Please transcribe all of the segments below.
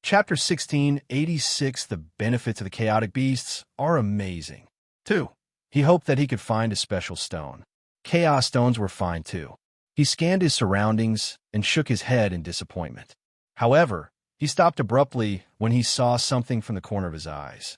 Chapter 1686. The benefits of the chaotic beasts are amazing. 2. He hoped that he could find a special stone. Chaos stones were fine too. He scanned his surroundings and shook his head in disappointment. However, he stopped abruptly when he saw something from the corner of his eyes.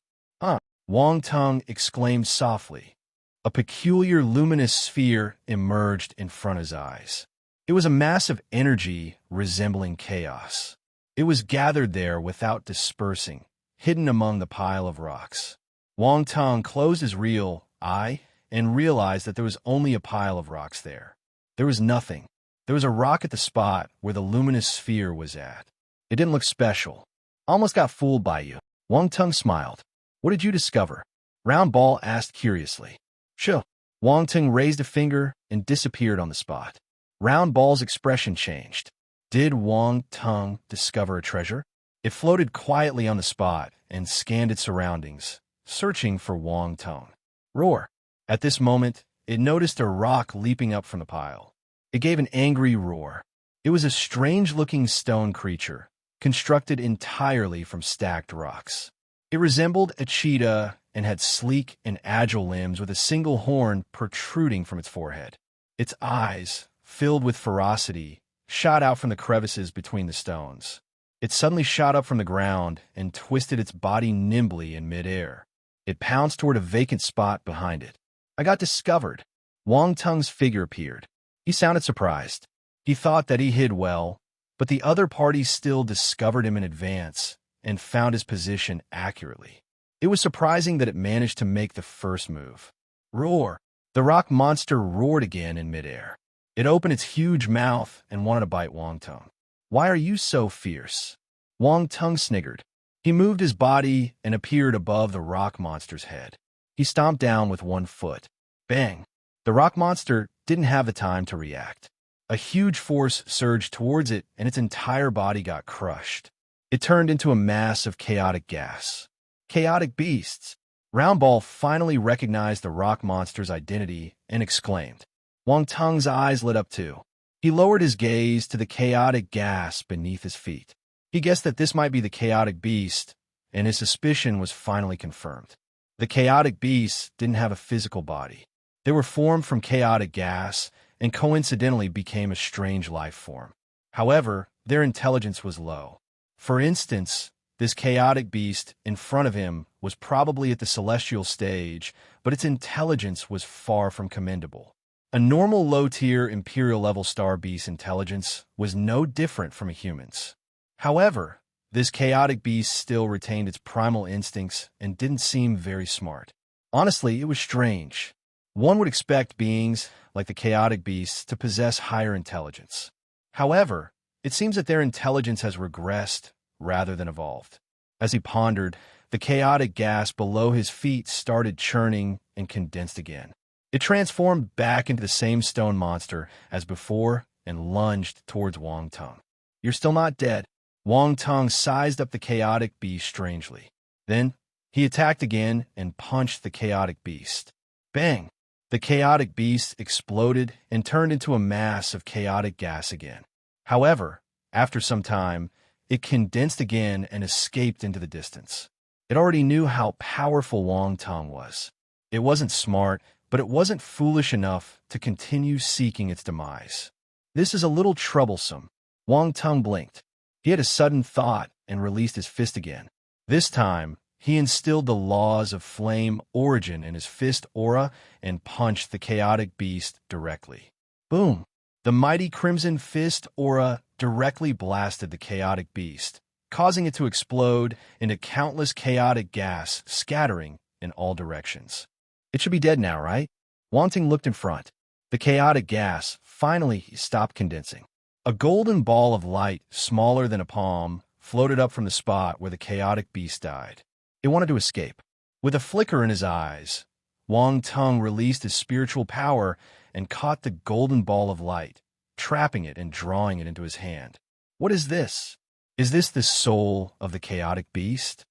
Wang Tung exclaimed softly. A peculiar luminous sphere emerged in front of his eyes. It was a mass of energy resembling chaos. It was gathered there without dispersing, hidden among the pile of rocks. Wang Tung closed his real eye and realized that there was only a pile of rocks there. There was nothing. There was a rock at the spot where the luminous sphere was at. It didn't look special. Almost got fooled by you. Wang Tung smiled. What did you discover? Round Ball asked curiously. Sure. Wang Tung raised a finger and disappeared on the spot. Round Ball's expression changed. Did Wang Tung discover a treasure? It floated quietly on the spot and scanned its surroundings, searching for Wang Tung. Roar. At this moment, it noticed a rock leaping up from the pile. It gave an angry roar. It was a strange-looking stone creature, constructed entirely from stacked rocks. It resembled a cheetah and had sleek and agile limbs with a single horn protruding from its forehead. Its eyes, filled with ferocity, shot out from the crevices between the stones. It suddenly shot up from the ground and twisted its body nimbly in midair. It pounced toward a vacant spot behind it. I got discovered. Wang Tung's figure appeared. He sounded surprised. He thought that he hid well, but the other party still discovered him in advance and found his position accurately. It was surprising that it managed to make the first move. Roar! The rock monster roared again in midair. It opened its huge mouth and wanted to bite Wang Tung. Why are you so fierce? Wang Tung sniggered. He moved his body and appeared above the rock monster's head. He stomped down with one foot. Bang! The rock monster didn't have the time to react. A huge force surged towards it and its entire body got crushed. It turned into a mass of chaotic gas. Chaotic beasts! Round Ball finally recognized the rock monster's identity and exclaimed. Wang Tung's eyes lit up too. He lowered his gaze to the chaotic gas beneath his feet. He guessed that this might be the chaotic beast, and his suspicion was finally confirmed. The chaotic beasts didn't have a physical body. They were formed from chaotic gas and coincidentally became a strange life form. However, their intelligence was low. For instance, this chaotic beast in front of him was probably at the celestial stage, but its intelligence was far from commendable. A normal low-tier Imperial-level star beast's intelligence was no different from a human's. However, this chaotic beast still retained its primal instincts and didn't seem very smart. Honestly, it was strange. One would expect beings like the chaotic beasts to possess higher intelligence. However, it seems that their intelligence has regressed rather than evolved. As he pondered, the chaotic gas below his feet started churning and condensed again. It transformed back into the same stone monster as before and lunged towards Wang Tung. You're still not dead. Wang Tung sized up the chaotic beast strangely. Then, he attacked again and punched the chaotic beast. Bang! The chaotic beast exploded and turned into a mass of chaotic gas again. However, after some time, it condensed again and escaped into the distance. It already knew how powerful Wang Tung was. It wasn't smart, but it wasn't foolish enough to continue seeking its demise. This is a little troublesome. Wang Tung blinked. He had a sudden thought and released his fist again. This time, he instilled the laws of flame origin in his fist aura and punched the chaotic beast directly. Boom! The mighty crimson fist aura directly blasted the chaotic beast, causing it to explode into countless chaotic gas scattering in all directions. It should be dead now, right? Wang Tung looked in front. The chaotic gas finally stopped condensing. A golden ball of light, smaller than a palm, floated up from the spot where the chaotic beast died. It wanted to escape. With a flicker in his eyes, Wang Tung released his spiritual power and caught the golden ball of light, trapping it and drawing it into his hand. What is this? Is this the soul of the chaotic beast?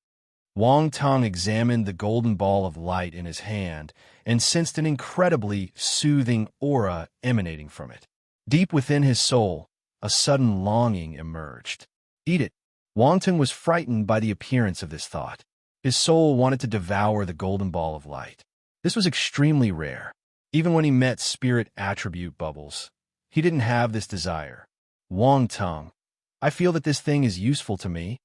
Wang Tung examined the golden ball of light in his hand and sensed an incredibly soothing aura emanating from it. Deep within his soul, a sudden longing emerged. Eat it. Wang Tung was frightened by the appearance of this thought. His soul wanted to devour the golden ball of light. This was extremely rare. Even when he met spirit attribute bubbles, he didn't have this desire. Wang Tung, I feel that this thing is useful to me.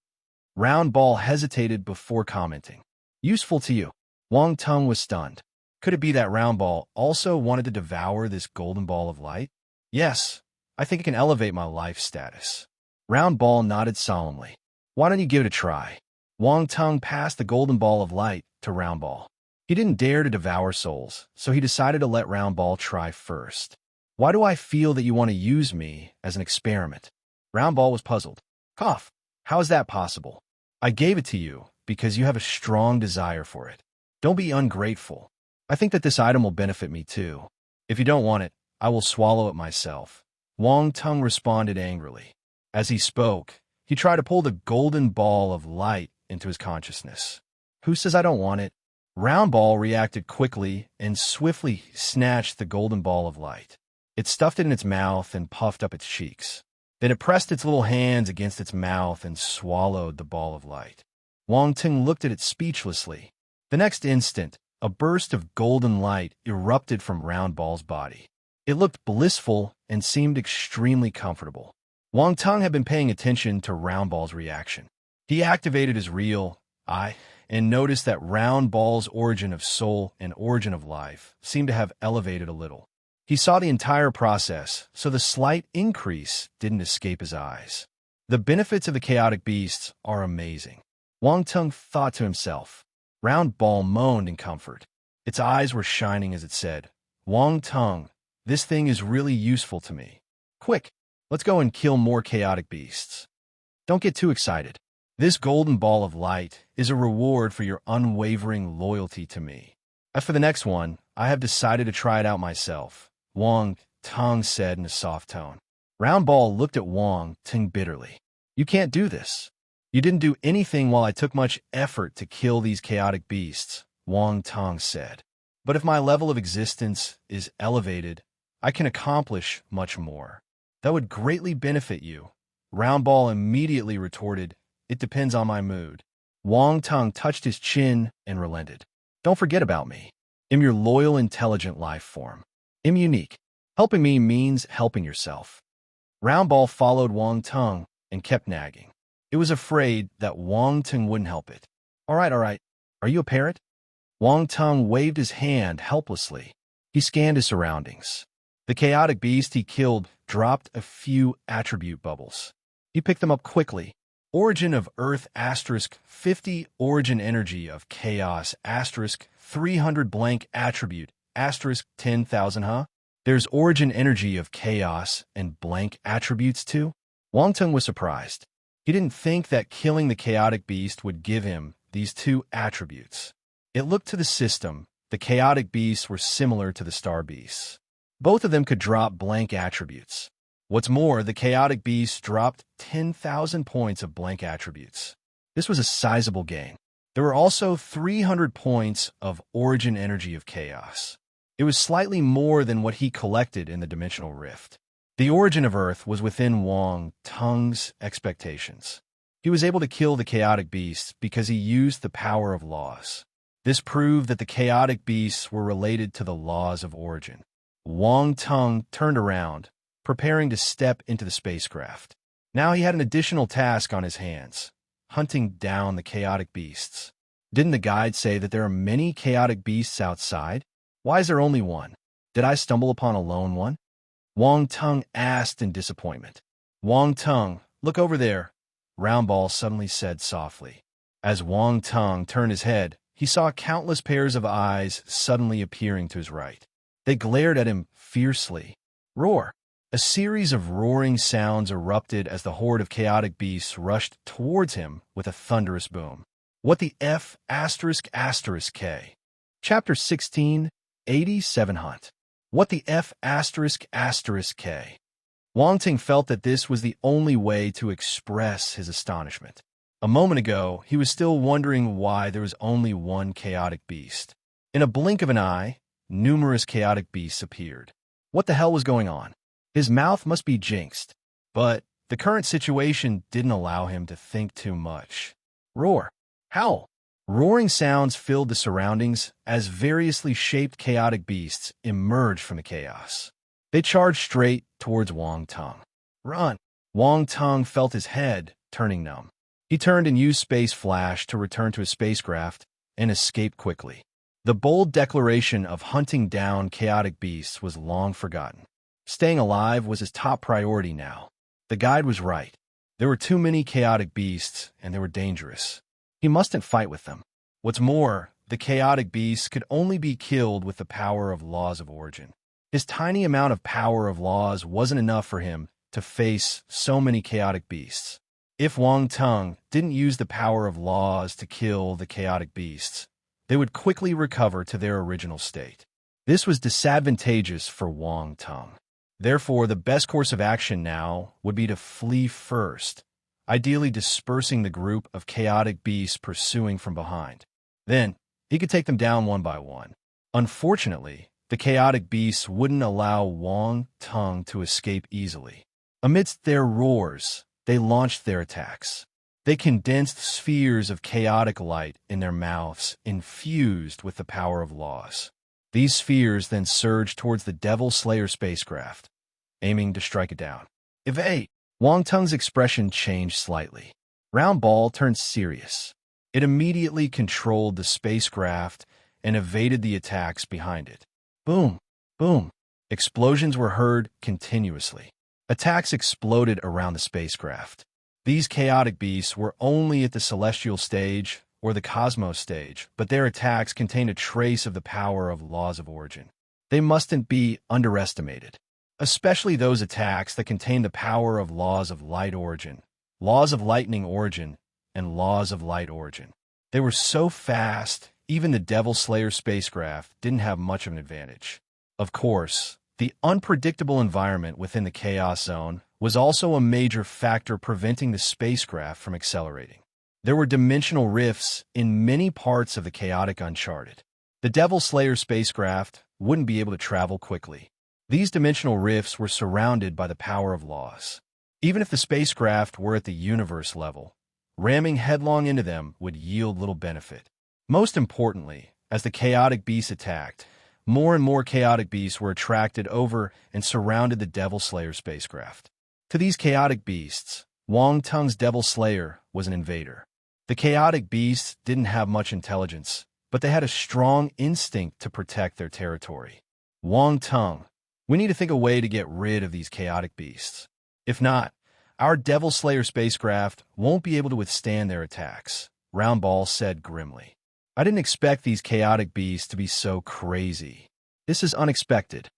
Round Ball hesitated before commenting. Useful to you? Wang Tung was stunned. Could it be that Round Ball also wanted to devour this golden ball of light? Yes, I think it can elevate my life status. Round Ball nodded solemnly. Why don't you give it a try? Wang Tung passed the golden ball of light to Round Ball. He didn't dare to devour souls, so he decided to let Round Ball try first. Why do I feel that you want to use me as an experiment? Round Ball was puzzled. Cough. How is that possible? I gave it to you because you have a strong desire for it. Don't be ungrateful. I think that this item will benefit me too. If you don't want it, I will swallow it myself. Wang Tung responded angrily. As he spoke, he tried to pull the golden ball of light into his consciousness. Who says I don't want it? Round Ball reacted quickly and swiftly snatched the golden ball of light. It stuffed it in its mouth and puffed up its cheeks. Then it pressed its little hands against its mouth and swallowed the ball of light. Wang Tung looked at it speechlessly. The next instant, a burst of golden light erupted from Round Ball's body. It looked blissful and seemed extremely comfortable. Wang Tung had been paying attention to Round Ball's reaction. He activated his real eye and noticed that Round Ball's origin of soul and origin of life seemed to have elevated a little. He saw the entire process, so the slight increase didn't escape his eyes. The benefits of the chaotic beasts are amazing. Wang Tung thought to himself. Round Ball moaned in comfort. Its eyes were shining as it said, Wang Tung, this thing is really useful to me. Quick, let's go and kill more chaotic beasts. Don't get too excited. This golden ball of light is a reward for your unwavering loyalty to me. As for the next one, I have decided to try it out myself, Wang Tung said in a soft tone. Round Ball looked at Wang Tung bitterly. You can't do this. You didn't do anything while I took much effort to kill these chaotic beasts, Wang Tung said. But if my level of existence is elevated, I can accomplish much more. That would greatly benefit you. Round Ball immediately retorted, It depends on my mood. Wang Tung touched his chin and relented. Don't forget about me. I'm your loyal, intelligent life form. I'm unique. Helping me means helping yourself. Round Ball followed Wang Tung and kept nagging. It was afraid that Wang Tung wouldn't help it. All right. Are you a parrot? Wang Tung waved his hand helplessly. He scanned his surroundings. The chaotic beast he killed dropped a few attribute bubbles. He picked them up quickly. Origin of Earth *50, origin energy of chaos *300 blank attribute *10,000 huh? There's origin energy of chaos and blank attributes too? Wang Tung was surprised. He didn't think that killing the chaotic beast would give him these two attributes. It looked to the system. The chaotic beasts were similar to the star beasts. Both of them could drop blank attributes. What's more, the chaotic beasts dropped 10,000 points of blank attributes. This was a sizable gain. There were also 300 points of origin energy of chaos. It was slightly more than what he collected in the dimensional rift. The origin of Earth was within Wang Tung's expectations. He was able to kill the chaotic beasts because he used the power of laws. This proved that the chaotic beasts were related to the laws of origin. Wang Tung turned around, preparing to step into the spacecraft. Now he had an additional task on his hands, hunting down the chaotic beasts. Didn't the guide say that there are many chaotic beasts outside? Why is there only one? Did I stumble upon a lone one? Wang Tung asked in disappointment. Wang Tung, look over there, Round Ball suddenly said softly. As Wang Tung turned his head, he saw countless pairs of eyes suddenly appearing to his right. They glared at him fiercely. Roar! A series of roaring sounds erupted as the horde of chaotic beasts rushed towards him with a thunderous boom. What the F*** K? Chapter 16, 87 Hunt. What the F*** K? Wang Tung felt that this was the only way to express his astonishment. A moment ago, he was still wondering why there was only one chaotic beast. In a blink of an eye, numerous chaotic beasts appeared. What the hell was going on? His mouth must be jinxed. But The current situation didn't allow him to think too much. Roar. Howl. Roaring sounds filled the surroundings as variously shaped chaotic beasts emerged from the chaos. They charged straight towards Wang Teng. Run! Wang Teng felt his head turning numb. He turned and used Space Flash to return to his spacecraft and escape quickly. The bold declaration of hunting down chaotic beasts was long forgotten. Staying alive was his top priority now. The guide was right. There were too many chaotic beasts, and they were dangerous. He mustn't fight with them. What's more, the chaotic beasts could only be killed with the power of laws of origin. His tiny amount of power of laws wasn't enough for him to face so many chaotic beasts. If Wang Teng didn't use the power of laws to kill the chaotic beasts, they would quickly recover to their original state. This was disadvantageous for Wang Teng. Therefore, the best course of action now would be to flee first, ideally dispersing the group of chaotic beasts pursuing from behind. Then, he could take them down one by one. Unfortunately, the chaotic beasts wouldn't allow Wang Teng to escape easily. Amidst their roars, they launched their attacks. They condensed spheres of chaotic light in their mouths, infused with the power of laws. These spheres then surged towards the Devil Slayer spacecraft, aiming to strike it down. Evade! Wang Teng's expression changed slightly. Round Ball turned serious. It immediately controlled the spacecraft and evaded the attacks behind it. Boom! Boom! Explosions were heard continuously. Attacks exploded around the spacecraft. These chaotic beasts were only at the celestial stage or the cosmos stage, but their attacks contained a trace of the power of laws of origin. They mustn't be underestimated, especially those attacks that contain the power of laws of light origin, laws of lightning origin, and laws of light origin. They were so fast, even the Devil Slayer spacecraft didn't have much of an advantage. Of course, the unpredictable environment within the Chaos Zone was also a major factor preventing the spacecraft from accelerating. There were dimensional rifts in many parts of the chaotic Uncharted. The Devil Slayer spacecraft wouldn't be able to travel quickly. These dimensional rifts were surrounded by the power of laws. Even if the spacecraft were at the universe level, ramming headlong into them would yield little benefit. Most importantly, as the chaotic beasts attacked, more and more chaotic beasts were attracted over and surrounded the Devil Slayer spacecraft. To these chaotic beasts, Wang Teng's Devil Slayer was an invader. The chaotic beasts didn't have much intelligence, but they had a strong instinct to protect their territory. Wang Teng, we need to think a way to get rid of these chaotic beasts. If not, our Devil Slayer spacecraft won't be able to withstand their attacks, Round Ball said grimly. I didn't expect these chaotic beasts to be so crazy. This is unexpected.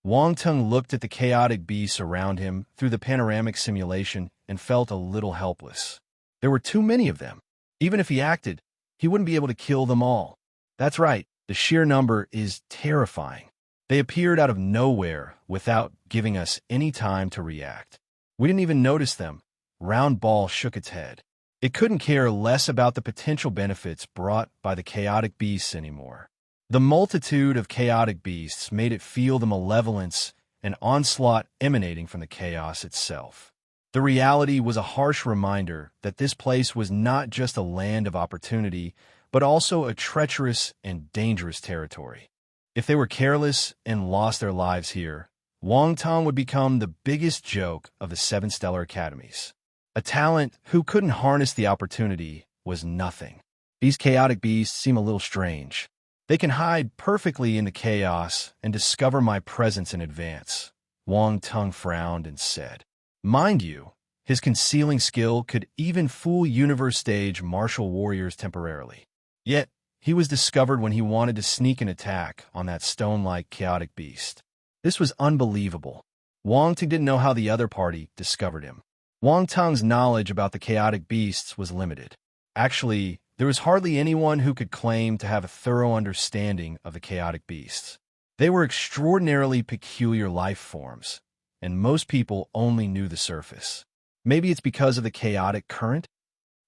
Wang Teng looked at the chaotic beasts around him through the panoramic simulation and felt a little helpless. There were too many of them. Even if he acted, he wouldn't be able to kill them all. That's right, the sheer number is terrifying. They appeared out of nowhere without giving us any time to react. We didn't even notice them. Round Ball shook its head. It couldn't care less about the potential benefits brought by the chaotic beasts anymore. The multitude of chaotic beasts made it feel the malevolence and onslaught emanating from the chaos itself. The reality was a harsh reminder that this place was not just a land of opportunity, but also a treacherous and dangerous territory. If they were careless and lost their lives here, Wang Teng would become the biggest joke of the 7 Stellar Academies. A talent who couldn't harness the opportunity was nothing. These chaotic beasts seem a little strange. They can hide perfectly in the chaos and discover my presence in advance. Wang Teng frowned and said. Mind you, his concealing skill could even fool universe stage martial warriors temporarily. Yet, he was discovered when he wanted to sneak an attack on that stone-like chaotic beast. This was unbelievable. Wang Teng didn't know how the other party discovered him. Wang Teng's knowledge about the chaotic beasts was limited. Actually, there was hardly anyone who could claim to have a thorough understanding of the chaotic beasts. They were extraordinarily peculiar life forms, and most people only knew the surface. Maybe it's because of the chaotic current?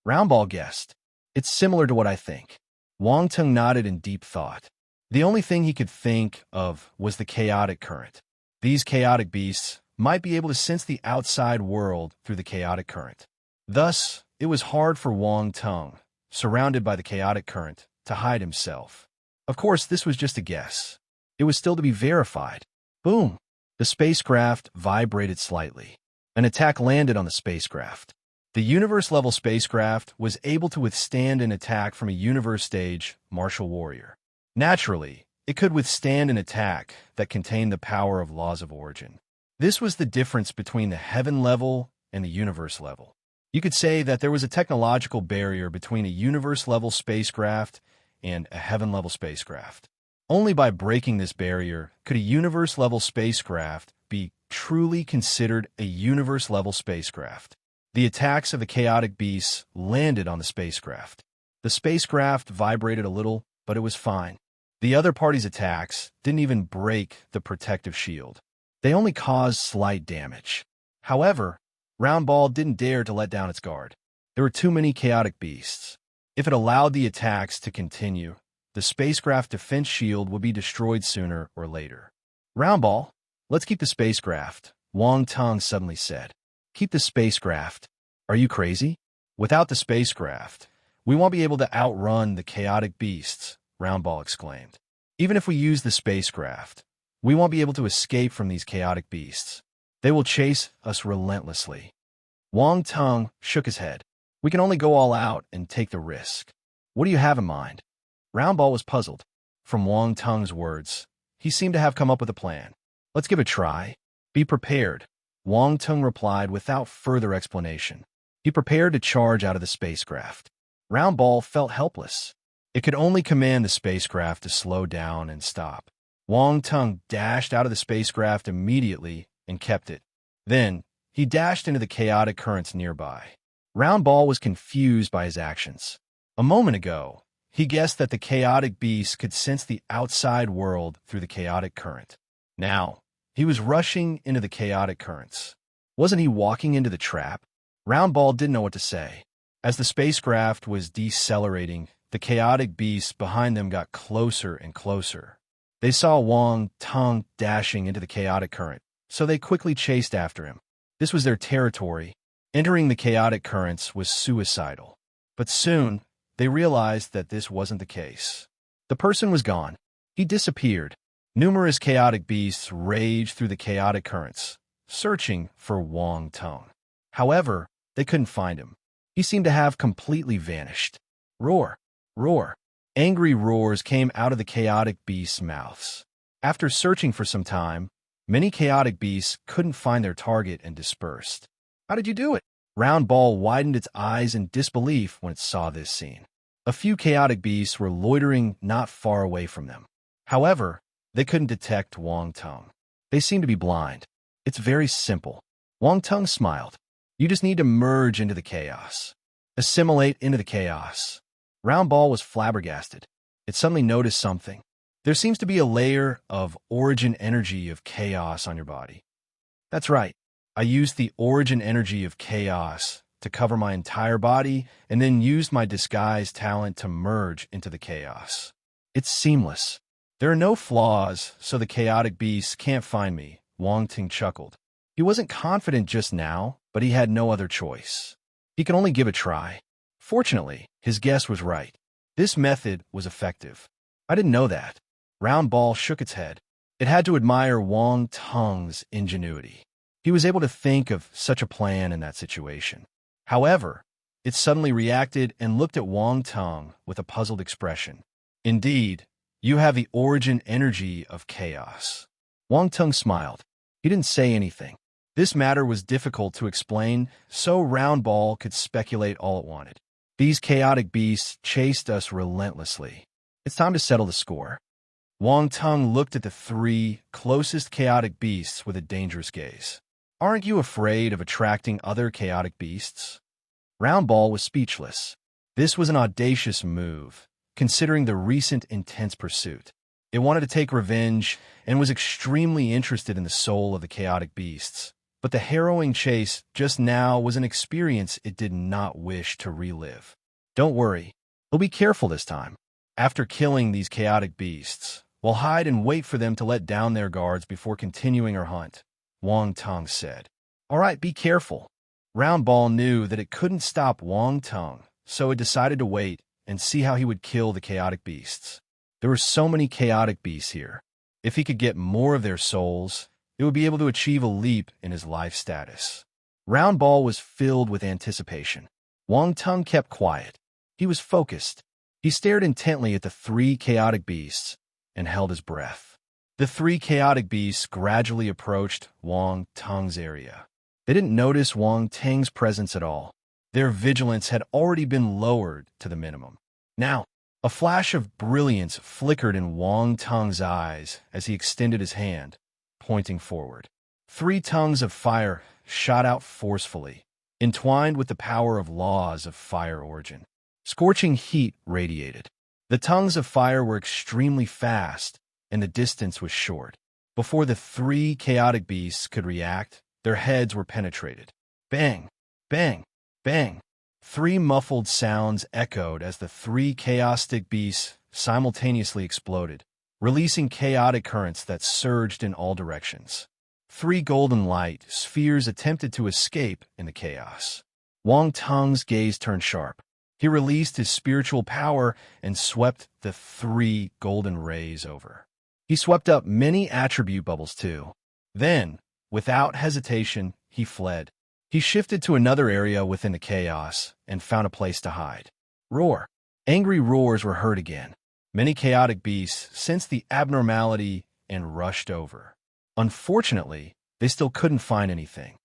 Roundball guessed. It's similar to what I think. Wang Teng nodded in deep thought. The only thing he could think of was the chaotic current. These chaotic beasts might be able to sense the outside world through the chaotic current. Thus, it was hard for Wang Tung, surrounded by the chaotic current, to hide himself. Of course, this was just a guess. It was still to be verified. Boom! The spacecraft vibrated slightly. An attack landed on the spacecraft. The universe-level spacecraft was able to withstand an attack from a universe-stage martial warrior. Naturally, it could withstand an attack that contained the power of laws of origin. This was the difference between the heaven level and the universe level. You could say that there was a technological barrier between a universe-level spacecraft and a heaven-level spacecraft. Only by breaking this barrier could a universe-level spacecraft be truly considered a universe-level spacecraft. The attacks of the chaotic beasts landed on the spacecraft. The spacecraft vibrated a little, but it was fine. The other party's attacks didn't even break the protective shield. They only caused slight damage. However, Roundball didn't dare to let down its guard. There were too many chaotic beasts. If it allowed the attacks to continue, the spacecraft defense shield would be destroyed sooner or later. Roundball, let's keep the spacecraft, Wang Tung suddenly said. Keep the spacecraft. Are you crazy? Without the spacecraft, we won't be able to outrun the chaotic beasts, Roundball exclaimed. Even if we use the spacecraft, we won't be able to escape from these chaotic beasts. They will chase us relentlessly. Wang Tung shook his head. We can only go all out and take the risk. What do you have in mind? Roundball was puzzled. From Wang Tung's words, he seemed to have come up with a plan. Let's give it a try. Be prepared, Wang Tung replied without further explanation. He prepared to charge out of the spacecraft. Roundball felt helpless. It could only command the spacecraft to slow down and stop. Wang Tung dashed out of the spacecraft immediately and kept it. Then, he dashed into the chaotic currents nearby. Roundball was confused by his actions. A moment ago, he guessed that the chaotic beast could sense the outside world through the chaotic current. Now, he was rushing into the chaotic currents. Wasn't he walking into the trap? Roundball didn't know what to say. As the spacecraft was decelerating, the chaotic beasts behind them got closer and closer. They saw Wang Tung dashing into the chaotic current, so they quickly chased after him. This was their territory. Entering the chaotic currents was suicidal. But soon, they realized that this wasn't the case. The person was gone. He disappeared. Numerous chaotic beasts raged through the chaotic currents, searching for Wang Tung. However, they couldn't find him. He seemed to have completely vanished. Roar! Roar! Angry roars came out of the chaotic beasts' mouths. After searching for some time, many chaotic beasts couldn't find their target and dispersed. How did you do it? Roundball widened its eyes in disbelief when it saw this scene. A few chaotic beasts were loitering not far away from them. However, they couldn't detect Wang Tung. They seemed to be blind. It's very simple. Wang Tung smiled. You just need to merge into the chaos. Assimilate into the chaos. Roundball was flabbergasted. It suddenly noticed something. There seems to be a layer of origin energy of chaos on your body. That's right. I used the origin energy of chaos to cover my entire body and then used my disguise talent to merge into the chaos. It's seamless. There are no flaws, so the chaotic beasts can't find me, Wang Tung chuckled. He wasn't confident just now, but he had no other choice. He could only give a try. Fortunately, his guess was right. This method was effective. I didn't know that. Roundball shook its head. It had to admire Wang Tung's ingenuity. He was able to think of such a plan in that situation. However, it suddenly reacted and looked at Wang Tung with a puzzled expression. Indeed, you have the origin energy of chaos. Wang Tung smiled. He didn't say anything. This matter was difficult to explain, so Roundball could speculate all it wanted. These chaotic beasts chased us relentlessly. It's time to settle the score. Wang Tung looked at the three closest chaotic beasts with a dangerous gaze. Aren't you afraid of attracting other chaotic beasts? Roundball was speechless. This was an audacious move, considering the recent intense pursuit. It wanted to take revenge and was extremely interested in the soul of the chaotic beasts. But the harrowing chase just now was an experience it did not wish to relive. Don't worry, we'll be careful this time. After killing these chaotic beasts, we'll hide and wait for them to let down their guards before continuing our hunt. Wang Tong said. "All right, be careful." Round Ball knew that it couldn't stop Wang Tong, so it decided to wait and see how he would kill the chaotic beasts. There were so many chaotic beasts here. If he could get more of their souls, it would be able to achieve a leap in his life status. Round Ball was filled with anticipation. Wang Tong kept quiet. He was focused. He stared intently at the three chaotic beasts and held his breath. The three chaotic beasts gradually approached Wang Tong's area. They didn't notice Wang Tong's presence at all. Their vigilance had already been lowered to the minimum. Now, a flash of brilliance flickered in Wang Tong's eyes as he extended his hand, pointing forward. Three tongues of fire shot out forcefully, entwined with the power of laws of fire origin. Scorching heat radiated. The tongues of fire were extremely fast, and the distance was short. Before the three chaotic beasts could react, their heads were penetrated. Bang! Bang! Bang! Three muffled sounds echoed as the three chaotic beasts simultaneously exploded, releasing chaotic currents that surged in all directions. Three golden light spheres attempted to escape in the chaos. Wang Tong's gaze turned sharp. He released his spiritual power and swept the three golden rays over. He swept up many attribute bubbles too. Then, without hesitation, he fled. He shifted to another area within the chaos and found a place to hide. Roar! Angry roars were heard again. Many chaotic beasts sensed the abnormality and rushed over. Unfortunately, they still couldn't find anything.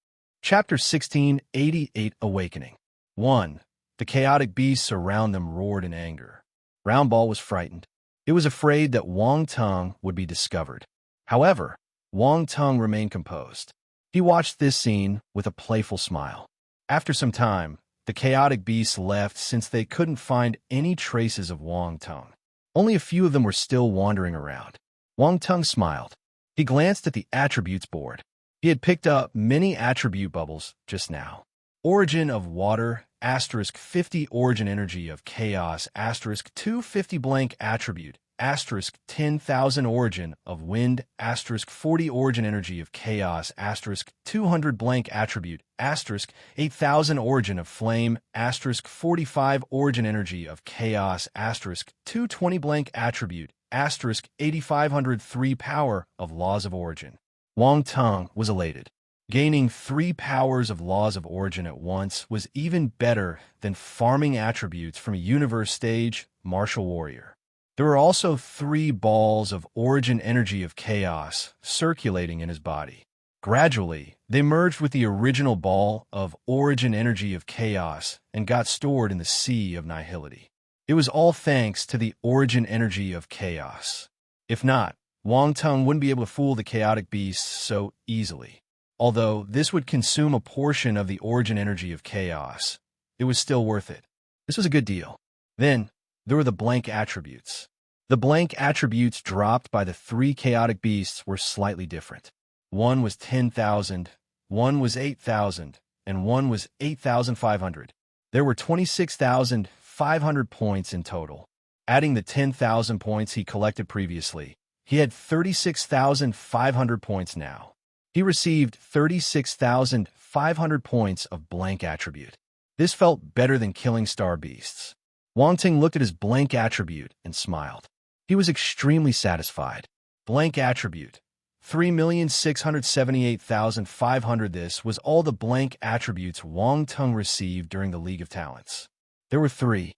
Chapter 1688 Awakening 1. The chaotic beasts around them roared in anger. Round Ball was frightened. It was afraid that Wang Tong would be discovered. However, Wang Tong remained composed. He watched this scene with a playful smile. After some time, the chaotic beasts left since they couldn't find any traces of Wang Tong. Only a few of them were still wandering around. Wang Tong smiled. He glanced at the attributes board. He had picked up many attribute bubbles just now. Origin of water, *50 origin energy of chaos, *250 blank attribute, *10,000 origin of wind, *40 origin energy of chaos, *200 blank attribute, *8,000 origin of flame, *45 origin energy of chaos, *220 blank attribute, *8503 power of laws of origin. Wang Tong was elated. Gaining 3 powers of laws of origin at once was even better than farming attributes from a universe stage martial warrior. There were also 3 balls of origin energy of chaos circulating in his body. Gradually, they merged with the original ball of origin energy of chaos and got stored in the sea of nihility. It was all thanks to the origin energy of chaos. If not, Wang Tong wouldn't be able to fool the chaotic beasts so easily. Although this would consume a portion of the origin energy of chaos, it was still worth it. This was a good deal. Then, there were the blank attributes. The blank attributes dropped by the 3 chaotic beasts were slightly different. One was 10,000, one was 8,000, and one was 8,500. There were 26,500 points in total. Adding the 10,000 points he collected previously, he had 36,500 points now. He received 36,500 points of blank attribute. This felt better than killing star beasts. Wang Tong looked at his blank attribute and smiled. He was extremely satisfied. Blank attribute. 3,678,500. This was all the blank attributes Wang Tong received during the League of Talents. There were 6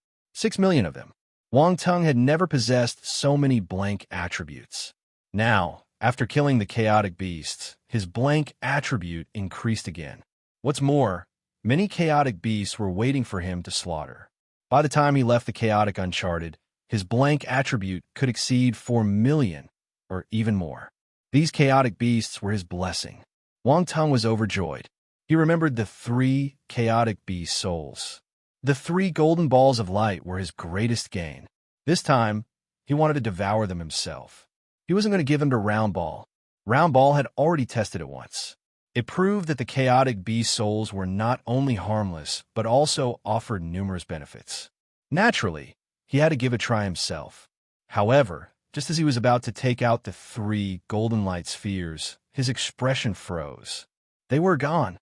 million of them. Wang Tong had never possessed so many blank attributes. Now, after killing the chaotic beasts, his blank attribute increased again. What's more, many chaotic beasts were waiting for him to slaughter. By the time he left the chaotic uncharted, his blank attribute could exceed 4 million, or even more. These chaotic beasts were his blessing. Wang Tong was overjoyed. He remembered the 3 chaotic beast souls. The 3 golden balls of light were his greatest gain. This time, he wanted to devour them himself. He wasn't going to give them to Round Ball. Round Ball had already tested it once. It proved that the chaotic beast souls were not only harmless, but also offered numerous benefits. Naturally, he had to give it a try himself. However, just as he was about to take out the 3 golden light spheres, his expression froze. They were gone.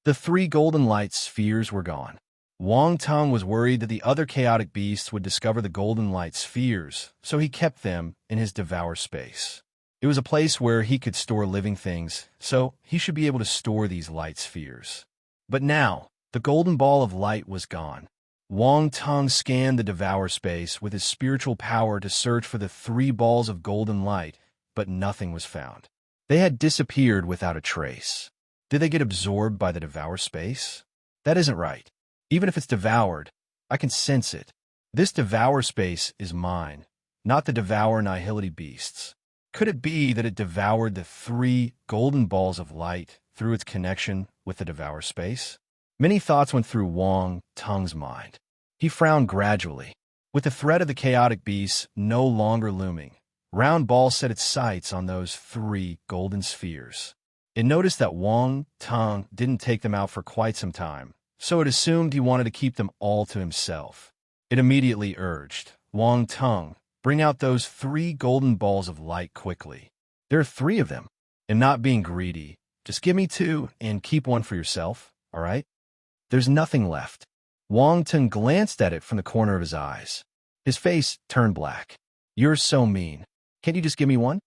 The 3 golden light spheres were gone. Wang Teng was worried that the other chaotic beasts would discover the golden light spheres, so he kept them in his devour space. It was a place where he could store living things, so he should be able to store these light spheres. But now, the golden ball of light was gone. Wang Teng scanned the devour space with his spiritual power to search for the 3 balls of golden light, but nothing was found. They had disappeared without a trace. Did they get absorbed by the devour space? That isn't right. Even if it's devoured, I can sense it. This devour space is mine, not the devour nihility beasts. Could it be that it devoured the 3 golden balls of light through its connection with the devour space? Many thoughts went through Wang Teng's mind. He frowned gradually. With the threat of the chaotic beasts no longer looming, Round Ball set its sights on those 3 golden spheres. It noticed that Wang Teng didn't take them out for quite some time, so it assumed he wanted to keep them all to himself. It immediately urged, Wang Teng, bring out those 3 golden balls of light quickly. There are 3 of them. And not being greedy, just give me 2 and keep 1 for yourself, all right? There's nothing left. Wang Teng glanced at it from the corner of his eyes. His face turned black. You're so mean. Can't you just give me 1?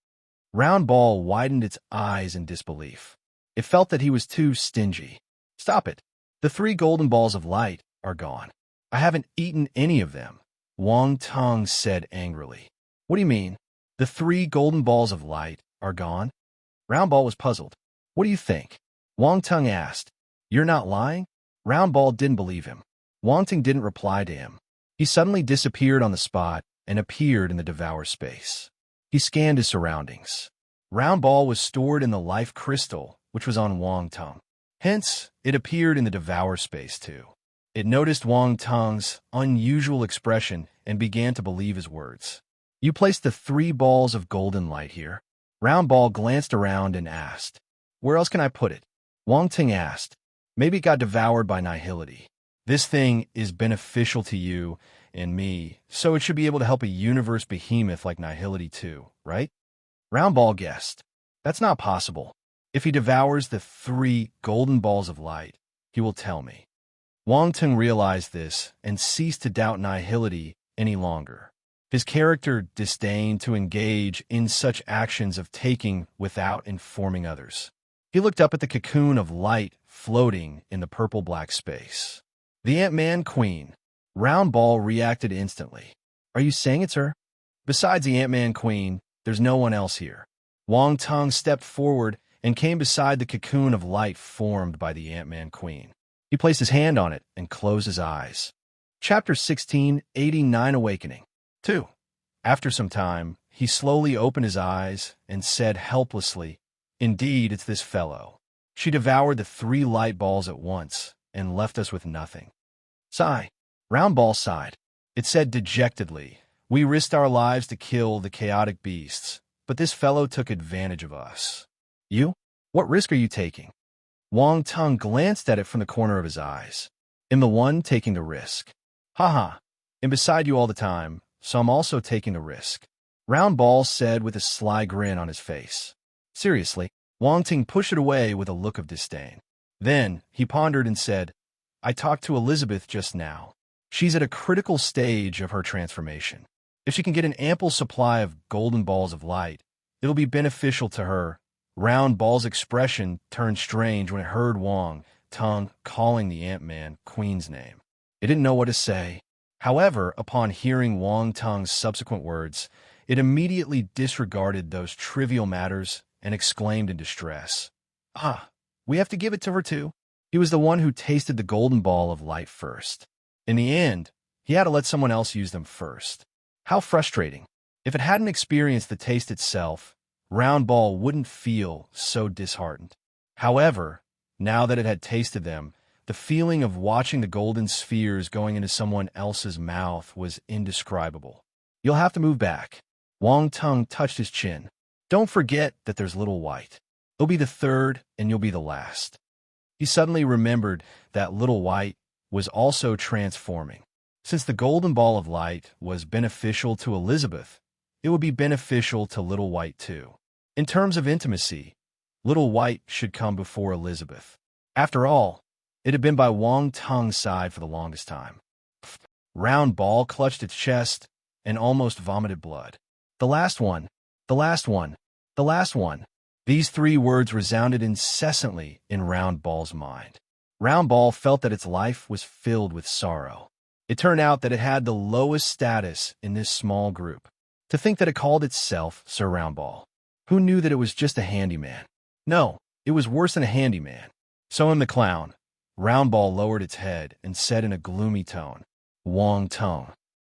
Round Ball widened its eyes in disbelief. It felt that he was too stingy. Stop it. The 3 golden balls of light are gone. I haven't eaten any of them, Wang Teng said angrily. What do you mean? The 3 golden balls of light are gone? Round Ball was puzzled. What do you think? Wang Teng asked. You're not lying? Round Ball didn't believe him. Wang Teng didn't reply to him. He suddenly disappeared on the spot and appeared in the devour space. He scanned his surroundings. Round Ball was stored in the life crystal, which was on Wang Teng. Hence, it appeared in the devour space too. It noticed Wang Teng's unusual expression and began to believe his words. You placed the 3 balls of golden light here? Round Ball glanced around and asked. Where else can I put it? Wang Teng asked. Maybe it got devoured by nihility. This thing is beneficial to you and me, so it should be able to help a universe behemoth like nihility too, right? Round Ball guessed. That's not possible. If he devours the 3 golden balls of light, he will tell me. Wang Teng realized this and ceased to doubt nihility any longer. His character disdained to engage in such actions of taking without informing others. He looked up at the cocoon of light floating in the purple-black space. The Ant-Man Queen. Round Ball reacted instantly. Are you saying it's her? Besides the Ant-Man Queen, there's no one else here. Wang Teng stepped forward and came beside the cocoon of light formed by the Ant-Man Queen. He placed his hand on it and closed his eyes. Chapter 16, 89 Awakening. 2. After some time, he slowly opened his eyes and said helplessly, Indeed, it's this fellow. She devoured the 3 light balls at once and left us with nothing. Sigh. Round Ball sighed. It said dejectedly, We risked our lives to kill the chaotic beasts, but this fellow took advantage of us. You? What risk are you taking? Wang Teng glanced at it from the corner of his eyes. I'm the one taking the risk. Ha. I'm beside you all the time, so I'm also taking the risk. Round Ball said with a sly grin on his face. Seriously, Wang Teng pushed it away with a look of disdain. Then he pondered and said, I talked to Elizabeth just now. She's at a critical stage of her transformation. If she can get an ample supply of golden balls of light, it'll be beneficial to her. Round Ball's expression turned strange when it heard Wang Teng calling the Ant-Man Queen's name. It didn't know what to say. However, upon hearing Wang Teng's subsequent words, it immediately disregarded those trivial matters and exclaimed in distress, we have to give it to her too. He was the one who tasted the golden ball of light first. In the end, he had to let someone else use them first. How frustrating. If it hadn't experienced the taste itself, Round Ball wouldn't feel so disheartened. However, now that it had tasted them, the feeling of watching the golden spheres going into someone else's mouth was indescribable. You'll have to move back. Wang Teng touched his chin. Don't forget that there's Little White. He'll be the 3rd, and you'll be the last. He suddenly remembered that Little White was also transforming. Since the golden ball of light was beneficial to Elizabeth, it would be beneficial to Little White too. In terms of intimacy, Little White should come before Elizabeth. After all, it had been by Wang Tung's side for the longest time. Round Ball clutched its chest and almost vomited blood. The last one, the last one, the last one. These three words resounded incessantly in Round Ball's mind. Round Ball felt that its life was filled with sorrow. It turned out that it had the lowest status in this small group. To think that it called itself Sir Round Ball. Who knew that it was just a handyman? No, it was worse than a handyman. So in the clown, Round Ball lowered its head and said in a gloomy tone, Wang Tung,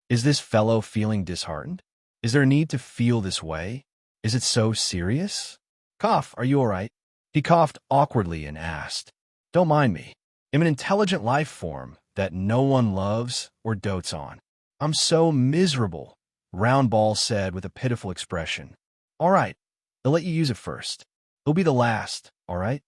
is this fellow feeling disheartened? Is there a need to feel this way? Is it so serious? Cough, are you all right? He coughed awkwardly and asked, Don't mind me. I'm an intelligent life form that no one loves or dotes on. I'm so miserable, Round Ball said with a pitiful expression. All right, I'll let you use it first. It'll be the last, all right?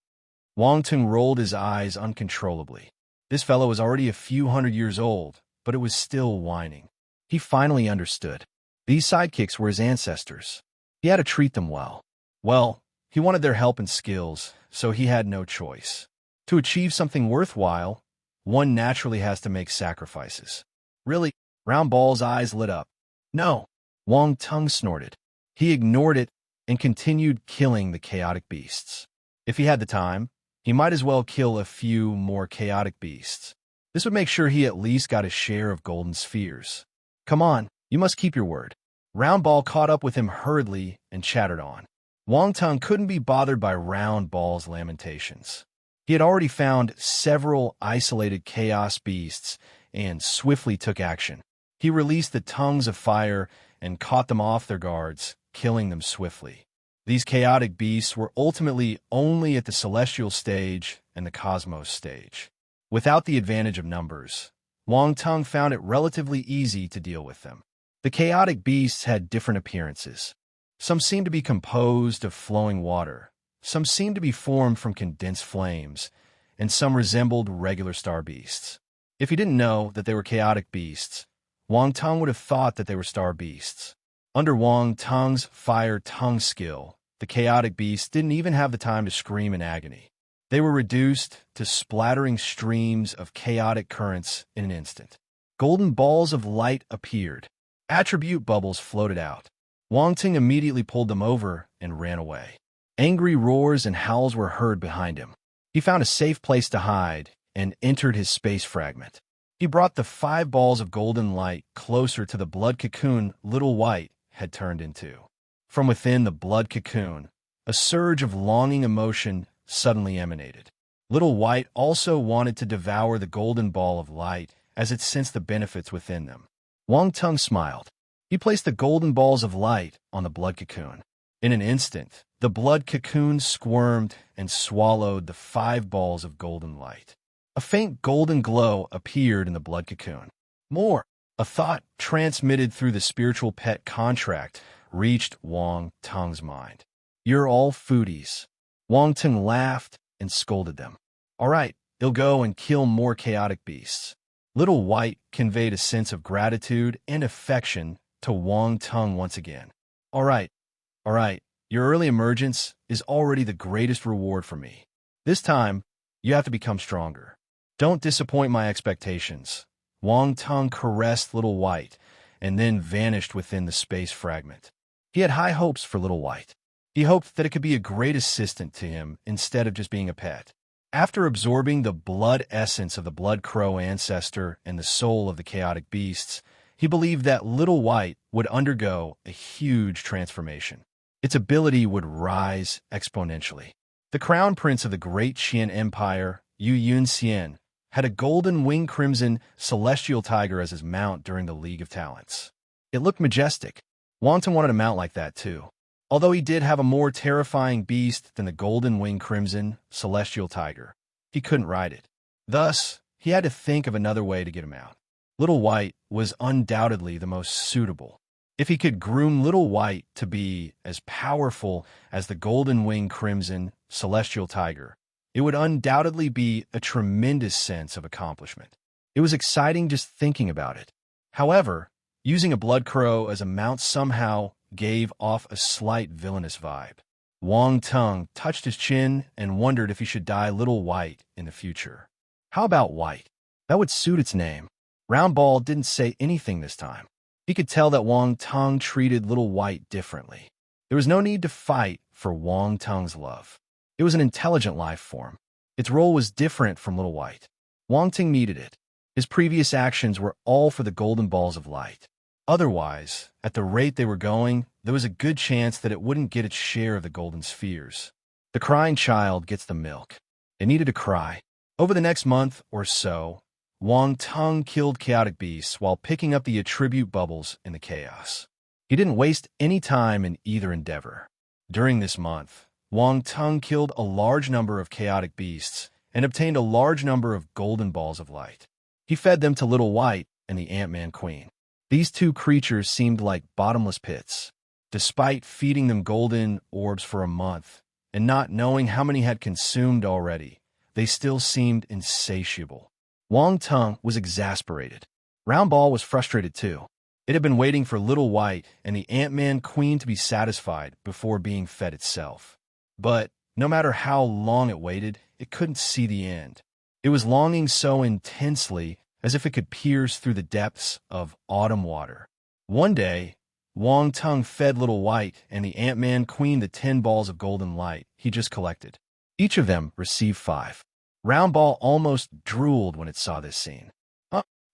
Wang Tung rolled his eyes uncontrollably. This fellow was already a few hundred years old, but it was still whining. He finally understood. These sidekicks were his ancestors. He had to treat them well. Well, he wanted their help and skills, so he had no choice. To achieve something worthwhile, one naturally has to make sacrifices. Really? Round Ball's eyes lit up. No, Wang Tung snorted. He ignored it and continued killing the chaotic beasts. If he had the time, he might as well kill a few more chaotic beasts. This would make sure he at least got a share of golden spheres. Come on, you must keep your word. Round Ball caught up with him hurriedly and chattered on. Wang Tung couldn't be bothered by Round Ball's lamentations. He had already found several isolated chaos beasts and swiftly took action. He released the tongues of fire and caught them off their guards, killing them swiftly. These chaotic beasts were ultimately only at the celestial stage and the cosmos stage. Without the advantage of numbers, Wang Tung found it relatively easy to deal with them. The chaotic beasts had different appearances. Some seemed to be composed of flowing water, some seemed to be formed from condensed flames, and some resembled regular star beasts. If he didn't know that they were chaotic beasts, Wang Tung would have thought that they were star beasts. Under Wang Tung's fire tongue skill, the chaotic beasts didn't even have the time to scream in agony. They were reduced to splattering streams of chaotic currents in an instant. Golden balls of light appeared. Attribute bubbles floated out. Wang Tung immediately pulled them over and ran away. Angry roars and howls were heard behind him. He found a safe place to hide and entered his space fragment. He brought the 5 balls of golden light closer to the blood cocoon Little White had turned into. From within the blood cocoon, a surge of longing emotion suddenly emanated. Little White also wanted to devour the golden ball of light as it sensed the benefits within them. Wang Tung smiled. He placed the golden balls of light on the blood cocoon. In an instant, the blood cocoon squirmed and swallowed the 5 balls of golden light. A faint golden glow appeared in the blood cocoon. More, a thought transmitted through the spiritual pet contract reached Wang Tung's mind. You're all foodies. Wang Tung laughed and scolded them. All right, they'll go and kill more chaotic beasts. Little White conveyed a sense of gratitude and affection to Wang Tung once again. All right, your early emergence is already the greatest reward for me. This time, you have to become stronger. Don't disappoint my expectations. Wang Tung caressed Little White and then vanished within the space fragment. He had high hopes for Little White. He hoped that it could be a great assistant to him instead of just being a pet. After absorbing the blood essence of the Blood Crow ancestor and the soul of the chaotic beasts, he believed that Little White would undergo a huge transformation. Its ability would rise exponentially. The crown prince of the Great Qian Empire, Yu Yunxian, had a golden winged crimson celestial tiger as his mount during the League of Talents. It looked majestic. Wang Tung wanted a mount like that too. Although he did have a more terrifying beast than the golden winged crimson celestial tiger, he couldn't ride it. Thus, he had to think of another way to get him out. Little White was undoubtedly the most suitable. If he could groom Little White to be as powerful as the golden winged crimson celestial tiger, it would undoubtedly be a tremendous sense of accomplishment. It was exciting just thinking about it. However, using a blood crow as a mount somehow gave off a slight villainous vibe. Wang Tung touched his chin and wondered if he should dye Little White in the future. How about White? That would suit its name. Round Ball didn't say anything this time. He could tell that Wang Tung treated Little White differently. There was no need to fight for Wang Tung's love. It was an intelligent life form. Its role was different from Little White. Wang Tung needed it. His previous actions were all for the golden balls of light. Otherwise, at the rate they were going, there was a good chance that it wouldn't get its share of the golden spheres. The crying child gets the milk. It needed to cry. Over the next month or so, Wang Tung killed chaotic beasts while picking up the attribute bubbles in the chaos. He didn't waste any time in either endeavor. During this month, Wang Tung killed a large number of chaotic beasts and obtained a large number of golden balls of light. He fed them to Little White and the Ant-Man Queen. These two creatures seemed like bottomless pits. Despite feeding them golden orbs for a month and not knowing how many had consumed already, they still seemed insatiable. Wang Tung was exasperated. Round Ball was frustrated too. It had been waiting for Little White and the Ant-Man Queen to be satisfied before being fed itself. But no matter how long it waited, it couldn't see the end. It was longing so intensely as if it could pierce through the depths of autumn water. One day, Wang Tung fed Little White and the Ant-Man Queen the 10 balls of golden light he just collected. Each of them received 5. Round Ball almost drooled when it saw this scene.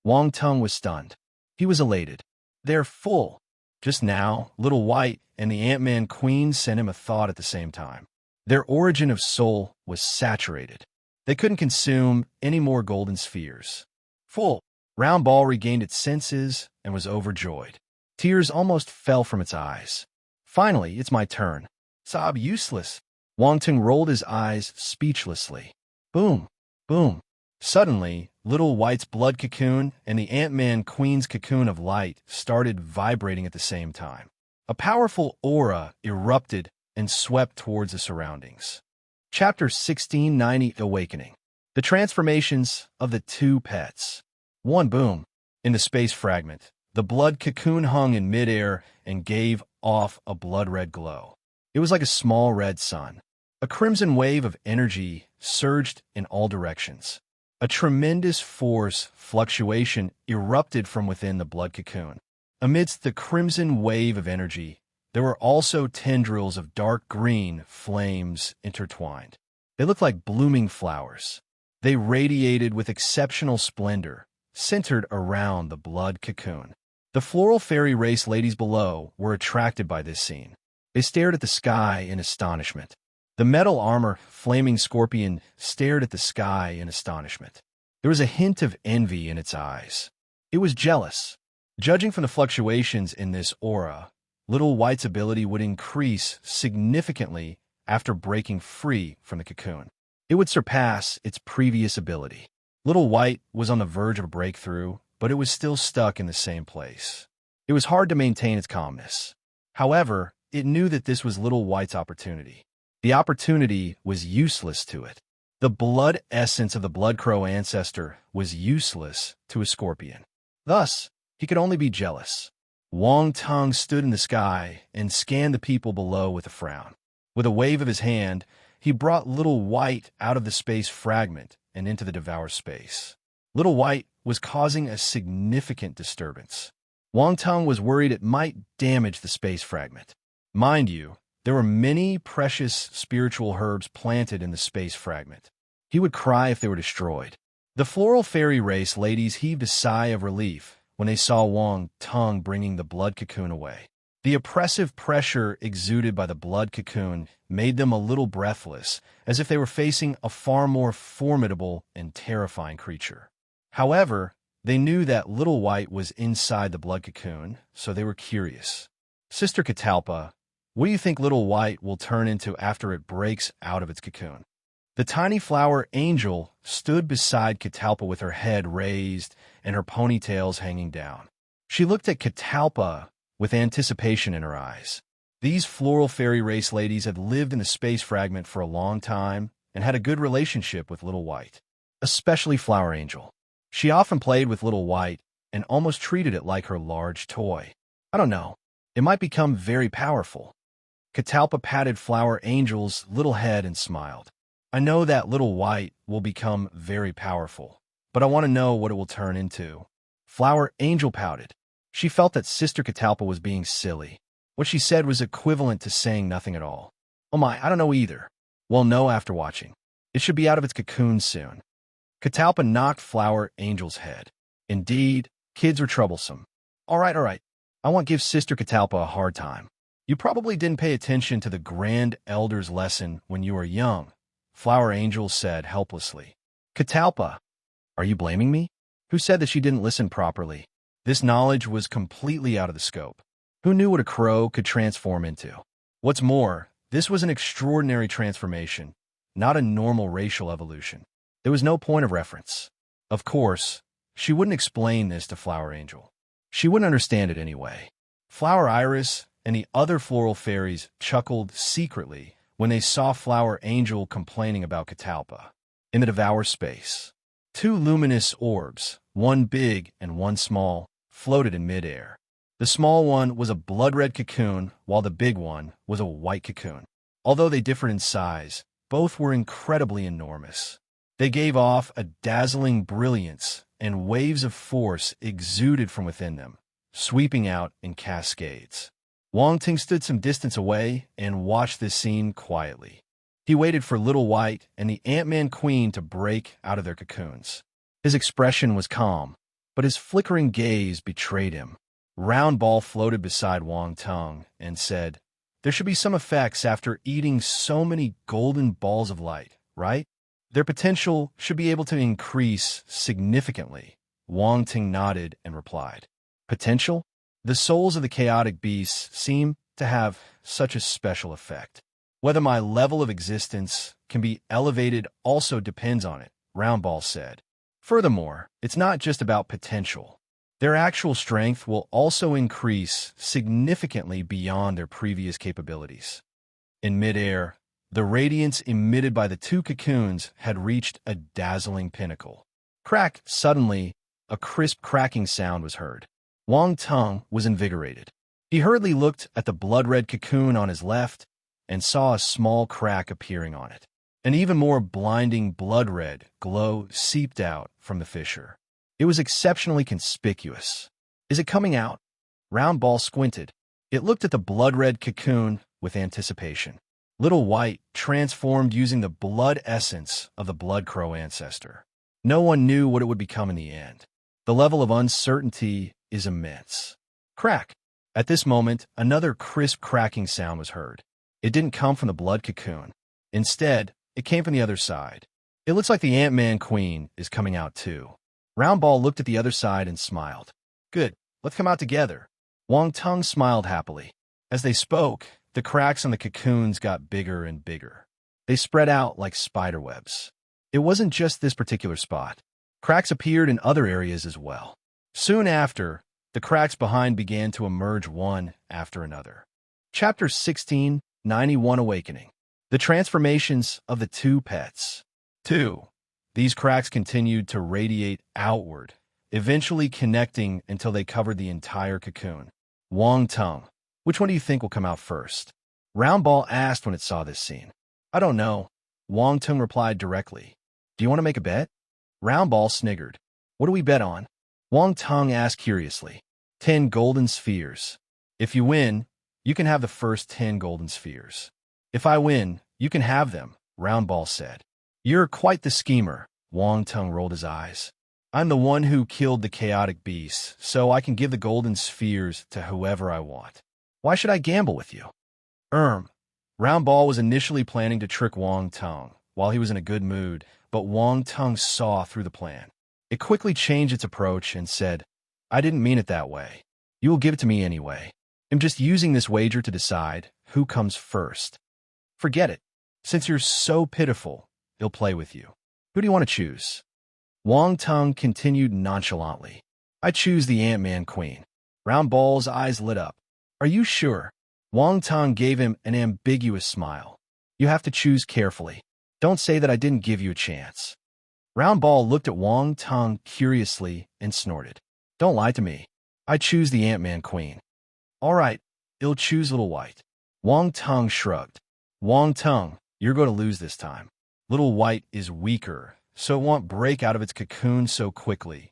Wang Tung was stunned. He was elated. They're full. Just now, Little White and the Ant-Man Queen sent him a thought at the same time. Their origin of soul was saturated. They couldn't consume any more golden spheres. Full. Round Ball regained its senses and was overjoyed. Tears almost fell from its eyes. Finally, it's my turn. Sob useless. Wang Tung rolled his eyes speechlessly. Boom. Boom. Suddenly, Little White's blood cocoon and the Ant-Man Queen's cocoon of light started vibrating at the same time. A powerful aura erupted and swept towards the surroundings. Chapter 1690 Awakening. The transformations of the two pets. 1 Boom. In the space fragment, the blood cocoon hung in midair and gave off a blood-red glow. It was like a small red sun. A crimson wave of energy surged in all directions. A tremendous force fluctuation erupted from within the blood cocoon. Amidst the crimson wave of energy, there were also tendrils of dark green flames intertwined. They looked like blooming flowers. They radiated with exceptional splendor, centered around the blood cocoon. The floral fairy race ladies below were attracted by this scene. They stared at the sky in astonishment. The metal armor flaming scorpion stared at the sky in astonishment. There was a hint of envy in its eyes. It was jealous. Judging from the fluctuations in this aura, Little White's ability would increase significantly after breaking free from the cocoon. It would surpass its previous ability. Little White was on the verge of a breakthrough, but it was still stuck in the same place. It was hard to maintain its calmness. However, it knew that this was Little White's opportunity. The opportunity was useless to it. The blood essence of the Blood Crow ancestor was useless to a scorpion. Thus, he could only be jealous. Wang Tung stood in the sky and scanned the people below with a frown. With a wave of his hand, he brought Little White out of the space fragment and into the devoured space. Little White was causing a significant disturbance. Wang Tung was worried it might damage the space fragment. Mind you, there were many precious spiritual herbs planted in the space fragment. He would cry if they were destroyed. The floral fairy race ladies heaved a sigh of relief when they saw Wang Tung bringing the blood cocoon away. The oppressive pressure exuded by the blood cocoon made them a little breathless, as if they were facing a far more formidable and terrifying creature. However, they knew that Little White was inside the blood cocoon, so they were curious. Sister Catalpa, what do you think Little White will turn into after it breaks out of its cocoon? The tiny flower angel stood beside Catalpa with her head raised and her ponytails hanging down. She looked at Catalpa with anticipation in her eyes. These floral fairy race ladies had lived in the space fragment for a long time and had a good relationship with Little White, especially Flower Angel. She often played with Little White and almost treated it like her large toy. I don't know. It might become very powerful. Catalpa patted Flower Angel's little head and smiled. I know that little white will become very powerful, but I want to know what it will turn into. Flower Angel pouted. She felt that Sister Catalpa was being silly. What she said was equivalent to saying nothing at all. Oh my, I don't know either. Well, no, after watching. It should be out of its cocoon soon. Catalpa knocked Flower Angel's head. Indeed, kids are troublesome. All right. I won't give Sister Catalpa a hard time. You probably didn't pay attention to the Grand Elder's lesson when you were young, Flower Angel said helplessly. Catalpa, are you blaming me? Who said that she didn't listen properly? This knowledge was completely out of the scope. Who knew what a crow could transform into? What's more, this was an extraordinary transformation, not a normal racial evolution. There was no point of reference. Of course, she wouldn't explain this to Flower Angel. She wouldn't understand it anyway. Flower Iris and the other floral fairies chuckled secretly when they saw Flower Angel complaining about Catalpa. In the Devour space, two luminous orbs, one big and one small, floated in midair. The small one was a blood-red cocoon, while the big one was a white cocoon. Although they differed in size, both were incredibly enormous. They gave off a dazzling brilliance, and waves of force exuded from within them, sweeping out in cascades. Wang Ting stood some distance away and watched this scene quietly. He waited for Little White and the Ant-Man Queen to break out of their cocoons. His expression was calm, but his flickering gaze betrayed him. Round Ball floated beside Wang Tung and said, "There should be some effects after eating so many golden balls of light, right? Their potential should be able to increase significantly." Wang Ting nodded and replied, "Potential? The souls of the chaotic beasts seem to have such a special effect. Whether my level of existence can be elevated also depends on it," Round Ball said. Furthermore, it's not just about potential. Their actual strength will also increase significantly beyond their previous capabilities. In midair, the radiance emitted by the two cocoons had reached a dazzling pinnacle. Crack! Suddenly, a crisp cracking sound was heard. Wang Tung was invigorated. He hurriedly looked at the blood-red cocoon on his left and saw a small crack appearing on it. An even more blinding blood-red glow seeped out from the fissure. It was exceptionally conspicuous. Is it coming out? Round Ball squinted. It looked at the blood-red cocoon with anticipation. Little White transformed using the blood essence of the Blood Crow ancestor. No one knew what it would become in the end. The level of uncertainty is immense. Crack! At this moment, another crisp cracking sound was heard. It didn't come from the blood cocoon. Instead, it came from the other side. It looks like the Ant-Man Queen is coming out too. Round Ball looked at the other side and smiled. Good, let's come out together. Wang Tung smiled happily. As they spoke, the cracks on the cocoons got bigger and bigger. They spread out like spider webs. It wasn't just this particular spot. Cracks appeared in other areas as well. Soon after, the cracks behind began to emerge one after another. Chapter 16, 91 Awakening. The transformations of the two pets. 2. These cracks continued to radiate outward, eventually connecting until they covered the entire cocoon. Wang Tung, which one do you think will come out first? Round Ball asked when it saw this scene. I don't know. Wang Tung replied directly. Do you want to make a bet? Round Ball sniggered. What do we bet on? Wang Tung asked curiously. 10 golden spheres. If you win, you can have the first 10 golden spheres. If I win, you can have them, Round Ball said. You're quite the schemer, Wang Tung rolled his eyes. I'm the one who killed the chaotic beasts, so I can give the golden spheres to whoever I want. Why should I gamble with you? Round Ball was initially planning to trick Wang Tung while he was in a good mood, but Wang Tung saw through the plan. It quickly changed its approach and said, I didn't mean it that way. You will give it to me anyway. I'm just using this wager to decide who comes first. Forget it. Since you're so pitiful, he'll play with you. Who do you want to choose? Wang Tung continued nonchalantly. I choose the Ant-Man Queen. Round Ball's eyes lit up. Are you sure? Wang Tung gave him an ambiguous smile. You have to choose carefully. Don't say that I didn't give you a chance. Round Ball looked at Wang Tung curiously and snorted. Don't lie to me. I choose the Ant-Man Queen. All right, he'll choose Little White. Wang Tung shrugged. Wang Tung, you're going to lose this time. Little White is weaker, so it won't break out of its cocoon so quickly.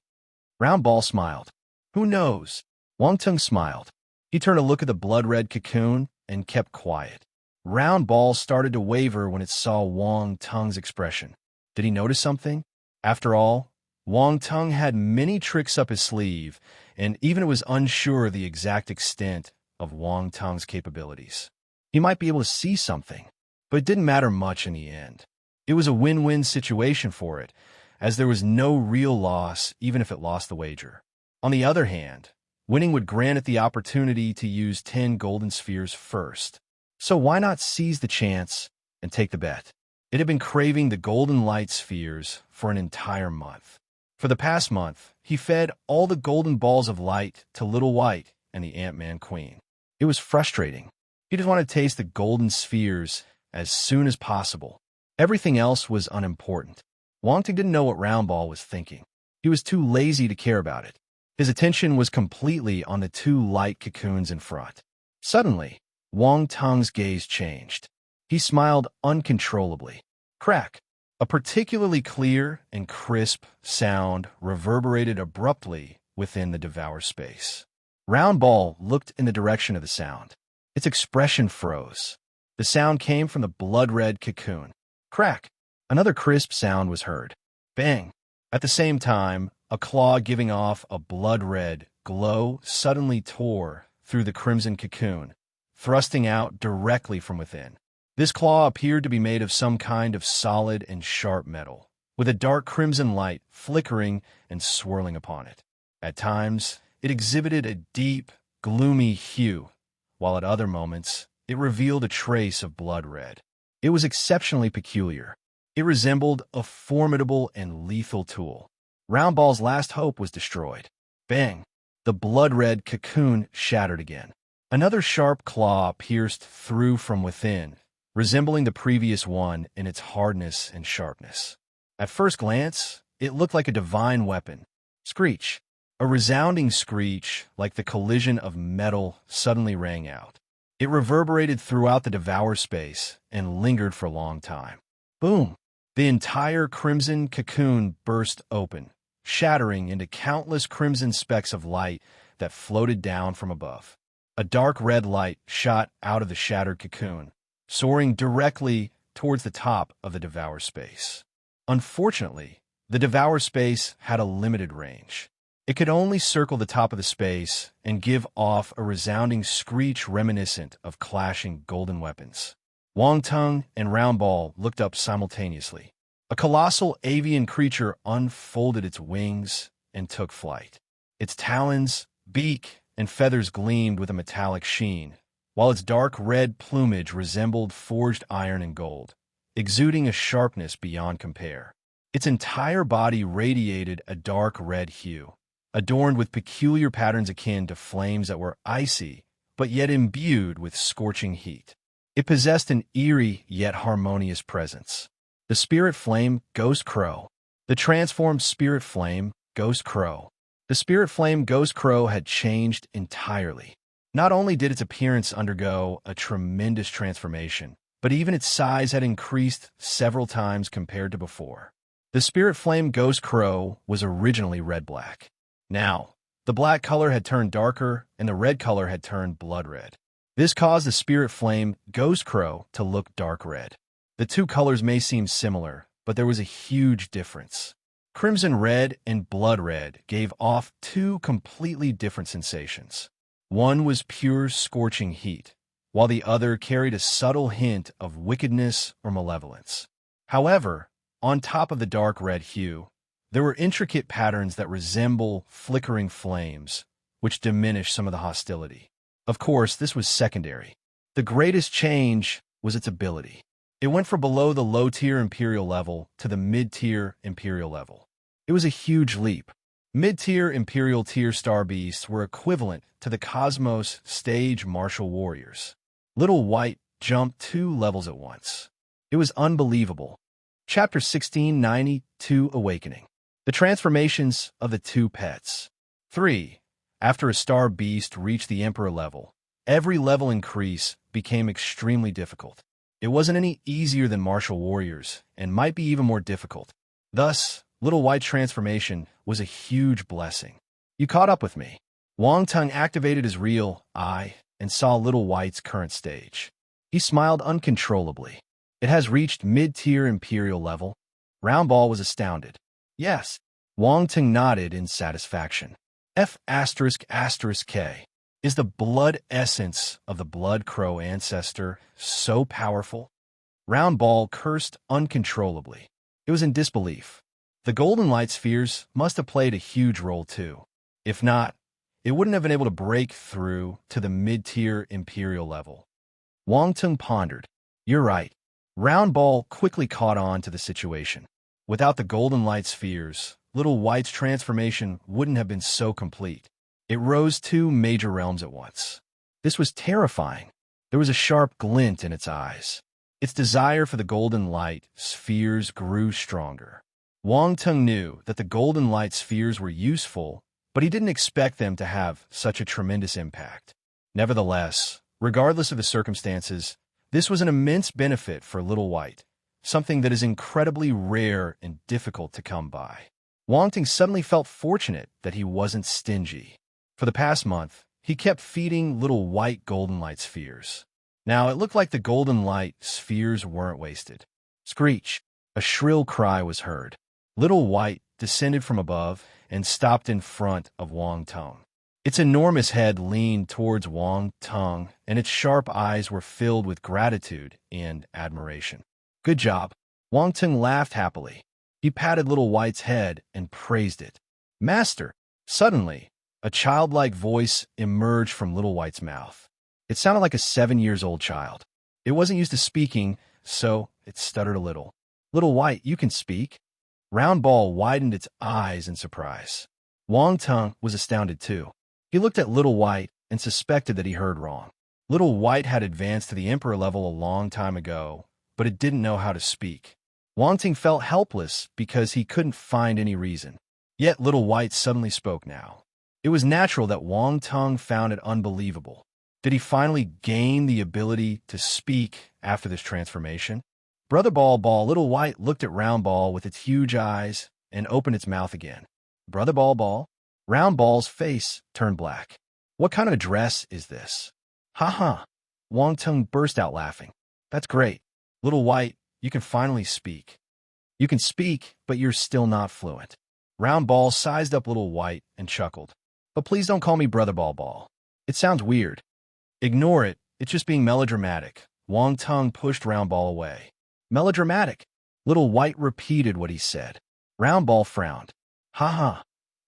Round Ball smiled. Who knows? Wang Tung smiled. He turned to look at the blood-red cocoon and kept quiet. Round Ball started to waver when it saw Wang Tung's expression. Did he notice something? After all, Wang Tung had many tricks up his sleeve, and even it was unsure of the exact extent of Wang Tung's capabilities. He might be able to see something, but it didn't matter much in the end. It was a win-win situation for it, as there was no real loss even if it lost the wager. On the other hand, winning would grant it the opportunity to use 10 golden spheres first. So why not seize the chance and take the bet? It had been craving the golden light spheres for an entire month. For the past month, he fed all the golden balls of light to Little White and the Ant-Man Queen. It was frustrating. He just wanted to taste the golden spheres as soon as possible. Everything else was unimportant. Wang Tung didn't know what Round Ball was thinking. He was too lazy to care about it. His attention was completely on the 2 light cocoons in front. Suddenly, Wang Tung's gaze changed. He smiled uncontrollably. Crack! A particularly clear and crisp sound reverberated abruptly within the Devour space. Round Ball looked in the direction of the sound. Its expression froze. The sound came from the blood-red cocoon. Crack! Another crisp sound was heard. Bang! At the same time, a claw giving off a blood-red glow suddenly tore through the crimson cocoon, thrusting out directly from within. This claw appeared to be made of some kind of solid and sharp metal, with a dark crimson light flickering and swirling upon it. At times, it exhibited a deep, gloomy hue, while at other moments, it revealed a trace of blood red. It was exceptionally peculiar. It resembled a formidable and lethal tool. Round Ball's last hope was destroyed. Bang! The blood-red cocoon shattered again. Another sharp claw pierced through from within, resembling the previous one in its hardness and sharpness. At first glance, it looked like a divine weapon. Screech! A resounding screech, like the collision of metal, suddenly rang out. It reverberated throughout the Devour space and lingered for a long time. Boom! The entire crimson cocoon burst open, shattering into countless crimson specks of light that floated down from above. A dark red light shot out of the shattered cocoon, soaring directly towards the top of the Devour space. Unfortunately, the Devour space had a limited range. It could only circle the top of the space and give off a resounding screech reminiscent of clashing golden weapons. Wang Tung and Round Ball looked up simultaneously. A colossal avian creature unfolded its wings and took flight. Its talons, beak, and feathers gleamed with a metallic sheen, while its dark red plumage resembled forged iron and gold, exuding a sharpness beyond compare. Its entire body radiated a dark red hue, adorned with peculiar patterns akin to flames that were icy, but yet imbued with scorching heat. It possessed an eerie yet harmonious presence. The spirit flame Ghost Crow. The transformed spirit flame Ghost Crow. The spirit flame Ghost Crow had changed entirely. Not only did its appearance undergo a tremendous transformation, but even its size had increased several times compared to before. The spirit flame Ghost Crow was originally red-black. Now, the black color had turned darker and the red color had turned blood red. This caused the spirit flame Ghost Crow to look dark red. The two colors may seem similar, but there was a huge difference. Crimson red and blood red gave off two completely different sensations. One was pure scorching heat, while the other carried a subtle hint of wickedness or malevolence. However, on top of the dark red hue, there were intricate patterns that resemble flickering flames, which diminished some of the hostility. Of course, this was secondary. The greatest change was its ability. It went from below the low-tier Imperial level to the mid-tier Imperial level. It was a huge leap. Mid-tier Imperial tier star beasts were equivalent to the Cosmos stage martial warriors. Little White jumped 2 levels at once. It was unbelievable. Chapter 1692 Awakening. The transformations of the two pets. 3. After a star beast reached the Emperor level, every level increase became extremely difficult. It wasn't any easier than martial warriors, and might be even more difficult. Thus, Little White's transformation was a huge blessing. You caught up with me. Wang Tung activated his real eye and saw Little White's current stage. He smiled uncontrollably. It has reached mid-tier Imperial level. Roundball was astounded. Yes. Wang Tung nodded in satisfaction. F***K. Is the blood essence of the Blood Crow ancestor so powerful? Roundball cursed uncontrollably. It was in disbelief. The Golden Light spheres must have played a huge role too. If not, it wouldn't have been able to break through to the mid-tier Imperial level. Wang Tung pondered. You're right. Roundball quickly caught on to the situation. Without the Golden Light spheres, Little White's transformation wouldn't have been so complete. It rose two major realms at once. This was terrifying. There was a sharp glint in its eyes. Its desire for the Golden Light spheres grew stronger. Wang Tung knew that the Golden Light spheres were useful, but he didn't expect them to have such a tremendous impact. Nevertheless, regardless of the circumstances, this was an immense benefit for Little White, something that is incredibly rare and difficult to come by. Wang Tung suddenly felt fortunate that he wasn't stingy. For the past month, he kept feeding Little White Golden Light spheres. Now, it looked like the Golden Light spheres weren't wasted. Screech! A shrill cry was heard. Little White descended from above and stopped in front of Wang Tung. Its enormous head leaned towards Wang Tung, and its sharp eyes were filled with gratitude and admiration. Good job. Wang Tung laughed happily. He patted Little White's head and praised it. Master! Suddenly, a childlike voice emerged from Little White's mouth. It sounded like a 7-year-old child. It wasn't used to speaking, so it stuttered a little. Little White, you can speak? Roundball widened its eyes in surprise. Wang Tung was astounded too. He looked at Little White and suspected that he heard wrong. Little White had advanced to the Emperor level a long time ago, but it didn't know how to speak. Wang Tung felt helpless because he couldn't find any reason. Yet Little White suddenly spoke now. It was natural that Wang Tung found it unbelievable. Did he finally gain the ability to speak after this transformation? Brother Ball, Little White looked at Roundball with its huge eyes and opened its mouth again. Brother Ball. Roundball's face turned black. What kind of a dress is this? Ha. Wang Tung burst out laughing. That's great. Little White, you can finally speak. You can speak, but you're still not fluent. Roundball sized up Little White and chuckled. But please don't call me Brother Ball. It sounds weird. Ignore it. It's just being melodramatic. Wang Tung pushed Roundball away. Melodramatic. Little White repeated what he said. Roundball frowned. Ha.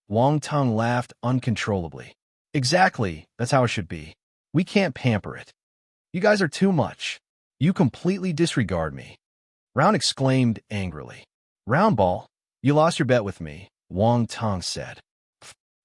Wang Tung laughed uncontrollably. Exactly, that's how it should be. We can't pamper it. You guys are too much. You completely disregard me. Round exclaimed angrily. Roundball, you lost your bet with me, Wang Tung said.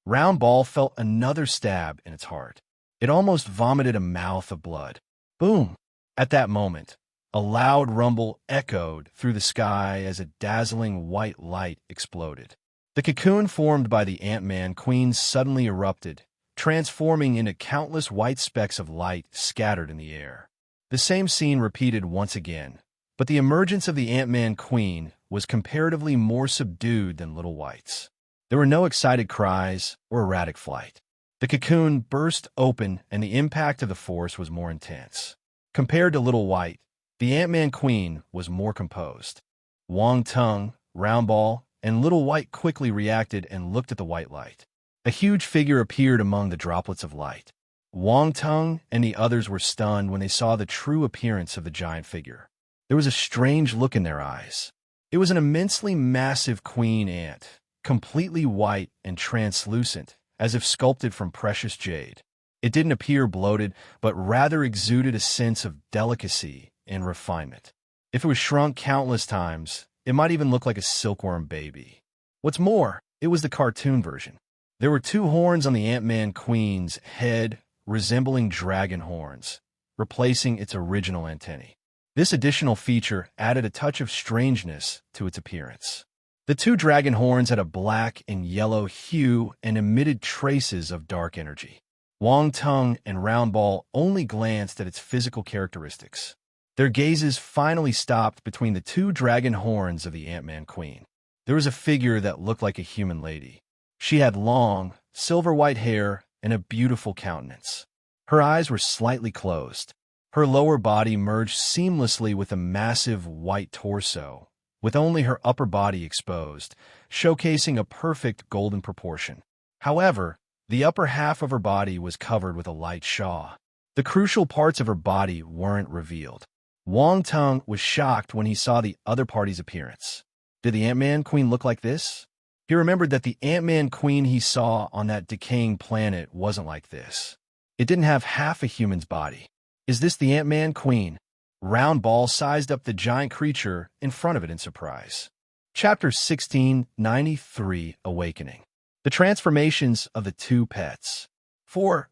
Roundball felt another stab in its heart. It almost vomited a mouth of blood. Boom! At that moment, a loud rumble echoed through the sky as a dazzling white light exploded. The cocoon formed by the Ant-Man Queen suddenly erupted, transforming into countless white specks of light scattered in the air. The same scene repeated once again, but the emergence of the Ant-Man Queen was comparatively more subdued than Little White's. There were no excited cries or erratic flight. The cocoon burst open and the impact of the force was more intense. Compared to Little White, the Ant-Man Queen was more composed. Wang Tung, Roundball, and Little White quickly reacted and looked at the white light. A huge figure appeared among the droplets of light. Wang Tung and the others were stunned when they saw the true appearance of the giant figure. There was a strange look in their eyes. It was an immensely massive queen ant, completely white and translucent, as if sculpted from precious jade. It didn't appear bloated, but rather exuded a sense of delicacy and refinement. If it was shrunk countless times, it might even look like a silkworm baby. What's more, it was the cartoon version. There were 2 horns on the Ant-Man Queen's head, resembling dragon horns, replacing its original antennae. This additional feature added a touch of strangeness to its appearance. The 2 dragon horns had a black and yellow hue and emitted traces of dark energy. Wang Tung and Round Ball only glanced at its physical characteristics. Their gazes finally stopped between the two dragon horns of the Ant-Man Queen. There was a figure that looked like a human lady. She had long, silver-white hair and a beautiful countenance. Her eyes were slightly closed. Her lower body merged seamlessly with a massive white torso, with only her upper body exposed, showcasing a perfect golden proportion. However, the upper half of her body was covered with a light shawl. The crucial parts of her body weren't revealed. Wang Tung was shocked when he saw the other party's appearance. Did the Ant-Man Queen look like this? He remembered that the Ant-Man Queen he saw on that decaying planet wasn't like this. It didn't have half a human's body. Is this the Ant-Man Queen? Round Ball sized up the giant creature in front of it in surprise. Chapter 1693, Awakening. The transformations of the two pets.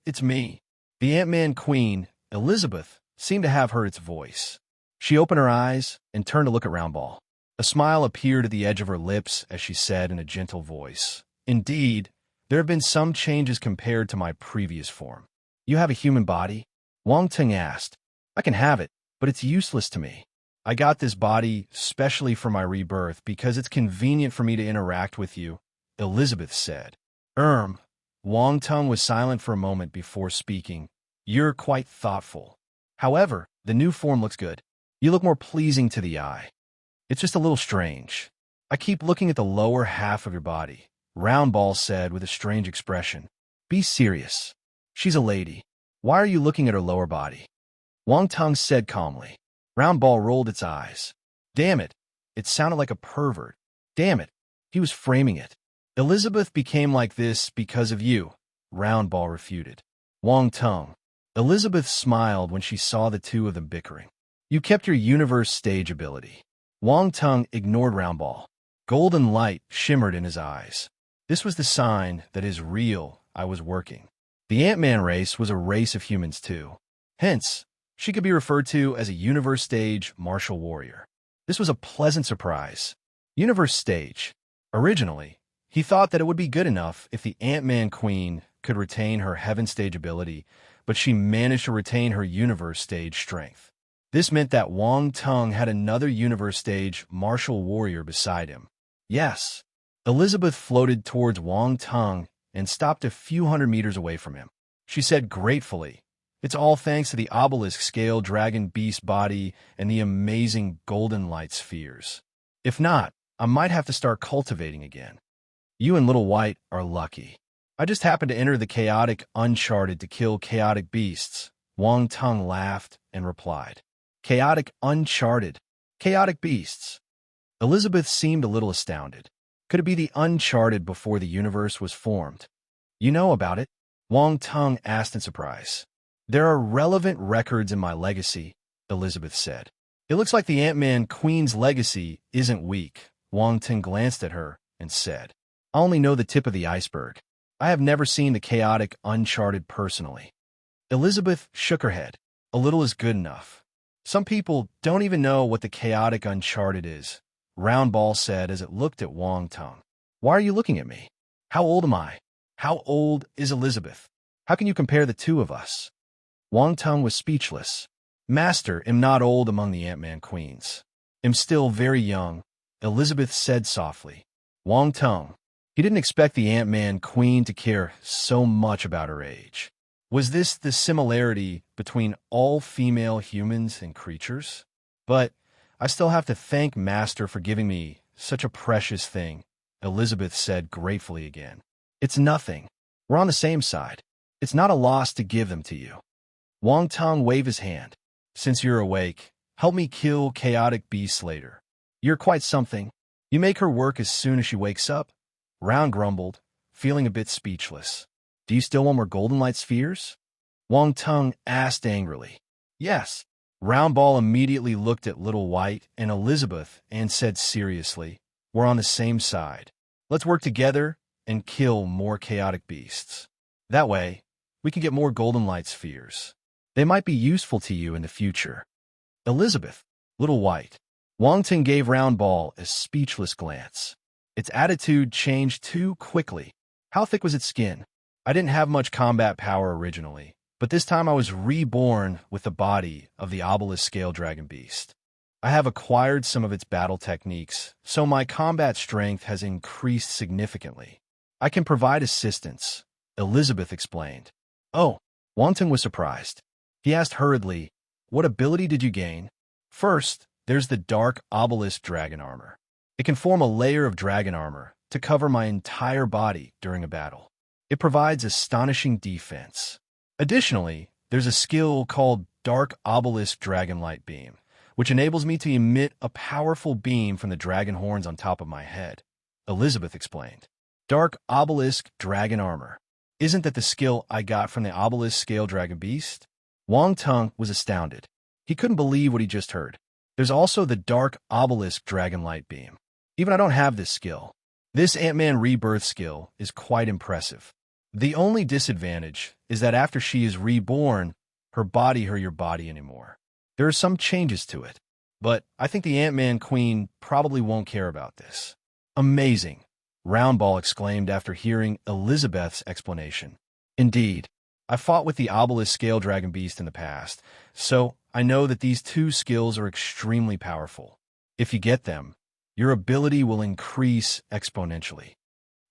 It's me. The Ant-Man Queen, Elizabeth, seemed to have heard its voice. She opened her eyes and turned to look at Round Ball. A smile appeared at the edge of her lips as she said in a gentle voice, "Indeed, there have been some changes compared to my previous form." "You have a human body?" Wang Tung asked. "I can have it, but it's useless to me. I got this body specially for my rebirth because it's convenient for me to interact with you," Elizabeth said. Wang Tung was silent for a moment before speaking. "You're quite thoughtful. However, the new form looks good. You look more pleasing to the eye. It's just a little strange. I keep looking at the lower half of your body," Round Ball said with a strange expression. "Be serious. She's a lady. Why are you looking at her lower body?" Wang Tung said calmly. Round Ball rolled its eyes. Damn it. It sounded like a pervert. Damn it. He was framing it. "Elizabeth became like this because of you," Round Ball refuted. Wang Tung. Elizabeth smiled when she saw the two of them bickering. "You kept your universe stage ability." Wang Tung ignored Round Ball. Golden light shimmered in his eyes. This was the sign that I was working. The Ant-Man race was a race of humans too. Hence, she could be referred to as a universe stage martial warrior. This was a pleasant surprise. Universe stage. Originally, he thought that it would be good enough if the Ant-Man Queen could retain her heaven stage ability, but she managed to retain her universe stage strength. This meant that Wang Tung had another universe stage martial warrior beside him. Yes. Elizabeth floated towards Wang Tung and stopped a few hundred meters away from him. She said gratefully, "It's all thanks to the obelisk scale dragon beast body and the amazing golden light spheres. If not, I might have to start cultivating again. You and Little White are lucky. I just happened to enter the chaotic uncharted to kill chaotic beasts." Wang Tung laughed and replied. "Chaotic uncharted. Chaotic beasts." Elizabeth seemed a little astounded. Could it be the uncharted before the universe was formed? "You know about it?" Wang Tung asked in surprise. "There are relevant records in my legacy," Elizabeth said. "It looks like the Ant-Man Queen's legacy isn't weak." Wang Tung glanced at her and said, "I only know the tip of the iceberg. I have never seen the chaotic uncharted personally." Elizabeth shook her head. "A little is good enough. Some people don't even know what the chaotic uncharted is," Round Ball said as it looked at Wang Tung. "Why are you looking at me? How old am I? How old is Elizabeth? How can you compare the two of us?" Wang Tung was speechless. "Master, am not old among the Ant-Man Queens. Am still very young," Elizabeth said softly. Wang Tung. He didn't expect the Ant-Man Queen to care so much about her age. Was this the similarity between all female humans and creatures? "But I still have to thank Master for giving me such a precious thing," Elizabeth said gratefully again. "It's nothing. We're on the same side. It's not a loss to give them to you." Wang Tung waved his hand. "Since you're awake, help me kill chaotic beasts later. You're quite something. You make her work as soon as she wakes up." Round grumbled, feeling a bit speechless. "Do you still want more golden light spheres?" Wang Tung asked angrily. "Yes." Round Ball immediately looked at Little White and Elizabeth and said seriously, "We're on the same side. Let's work together and kill more chaotic beasts. That way, we can get more golden light spheres. They might be useful to you in the future." "Elizabeth, Little White." Wang Tung gave Round Ball a speechless glance. Its attitude changed too quickly. How thick was its skin? I didn't have much combat power originally, but this time I was reborn with the body of the obelisk scale dragon beast. I have acquired some of its battle techniques, so my combat strength has increased significantly. I can provide assistance, Elizabeth explained. Oh, Wangtung was surprised. He asked hurriedly, "What ability did you gain?" First, there's the dark obelisk dragon armor. It can form a layer of dragon armor to cover my entire body during a battle. It provides astonishing defense. Additionally, there's a skill called Dark Obelisk Dragon Light Beam, which enables me to emit a powerful beam from the dragon horns on top of my head, Elizabeth explained. Dark Obelisk Dragon Armor. Isn't that the skill I got from the Obelisk Scale Dragon Beast? Wangtung was astounded. He couldn't believe what he just heard. There's also the Dark Obelisk Dragon Light Beam. Even I don't have this skill. This Ant-Man Rebirth skill is quite impressive. The only disadvantage is that after she is reborn, her body your body anymore. There are some changes to it, but I think the Ant-Man Queen probably won't care about this. Amazing, Roundball exclaimed after hearing Elizabeth's explanation. Indeed, I fought with the Obelisk Scale Dragon Beast in the past, so I know that these two skills are extremely powerful. If you get them, your ability will increase exponentially.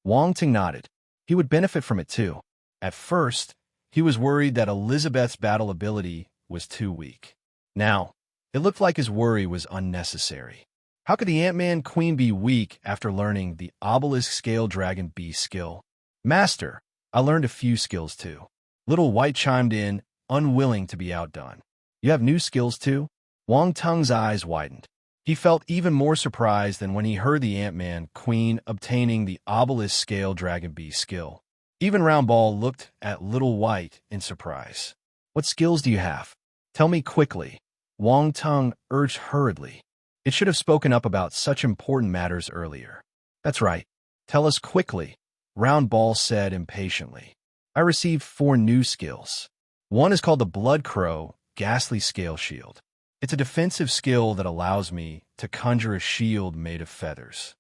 Wangtung nodded. He would benefit from it too. At first, he was worried that Elizabeth's battle ability was too weak. Now, it looked like his worry was unnecessary. How could the Ant-Man Queen be weak after learning the Obelisk Scale Dragon Beast skill? Master, I learned a few skills too. Little White chimed in, unwilling to be outdone. You have new skills too? Wangtung's eyes widened. He felt even more surprised than when he heard the Ant-Man Queen obtaining the Obelisk Scale Dragon Beast skill. Even Roundball looked at Little White in surprise. What skills do you have? Tell me quickly, Wangtung urged hurriedly. It should have spoken up about such important matters earlier. That's right. Tell us quickly, Roundball said impatiently. I received 4 new skills. One is called the Blood Crow Ghastly Scale Shield. It's a defensive skill that allows me to conjure a shield made of feathers.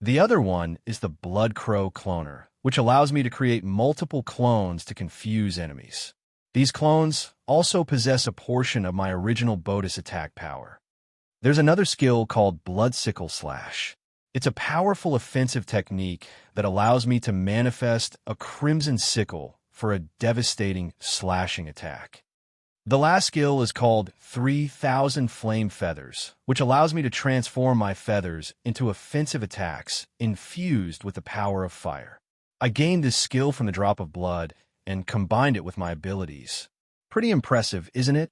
The other one is the Blood Crow Cloner, which allows me to create multiple clones to confuse enemies. These clones also possess a portion of my original Bodis attack power. There's another skill called Blood Sickle Slash. It's a powerful offensive technique that allows me to manifest a crimson sickle for a devastating slashing attack. The last skill is called 3,000 Flame Feathers, which allows me to transform my feathers into offensive attacks infused with the power of fire. I gained this skill from the drop of blood and combined it with my abilities. Pretty impressive, isn't it?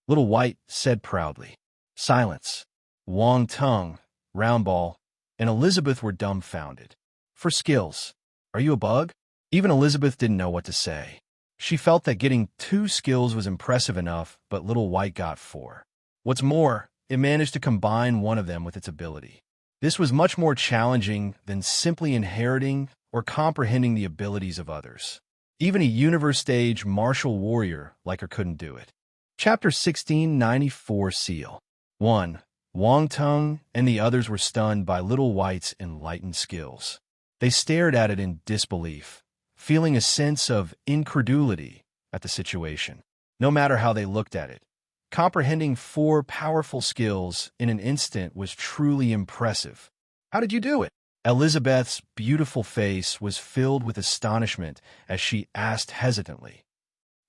Little White said proudly. Silence. Wangtung, Roundball, and Elizabeth were dumbfounded. For skills, are you a bug? Even Elizabeth didn't know what to say. She felt that getting 2 skills was impressive enough, but Little White got 4. What's more, it managed to combine one of them with its ability. This was much more challenging than simply inheriting or comprehending the abilities of others. Even a universe-stage martial warrior like her couldn't do it. Chapter 1694 Seal 1. Wangtung and the others were stunned by Little White's enlightened skills. They stared at it in disbelief, feeling a sense of incredulity at the situation, no matter how they looked at it. Comprehending 4 powerful skills in an instant was truly impressive. How did you do it? Elizabeth's beautiful face was filled with astonishment as she asked hesitantly.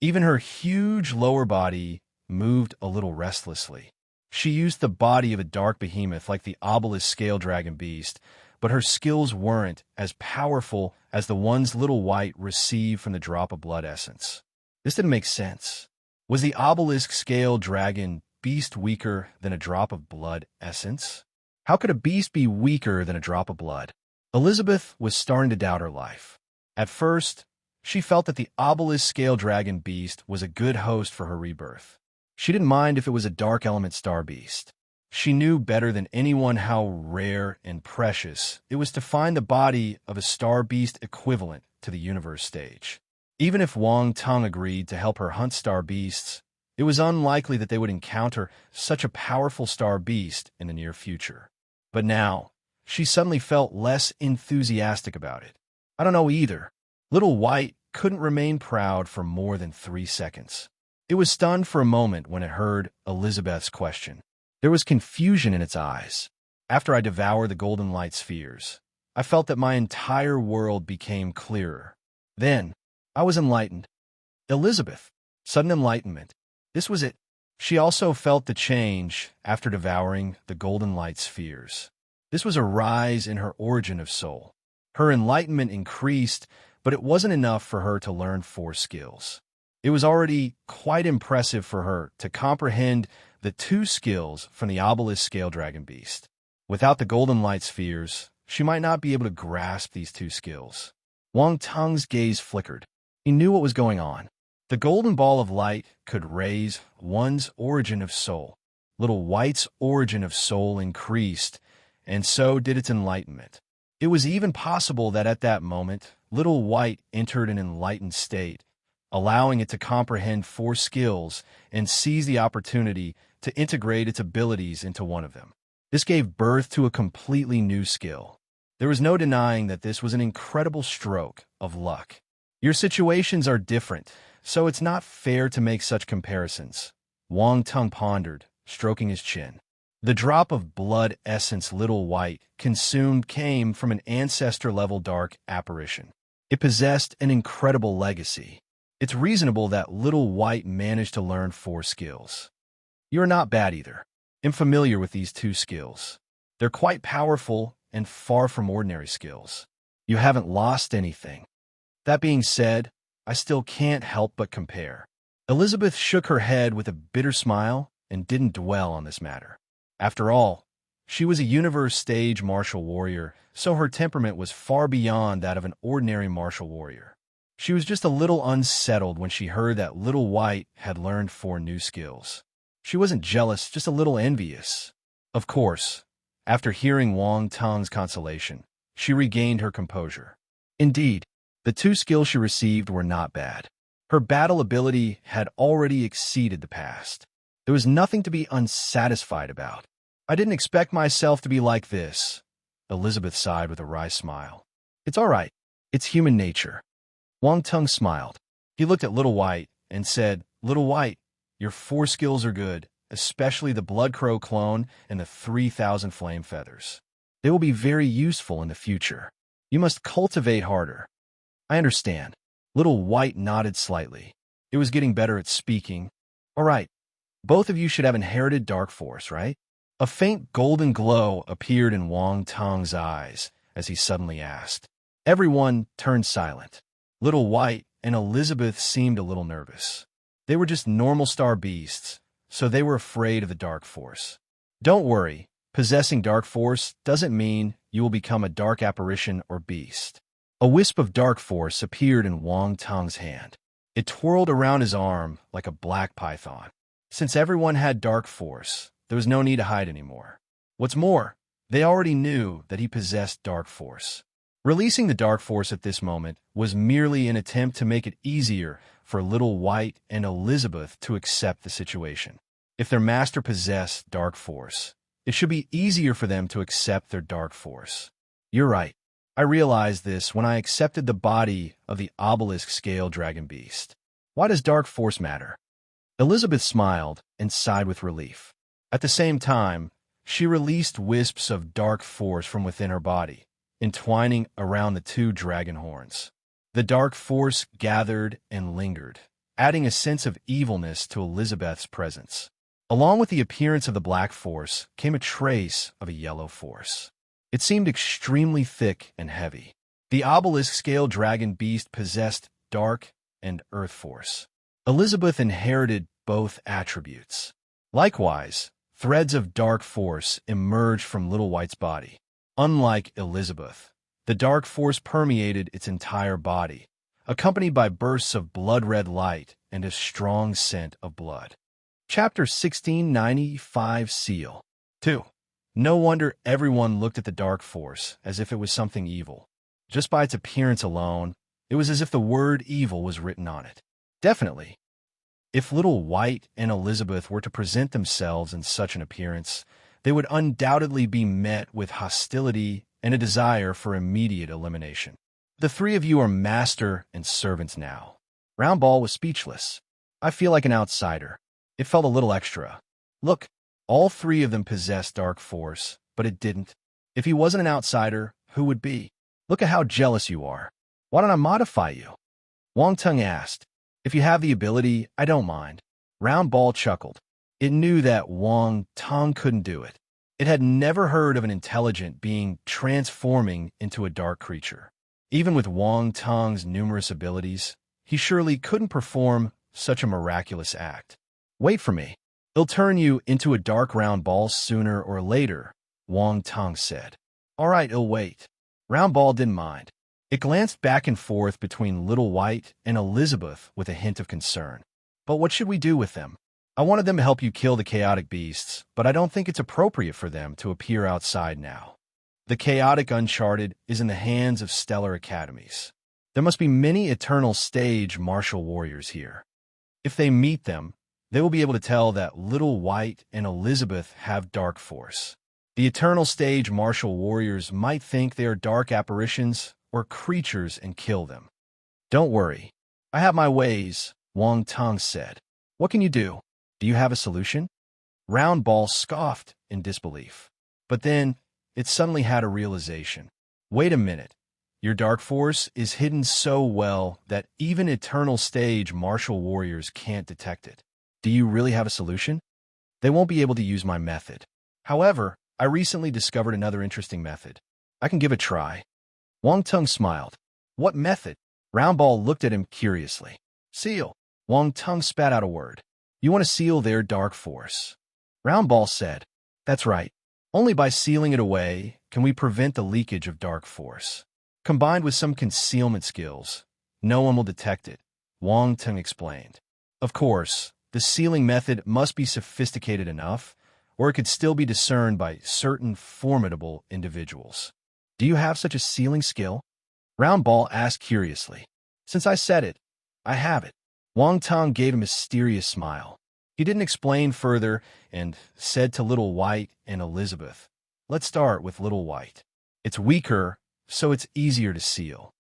Even her huge lower body moved a little restlessly. She used the body of a dark behemoth like the Obelisk Scale Dragon Beast, but her skills weren't as powerful as the ones Little White received from the drop of blood essence. This didn't make sense. Was the Obelisk Scale Dragon Beast weaker than a drop of blood essence? How could a beast be weaker than a drop of blood? Elizabeth was starting to doubt her life. At first, she felt that the Obelisk Scale Dragon Beast was a good host for her rebirth. She didn't mind if it was a Dark Element Star Beast. She knew better than anyone how rare and precious it was to find the body of a star beast equivalent to the universe stage. Even if Wangtung agreed to help her hunt star beasts, it was unlikely that they would encounter such a powerful star beast in the near future. But now, she suddenly felt less enthusiastic about it. I don't know either. Little White couldn't remain proud for more than 3 seconds. It was stunned for a moment when it heard Elizabeth's question. There was confusion in its eyes. After I devoured the golden light spheres, I felt that my entire world became clearer. Then, I was enlightened. Elizabeth. Sudden enlightenment. This was it. She also felt the change after devouring the golden light spheres. This was a rise in her origin of soul. Her enlightenment increased, but it wasn't enough for her to learn 4 skills. It was already quite impressive for her to comprehend the 2 skills from the obelisk scale dragon beast. Without the golden light spheres, she might not be able to grasp these 2 skills. Wang Teng's gaze flickered. He knew what was going on. The golden ball of light could raise one's origin of soul. Little White's origin of soul increased, and so did its enlightenment. It was even possible that at that moment, Little White entered an enlightened state, allowing it to comprehend 4 skills and seize the opportunity to integrate its abilities into one of them. This gave birth to a completely new skill. There was no denying that this was an incredible stroke of luck. Your situations are different, so it's not fair to make such comparisons, Wang Teng pondered, stroking his chin. The drop of blood essence Little White consumed came from an ancestor-level dark apparition. It possessed an incredible legacy. It's reasonable that Little White managed to learn 4 skills. You're not bad either. I'm familiar with these 2 skills. They're quite powerful and far from ordinary skills. You haven't lost anything. That being said, I still can't help but compare. Elizabeth shook her head with a bitter smile and didn't dwell on this matter. After all, she was a universe stage martial warrior, so her temperament was far beyond that of an ordinary martial warrior. She was just a little unsettled when she heard that Little White had learned 4 new skills. She wasn't jealous, just a little envious. Of course, after hearing Wang Teng's consolation, she regained her composure. Indeed, the 2 skills she received were not bad. Her battle ability had already exceeded the past. There was nothing to be unsatisfied about. I didn't expect myself to be like this, Elizabeth sighed with a wry smile. It's all right. It's human nature. Wang Teng smiled. He looked at Little White and said, Little White, your 4 skills are good, especially the Blood Crow clone and the 3,000 flame feathers. They will be very useful in the future. You must cultivate harder. I understand. Little White nodded slightly. It was getting better at speaking. All right. Both of you should have inherited Dark Force, right? A faint golden glow appeared in Wang Teng's eyes as he suddenly asked. Everyone turned silent. Little White and Elizabeth seemed a little nervous. They were just normal star beasts, so they were afraid of the Dark Force. Don't worry, possessing Dark Force doesn't mean you will become a dark apparition or beast. A wisp of Dark Force appeared in Wang Teng's hand. It twirled around his arm like a black python. Since everyone had Dark Force, there was no need to hide anymore. What's more, they already knew that he possessed Dark Force. Releasing the Dark Force at this moment was merely an attempt to make it easier for Little White and Elizabeth to accept the situation. If their master possessed Dark Force, it should be easier for them to accept their Dark Force. You're right. I realized this when I accepted the body of the obelisk scale dragon beast. Why does Dark Force matter? Elizabeth smiled and sighed with relief. At the same time, she released wisps of Dark Force from within her body, entwining around the 2 dragon horns. The Dark Force gathered and lingered, adding a sense of evilness to Elizabeth's presence. Along with the appearance of the Black Force came a trace of a Yellow Force. It seemed extremely thick and heavy. The obelisk-scale dragon beast possessed Dark and Earth Force. Elizabeth inherited both attributes. Likewise, threads of Dark Force emerged from Little White's body. Unlike Elizabeth, the Dark Force permeated its entire body, accompanied by bursts of blood-red light and a strong scent of blood. Chapter 1695 Seal 2. No wonder everyone looked at the Dark Force as if it was something evil. Just by its appearance alone, it was as if the word evil was written on it. Definitely. If Little White and Elizabeth were to present themselves in such an appearance, they would undoubtedly be met with hostility and a desire for immediate elimination. The three of you are master and servants now. Round Ball was speechless. I feel like an outsider. It felt a little extra. Look, all three of them possessed dark force, but it didn't. If he wasn't an outsider, who would be? Look at how jealous you are. Why don't I modify you? Wang Tung asked. If you have the ability, I don't mind. Round Ball chuckled. It knew that Wang Tung couldn't do it. It had never heard of an intelligent being transforming into a dark creature. Even with Wang Tung's numerous abilities, he surely couldn't perform such a miraculous act. Wait for me. It'll turn you into a dark round ball sooner or later, Wang Tung said. All right, it'll wait. Round Ball didn't mind. It glanced back and forth between Little White and Elizabeth with a hint of concern. But what should we do with them? I wanted them to help you kill the chaotic beasts, but I don't think it's appropriate for them to appear outside now. The chaotic Uncharted is in the hands of stellar academies. There must be many eternal stage martial warriors here. If they meet them, they will be able to tell that Little White and Elizabeth have dark force. The eternal stage martial warriors might think they are dark apparitions or creatures and kill them. Don't worry. I have my ways, Wang Tung said. What can you do? Do you have a solution? Round Ball scoffed in disbelief. But then, it suddenly had a realization. Wait a minute. Your dark force is hidden so well that even eternal stage martial warriors can't detect it. Do you really have a solution? They won't be able to use my method. However, I recently discovered another interesting method. I can give it a try. Wang Tung smiled. What method? Round Ball looked at him curiously. Seal. Wang Tung spat out a word. You want to seal their dark force. Round Ball said. That's right. Only by sealing it away can we prevent the leakage of dark force. Combined with some concealment skills, no one will detect it, Wang Tung explained. Of course, the sealing method must be sophisticated enough, or it could still be discerned by certain formidable individuals. Do you have such a sealing skill? Round Ball asked curiously. Since I said it, I have it. Wang Tung gave a mysterious smile. He didn't explain further and said to Little White and Elizabeth, let's start with Little White. It's weaker, so it's easier to seal.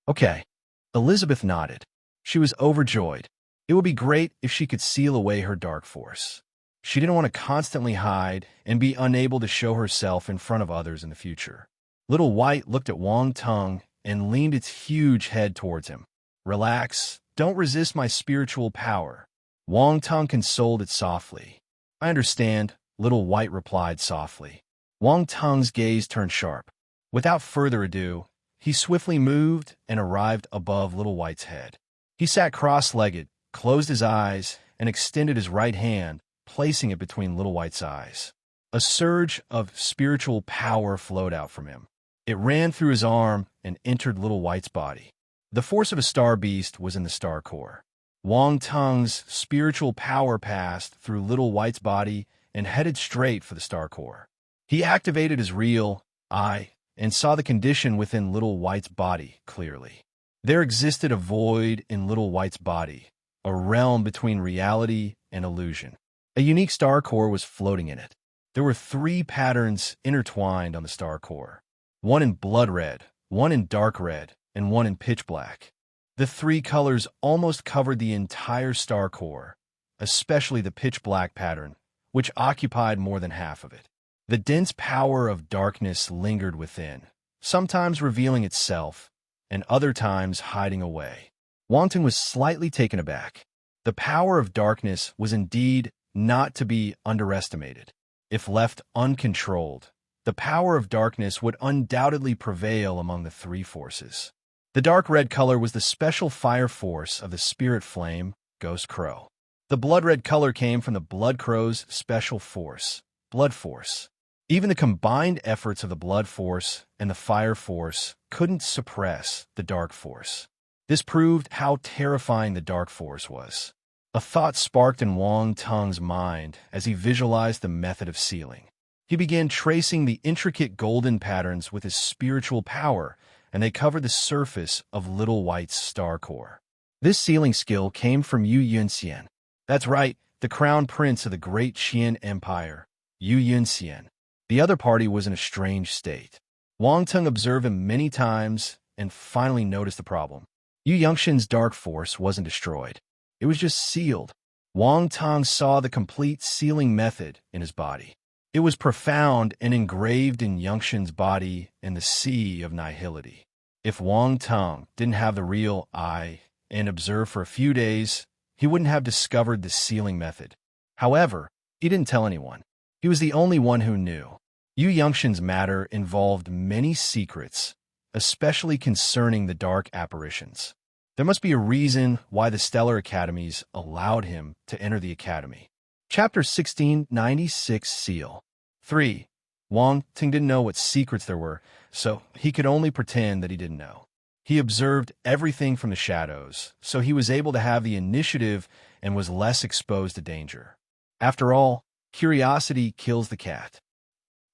Okay. Elizabeth nodded. She was overjoyed. It would be great if she could seal away her dark force. She didn't want to constantly hide and be unable to show herself in front of others in the future. Little White looked at Wang Tung and leaned its huge head towards him. Relax. Don't resist my spiritual power. Wang Tung consoled it softly. I understand, Little White replied softly. Wang Tung's gaze turned sharp. Without further ado, he swiftly moved and arrived above Little White's head. He sat cross-legged, closed his eyes, and extended his right hand, placing it between Little White's eyes. A surge of spiritual power flowed out from him. It ran through his arm and entered Little White's body. The force of a star beast was in the star core. Wang Tung's spiritual power passed through Little White's body and headed straight for the star core. He activated his real eye and saw the condition within Little White's body clearly. There existed a void in Little White's body, a realm between reality and illusion. A unique star core was floating in it. There were 3 patterns intertwined on the star core. One in blood red, one in dark red, and one in pitch black. The 3 colors almost covered the entire star core, especially the pitch black pattern, which occupied more than half of it. The dense power of darkness lingered within, sometimes revealing itself, and other times hiding away. Wang Tung was slightly taken aback. The power of darkness was indeed not to be underestimated. If left uncontrolled, the power of darkness would undoubtedly prevail among the 3 forces. The dark red color was the special fire force of the spirit flame, Ghost Crow. The blood red color came from the Blood Crow's special force, Blood Force. Even the combined efforts of the Blood Force and the Fire Force couldn't suppress the Dark Force. This proved how terrifying the Dark Force was. A thought sparked in Wang Tung's mind as he visualized the method of sealing. He began tracing the intricate golden patterns with his spiritual power, and they covered the surface of Little White's star core. This sealing skill came from Yu Yunxian. That's right, the crown prince of the great Qian Empire, Yu Yunxian. The other party was in a strange state. Wang Tung observed him many times and finally noticed the problem. Yu Yongxin's dark force wasn't destroyed. It was just sealed. Wang Tong saw the complete sealing method in his body. It was profound and engraved in Yongxin's body in the sea of nihility. If Wang Tong didn't have the real eye and observed for a few days, he wouldn't have discovered the sealing method. However, he didn't tell anyone. He was the only one who knew. Yu Yongxin's matter involved many secrets, especially concerning the dark apparitions. There must be a reason why the Stellar Academies allowed him to enter the academy. Chapter 1696 Seal 3. Wang Ting didn't know what secrets there were, so he could only pretend that he didn't know. He observed everything from the shadows, so he was able to have the initiative and was less exposed to danger. After all, curiosity kills the cat.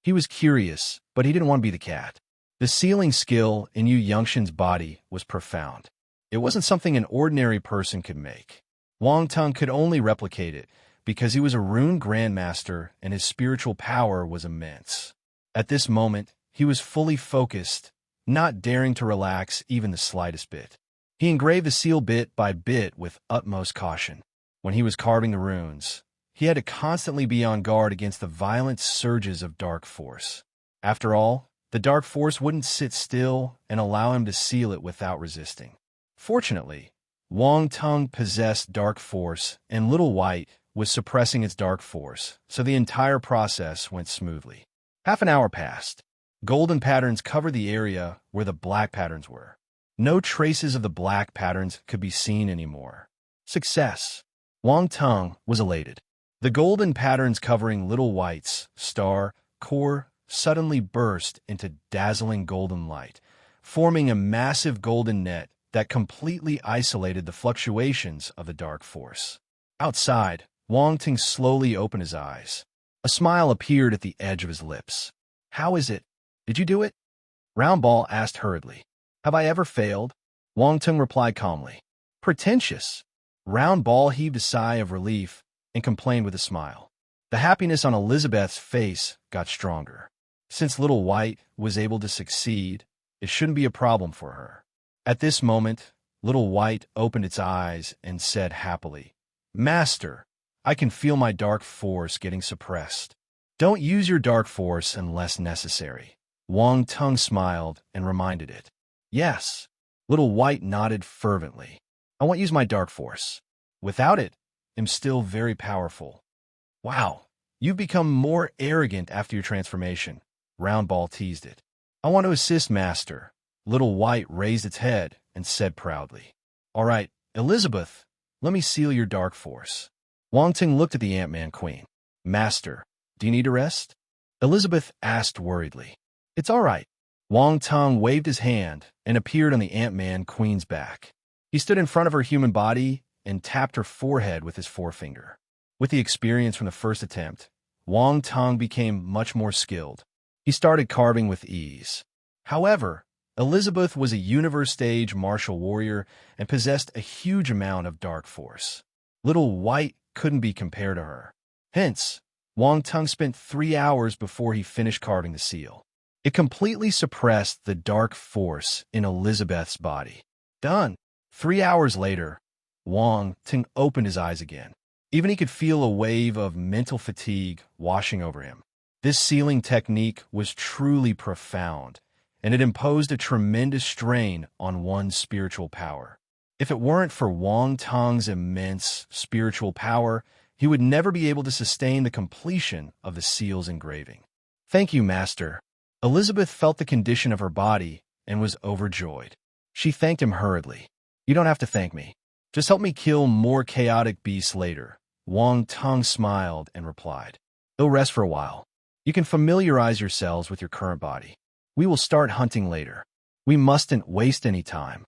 He was curious, but he didn't want to be the cat. The sealing skill in Yu Yongxin's body was profound. It wasn't something an ordinary person could make. Wang Tong could only replicate it because he was a rune grandmaster and his spiritual power was immense. At this moment, he was fully focused, not daring to relax even the slightest bit. He engraved the seal bit by bit with utmost caution. When he was carving the runes, he had to constantly be on guard against the violent surges of dark force. After all, the dark force wouldn't sit still and allow him to seal it without resisting. Fortunately, Wang Tong possessed dark force, and Little White was suppressing its dark force, so the entire process went smoothly. Half an hour passed. Golden patterns covered the area where the black patterns were. No traces of the black patterns could be seen anymore. Success! Wang Tong was elated. The golden patterns covering Little White's star core suddenly burst into dazzling golden light, forming a massive golden net that completely isolated the fluctuations of the dark force. Outside, Wang Ting slowly opened his eyes. A smile appeared at the edge of his lips. "How is it? Did you do it?" Round Ball asked hurriedly. "Have I ever failed?" Wang Ting replied calmly. "Pretentious." Round Ball heaved a sigh of relief and complained with a smile. The happiness on Elizabeth's face got stronger. Since Little White was able to succeed, it shouldn't be a problem for her. At this moment, Little White opened its eyes and said happily, "Master, I can feel my dark force getting suppressed." "Don't use your dark force unless necessary." Wang Tong smiled and reminded it. "Yes." Little White nodded fervently. "I won't use my dark force. Without it, I'm still very powerful." "Wow, you've become more arrogant after your transformation," Round Ball teased it. "I want to assist, Master." Little White raised its head and said proudly. "All right, Elizabeth, let me seal your dark force." Wang Ting looked at the Ant-Man Queen. "Master, do you need a rest?" Elizabeth asked worriedly. "It's all right." Wang Tong waved his hand and appeared on the Ant-Man Queen's back. He stood in front of her human body and tapped her forehead with his forefinger. With the experience from the first attempt, Wang Tong became much more skilled. He started carving with ease. However, Elizabeth was a universe-stage martial warrior and possessed a huge amount of dark force. Little White couldn't be compared to her. Hence, Wang Tong spent 3 hours before he finished carving the seal. It completely suppressed the dark force in Elizabeth's body. Done. 3 hours later, Wang Ting opened his eyes again. Even he could feel a wave of mental fatigue washing over him. This sealing technique was truly profound, and it imposed a tremendous strain on one's spiritual power. If it weren't for Wang Tong's immense spiritual power, he would never be able to sustain the completion of the seal's engraving. "Thank you, Master." Elizabeth felt the condition of her body and was overjoyed. She thanked him hurriedly. "You don't have to thank me. Just help me kill more chaotic beasts later." Wang Tong smiled and replied, "You'll rest for a while. You can familiarize yourselves with your current body. We will start hunting later. We mustn't waste any time."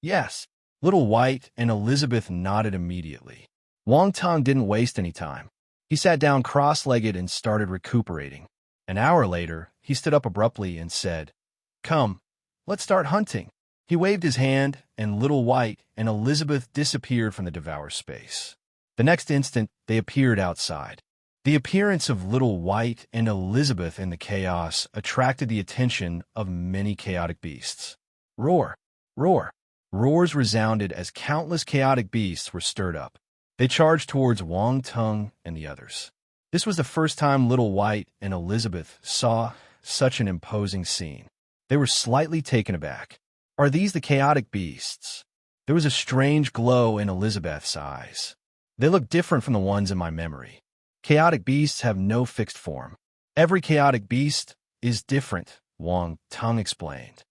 "Yes." Little White and Elizabeth nodded immediately. Wang Tong didn't waste any time. He sat down cross-legged and started recuperating. An hour later, he stood up abruptly and said, "Come, let's start hunting." He waved his hand, and Little White and Elizabeth disappeared from the Devour space. The next instant, they appeared outside. The appearance of Little White and Elizabeth in the chaos attracted the attention of many chaotic beasts. Roar! Roar! Roars resounded as countless chaotic beasts were stirred up. They charged towards Wang Tung and the others. This was the first time Little White and Elizabeth saw such an imposing scene. They were slightly taken aback. Are these the chaotic beasts? There was a strange glow in Elizabeth's eyes. They looked different from the ones in my memory. Chaotic beasts have no fixed form. Every chaotic beast is different, Wang Tung explained.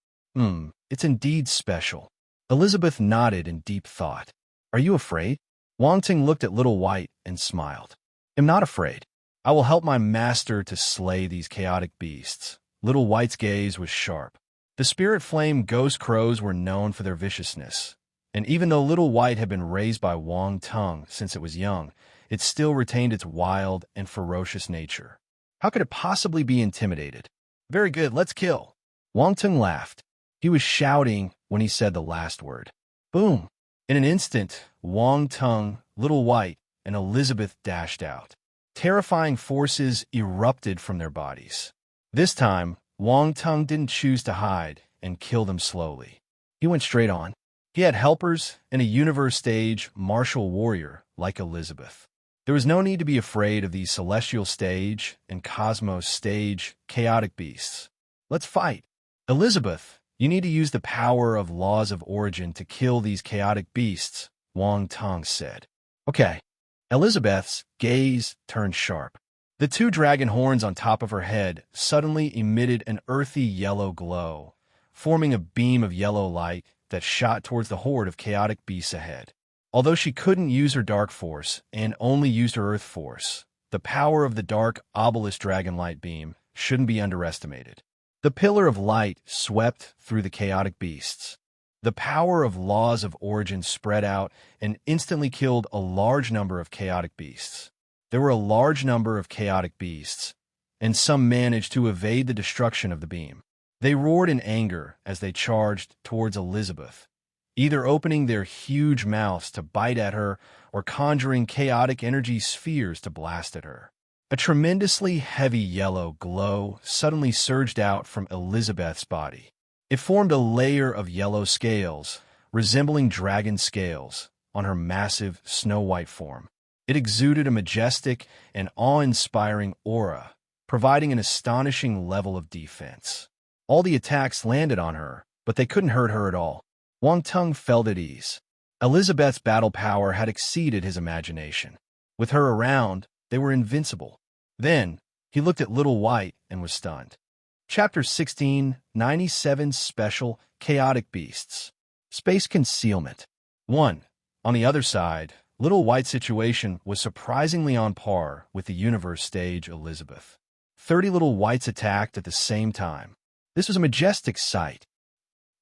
It's indeed special. Elizabeth nodded in deep thought. Are you afraid? Wang Tung looked at Little White and smiled. I'm not afraid. I will help my master to slay these chaotic beasts. Little White's gaze was sharp. The spirit flame ghost crows were known for their viciousness, and even though Little White had been raised by Wang Tung since it was young, it still retained its wild and ferocious nature. How could it possibly be intimidated? Very good, let's kill. Wang Tung laughed. He was shouting when he said the last word. Boom! In an instant, Wang Tung, Little White, and Elizabeth dashed out. Terrifying forces erupted from their bodies. This time, Wang Tung didn't choose to hide and kill them slowly. He went straight on. He had helpers and a universe stage martial warrior like Elizabeth. There was no need to be afraid of these celestial stage and cosmos stage chaotic beasts. Let's fight. Elizabeth, you need to use the power of laws of origin to kill these chaotic beasts, Wang Tung said. Okay. Elizabeth's gaze turned sharp. The two dragon horns on top of her head suddenly emitted an earthy yellow glow, forming a beam of yellow light that shot towards the horde of chaotic beasts ahead. Although she couldn't use her dark force and only used her earth force, the power of the dark obelisk dragon light beam shouldn't be underestimated. The pillar of light swept through the chaotic beasts. The power of laws of origin spread out and instantly killed a large number of chaotic beasts. There were a large number of chaotic beasts, and some managed to evade the destruction of the beam. They roared in anger as they charged towards Elizabeth, either opening their huge mouths to bite at her or conjuring chaotic energy spheres to blast at her. A tremendously heavy yellow glow suddenly surged out from Elizabeth's body. It formed a layer of yellow scales, resembling dragon scales, on her massive snow-white form. It exuded a majestic and awe-inspiring aura, providing an astonishing level of defense. All the attacks landed on her, but they couldn't hurt her at all. Wang Tung felt at ease. Elizabeth's battle power had exceeded his imagination. With her around, they were invincible. Then, he looked at Little White and was stunned. Chapter 16, 97 Special Chaotic Beasts. Space Concealment. 1. On the other side, Little White's situation was surprisingly on par with the universe stage Elizabeth. 30 Little Whites attacked at the same time. This was a majestic sight.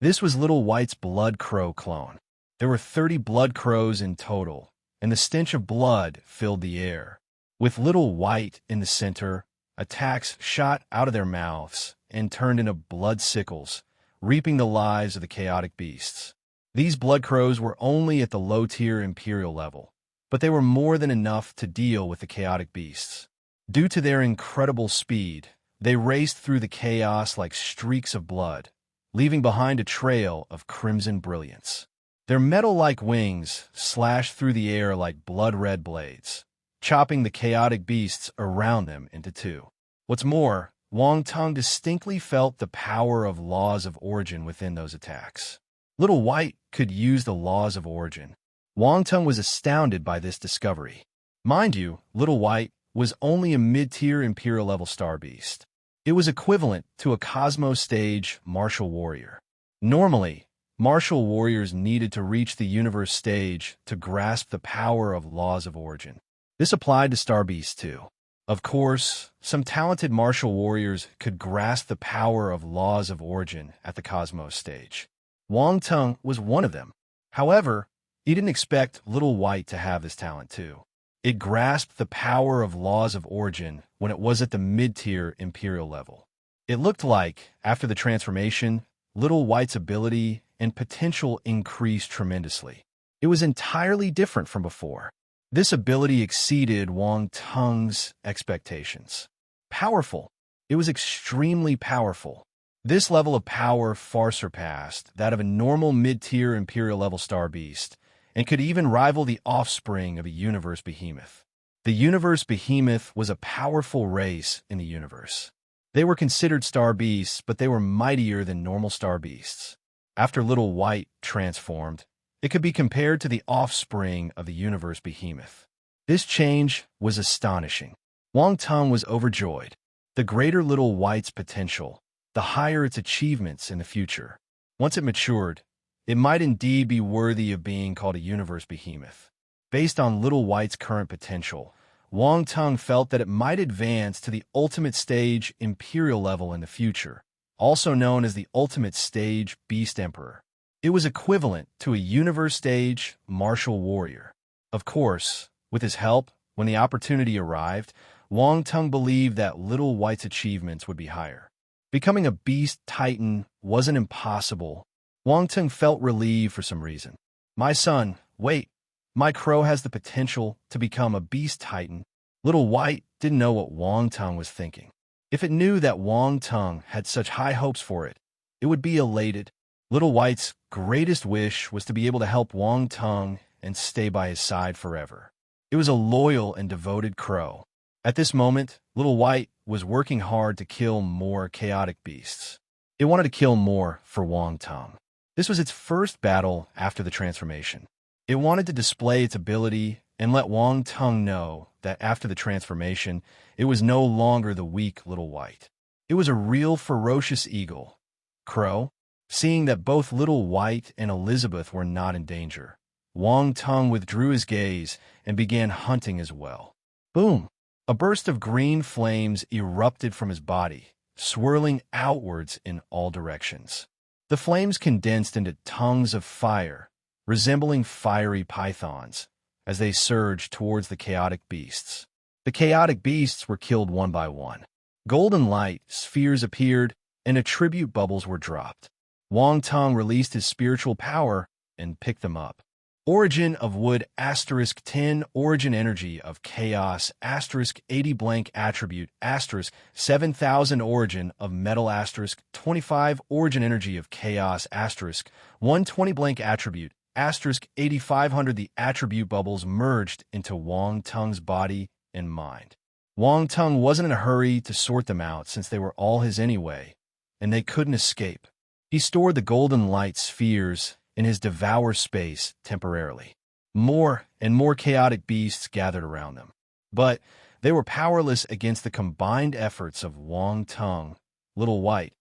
This was Little White's blood crow clone. There were 30 blood crows in total, and the stench of blood filled the air. With Little White in the center, attacks shot out of their mouths and turned into blood sickles, reaping the lives of the chaotic beasts. These blood crows were only at the low-tier Imperial level, but they were more than enough to deal with the chaotic beasts. Due to their incredible speed, they raced through the chaos like streaks of blood, leaving behind a trail of crimson brilliance. Their metal-like wings slashed through the air like blood-red blades, chopping the chaotic beasts around them into two. What's more, Wang Tung distinctly felt the power of laws of origin within those attacks. Little White could use the laws of origin. Wang Tung was astounded by this discovery. Mind you, Little White was only a mid-tier Imperial-level star beast. It was equivalent to a Cosmos stage martial warrior. Normally, martial warriors needed to reach the universe stage to grasp the power of laws of origin. This applied to star beasts too. Of course, some talented martial warriors could grasp the power of laws of origin at the Cosmos stage. Wang Tung was one of them. However, he didn't expect Little White to have this talent too. It grasped the power of laws of origin when it was at the mid-tier Imperial level. It looked like, after the transformation, Little White's ability and potential increased tremendously. It was entirely different from before. This ability exceeded Wang Tung's expectations. Powerful. It was extremely powerful. This level of power far surpassed that of a normal mid-tier Imperial-level star beast, and could even rival the offspring of a universe behemoth. The universe behemoth was a powerful race in the universe. They were considered star beasts, but they were mightier than normal star beasts. After Little White transformed, it could be compared to the offspring of the universe behemoth. This change was astonishing. Wang Teng was overjoyed. The greater Little White's potential, the higher its achievements in the future. Once it matured, it might indeed be worthy of being called a universe behemoth. Based on Little White's current potential, Wang Teng felt that it might advance to the ultimate stage Imperial level in the future, also known as the ultimate stage Beast Emperor. It was equivalent to a universe stage martial warrior. Of course, with his help, when the opportunity arrived, Wang Teng believed that Little White's achievements would be higher. Becoming a Beast Titan wasn't impossible. Wang Teng felt relieved for some reason. My son, wait, my crow has the potential to become a Beast Titan. Little White didn't know what Wang Teng was thinking. If it knew that Wang Teng had such high hopes for it, it would be elated. Little White's greatest wish was to be able to help Wang Teng and stay by his side forever. It was a loyal and devoted crow. At this moment, Little White was working hard to kill more chaotic beasts. It wanted to kill more for Wang Teng. This was its first battle after the transformation. It wanted to display its ability and let Wang Teng know that after the transformation, it was no longer the weak Little White. It was a real ferocious eagle. Crow, seeing that both Little White and Elizabeth were not in danger, Wang Teng withdrew his gaze and began hunting as well. Boom! A burst of green flames erupted from his body, swirling outwards in all directions. The flames condensed into tongues of fire, resembling fiery pythons, as they surged towards the chaotic beasts. The chaotic beasts were killed one by one. Golden light spheres appeared, and attribute bubbles were dropped. Wang Teng released his spiritual power and picked them up. Origin of Wood * 10 Origin Energy of Chaos * 80 blank Attribute * 7000 Origin of Metal * 25 Origin Energy of Chaos * 120 blank Attribute * 8500. The attribute bubbles merged into Wang Teng's body and mind. Wang Teng wasn't in a hurry to sort them out since they were all his anyway, and they couldn't escape. He stored the golden light spheres in his devour space temporarily. More and more chaotic beasts gathered around them. But they were powerless against the combined efforts of Wang Teng, Little White,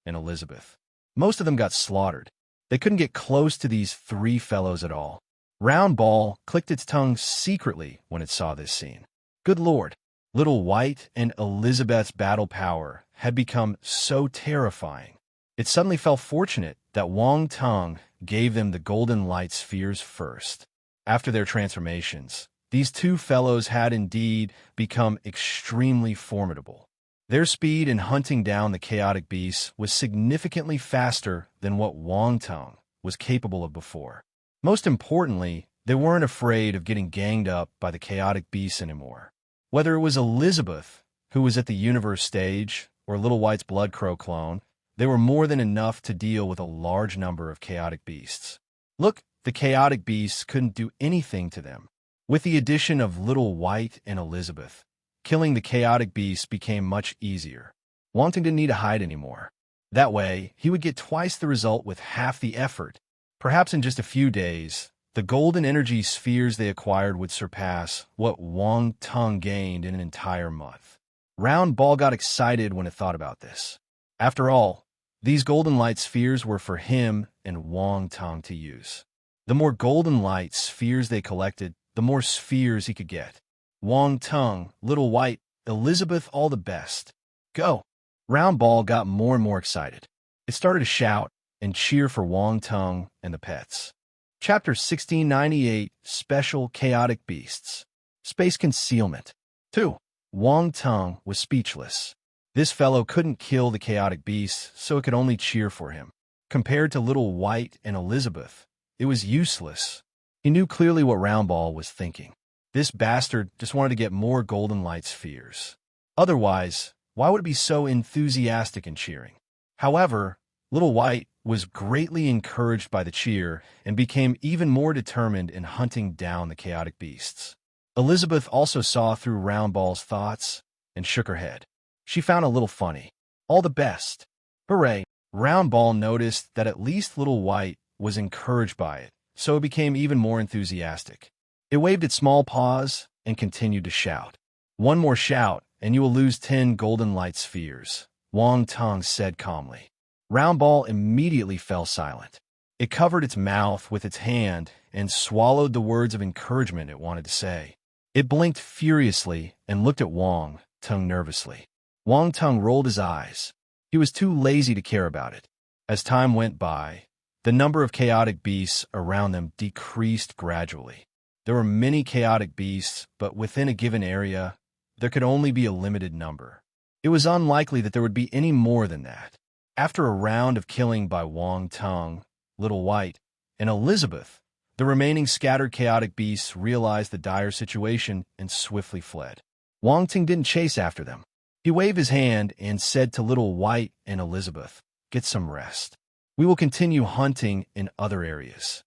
and Elizabeth. Most of them got slaughtered. They couldn't get close to these three fellows at all. Round Ball clicked its tongue secretly when it saw this scene. Good Lord! Little White and Elizabeth's battle power had become so terrifying. It suddenly felt fortunate that Wang Teng gave them the golden light spheres first. After their transformations, these two fellows had indeed become extremely formidable. Their speed in hunting down the chaotic beasts was significantly faster than what Wang Teng was capable of before. Most importantly, they weren't afraid of getting ganged up by the chaotic beasts anymore. Whether it was Elizabeth, who was at the universe stage, or Little White's Blood Crow clone, they were more than enough to deal with a large number of chaotic beasts. Look, the chaotic beasts couldn't do anything to them. With the addition of Little White and Elizabeth, killing the chaotic beasts became much easier. Wang Teng didn't need to hide anymore. That way, he would get twice the result with half the effort. Perhaps in just a few days, the golden energy spheres they acquired would surpass what Wang Teng gained in an entire month. Round Ball got excited when it thought about this. After all, these golden light spheres were for him and Wang Teng to use. The more golden light spheres they collected, the more spheres he could get. Wang Teng, Little White, Elizabeth, all the best. Go! Round Ball got more and more excited. It started to shout and cheer for Wang Teng and the pets. Chapter 1698, Special Chaotic Beasts. Space Concealment. 2. Wang Teng was speechless. This fellow couldn't kill the chaotic beasts, so it could only cheer for him. Compared to Little White and Elizabeth, it was useless. He knew clearly what Round Ball was thinking. This bastard just wanted to get more golden light spheres. Otherwise, why would it be so enthusiastic and cheering? However, Little White was greatly encouraged by the cheer and became even more determined in hunting down the chaotic beasts. Elizabeth also saw through Roundball's thoughts and shook her head. She found it a little funny. All the best. Hooray! Roundball noticed that at least Little White was encouraged by it, so it became even more enthusiastic. It waved its small paws and continued to shout. One more shout, and you will lose 10 golden light spheres, Wong Tung said calmly. Roundball immediately fell silent. It covered its mouth with its hand and swallowed the words of encouragement it wanted to say. It blinked furiously and looked at Wong Tung nervously. Wong Tung rolled his eyes. He was too lazy to care about it. As time went by, the number of chaotic beasts around them decreased gradually. There were many chaotic beasts, but within a given area, there could only be a limited number. It was unlikely that there would be any more than that. After a round of killing by Wong Tung, Little White, and Elizabeth, the remaining scattered chaotic beasts realized the dire situation and swiftly fled. Wong Tung didn't chase after them. He waved his hand and said to Little White and Elizabeth, "Get some rest. We will continue hunting in other areas."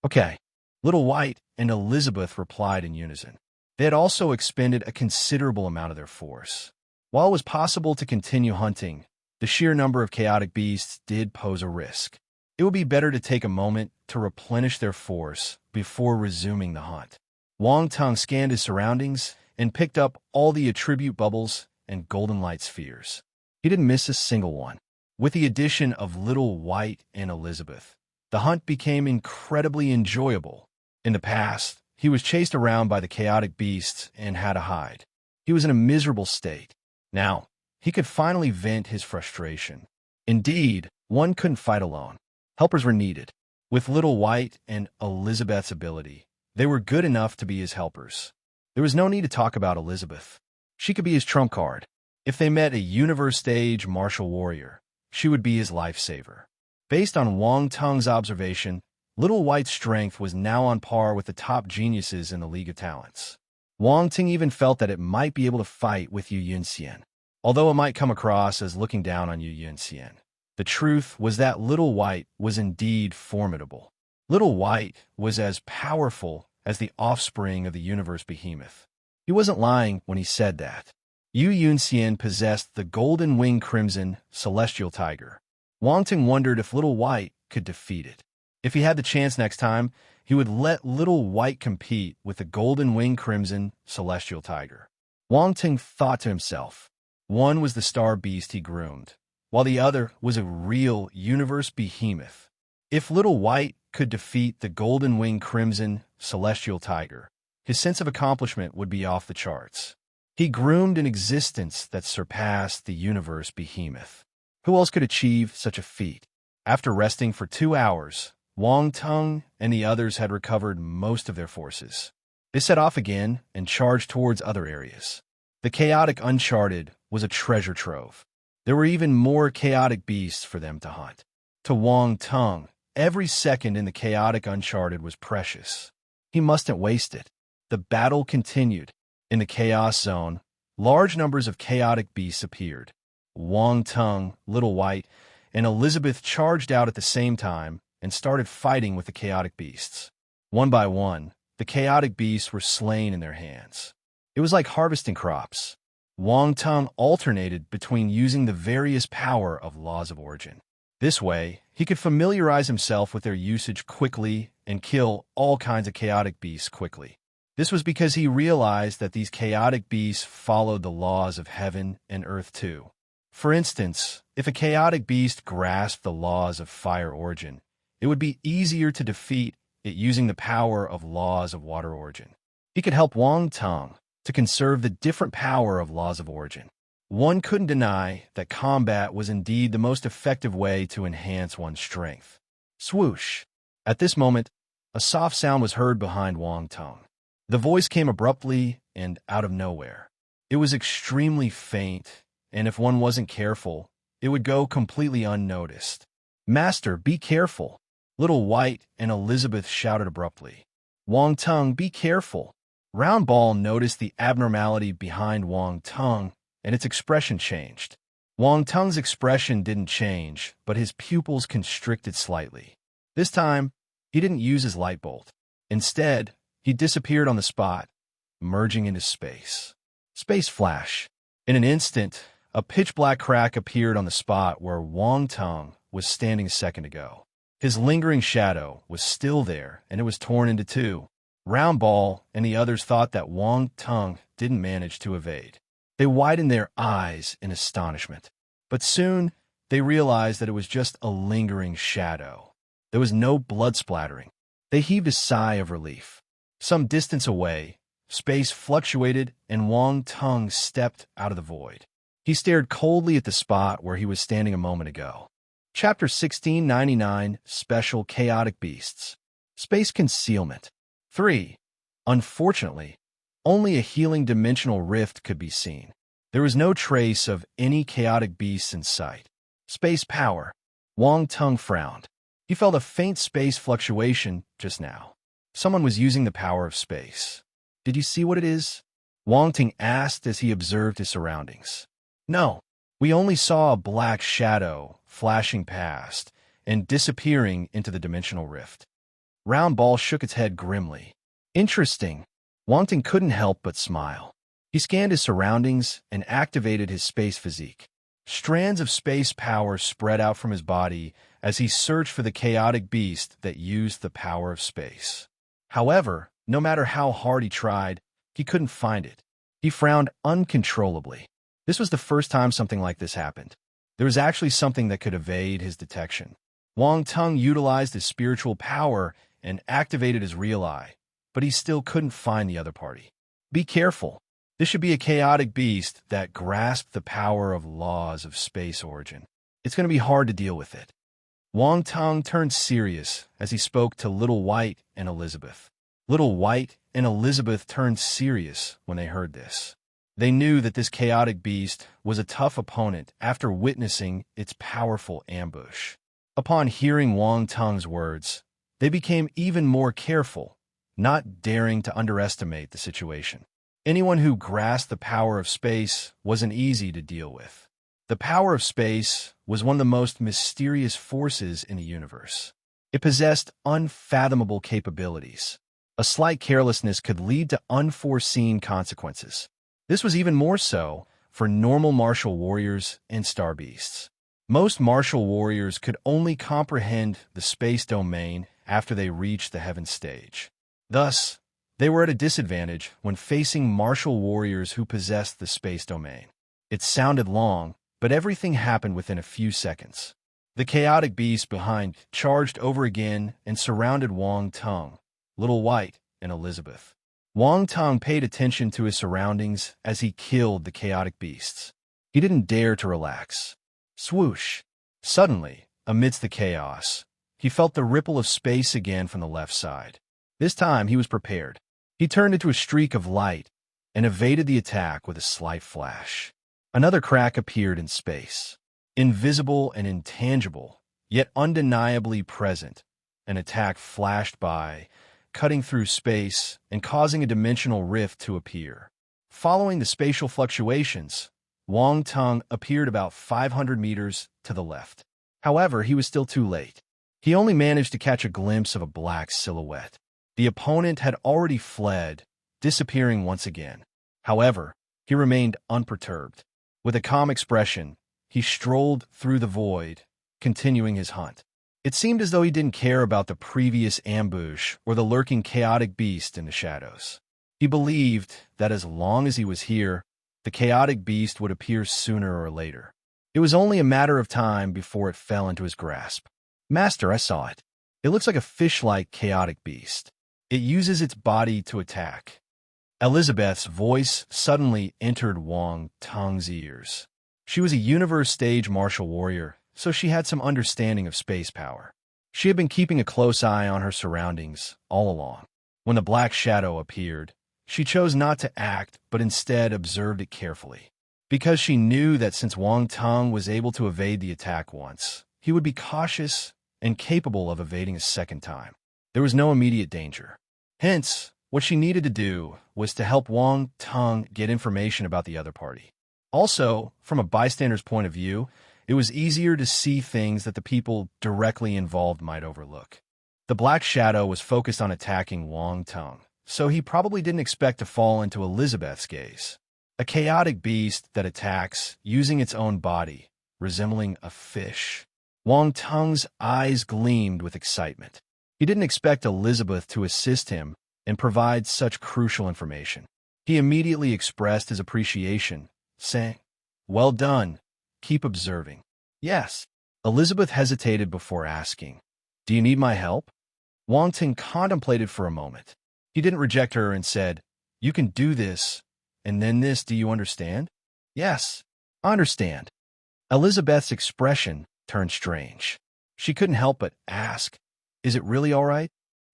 "Okay." Little White and Elizabeth replied in unison. They had also expended a considerable amount of their force. While it was possible to continue hunting, the sheer number of chaotic beasts did pose a risk. It would be better to take a moment to replenish their force before resuming the hunt. Wong Tung scanned his surroundings and picked up all the attribute bubbles and golden light spheres. He didn't miss a single one. With the addition of Little White and Elizabeth, the hunt became incredibly enjoyable. In the past, he was chased around by the chaotic beasts and had to hide. He was in a miserable state. Now, he could finally vent his frustration. Indeed, one couldn't fight alone. Helpers were needed. With Little White and Elizabeth's ability, they were good enough to be his helpers. There was no need to talk about Elizabeth. She could be his trump card. If they met a universe-stage martial warrior, she would be his lifesaver. Based on Wong Tung's observation, Little White's strength was now on par with the top geniuses in the League of Talents. Wong Tung even felt that it might be able to fight with Yu Yunxian, although it might come across as looking down on Yu Yunxian. The truth was that Little White was indeed formidable. Little White was as powerful as the offspring of the universe behemoth. He wasn't lying when he said that. Yu Yunxian possessed the golden winged crimson celestial tiger. Wong Tung wondered if Little White could defeat it. If he had the chance next time, he would let Little White compete with the golden winged crimson celestial tiger. Wong Tung thought to himself. One was the star beast he groomed, while the other was a real universe behemoth. If Little White could defeat the golden winged crimson celestial tiger, his sense of accomplishment would be off the charts. He groomed an existence that surpassed the universe behemoth. Who else could achieve such a feat? After resting for 2 hours, Wong Tung and the others had recovered most of their forces. They set off again and charged towards other areas. The chaotic Uncharted was a treasure trove. There were even more chaotic beasts for them to hunt. To Wong Tung, every second in the chaotic Uncharted was precious. He mustn't waste it. The battle continued. In the Chaos Zone, large numbers of chaotic beasts appeared. Wong Tung, Little White, and Elizabeth charged out at the same time and started fighting with the chaotic beasts. One by one, the chaotic beasts were slain in their hands. It was like harvesting crops. Wong Tung alternated between using the various power of laws of origin. This way, he could familiarize himself with their usage quickly and kill all kinds of chaotic beasts quickly. This was because he realized that these chaotic beasts followed the laws of heaven and earth too. For instance, if a chaotic beast grasped the laws of fire origin, it would be easier to defeat it using the power of laws of water origin. He could help Wong Tung to conserve the different power of laws of origin. One couldn't deny that combat was indeed the most effective way to enhance one's strength. Swoosh! At this moment, a soft sound was heard behind Wong Tung. The voice came abruptly and out of nowhere. It was extremely faint, and if one wasn't careful, it would go completely unnoticed. "Master, be careful!" Little White and Elizabeth shouted abruptly. "Wong Tung, be careful!" Roundball noticed the abnormality behind Wong Tung, and its expression changed. Wang Tung's expression didn't change, but his pupils constricted slightly. This time, he didn't use his light bolt. Instead, he disappeared on the spot, merging into space. Space flash. In an instant, a pitch-black crack appeared on the spot where Wang Tung was standing a second ago. His lingering shadow was still there, and it was torn into two. Round Ball and the others thought that Wang Tung didn't manage to evade. They widened their eyes in astonishment. But soon, they realized that it was just a lingering shadow. There was no blood splattering. They heaved a sigh of relief. Some distance away, space fluctuated and Wang Tung stepped out of the void. He stared coldly at the spot where he was standing a moment ago. Chapter 1699, Special Chaotic Beasts. Space Concealment. 3. Unfortunately, only a healing dimensional rift could be seen. There was no trace of any chaotic beasts in sight. Space power. Wang Tung frowned. He felt a faint space fluctuation just now. Someone was using the power of space. Did you see what it is? Wang Tung asked as he observed his surroundings. No, we only saw a black shadow flashing past and disappearing into the dimensional rift. Round Ball shook its head grimly. Interesting. Wang Tung couldn't help but smile. He scanned his surroundings and activated his space physique. Strands of space power spread out from his body as he searched for the chaotic beast that used the power of space. However, no matter how hard he tried, he couldn't find it. He frowned uncontrollably. This was the first time something like this happened. There was actually something that could evade his detection. Wang Tung utilized his spiritual power and activated his real eye, but he still couldn't find the other party. Be careful. This should be a chaotic beast that grasped the power of laws of space origin. It's going to be hard to deal with it. Wang Tung turned serious as he spoke to Little White and Elizabeth. Little White and Elizabeth turned serious when they heard this. They knew that this chaotic beast was a tough opponent after witnessing its powerful ambush. Upon hearing Wang Tung's words, they became even more careful, not daring to underestimate the situation. Anyone who grasped the power of space wasn't easy to deal with. The power of space was one of the most mysterious forces in the universe. It possessed unfathomable capabilities. A slight carelessness could lead to unforeseen consequences. This was even more so for normal martial warriors and star beasts. Most martial warriors could only comprehend the space domain after they reached the heaven stage. Thus, they were at a disadvantage when facing martial warriors who possessed the space domain. It sounded long, but everything happened within a few seconds. The chaotic beast behind charged over again and surrounded Wang Tung, Little White, and Elizabeth. Wang Tung paid attention to his surroundings as he killed the chaotic beasts. He didn't dare to relax. Swoosh! Suddenly, amidst the chaos, he felt the ripple of space again from the left side. This time, he was prepared. He turned into a streak of light and evaded the attack with a slight flash. Another crack appeared in space. Invisible and intangible, yet undeniably present, an attack flashed by, cutting through space and causing a dimensional rift to appear. Following the spatial fluctuations, Wang Tung appeared about 500 meters to the left. However, he was still too late. He only managed to catch a glimpse of a black silhouette. The opponent had already fled, disappearing once again. However, he remained unperturbed. With a calm expression, he strolled through the void, continuing his hunt. It seemed as though he didn't care about the previous ambush or the lurking chaotic beast in the shadows. He believed that as long as he was here, the chaotic beast would appear sooner or later. It was only a matter of time before it fell into his grasp. Master, I saw it. It looks like a fish-like chaotic beast. It uses its body to attack. Elizabeth's voice suddenly entered Wang Tung's ears. She was a universe-stage martial warrior, so she had some understanding of space power. She had been keeping a close eye on her surroundings all along. When the black shadow appeared, she chose not to act, but instead observed it carefully. Because she knew that since Wang Tung was able to evade the attack once, he would be cautious and capable of evading a second time. There was no immediate danger. Hence, what she needed to do was to help Wang Tung get information about the other party. Also, from a bystander's point of view, it was easier to see things that the people directly involved might overlook. The Black Shadow was focused on attacking Wang Tung, so he probably didn't expect to fall into Elizabeth's gaze. A chaotic beast that attacks, using its own body, resembling a fish. Wang Tung's eyes gleamed with excitement. He didn't expect Elizabeth to assist him and provide such crucial information. He immediately expressed his appreciation, saying, "Well done. Keep observing." "Yes." Elizabeth hesitated before asking, "Do you need my help?" Wang Tung contemplated for a moment. He didn't reject her and said, "You can do this, and then this, do you understand?" "Yes, I understand." Elizabeth's expression turned strange. She couldn't help but ask, "Is it really all right?"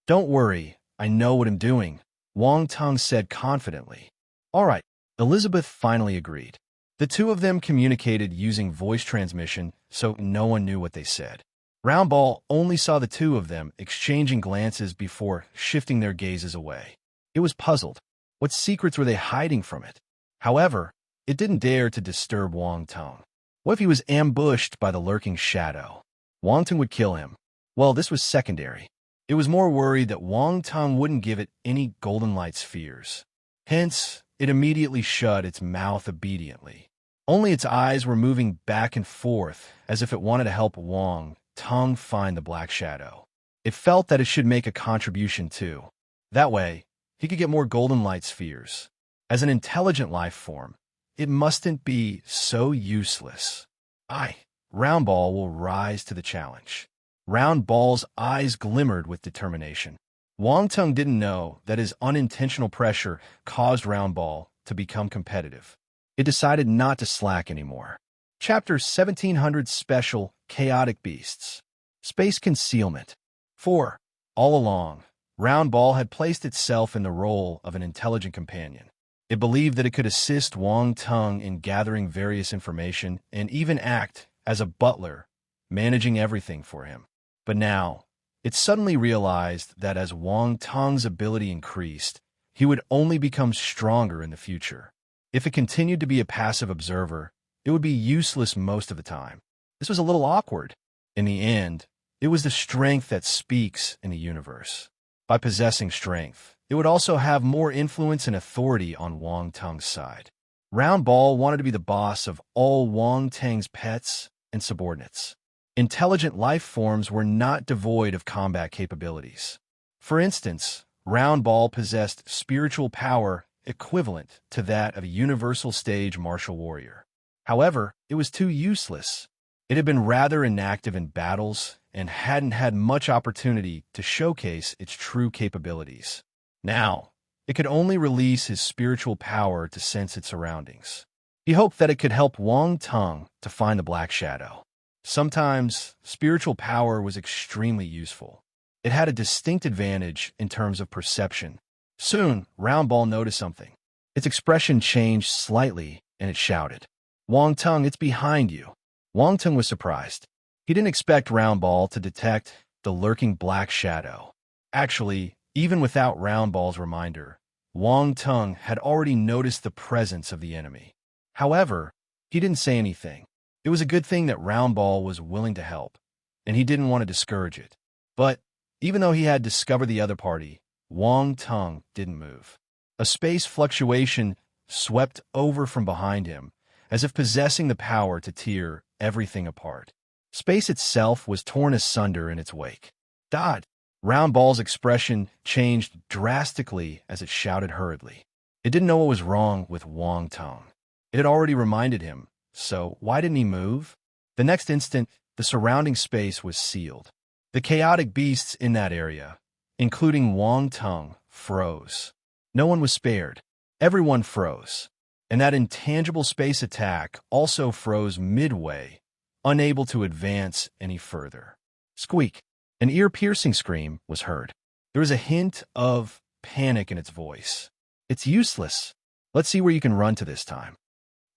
"Don't worry, I know what I'm doing," Wang Tung said confidently. "All right." Elizabeth finally agreed. The two of them communicated using voice transmission, so no one knew what they said. Roundball only saw the two of them exchanging glances before shifting their gazes away. It was puzzled. What secrets were they hiding from it? However, it didn't dare to disturb Wang Tung. What if he was ambushed by the lurking shadow? Wang Tung would kill him. Well, this was secondary. It was more worried that Wang Tung wouldn't give it any Golden Light spheres. Hence, it immediately shut its mouth obediently. Only its eyes were moving back and forth as if it wanted to help Wang Tung find the Black Shadow. It felt that it should make a contribution too. That way, he could get more Golden Light spheres. As an intelligent life form, it mustn't be so useless. Roundball will rise to the challenge. Roundball's eyes glimmered with determination. Wang Tung didn't know that his unintentional pressure caused Roundball to become competitive. It decided not to slack anymore. Chapter 1700 Special Chaotic Beasts. Space Concealment. 4. All along, Roundball had placed itself in the role of an intelligent companion. It believed that it could assist Wang Tung in gathering various information and even act as a butler, managing everything for him. But now, it suddenly realized that as Wang Tung's ability increased, he would only become stronger in the future. If it continued to be a passive observer, it would be useless most of the time. This was a little awkward. In the end, it was the strength that speaks in the universe. By possessing strength, it would also have more influence and authority on Wang Tung's side. Roundball wanted to be the boss of all Wang Tung's pets and subordinates. Intelligent life forms were not devoid of combat capabilities. For instance, Roundball possessed spiritual power equivalent to that of a universal stage martial warrior. However, it was too useless. It had been rather inactive in battles and hadn't had much opportunity to showcase its true capabilities. Now, it could only release his spiritual power to sense its surroundings. He hoped that it could help Wang Tung to find the Black Shadow. Sometimes, spiritual power was extremely useful. It had a distinct advantage in terms of perception. Soon, Roundball noticed something. Its expression changed slightly, and it shouted, "Wang Tung, it's behind you." Wang Tung was surprised. He didn't expect Roundball to detect the lurking Black Shadow. Actually, even without Roundball's reminder, Wang Tung had already noticed the presence of the enemy. However, he didn't say anything. It was a good thing that Roundball was willing to help, and he didn't want to discourage it. But even though he had discovered the other party, Wang Tung didn't move. A space fluctuation swept over from behind him, as if possessing the power to tear everything apart. Space itself was torn asunder in its wake. "Dod!" Roundball's expression changed drastically as it shouted hurriedly. It didn't know what was wrong with Wang Tung. It had already reminded him, so why didn't he move? The next instant, the surrounding space was sealed. The chaotic beasts in that area, including Wang Tung, froze. No one was spared. Everyone froze. And that intangible space attack also froze midway, unable to advance any further. Squeak! An ear-piercing scream was heard. There was a hint of panic in its voice. "It's useless. Let's see where you can run to this time."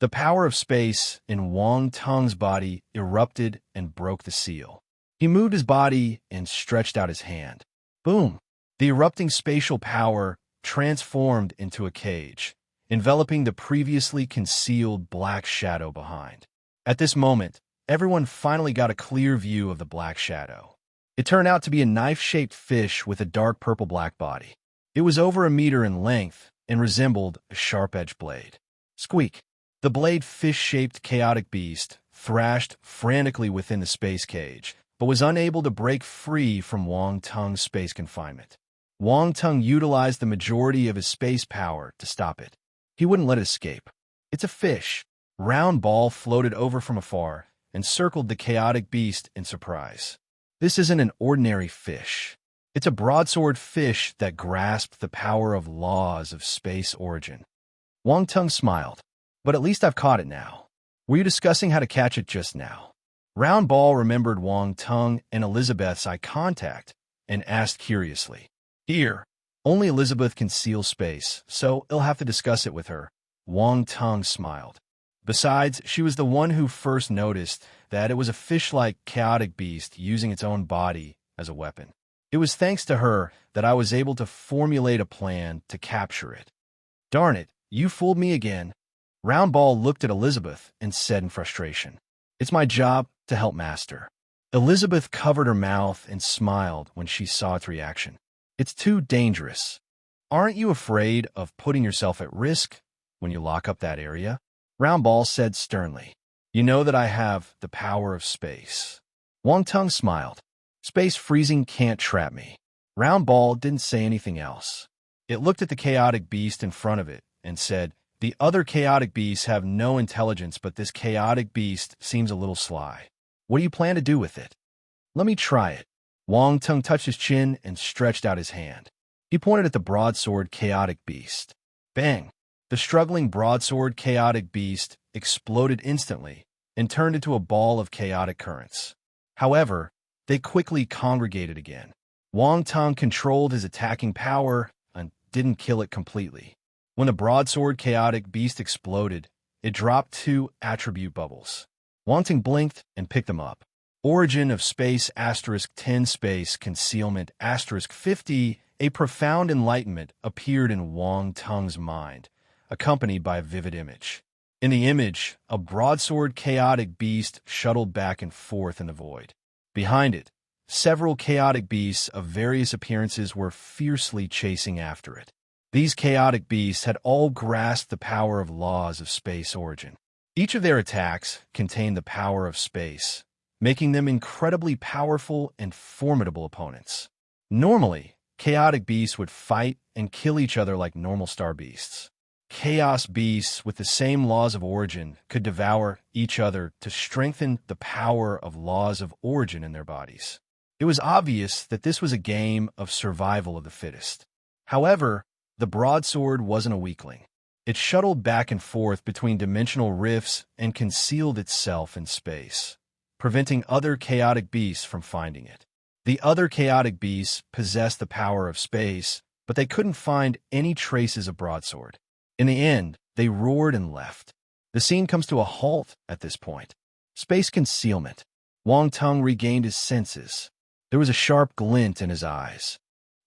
The power of space in Wang Tung's body erupted and broke the seal. He moved his body and stretched out his hand. Boom! The erupting spatial power transformed into a cage, enveloping the previously concealed black shadow behind. At this moment, everyone finally got a clear view of the black shadow. It turned out to be a knife-shaped fish with a dark purple-black body. It was over a meter in length and resembled a sharp-edged blade. Squeak! The blade fish-shaped chaotic beast thrashed frantically within the space cage, but was unable to break free from Wang Tung's space confinement. Wang Tung utilized the majority of his space power to stop it. He wouldn't let it escape. It's a fish. Round Ball floated over from afar and circled the chaotic beast in surprise. This isn't an ordinary fish. It's a broadsword fish that grasped the power of laws of space origin. Wang Tung smiled. But at least I've caught it now. Were you discussing how to catch it just now? Round Ball remembered Wang Tung and Elizabeth's eye contact and asked curiously. Here, only Elizabeth can seal space, so he'll have to discuss it with her. Wang Tung smiled. Besides, she was the one who first noticed that it was a fish-like chaotic beast using its own body as a weapon. It was thanks to her that I was able to formulate a plan to capture it. Darn it, you fooled me again. Round Ball looked at Elizabeth and said in frustration, It's my job to help Master. Elizabeth covered her mouth and smiled when she saw its reaction. It's too dangerous. Aren't you afraid of putting yourself at risk when you lock up that area? Round Ball said sternly, You know that I have the power of space. Wang Tung smiled. Space freezing can't trap me. Round Ball didn't say anything else. It looked at the chaotic beast in front of it and said, The other chaotic beasts have no intelligence, but this chaotic beast seems a little sly. What do you plan to do with it? Let me try it. Wang Tung touched his chin and stretched out his hand. He pointed at the broadsword chaotic beast. Bang! The struggling broadsword chaotic beast exploded instantly and turned into a ball of chaotic currents. However, they quickly congregated again. Wang Tung controlled his attacking power and didn't kill it completely. When the broadsword chaotic beast exploded, it dropped 2 attribute bubbles. Wang Tung blinked and picked them up. Origin of space *10 space concealment *50. A profound enlightenment appeared in Wang Tung's mind, accompanied by a vivid image. In the image, a broadsword chaotic beast shuttled back and forth in the void. Behind it, several chaotic beasts of various appearances were fiercely chasing after it. These chaotic beasts had all grasped the power of laws of space origin. Each of their attacks contained the power of space, making them incredibly powerful and formidable opponents. Normally, chaotic beasts would fight and kill each other like normal star beasts. Chaos beasts with the same laws of origin could devour each other to strengthen the power of laws of origin in their bodies. It was obvious that this was a game of survival of the fittest. However, the broadsword wasn't a weakling. It shuttled back and forth between dimensional rifts and concealed itself in space, preventing other chaotic beasts from finding it. The other chaotic beasts possessed the power of space, but they couldn't find any traces of broadsword. In the end, they roared and left. The scene comes to a halt at this point. Space concealment. Wang Tung regained his senses. There was a sharp glint in his eyes.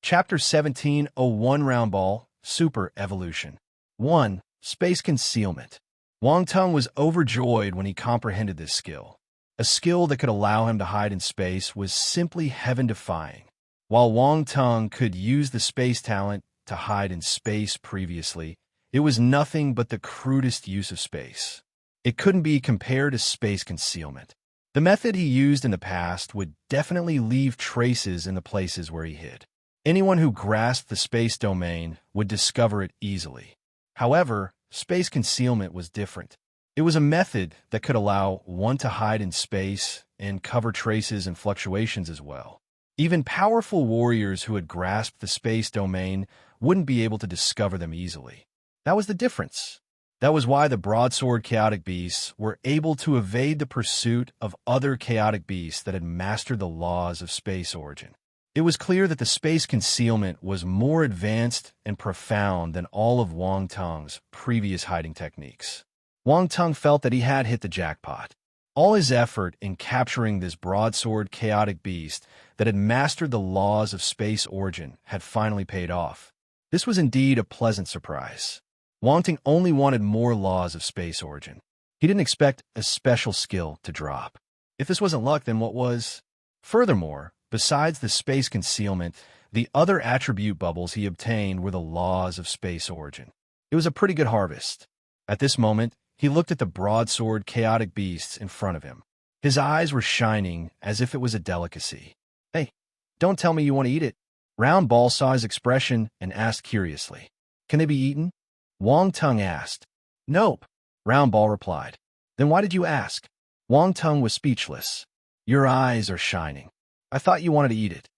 Chapter 17:01 Round Ball, Super Evolution. 1. Space concealment. Wang Tung was overjoyed when he comprehended this skill. A skill that could allow him to hide in space was simply heaven-defying. While Wang Tung could use the space talent to hide in space previously, it was nothing but the crudest use of space. It couldn't be compared to space concealment. The method he used in the past would definitely leave traces in the places where he hid. Anyone who grasped the space domain would discover it easily. However, space concealment was different. It was a method that could allow one to hide in space and cover traces and fluctuations as well. Even powerful warriors who had grasped the space domain wouldn't be able to discover them easily. That was the difference. That was why the broadsword chaotic beasts were able to evade the pursuit of other chaotic beasts that had mastered the laws of space origin. It was clear that the space concealment was more advanced and profound than all of Wang Tung's previous hiding techniques. Wang Tung felt that he had hit the jackpot. All his effort in capturing this broadsword chaotic beast that had mastered the laws of space origin had finally paid off. This was indeed a pleasant surprise. Wang Ting only wanted more laws of space origin. He didn't expect a special skill to drop. If this wasn't luck, then what was? Furthermore, besides the space concealment, the other attribute bubbles he obtained were the laws of space origin. It was a pretty good harvest. At this moment, he looked at the broadsword chaotic beasts in front of him. His eyes were shining as if it was a delicacy. Hey, don't tell me you want to eat it. Round Ball saw his expression and asked curiously, "Can they be eaten?" Wang Tung asked. "Nope," Round Ball replied. "Then why did you ask?" Wang Tung was speechless. "Your eyes are shining. I thought you wanted to eat it."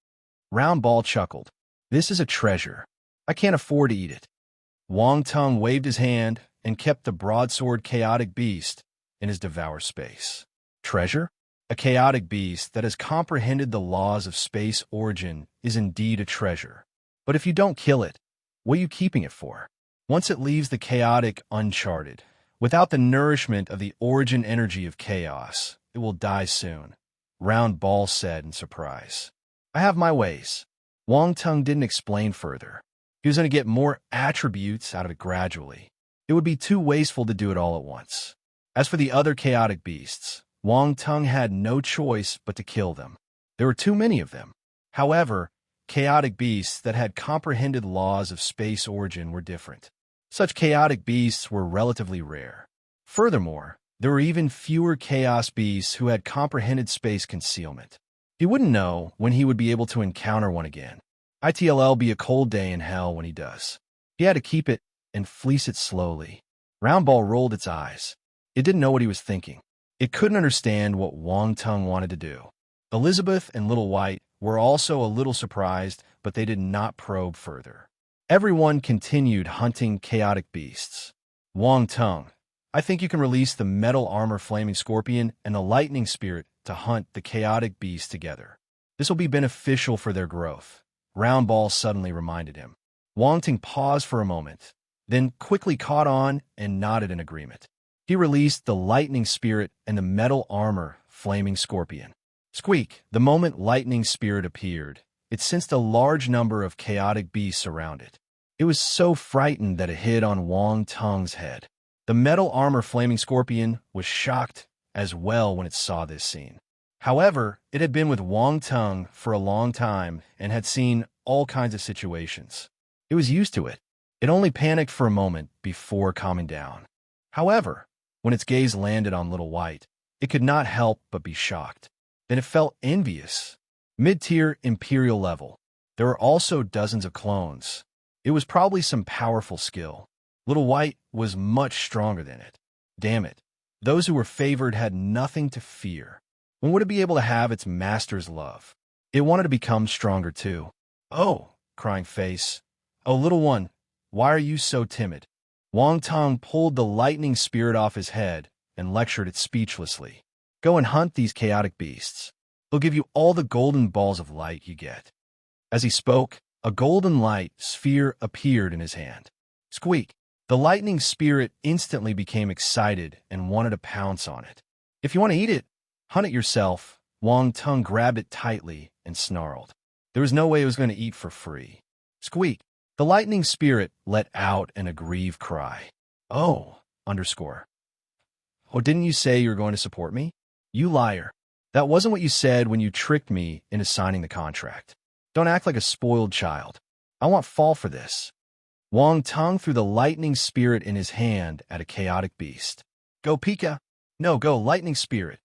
Round Ball chuckled. "This is a treasure. I can't afford to eat it." Wang Tung waved his hand and kept the broadsword chaotic beast in his devour space. Treasure? A chaotic beast that has comprehended the laws of space origin is indeed a treasure. But if you don't kill it, what are you keeping it for? Once it leaves the chaotic uncharted, without the nourishment of the origin energy of chaos, it will die soon, Round Ball said in surprise. "I have my ways." Wang Tung didn't explain further. He was going to get more attributes out of it gradually. It would be too wasteful to do it all at once. As for the other chaotic beasts, Wang Tung had no choice but to kill them. There were too many of them. However, chaotic beasts that had comprehended laws of space origin were different. Such chaotic beasts were relatively rare. Furthermore, there were even fewer chaos beasts who had comprehended space concealment. He wouldn't know when he would be able to encounter one again. It'll be a cold day in hell when he does. He had to keep it and fleece it slowly. Round Ball rolled its eyes. It didn't know what he was thinking. It couldn't understand what Wang Tung wanted to do. Elizabeth and Little White were also a little surprised, but they did not probe further. Everyone continued hunting chaotic beasts. "Wang Tung, I think you can release the metal armor flaming scorpion and the lightning spirit to hunt the chaotic beasts together. This will be beneficial for their growth," Round Ball suddenly reminded him. Wang Ting paused for a moment, then quickly caught on and nodded in agreement. He released the lightning spirit and the metal armor flaming scorpion. Squeak! The moment lightning spirit appeared, it sensed a large number of chaotic beasts around it. It was so frightened that it hid on Wang Tung's head. The metal armor flaming scorpion was shocked as well when it saw this scene. However, it had been with Wang Tung for a long time and had seen all kinds of situations. It was used to it. It only panicked for a moment before calming down. However, when its gaze landed on Little White, it could not help but be shocked. Then it felt envious. Mid-tier Imperial level. There were also dozens of clones. It was probably some powerful skill. Little White was much stronger than it. Damn it. Those who were favored had nothing to fear. When would it be able to have its master's love? It wanted to become stronger too. "Oh," crying face. "Oh, little one, why are you so timid?" Wang Tung pulled the lightning spirit off his head and lectured it speechlessly. "Go and hunt these chaotic beasts. They'll give you all the golden balls of light you get." As he spoke, a golden light sphere appeared in his hand. Squeak! The lightning spirit instantly became excited and wanted to pounce on it. "If you want to eat it, hunt it yourself." Wang Tung grabbed it tightly and snarled. There was no way it was going to eat for free. Squeak! The lightning spirit let out an aggrieved cry. "Oh, underscore. Oh, didn't you say you were going to support me? You liar. That wasn't what you said when you tricked me into signing the contract. Don't act like a spoiled child. I want fall for this." Wang Tung threw the lightning spirit in his hand at a chaotic beast. "Go Pika! No, go lightning spirit!"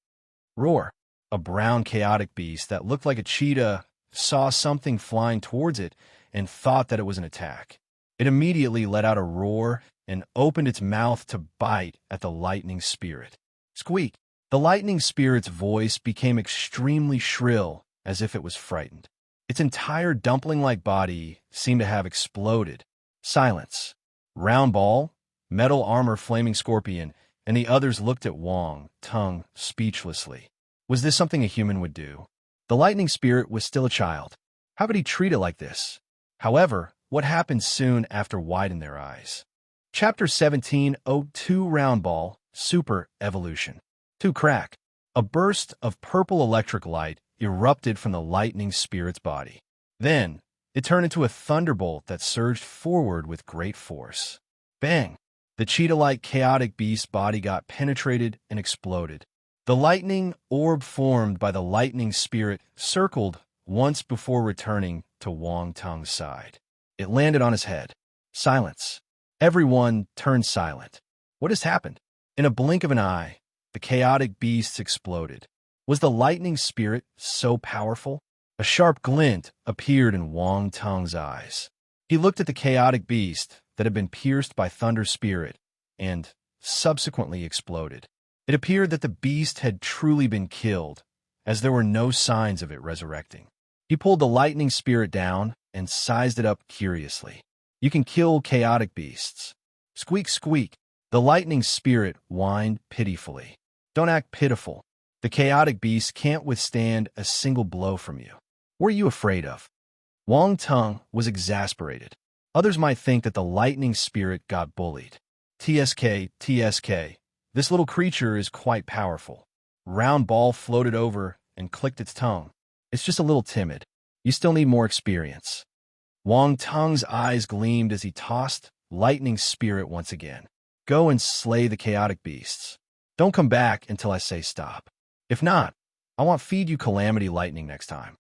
Roar! A brown chaotic beast that looked like a cheetah saw something flying towards it and thought that it was an attack. It immediately let out a roar and opened its mouth to bite at the lightning spirit. Squeak! The lightning spirit's voice became extremely shrill, as if it was frightened. Its entire dumpling-like body seemed to have exploded. Silence. Round Ball, metal armor flaming scorpion, and the others looked at Wang Tung speechlessly. Was this something a human would do? The lightning spirit was still a child. How could he treat it like this? However, what happened soon after widened their eyes. Chapter 17:02 Round Ball, Super Evolution. To crack. A burst of purple electric light erupted from the lightning spirit's body. Then, it turned into a thunderbolt that surged forward with great force. Bang! The cheetah-like chaotic beast's body got penetrated and exploded. The lightning orb formed by the lightning spirit circled once before returning to Wang Tung's side. It landed on his head. Silence. Everyone turned silent. What has happened? In a blink of an eye, the chaotic beasts exploded. Was the lightning spirit so powerful? A sharp glint appeared in Wang Tung's eyes. He looked at the chaotic beast that had been pierced by Thunder Spirit and subsequently exploded. It appeared that the beast had truly been killed, as there were no signs of it resurrecting. He pulled the lightning spirit down and sized it up curiously. You can kill chaotic beasts. Squeak, squeak. The lightning spirit whined pitifully. Don't act pitiful. The chaotic beast can't withstand a single blow from you. What are you afraid of? Wang Tung was exasperated. Others might think that the lightning spirit got bullied. TSK, TSK. This little creature is quite powerful. Round Ball floated over and clicked its tongue. It's just a little timid. You still need more experience. Wang Tung's eyes gleamed as he tossed lightning spirit once again. Go and slay the chaotic beasts. Don't come back until I say stop. If not, I won't feed you calamity lightning next time.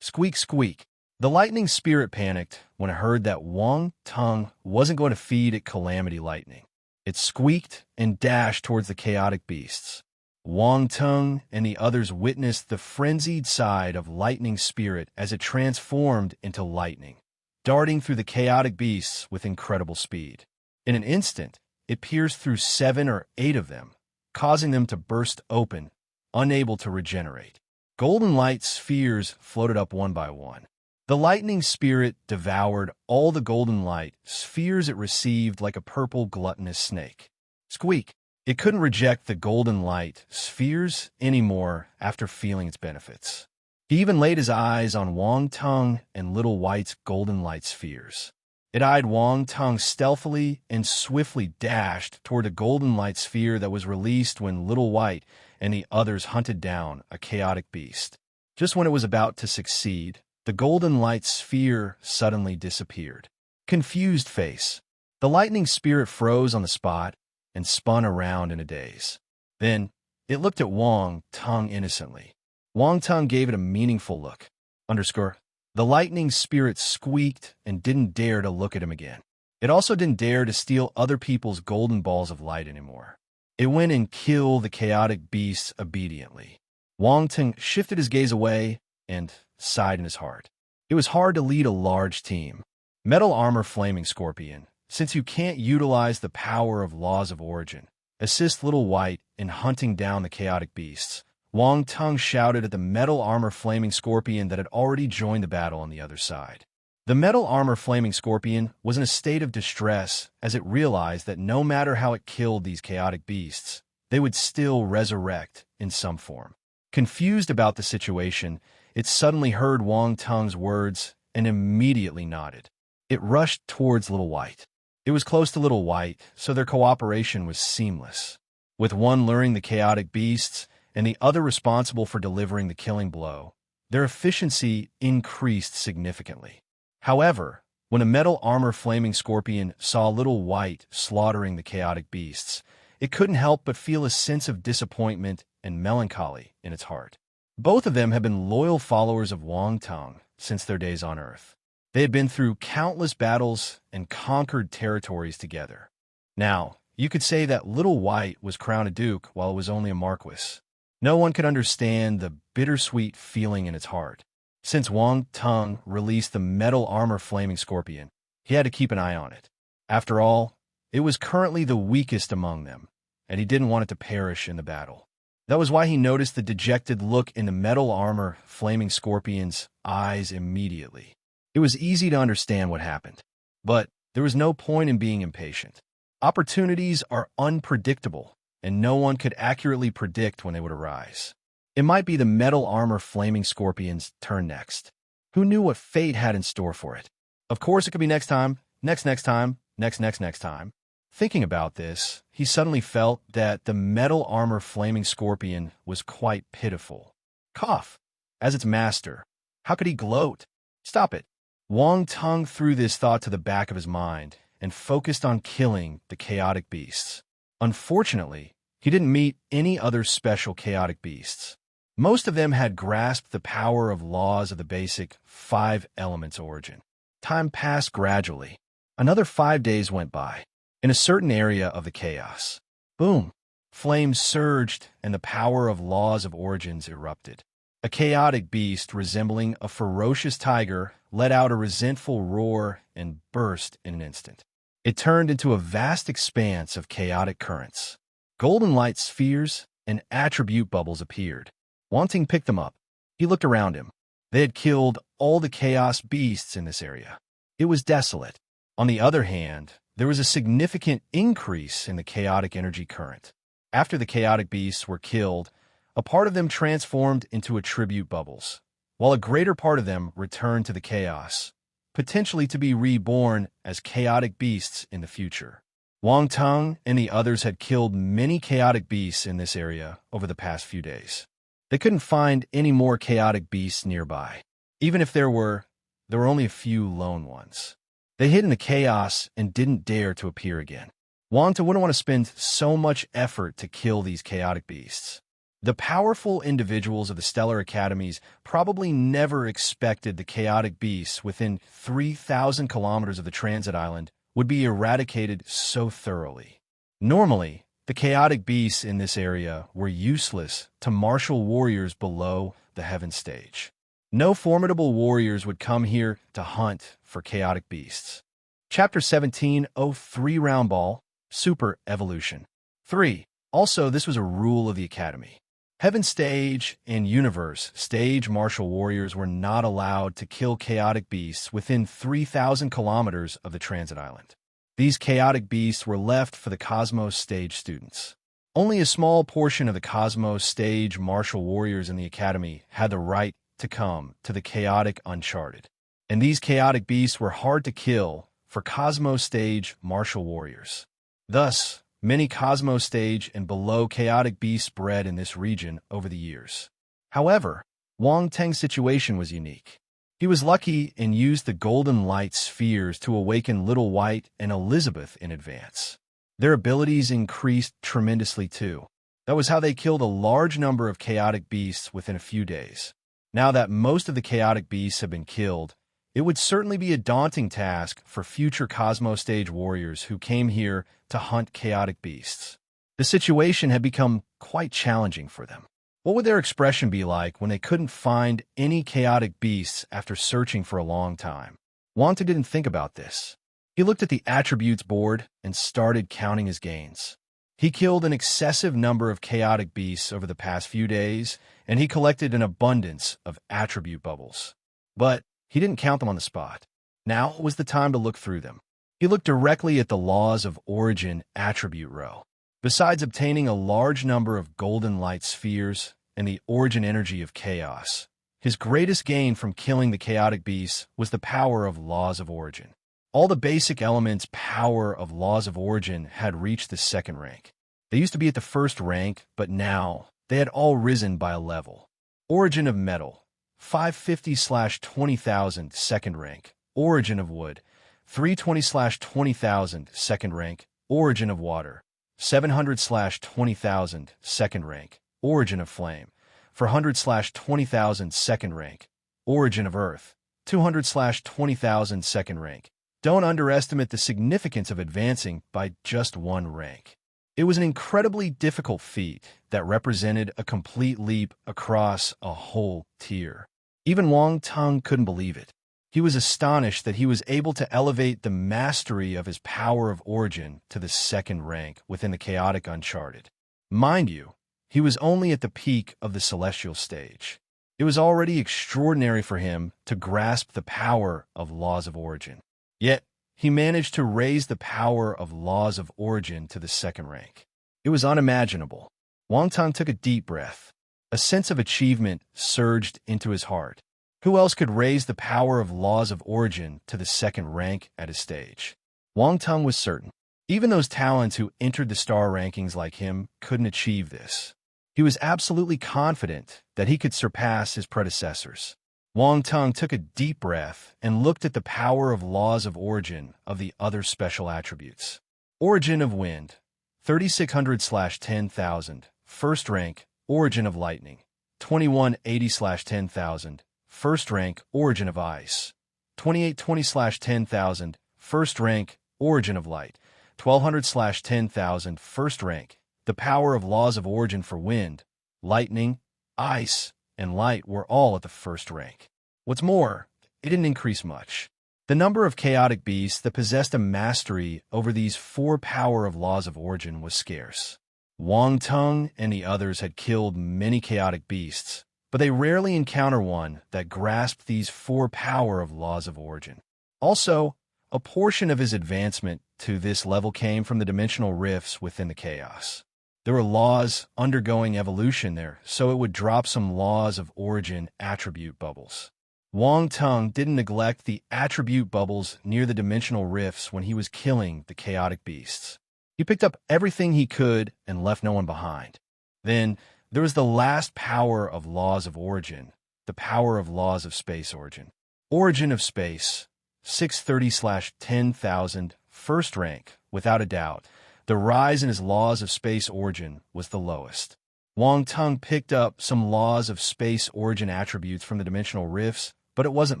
Squeak, squeak. The lightning spirit panicked when it heard that Wang Tung wasn't going to feed it calamity lightning. It squeaked and dashed towards the chaotic beasts. Wang Tung and the others witnessed the frenzied side of lightning spirit as it transformed into lightning, darting through the chaotic beasts with incredible speed. In an instant, it pierced through 7 or 8 of them, causing them to burst open, unable to regenerate. Golden light spheres floated up one by one. The lightning spirit devoured all the golden light spheres it received like a purple gluttonous snake. Squeak! It couldn't reject the golden light spheres anymore after feeling its benefits. He even laid his eyes on Wang Tung and Little White's golden light spheres. It eyed Wang Tung stealthily and swiftly dashed toward a golden light sphere that was released when Little White and the others hunted down a chaotic beast. Just when it was about to succeed, the golden light sphere suddenly disappeared. Confused face. The lightning spirit froze on the spot and spun around in a daze. Then, it looked at Wang Tung innocently. Wang Tung gave it a meaningful look. The lightning spirit squeaked and didn't dare to look at him again. It also didn't dare to steal other people's golden balls of light anymore. It went and killed the chaotic beasts obediently. Wang Tung shifted his gaze away and sighed in his heart. It was hard to lead a large team. Metal Armor Flaming Scorpion, since you can't utilize the power of laws of origin, assist Little White in hunting down the chaotic beasts. Wang Tung shouted at the Metal Armor Flaming Scorpion that had already joined the battle on the other side. The Metal Armor Flaming Scorpion was in a state of distress as it realized that no matter how it killed these chaotic beasts, they would still resurrect in some form. Confused about the situation, it suddenly heard Wang Tung's words and immediately nodded. It rushed towards Little White. It was close to Little White, so their cooperation was seamless. With one luring the chaotic beasts and the other responsible for delivering the killing blow, their efficiency increased significantly. However, when a Metal Armor Flaming Scorpion saw Little White slaughtering the chaotic beasts, it couldn't help but feel a sense of disappointment and melancholy in its heart. Both of them had been loyal followers of Wang Tung since their days on Earth. They had been through countless battles and conquered territories together. Now, you could say that Little White was crowned a duke while it was only a marquis. No one could understand the bittersweet feeling in its heart. Since Wang Tung released the Metal Armor Flaming Scorpion, he had to keep an eye on it. After all, it was currently the weakest among them, and he didn't want it to perish in the battle. That was why he noticed the dejected look in the Metal Armor Flaming Scorpion's eyes immediately. It was easy to understand what happened, but there was no point in being impatient. Opportunities are unpredictable, and no one could accurately predict when they would arise. It might be the Metal Armor Flaming Scorpion's turn next. Who knew what fate had in store for it? Of course it could be next time, next time, next time. Thinking about this, he suddenly felt that the Metal Armor Flaming Scorpion was quite pitiful. Cough. As its master, how could he gloat? Stop it. Wang Tung threw this thought to the back of his mind and focused on killing the chaotic beasts. Unfortunately, he didn't meet any other special chaotic beasts. Most of them had grasped the power of laws of the basic 5 elements origin. Time passed gradually. Another 5 days went by. In a certain area of the chaos, boom, flames surged and the power of laws of origins erupted. A chaotic beast resembling a ferocious tiger let out a resentful roar and burst in an instant. It turned into a vast expanse of chaotic currents. Golden light spheres and attribute bubbles appeared. Wanting picked them up. He looked around him. They had killed all the chaos beasts in this area. It was desolate. On the other hand, there was a significant increase in the chaotic energy current. After the chaotic beasts were killed, a part of them transformed into attribute bubbles, while a greater part of them returned to the chaos, potentially to be reborn as chaotic beasts in the future. Wang Teng and the others had killed many chaotic beasts in this area over the past few days. They couldn't find any more chaotic beasts nearby. Even if there were only a few lone ones. They hid in the chaos and didn't dare to appear again. Wang Teng wouldn't want to spend so much effort to kill these chaotic beasts. The powerful individuals of the Stellar Academies probably never expected the chaotic beasts within 3,000 kilometers of the transit island would be eradicated so thoroughly. Normally, the chaotic beasts in this area were useless to martial warriors below the heaven stage. No formidable warriors would come here to hunt for chaotic beasts. Chapter 17, 03 Round Ball, Super Evolution. 3. Also, this was a rule of the Academy. Heaven Stage and Universe Stage martial warriors were not allowed to kill chaotic beasts within 3,000 kilometers of the transit island. These chaotic beasts were left for the Cosmos Stage students. Only a small portion of the Cosmos Stage martial warriors in the Academy had the right to come to the chaotic Uncharted. And these chaotic beasts were hard to kill for Cosmos Stage martial warriors. Thus, many Cosmos Stage and below chaotic beasts bred in this region over the years. However, Wang Teng's situation was unique. He was lucky and used the golden light spheres to awaken Little White and Elizabeth in advance. Their abilities increased tremendously too. That was how they killed a large number of chaotic beasts within a few days. Now that most of the chaotic beasts have been killed, it would certainly be a daunting task for future Cosmos Stage warriors who came here to hunt chaotic beasts. The situation had become quite challenging for them. What would their expression be like when they couldn't find any chaotic beasts after searching for a long time? Wang Teng didn't think about this. He looked at the attributes board and started counting his gains. He killed an excessive number of chaotic beasts over the past few days, and he collected an abundance of attribute bubbles. But he didn't count them on the spot. Now was the time to look through them. He looked directly at the Laws of Origin attribute row. Besides obtaining a large number of golden light spheres and the origin energy of chaos, his greatest gain from killing the chaotic beasts was the power of Laws of Origin. All the basic elements' power of Laws of Origin had reached the 2nd rank. They used to be at the 1st rank, but now they had all risen by a level. Origin of Metal, 550/20,000, 2nd rank. Origin of Wood, 320/20,000, 2nd rank. Origin of Water, 700/20,000, 2nd rank. Origin of Flame, 400/20,000, 2nd rank. Origin of Earth, 200/20,000, 2nd rank. Don't underestimate the significance of advancing by just 1 rank. It was an incredibly difficult feat that represented a complete leap across a whole tier. Even Wang Teng couldn't believe it. He was astonished that he was able to elevate the mastery of his power of origin to the 2nd rank within the chaotic Uncharted. Mind you, he was only at the peak of the celestial stage. It was already extraordinary for him to grasp the power of Laws of Origin. Yet, he managed to raise the power of Laws of Origin to the 2nd rank. It was unimaginable. Wang Teng took a deep breath. A sense of achievement surged into his heart. Who else could raise the power of Laws of Origin to the 2nd rank at his stage? Wang Teng was certain. Even those talents who entered the star rankings like him couldn't achieve this. He was absolutely confident that he could surpass his predecessors. Wang Tong took a deep breath and looked at the power of laws of origin of the other special attributes. Origin of wind, 3600/10,000. First rank, origin of lightning, 2180/10,000. First rank, origin of ice, 2820/10,000. First rank, origin of light, 1200/10,000. First rank. The power of laws of origin for wind, lightning, ice, and light were all at the first rank. What's more, it didn't increase much. The number of chaotic beasts that possessed a mastery over these four power of laws of origin was scarce. Wang Tong and the others had killed many chaotic beasts, but they rarely encounter one that grasped these four power of laws of origin. Also, a portion of his advancement to this level came from the dimensional rifts within the chaos. There were laws undergoing evolution there, so it would drop some laws of origin attribute bubbles. Wang Tong didn't neglect the attribute bubbles near the dimensional rifts when he was killing the chaotic beasts. He picked up everything he could and left no one behind. Then, there was the last power of laws of origin, the power of laws of space origin. Origin of space, 630/10,000, first rank, without a doubt. The rise in his laws of space origin was the lowest. Wang Tong picked up some laws of space origin attributes from the dimensional rifts, but it wasn't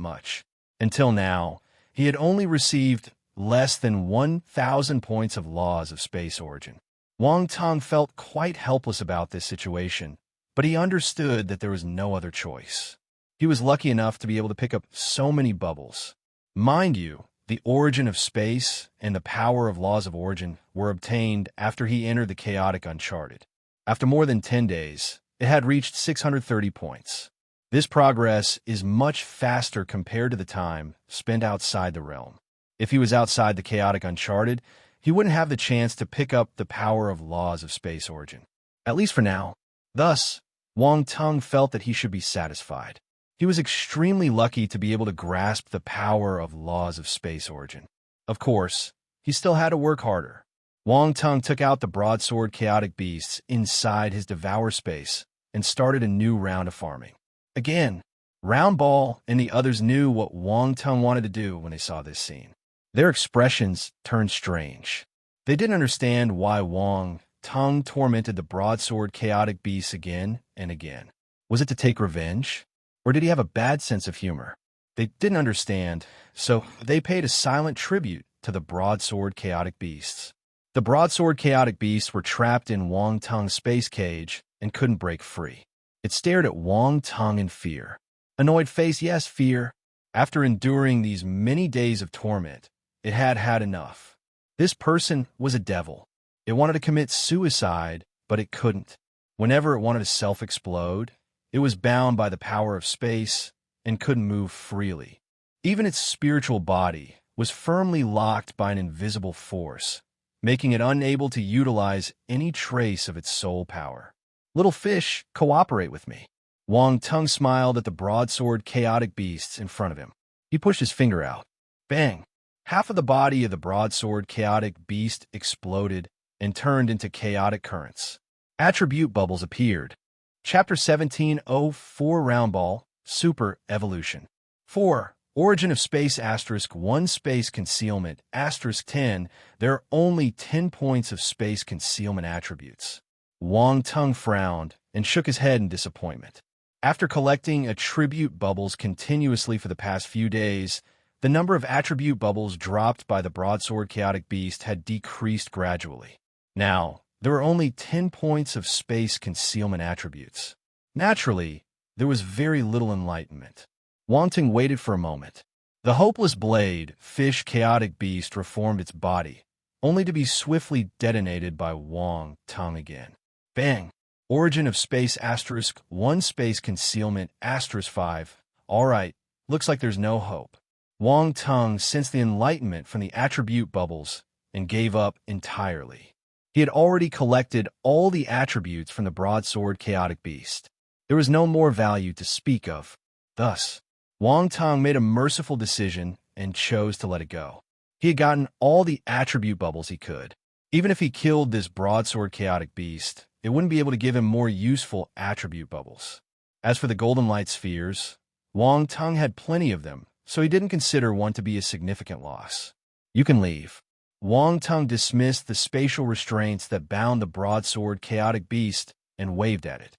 much. Until now, he had only received less than 1,000 points of laws of space origin. Wang Tong felt quite helpless about this situation, but he understood that there was no other choice. He was lucky enough to be able to pick up so many bubbles. Mind you, the origin of space and the power of laws of origin were obtained after he entered the chaotic Uncharted. After more than 10 days, it had reached 630 points. This progress is much faster compared to the time spent outside the realm. If he was outside the chaotic Uncharted, he wouldn't have the chance to pick up the power of laws of space origin, at least for now. Thus, Wang Tong felt that he should be satisfied. He was extremely lucky to be able to grasp the power of laws of space origin. Of course, he still had to work harder. Wang Tong took out the broadsword chaotic beasts inside his devour space and started a new round of farming. Again, Round Ball and the others knew what Wang Tong wanted to do when they saw this scene. Their expressions turned strange. They didn't understand why Wang Tong tormented the broadsword chaotic beasts again and again. Was it to take revenge? Or did he have a bad sense of humor? They didn't understand, so they paid a silent tribute to the broadsword chaotic beasts. The broadsword chaotic beasts were trapped in Wang Tong's space cage and couldn't break free. It stared at Wang Tong in fear. Annoyed face, yes, fear. After enduring these many days of torment, it had had enough. This person was a devil. It wanted to commit suicide, but it couldn't. Whenever it wanted to self-explode, it was bound by the power of space and couldn't move freely. Even its spiritual body was firmly locked by an invisible force, making it unable to utilize any trace of its soul power. Little fish, cooperate with me. Wang Tong smiled at the broadsword chaotic beasts in front of him. He pushed his finger out. Bang! Half of the body of the broadsword chaotic beast exploded and turned into chaotic currents. Attribute bubbles appeared. Chapter 1704 Round Ball, Super Evolution. 4. Origin of Space *1 Space Concealment *10. There are only 10 points of space concealment attributes. Wang Tong frowned and shook his head in disappointment. After collecting attribute bubbles continuously for the past few days, the number of attribute bubbles dropped by the broadsword chaotic beast had decreased gradually. Now, there were only 10 points of space concealment attributes. Naturally, there was very little enlightenment. Wang Tong waited for a moment. The hopeless blade, fish chaotic beast reformed its body, only to be swiftly detonated by Wang Tong again. Bang! Origin of Space *1 Space Concealment *5. All right, looks like there's no hope. Wang Tong sensed the enlightenment from the attribute bubbles and gave up entirely. He had already collected all the attributes from the broadsword chaotic beast. There was no more value to speak of. Thus, Wang Tong made a merciful decision and chose to let it go. He had gotten all the attribute bubbles he could. Even if he killed this broadsword chaotic beast, it wouldn't be able to give him more useful attribute bubbles. As for the golden light spheres, Wang Tung had plenty of them, so he didn't consider one to be a significant loss. You can leave. Wang Tung dismissed the spatial restraints that bound the broadsword chaotic beast and waved at it.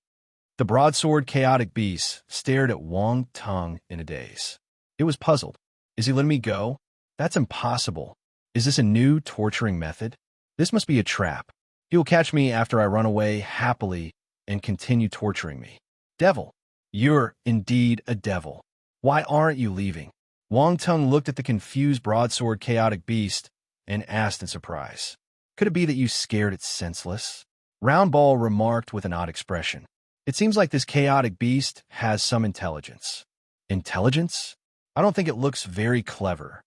The broadsword chaotic beast stared at Wang Tung in a daze. It was puzzled. Is he letting me go? That's impossible. Is this a new torturing method? This must be a trap. He will catch me after I run away happily and continue torturing me. Devil. You're indeed a devil. Why aren't you leaving? Wang Tung looked at the confused broadsword chaotic beast and asked in surprise. Could it be that you scared it senseless? Round Ball remarked with an odd expression. It seems like this chaotic beast has some intelligence. Intelligence? I don't think it looks very clever.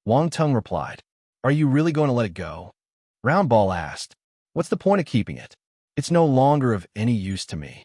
Wang Tung replied. Are you really going to let it go? Round Ball asked. What's the point of keeping it? It's no longer of any use to me.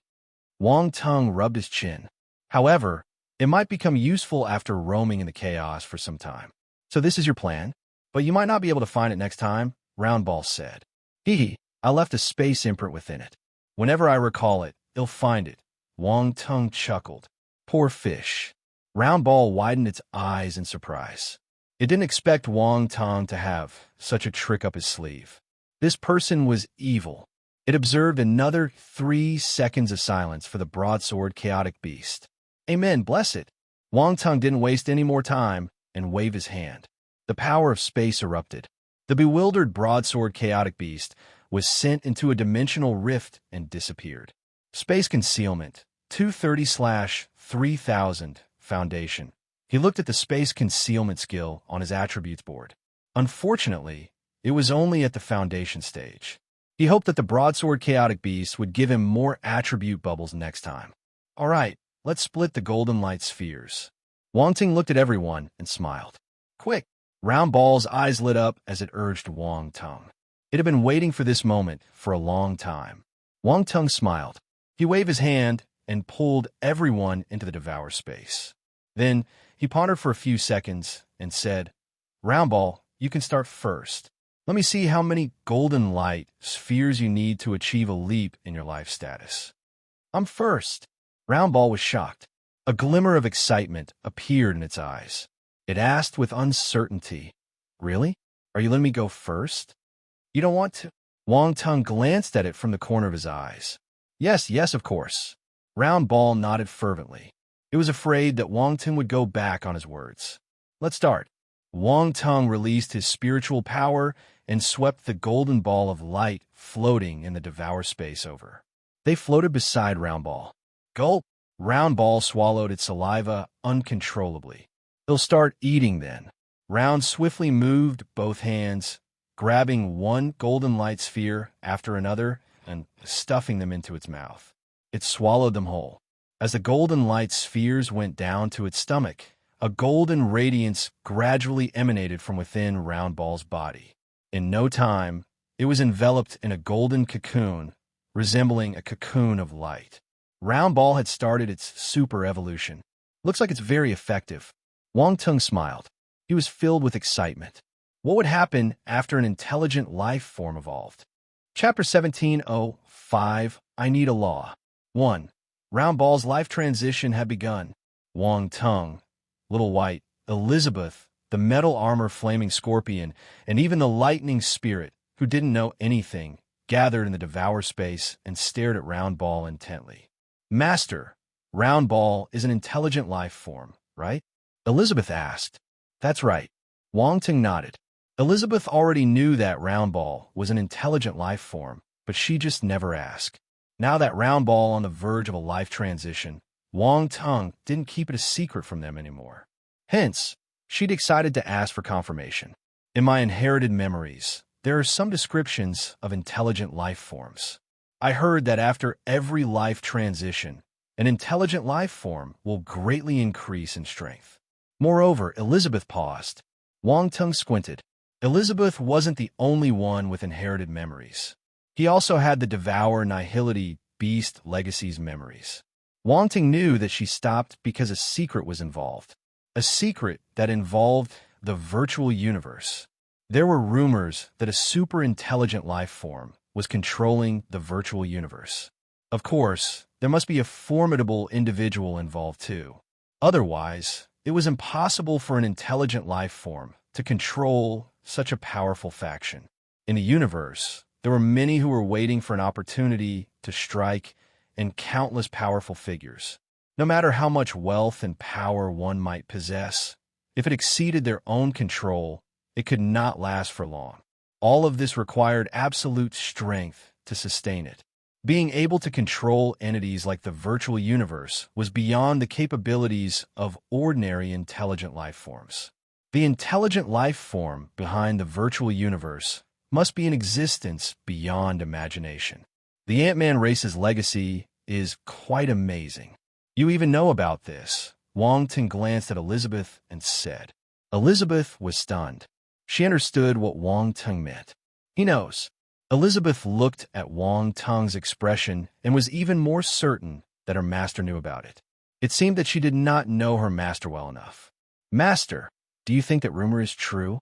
Wang Tung rubbed his chin. However, it might become useful after roaming in the chaos for some time. So this is your plan? But you might not be able to find it next time, Round Ball said. Hee, I left a space imprint within it. Whenever I recall it, it'll find it. Wang Tung chuckled. Poor fish. Round Ball widened its eyes in surprise. It didn't expect Wang Tung to have such a trick up his sleeve. This person was evil. It observed another 3 seconds of silence for the broadsword chaotic beast. Amen, bless it. Wang Tung didn't waste any more time and waved his hand. The power of space erupted. The bewildered broadsword chaotic beast was sent into a dimensional rift and disappeared. Space concealment, 230/3000, Foundation. He looked at the space concealment skill on his attributes board. Unfortunately, it was only at the Foundation stage. He hoped that the broadsword chaotic beast would give him more attribute bubbles next time. All right, let's split the golden light spheres. Wang Tung looked at everyone and smiled. Quick! Round Ball's eyes lit up as it urged Wang Tung. It had been waiting for this moment for a long time. Wang Tung smiled. He waved his hand and pulled everyone into the devour space. Then he pondered for a few seconds and said, Round Ball, you can start first. Let me see how many golden light spheres you need to achieve a leap in your life status. I'm first. Round Ball was shocked. A glimmer of excitement appeared in its eyes. It asked with uncertainty, Really? Are you letting me go first? You don't want to? Wang Tung glanced at it from the corner of his eyes. Yes, of course. Round Ball nodded fervently. It was afraid that Wang Tung would go back on his words. Let's start. Wang Tung released his spiritual power and swept the golden ball of light floating in the devour space over. They floated beside Round Ball. Gulp! Round Ball swallowed its saliva uncontrollably. It'll start eating then. Round swiftly moved both hands, grabbing one golden light sphere after another and stuffing them into its mouth. It swallowed them whole. As the golden light spheres went down to its stomach, a golden radiance gradually emanated from within Round Ball's body. In no time, it was enveloped in a golden cocoon, resembling a cocoon of light. Round Ball had started its super evolution. Looks like it's very effective. Wang Tung smiled. He was filled with excitement. What would happen after an intelligent life form evolved? Chapter 17:05 I Need a Law. 1. Round Ball's life transition had begun. Wang Tung, Little White, Elizabeth, the metal armor flaming scorpion, and even the lightning spirit, who didn't know anything, gathered in the devour space and stared at Round Ball intently. Master, Round Ball is an intelligent life form, right? Elizabeth asked. That's right. Wang Tung nodded. Elizabeth already knew that Round Ball was an intelligent life form, but she just never asked. Now that Round Ball on the verge of a life transition, Wang Tung didn't keep it a secret from them anymore. Hence, she'd excited to ask for confirmation. In my inherited memories, there are some descriptions of intelligent life forms. I heard that after every life transition, an intelligent life form will greatly increase in strength. Moreover, Elizabeth paused. Wang Tung squinted. Elizabeth wasn't the only one with inherited memories. He also had the Devour Nihility Beast Legacy's memories. Wang Tung knew that she stopped because a secret was involved. A secret that involved the virtual universe. There were rumors that a super-intelligent life form was controlling the virtual universe. Of course, there must be a formidable individual involved too. Otherwise, it was impossible for an intelligent life form to control such a powerful faction. In the universe, there were many who were waiting for an opportunity to strike, and countless powerful figures. No matter how much wealth and power one might possess, if it exceeded their own control, it could not last for long. All of this required absolute strength to sustain it. Being able to control entities like the virtual universe was beyond the capabilities of ordinary intelligent life forms. The intelligent life form behind the virtual universe must be in existence beyond imagination. The Ant-Man race's legacy is quite amazing. You even know about this. Wong Ting glanced at Elizabeth and said. Elizabeth was stunned. She understood what Wong Ting meant. He knows. Elizabeth looked at Wong Ting's expression and was even more certain that her master knew about it. It seemed that she did not know her master well enough. Master, do you think that rumor is true?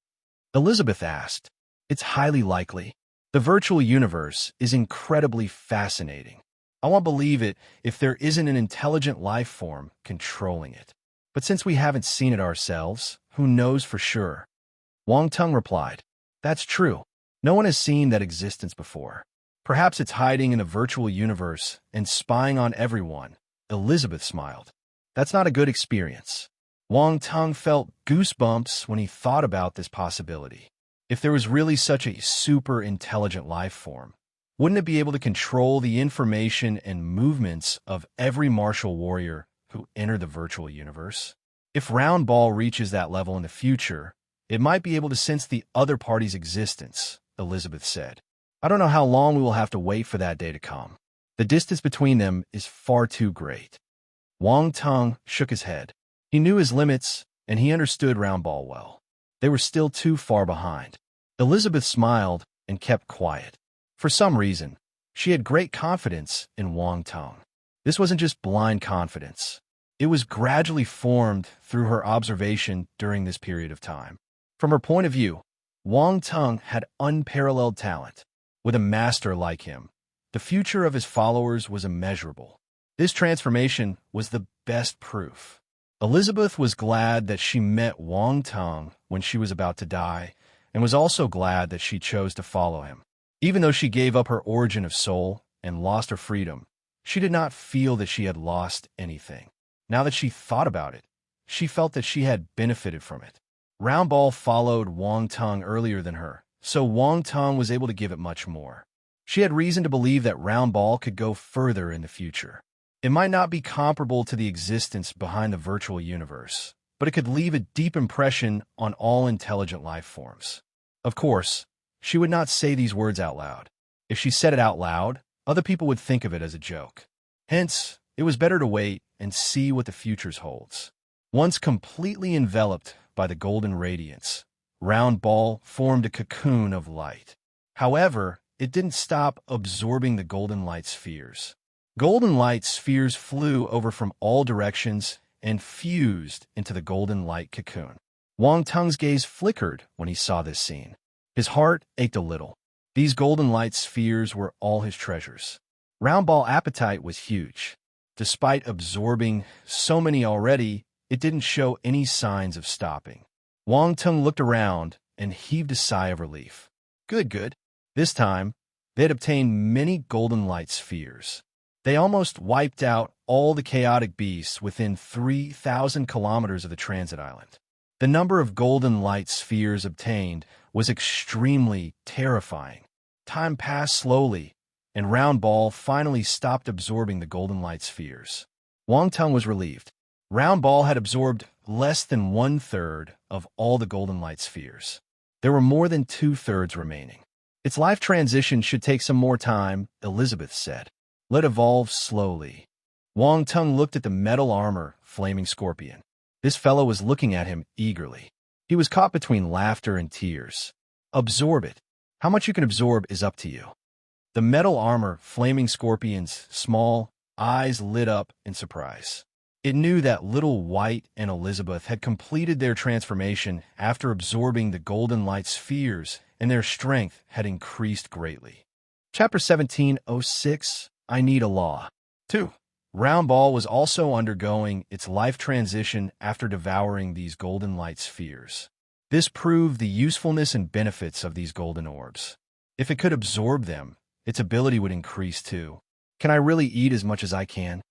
Elizabeth asked. It's highly likely. The virtual universe is incredibly fascinating. I won't believe it if there isn't an intelligent life form controlling it. But since we haven't seen it ourselves, who knows for sure? Wong Ting replied. That's true. No one has seen that existence before. Perhaps it's hiding in a virtual universe and spying on everyone. Elizabeth smiled. That's not a good experience. Wong Ting felt goosebumps when he thought about this possibility. If there was really such a super intelligent life form, wouldn't it be able to control the information and movements of every martial warrior who entered the virtual universe? If Round Ball reaches that level in the future, it might be able to sense the other party's existence, Elizabeth said. I don't know how long we will have to wait for that day to come. The distance between them is far too great. Wong Ting shook his head. He knew his limits, and he understood Round Ball well. They were still too far behind. Elizabeth smiled and kept quiet. For some reason, she had great confidence in Wong Ting. This wasn't just blind confidence. It was gradually formed through her observation during this period of time. From her point of view, Wong Ting had unparalleled talent. With a master like him, the future of his followers was immeasurable. This transformation was the best proof. Elizabeth was glad that she met Wong Ting when she was about to die, and was also glad that she chose to follow him. Even though she gave up her origin of soul and lost her freedom, she did not feel that she had lost anything. Now that she thought about it, she felt that she had benefited from it. Round Ball followed Wong Ting earlier than her, so Wong Ting was able to give it much more. She had reason to believe that Round Ball could go further in the future. It might not be comparable to the existence behind the virtual universe, but it could leave a deep impression on all intelligent life forms. Of course, she would not say these words out loud. If she said it out loud, other people would think of it as a joke. Hence, it was better to wait and see what the future holds. Once completely enveloped by the golden radiance, Round Ball formed a cocoon of light. However, it didn't stop absorbing the golden light spheres. Golden light spheres flew over from all directions and fused into the golden light cocoon. Wong Ting's gaze flickered when he saw this scene. His heart ached a little. These golden light spheres were all his treasures. Round Ball's appetite was huge. Despite absorbing so many already, it didn't show any signs of stopping. Wong Ting looked around and heaved a sigh of relief. Good. This time, they had obtained many golden light spheres. They almost wiped out all the chaotic beasts within 3,000 kilometers of the transit island. The number of golden light spheres obtained was extremely terrifying. Time passed slowly, and Round Ball finally stopped absorbing the golden light spheres. Wong Ting was relieved. Round Ball had absorbed less than 1/3 of all the golden light spheres. There were more than 2/3 remaining. Its life transition should take some more time, Elizabeth said. Let it evolve slowly. Wong Ting looked at the metal armor flaming scorpion. This fellow was looking at him eagerly. He was caught between laughter and tears. Absorb it. How much you can absorb is up to you. The metal armor flaming scorpion's small eyes lit up in surprise. It knew that Little White and Elizabeth had completed their transformation after absorbing the golden light spheres, and their strength had increased greatly. Chapter 17:06 I Need a Law. 2. Round Ball was also undergoing its life transition after devouring these golden light spheres. This proved the usefulness and benefits of these golden orbs. If it could absorb them, its ability would increase too. Can I really eat as much as I can?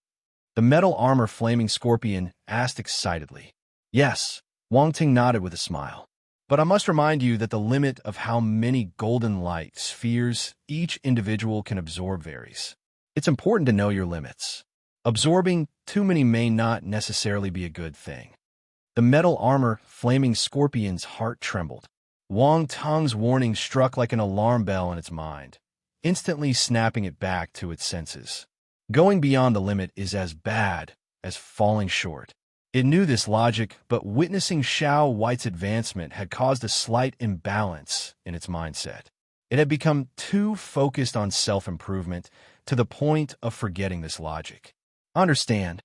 The metal armor flaming scorpion asked excitedly. Yes, Wang Ting nodded with a smile. But I must remind you that the limit of how many golden light spheres each individual can absorb varies. It's important to know your limits. Absorbing too many may not necessarily be a good thing. The metal armor flaming scorpion's heart trembled. Wang Teng's warning struck like an alarm bell in its mind, instantly snapping it back to its senses. Going beyond the limit is as bad as falling short. It knew this logic, but witnessing Xiao White's advancement had caused a slight imbalance in its mindset. It had become too focused on self-improvement to the point of forgetting this logic. Understand.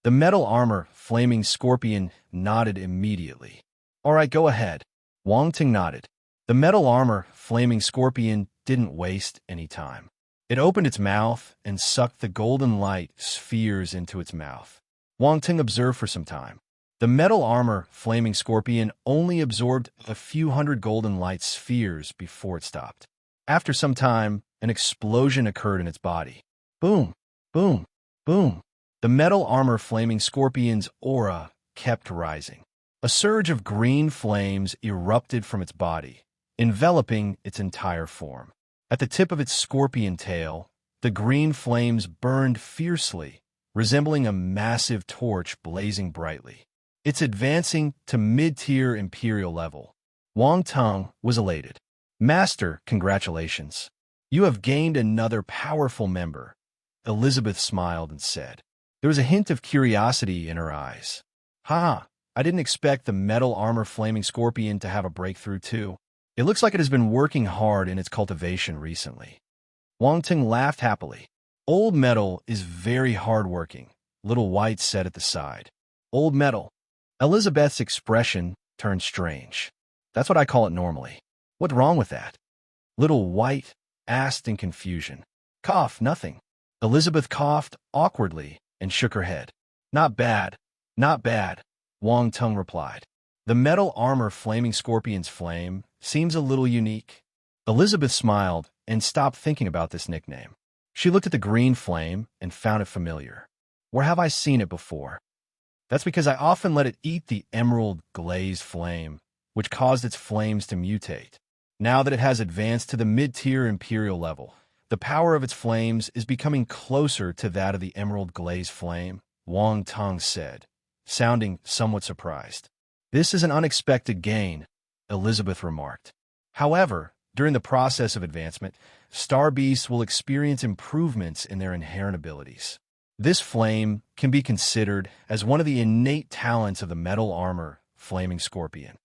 The metal armor flaming scorpion nodded immediately. All right, go ahead. Wang Ting nodded. The metal armor flaming scorpion didn't waste any time. It opened its mouth and sucked the golden light spheres into its mouth. Wang Ting observed for some time. The metal armor flaming scorpion only absorbed a few hundred golden light spheres before it stopped. After some time, an explosion occurred in its body. Boom, boom, boom. The metal armor flaming scorpion's aura kept rising. A surge of green flames erupted from its body, enveloping its entire form. At the tip of its scorpion tail, the green flames burned fiercely, resembling a massive torch blazing brightly. It's advancing to mid-tier imperial level. Wang Teng was elated. Master, congratulations. You have gained another powerful member. Elizabeth smiled and said. There was a hint of curiosity in her eyes. Ha! I didn't expect the metal armor flaming scorpion to have a breakthrough too. It looks like it has been working hard in its cultivation recently. Wang Ting laughed happily. Old Metal is very hard-working, Little White said at the side. Old Metal. Elizabeth's expression turned strange. That's what I call it normally. What's wrong with that? Little White asked in confusion. Cough, nothing. Elizabeth coughed awkwardly and shook her head. Not bad, not bad, Wang Teng replied. The metal armor flaming scorpion's flame seems a little unique. Elizabeth smiled and stopped thinking about this nickname. She looked at the green flame and found it familiar. Where have I seen it before? That's because I often let it eat the emerald glazed flame, which caused its flames to mutate. Now that it has advanced to the mid-tier imperial level, the power of its flames is becoming closer to that of the emerald glazed flame, Wang Teng said, sounding somewhat surprised. This is an unexpected gain, Elizabeth remarked. However, during the process of advancement, star beasts will experience improvements in their inherent abilities. This flame can be considered as one of the innate talents of the metal armor flaming scorpion.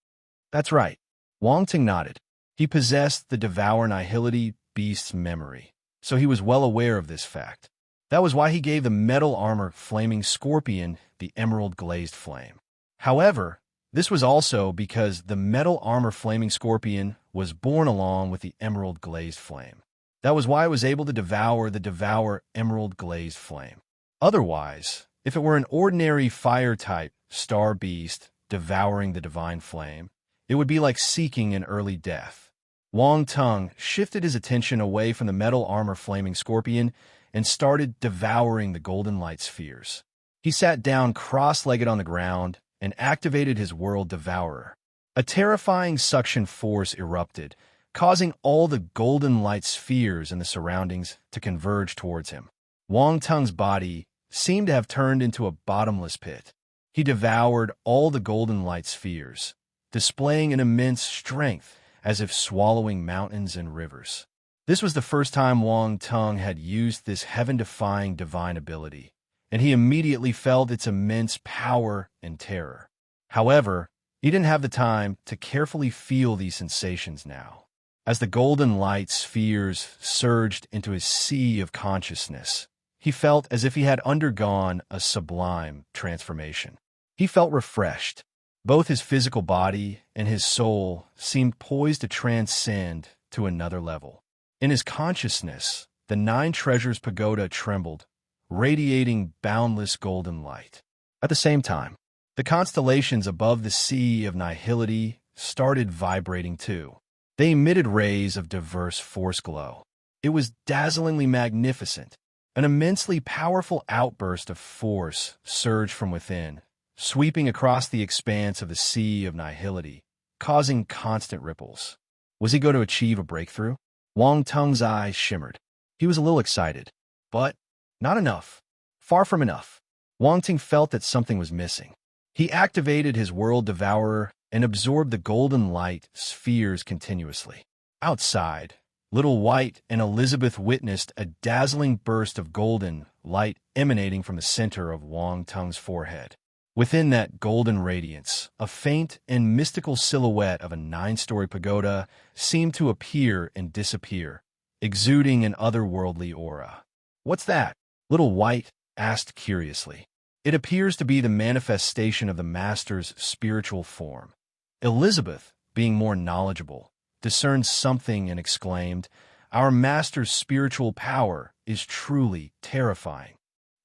That's right. Wang Ting nodded. He possessed the Devour Nihility beast's memory, so he was well aware of this fact. That was why he gave the metal armor flaming scorpion the emerald glazed flame. However, this was also because the metal armor flaming scorpion was born along with the emerald glazed flame. That was why it was able to devour emerald glazed flame. Otherwise, if it were an ordinary fire-type star beast devouring the divine flame, it would be like seeking an early death. Wang Teng shifted his attention away from the metal armor flaming scorpion and started devouring the golden light spheres. He sat down cross-legged on the ground and activated his World Devourer. A terrifying suction force erupted, causing all the golden light spheres in the surroundings to converge towards him. Wang Teng's body seemed to have turned into a bottomless pit. He devoured all the golden light spheres, displaying an immense strength as if swallowing mountains and rivers. This was the first time Wang Teng had used this heaven-defying divine ability, and he immediately felt its immense power and terror. However, he didn't have the time to carefully feel these sensations now. As the golden light spheres surged into his sea of consciousness, he felt as if he had undergone a sublime transformation. He felt refreshed. Both his physical body and his soul seemed poised to transcend to another level. In his consciousness, the Nine Treasures Pagoda trembled, radiating boundless golden light. At the same time, the constellations above the sea of nihility started vibrating too. They emitted rays of diverse force glow. It was dazzlingly magnificent. An immensely powerful outburst of force surged from within, sweeping across the expanse of the sea of nihility, causing constant ripples. Was he going to achieve a breakthrough? Wang Tung's eyes shimmered. He was a little excited, but not enough. Far from enough. Wang Ting felt that something was missing. He activated his world devourer and absorbed the golden light spheres continuously. Outside, Little White and Elizabeth witnessed a dazzling burst of golden light emanating from the center of Wang Tung's forehead. Within that golden radiance, a faint and mystical silhouette of a 9-story pagoda seemed to appear and disappear, exuding an otherworldly aura. "What's that?" Little White asked curiously. "It appears to be the manifestation of the Master's spiritual form." Elizabeth, being more knowledgeable, discerned something and exclaimed, "Our Master's spiritual power is truly terrifying."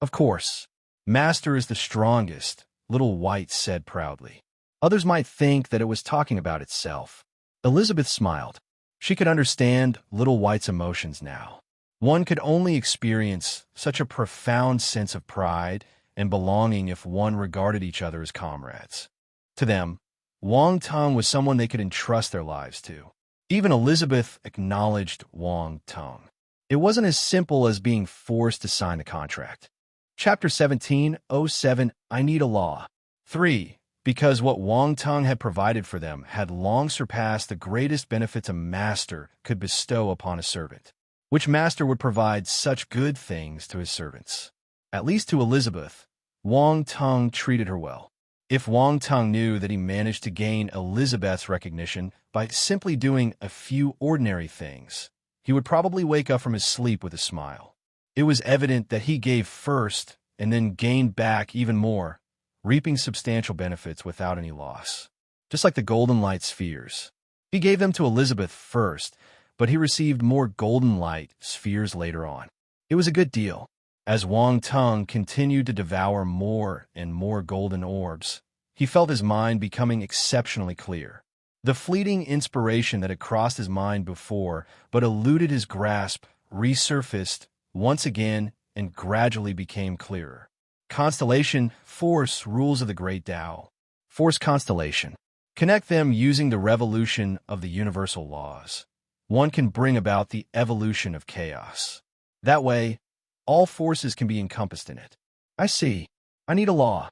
"Of course, Master is the strongest," Little White said proudly. Others might think that it was talking about itself. Elizabeth smiled. She could understand Little White's emotions now. One could only experience such a profound sense of pride and belonging if one regarded each other as comrades. To them, Wang Tung was someone they could entrust their lives to. Even Elizabeth acknowledged Wang Tung. It wasn't as simple as being forced to sign the contract. Chapter 17:07 I Need a Law. 3. Because what Wang Tung had provided for them had long surpassed the greatest benefits a master could bestow upon a servant. Which master would provide such good things to his servants? At least to Elizabeth, Wang Tung treated her well. If Wang Tung knew that he managed to gain Elizabeth's recognition by simply doing a few ordinary things, he would probably wake up from his sleep with a smile. It was evident that he gave first and then gained back even more, reaping substantial benefits without any loss. Just like the golden light spheres. He gave them to Elizabeth first, but he received more golden light spheres later on. It was a good deal. As Wang Tung continued to devour more and more golden orbs, he felt his mind becoming exceptionally clear. The fleeting inspiration that had crossed his mind before but eluded his grasp resurfaced once again and gradually became clearer. Constellation, force, rules of the great Tao. Force constellation. Connect them using the revolution of the universal laws. One can bring about the evolution of chaos. That way, all forces can be encompassed in it. I see. I need a law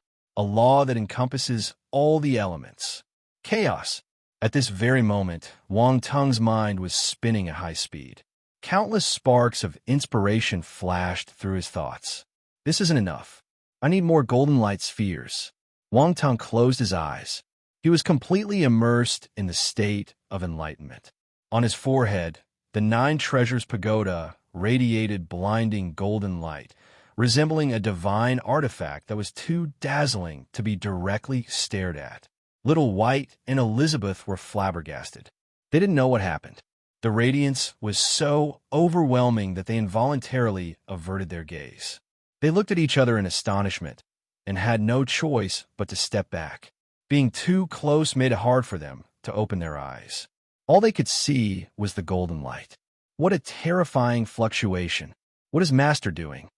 that encompasses all the elements. Chaos. At this very moment, Wang Tung's mind was spinning at high speed. Countless sparks of inspiration flashed through his thoughts. This isn't enough. I need more golden light spheres. Wang Tung closed his eyes. He was completely immersed in the state of enlightenment. On his forehead, the 9 Treasures Pagoda radiated blinding golden light, resembling a divine artifact that was too dazzling to be directly stared at. Little White and Elizabeth were flabbergasted. They didn't know what happened. The radiance was so overwhelming that they involuntarily averted their gaze. They looked at each other in astonishment and had no choice but to step back. Being too close made it hard for them to open their eyes. All they could see was the golden light. What a terrifying fluctuation. What is Master doing?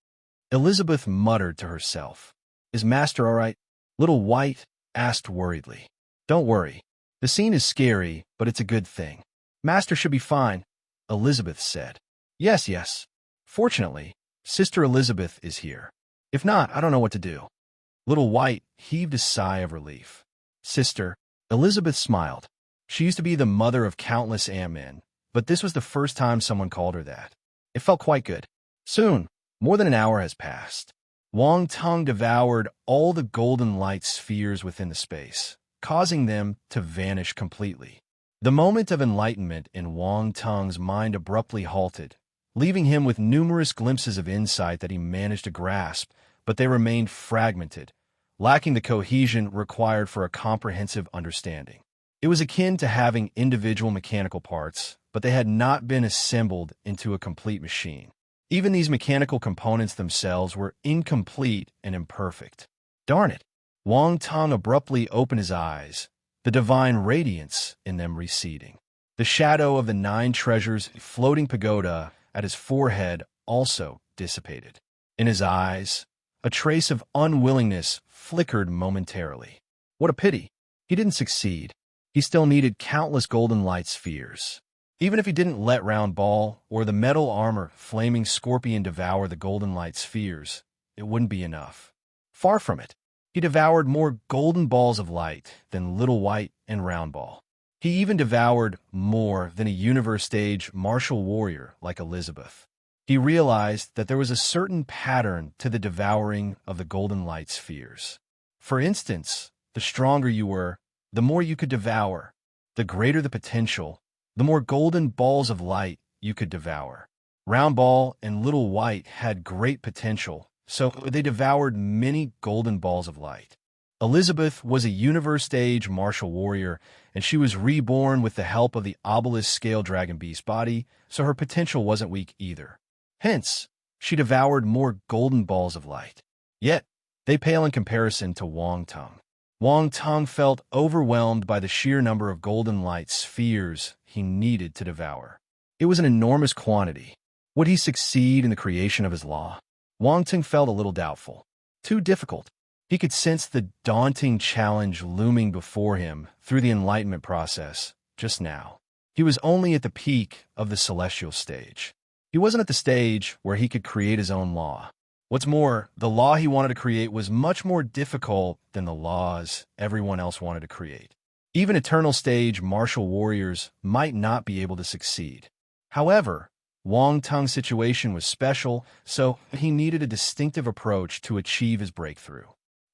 Elizabeth muttered to herself. Is Master all right? Little White asked worriedly. Don't worry. The scene is scary, but it's a good thing. Master should be fine, Elizabeth said. Yes. Fortunately, Sister Elizabeth is here. If not, I don't know what to do. Little White heaved a sigh of relief. Sister, Elizabeth smiled. She used to be the mother of countless Ant-Men, but this was the first time someone called her that. It felt quite good. Soon, more than an hour has passed. Wang Tung devoured all the golden light spheres within the space, causing them to vanish completely. The moment of enlightenment in Wang Tung's mind abruptly halted, leaving him with numerous glimpses of insight that he managed to grasp, but they remained fragmented, lacking the cohesion required for a comprehensive understanding. It was akin to having individual mechanical parts, but they had not been assembled into a complete machine. Even these mechanical components themselves were incomplete and imperfect. Darn it! Wang Tong abruptly opened his eyes, the divine radiance in them receding. The shadow of the 9 treasures floating pagoda at his forehead also dissipated. In his eyes, a trace of unwillingness flickered momentarily. What a pity. He didn't succeed. He still needed countless golden light spheres. Even if he didn't let Round Ball or the metal armor Flaming Scorpion devour the golden light spheres, it wouldn't be enough. Far from it. He devoured more golden balls of light than Little White and Round Ball. He even devoured more than a universe-stage martial warrior like Elizabeth. He realized that there was a certain pattern to the devouring of the golden light spheres. For instance, the stronger you were, the more you could devour. The greater the potential, the more golden balls of light you could devour. Round Ball and Little White had great potential, so they devoured many golden balls of light. Elizabeth was a universe-stage martial warrior, and she was reborn with the help of the obelisk scale dragon beast body, so her potential wasn't weak either. Hence, she devoured more golden balls of light. Yet, they pale in comparison to Wang Tong. Wang Tong felt overwhelmed by the sheer number of golden light spheres he needed to devour. It was an enormous quantity. Would he succeed in the creation of his law? Wang Tong felt a little doubtful. Too difficult. He could sense the daunting challenge looming before him through the enlightenment process just now. He was only at the peak of the celestial stage. He wasn't at the stage where he could create his own law. What's more, the law he wanted to create was much more difficult than the laws everyone else wanted to create. Even eternal stage martial warriors might not be able to succeed. However, Wang Tong's situation was special, so he needed a distinctive approach to achieve his breakthrough.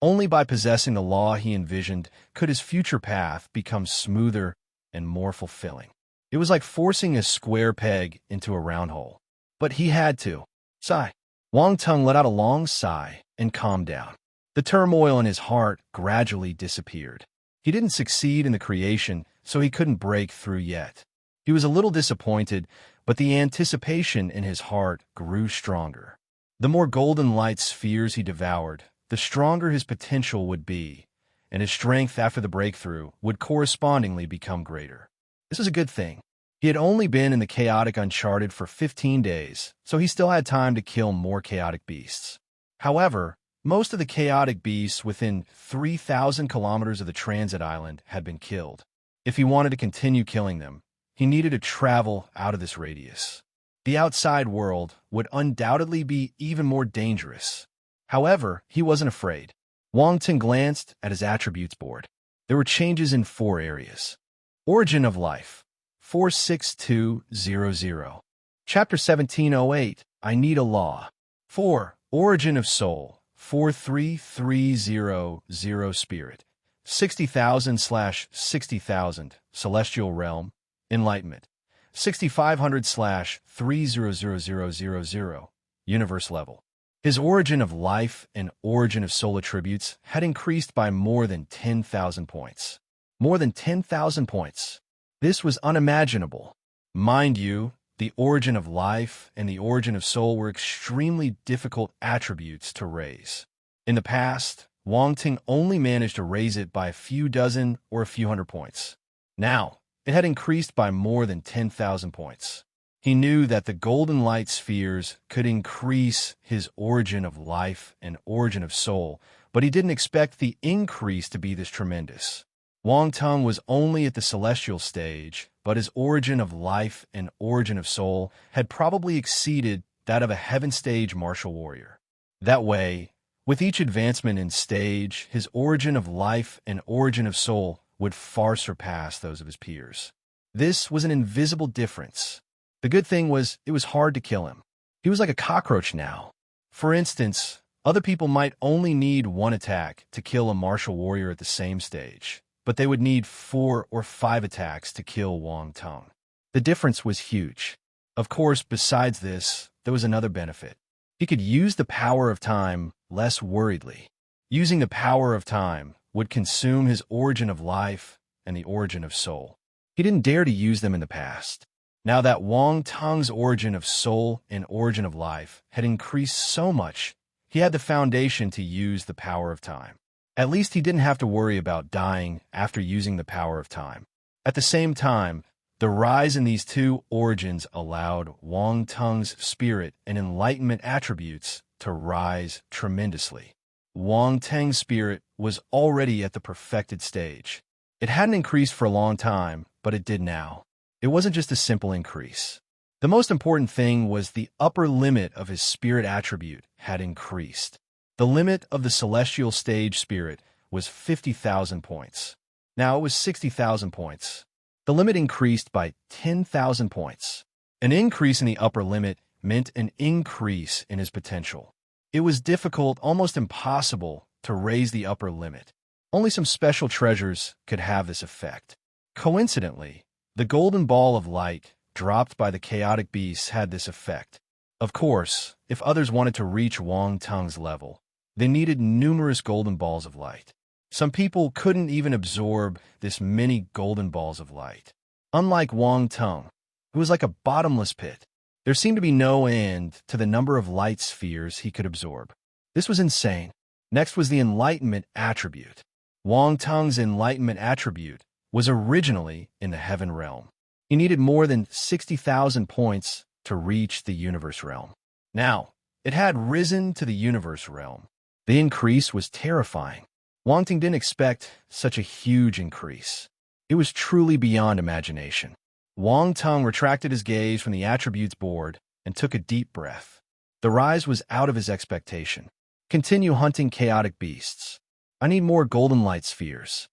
Only by possessing the law he envisioned could his future path become smoother and more fulfilling. It was like forcing a square peg into a round hole. But he had to. Sigh. Wang Tong let out a long sigh and calmed down. The turmoil in his heart gradually disappeared. He didn't succeed in the creation, so he couldn't break through yet. He was a little disappointed, but the anticipation in his heart grew stronger. The more golden light spheres he devoured, the stronger his potential would be, and his strength after the breakthrough would correspondingly become greater. This was a good thing. He had only been in the chaotic Uncharted for 15 days, so he still had time to kill more chaotic beasts. However, most of the chaotic beasts within 3,000 kilometers of the transit island had been killed. If he wanted to continue killing them, he needed to travel out of this radius. The outside world would undoubtedly be even more dangerous. However, he wasn't afraid. Wang Tong glanced at his attributes board. There were changes in 4 areas. Origin of Life, 46200. Chapter 1708, I Need a Law. 4. Origin of Soul, 43300. Spirit, 60,000/60,000. Celestial Realm, Enlightenment, 6,500/300000. Universe Level. His origin of life and origin of soul attributes had increased by more than 10,000 points. More than 10,000 points. This was unimaginable. Mind you, the origin of life and the origin of soul were extremely difficult attributes to raise. In the past, Wang Tong only managed to raise it by a few dozen or a few hundred points. Now, it had increased by more than 10,000 points. He knew that the golden light spheres could increase his origin of life and origin of soul, but he didn't expect the increase to be this tremendous. Wang Tong was only at the celestial stage, but his origin of life and origin of soul had probably exceeded that of a heaven stage martial warrior. That way, with each advancement in stage, his origin of life and origin of soul would far surpass those of his peers. This was an invisible difference. The good thing was, it was hard to kill him. He was like a cockroach now. For instance, other people might only need 1 attack to kill a martial warrior at the same stage, but they would need 4 or 5 attacks to kill Wang Tong. The difference was huge. Of course, besides this, there was another benefit. He could use the power of time less worriedly. Using the power of time would consume his origin of life and the origin of soul. He didn't dare to use them in the past. Now that Wang Tung's origin of soul and origin of life had increased so much, he had the foundation to use the power of time. At least he didn't have to worry about dying after using the power of time. At the same time, the rise in these two origins allowed Wang Tung's spirit and enlightenment attributes to rise tremendously. Wang Teng's spirit was already at the perfected stage. It hadn't increased for a long time, but it did now. It wasn't just a simple increase. The most important thing was the upper limit of his spirit attribute had increased. The limit of the celestial stage spirit was 50,000 points. Now it was 60,000 points. The limit increased by 10,000 points. An increase in the upper limit meant an increase in his potential. It was difficult, almost impossible, to raise the upper limit. Only some special treasures could have this effect. Coincidentally, the golden ball of light dropped by the chaotic beasts had this effect. Of course, if others wanted to reach Wang Tung's level, they needed numerous golden balls of light. Some people couldn't even absorb this many golden balls of light. Unlike Wang Tung, who was like a bottomless pit, there seemed to be no end to the number of light spheres he could absorb. This was insane. Next was the enlightenment attribute. Wang Tung's enlightenment attribute was originally in the heaven realm. He needed more than 60,000 points to reach the universe realm. Now, it had risen to the universe realm. The increase was terrifying. Wang Ting didn't expect such a huge increase. It was truly beyond imagination. Wang Tung retracted his gaze from the attributes board and took a deep breath. The rise was out of his expectation. Continue hunting chaotic beasts. I need more golden light spheres.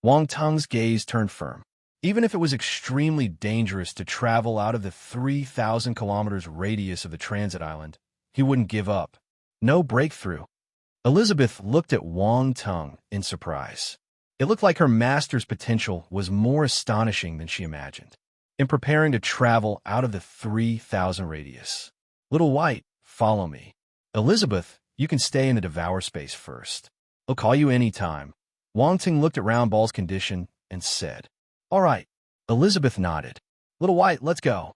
Wang Tung's gaze turned firm. Even if it was extremely dangerous to travel out of the 3,000 kilometers radius of the transit island, he wouldn't give up. No breakthrough. Elizabeth looked at Wang Tung in surprise. It looked like her master's potential was more astonishing than she imagined. In preparing to travel out of the 3,000 radius. Little White, follow me. Elizabeth, you can stay in the Devour space first. I'll call you anytime. Wang Ting looked at Round Ball's condition and said, All right. Elizabeth nodded. Little White, let's go.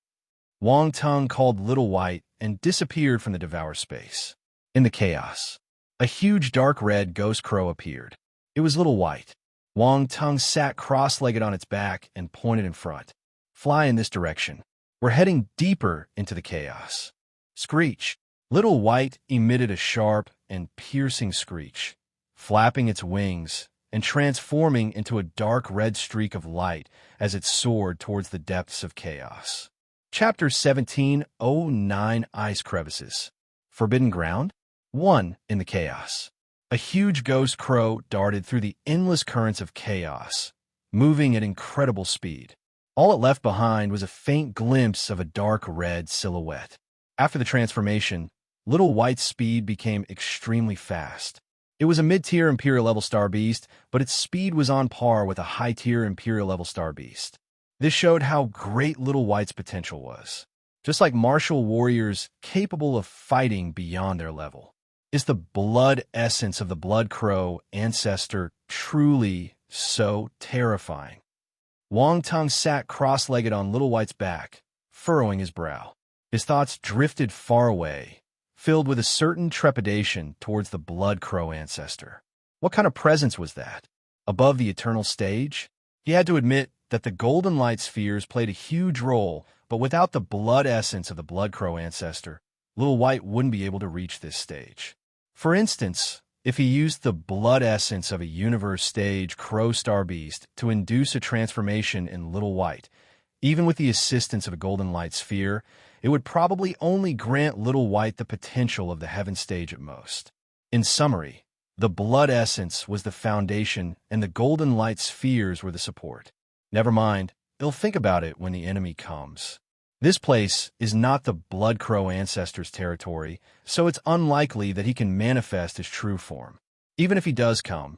Wang Tung called Little White and disappeared from the Devour space. In the chaos, a huge dark red ghost crow appeared. It was Little White. Wang Tung sat cross-legged on its back and pointed in front. Fly in this direction. We're heading deeper into the chaos. Screech. Little White emitted a sharp and piercing screech, flapping its wings and transforming into a dark red streak of light as it soared towards the depths of chaos. Chapter 17:09 Ice Crevices. Forbidden Ground? 1. In the chaos. A huge ghost crow darted through the endless currents of chaos, moving at incredible speed. All it left behind was a faint glimpse of a dark red silhouette. After the transformation, Little White's speed became extremely fast. It was a mid-tier Imperial-level star beast, but its speed was on par with a high-tier Imperial-level star beast. This showed how great Little White's potential was. Just like martial warriors capable of fighting beyond their level. Is the blood essence of the Blood Crow ancestor truly so terrifying? Wang Tung sat cross-legged on Little White's back, furrowing his brow. His thoughts drifted far away, filled with a certain trepidation towards the Blood Crow ancestor. What kind of presence was that? Above the eternal stage? He had to admit that the golden light spheres played a huge role, but without the blood essence of the Blood Crow ancestor, Little White wouldn't be able to reach this stage. For instance, if he used the blood essence of a universe stage Crow Star Beast to induce a transformation in Little White, even with the assistance of a golden light sphere, it would probably only grant Little White the potential of the heaven stage at most. In summary, the blood essence was the foundation and the golden light spheres were the support. Never mind, he'll think about it when the enemy comes. This place is not the Blood Crow ancestor's territory, so it's unlikely that he can manifest his true form. Even if he does come,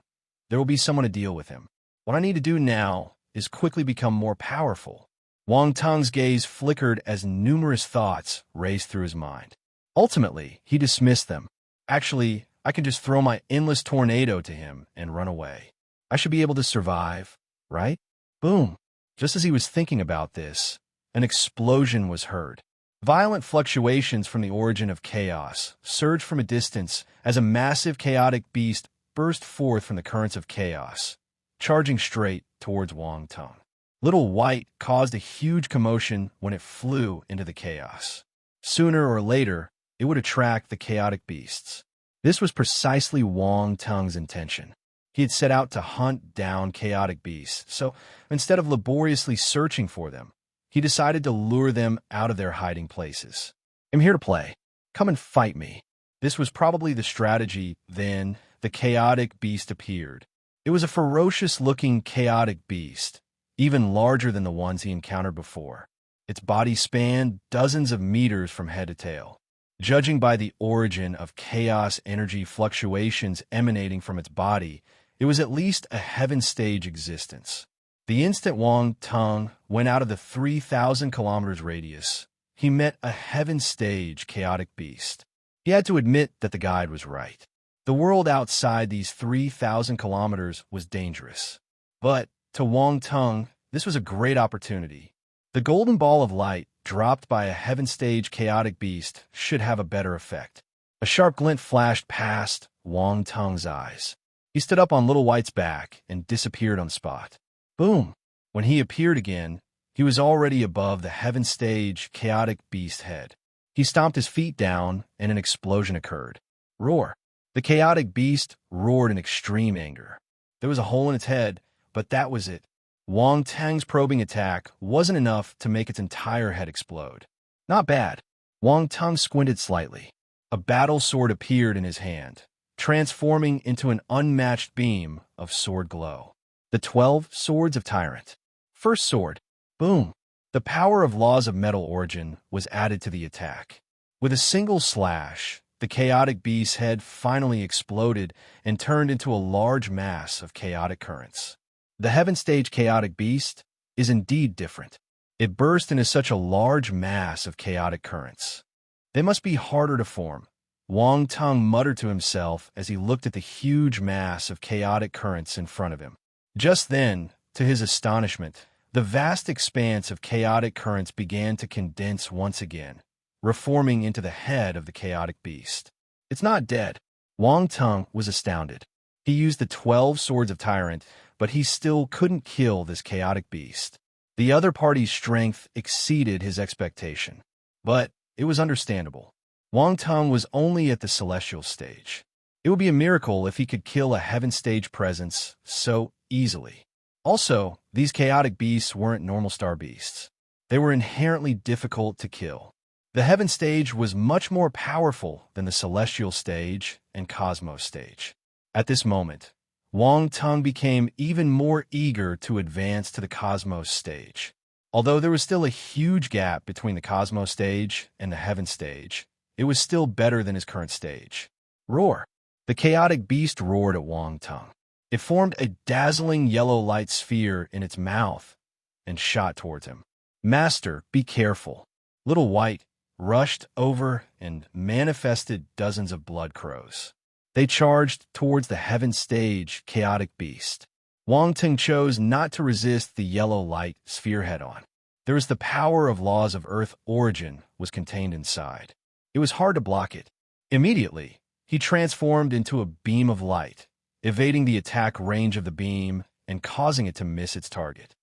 there will be someone to deal with him. What I need to do now is quickly become more powerful. Wang Tung's gaze flickered as numerous thoughts raced through his mind. Ultimately, he dismissed them. Actually, I can just throw my endless tornado to him and run away. I should be able to survive, right? Boom. Just as he was thinking about this, An explosion was heard. Violent fluctuations from the origin of chaos surged from a distance as a massive chaotic beast burst forth from the currents of chaos, charging straight towards Wang Tung. Little White caused a huge commotion when it flew into the chaos. Sooner or later, it would attract the chaotic beasts. This was precisely Wang Tung's intention. He had set out to hunt down chaotic beasts, so instead of laboriously searching for them, he decided to lure them out of their hiding places. "I'm here to play. Come and fight me." This was probably the strategy. Then the chaotic beast appeared. It was a ferocious-looking chaotic beast, even larger than the ones he encountered before. Its body spanned dozens of meters from head to tail. Judging by the origin of chaos energy fluctuations emanating from its body, it was at least a heaven-stage existence. The instant Wang Tung went out of the 3,000 kilometers radius, he met a heaven-stage chaotic beast. He had to admit that the guide was right. The world outside these 3,000 kilometers was dangerous. But to Wang Tung, this was a great opportunity. The golden ball of light dropped by a heaven-stage chaotic beast should have a better effect. A sharp glint flashed past Wang Tung's eyes. He stood up on Little White's back and disappeared on the spot. Boom! When he appeared again, he was already above the heaven-stage chaotic beast head. He stomped his feet down, and an explosion occurred. Roar! The chaotic beast roared in extreme anger. There was a hole in its head, but that was it. Wang Tung's probing attack wasn't enough to make its entire head explode. Not bad. Wang Tung squinted slightly. A battle sword appeared in his hand, transforming into an unmatched beam of sword glow. The 12 Swords of Tyrant. First sword. Boom. The power of laws of metal origin was added to the attack. With a single slash, the chaotic beast's head finally exploded and turned into a large mass of chaotic currents. The heaven-stage chaotic beast is indeed different. It burst into such a large mass of chaotic currents. They must be harder to form. Wang Tung muttered to himself as he looked at the huge mass of chaotic currents in front of him. Just then, to his astonishment, the vast expanse of chaotic currents began to condense once again, reforming into the head of the chaotic beast. It's not dead. Wang Tung was astounded. He used the 12 Swords of Tyrant, but he still couldn't kill this chaotic beast. The other party's strength exceeded his expectation. But it was understandable. Wang Tung was only at the celestial stage. It would be a miracle if he could kill a heaven-stage presence so easily. Also, these chaotic beasts weren't normal star beasts. They were inherently difficult to kill. The heaven stage was much more powerful than the celestial stage and cosmos stage. At this moment, Wang Tung became even more eager to advance to the cosmos stage. Although there was still a huge gap between the cosmos stage and the heaven stage, it was still better than his current stage. Roar! The chaotic beast roared at Wang Tung. It formed a dazzling yellow light sphere in its mouth and shot towards him. "Master, be careful." Little White rushed over and manifested dozens of blood crows. They charged towards the heaven stage chaotic beast. Wang Tung chose not to resist the yellow light sphere head-on. There was the power of laws of earth origin was contained inside. It was hard to block it. Immediately, he transformed into a beam of light, evading the attack range of the beam and causing it to miss its target.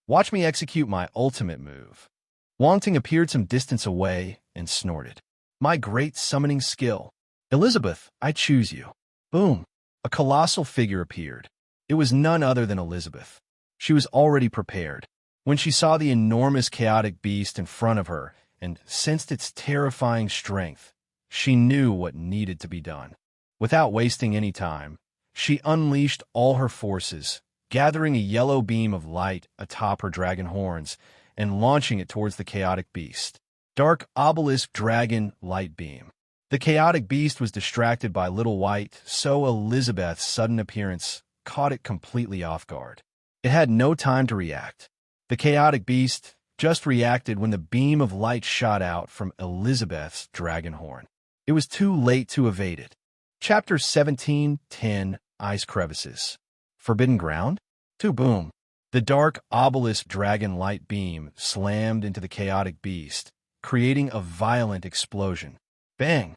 Watch me execute my ultimate move. Wang Tung appeared some distance away and snorted. "My great summoning skill. Elizabeth, I choose you." Boom! A colossal figure appeared. It was none other than Elizabeth. She was already prepared. When she saw the enormous chaotic beast in front of her and sensed its terrifying strength, she knew what needed to be done. Without wasting any time, she unleashed all her forces, gathering a yellow beam of light atop her dragon horns and launching it towards the chaotic beast. Dark obelisk dragon light beam. The chaotic beast was distracted by Little White, so Elizabeth's sudden appearance caught it completely off guard. It had no time to react. The chaotic beast just reacted when the beam of light shot out from Elizabeth's dragon horn. It was too late to evade it. Chapter 17:10 Ice Crevices. Forbidden Ground? To boom. The dark obelisk dragon light beam slammed into the chaotic beast, creating a violent explosion. Bang!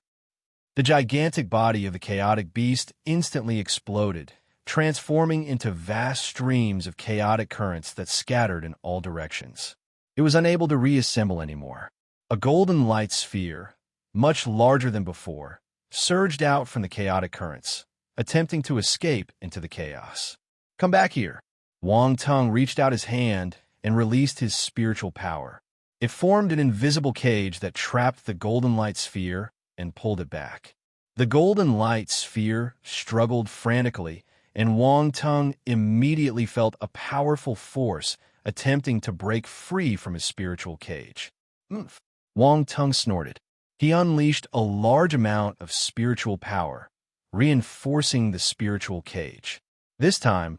The gigantic body of the chaotic beast instantly exploded, transforming into vast streams of chaotic currents that scattered in all directions. It was unable to reassemble anymore. A golden light sphere, much larger than before, surged out from the chaotic currents, attempting to escape into the chaos. "Come back here." Wang Tung reached out his hand and released his spiritual power. It formed an invisible cage that trapped the golden light sphere and pulled it back. The golden light sphere struggled frantically, and Wang Tung immediately felt a powerful force attempting to break free from his spiritual cage. "Oomph!" Wang Tung snorted. He unleashed a large amount of spiritual power, reinforcing the spiritual cage. This time,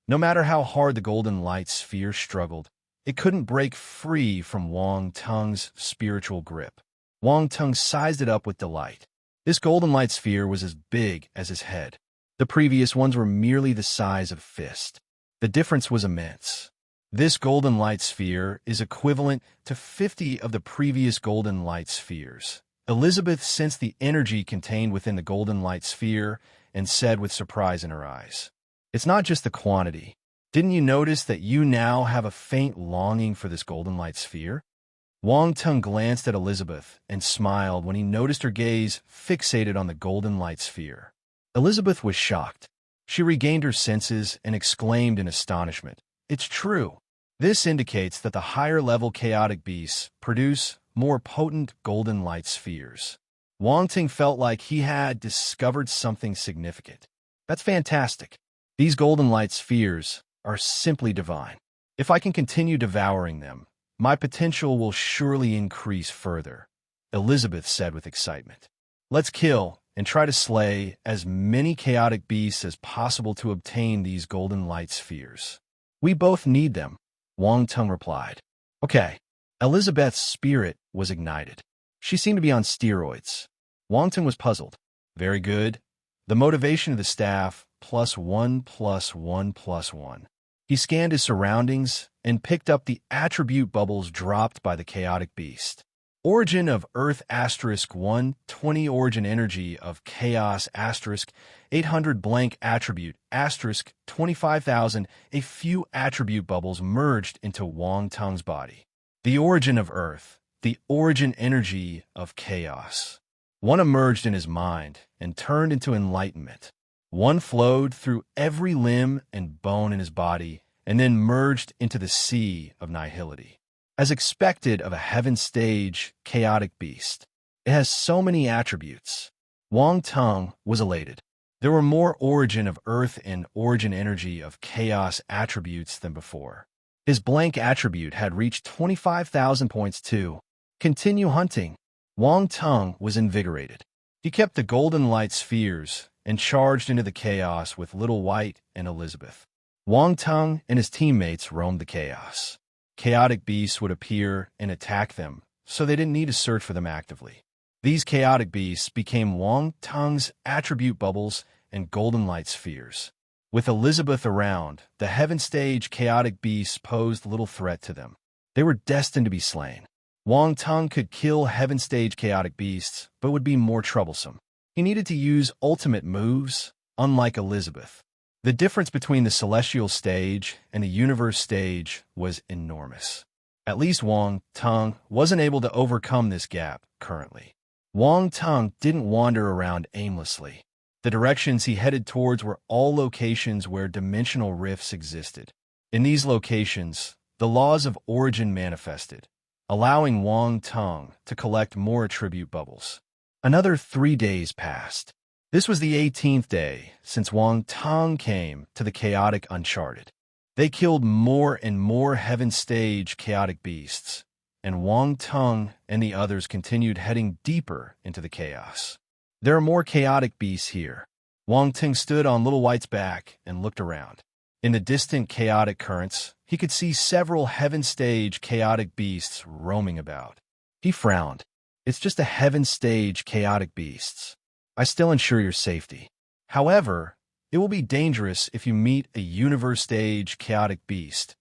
no matter how hard the golden light sphere struggled, it couldn't break free from Wang Tung's spiritual grip. Wang Tung sized it up with delight. This golden light sphere was as big as his head. The previous ones were merely the size of a fist. The difference was immense. This golden light sphere is equivalent to 50 of the previous golden light spheres. Elizabeth sensed the energy contained within the golden light sphere and said with surprise in her eyes, "It's not just the quantity. Didn't you notice that you now have a faint longing for this golden light sphere?" Wang Tung glanced at Elizabeth and smiled when he noticed her gaze fixated on the golden light sphere. Elizabeth was shocked. She regained her senses and exclaimed in astonishment, "It's true. This indicates that the higher-level chaotic beasts produce more potent golden light spheres." Wang Tung felt like he had discovered something significant. "That's fantastic. These golden light spheres are simply divine. If I can continue devouring them, my potential will surely increase further," Elizabeth said with excitement. "Let's kill and try to slay as many chaotic beasts as possible to obtain these golden light spheres. We both need them," Wang Tung replied. "Okay." Elizabeth's spirit was ignited. She seemed to be on steroids. Wang Tung was puzzled. "Very good. The motivation of the staff, +1 +1 +1. He scanned his surroundings and picked up the attribute bubbles dropped by the chaotic beast. Origin of Earth *1, 20 origin energy of Chaos *800 blank attribute *25,000. A few attribute bubbles merged into Wang Tung's body. The origin of Earth, the origin energy of Chaos. One emerged in his mind and turned into enlightenment. One flowed through every limb and bone in his body and then merged into the sea of nihility. As expected of a heaven stage chaotic beast, it has so many attributes. Wang Tung was elated. There were more origin of Earth and origin energy of Chaos attributes than before. His blank attribute had reached 25,000 points too. Continue hunting. Wang Tung was invigorated. He kept the golden light spheres and charged into the chaos with Little White and Elizabeth. Wang Tung and his teammates roamed the chaos. Chaotic beasts would appear and attack them, so they didn't need to search for them actively. These chaotic beasts became Wang Tung's attribute bubbles and golden light spheres. With Elizabeth around, the heaven stage chaotic beasts posed little threat to them. They were destined to be slain. Wang Tung could kill heaven stage chaotic beasts, but would be more troublesome. He needed to use ultimate moves, unlike Elizabeth. The difference between the celestial stage and the universe stage was enormous. At least Wang Tung wasn't able to overcome this gap currently. Wang Tung didn't wander around aimlessly. The directions he headed towards were all locations where dimensional rifts existed. In these locations, the laws of origin manifested, allowing Wang Tung to collect more attribute bubbles. Another 3 days passed. This was the 18th day since Wang Tung came to the chaotic Uncharted. They killed more and more heaven stage chaotic beasts, and Wang Tung and the others continued heading deeper into the chaos. There are more chaotic beasts here. Wang Tung stood on Little White's back and looked around. In the distant chaotic currents, he could see several heaven stage chaotic beasts roaming about. He frowned. "It's just a heaven stage chaotic beasts. I still ensure your safety. However, it will be dangerous if you meet a universe stage chaotic beast,"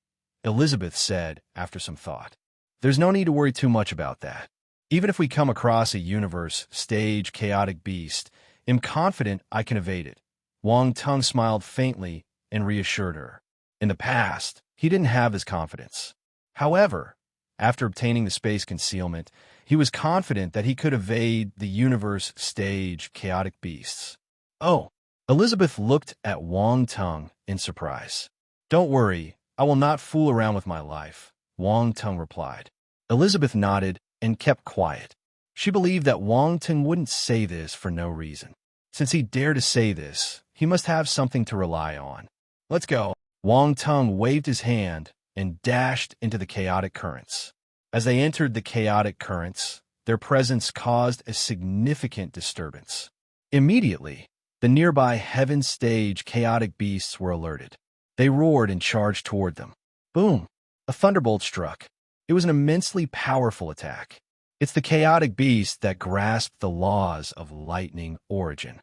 Elizabeth said after some thought. There's no need to worry too much about that. Even if we come across a universe, stage, chaotic beast, I'm confident I can evade it. Wang Tung smiled faintly and reassured her. In the past, he didn't have this confidence. However, after obtaining the space concealment, he was confident that he could evade the universe, stage, chaotic beasts. Oh, Elizabeth looked at Wang Tung in surprise. Don't worry, I will not fool around with my life, Wang Tung replied. Elizabeth nodded and kept quiet. She believed that Wang Tung wouldn't say this for no reason. Since he dared to say this, he must have something to rely on. Let's go. Wang Tung waved his hand and dashed into the chaotic currents. As they entered the chaotic currents, their presence caused a significant disturbance. Immediately, the nearby heaven stage chaotic beasts were alerted. They roared and charged toward them. Boom! A thunderbolt struck. It was an immensely powerful attack. It's the chaotic beast that grasped the laws of lightning origin.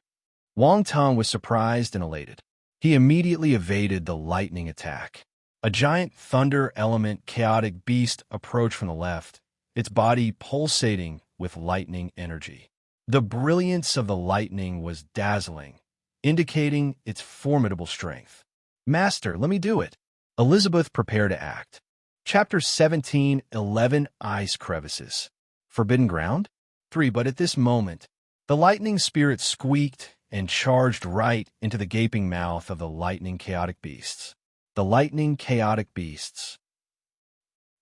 Wang Tung was surprised and elated. He immediately evaded the lightning attack. A giant thunder element chaotic beast approached from the left, its body pulsating with lightning energy. The brilliance of the lightning was dazzling, indicating its formidable strength. Master, let me do it. Elizabeth prepared to act. Chapter 17, 11 Ice Crevices. Forbidden Ground? 3. But at this moment, the lightning spirit squeaked and charged right into the gaping mouth of the lightning chaotic beasts. The lightning chaotic beasts.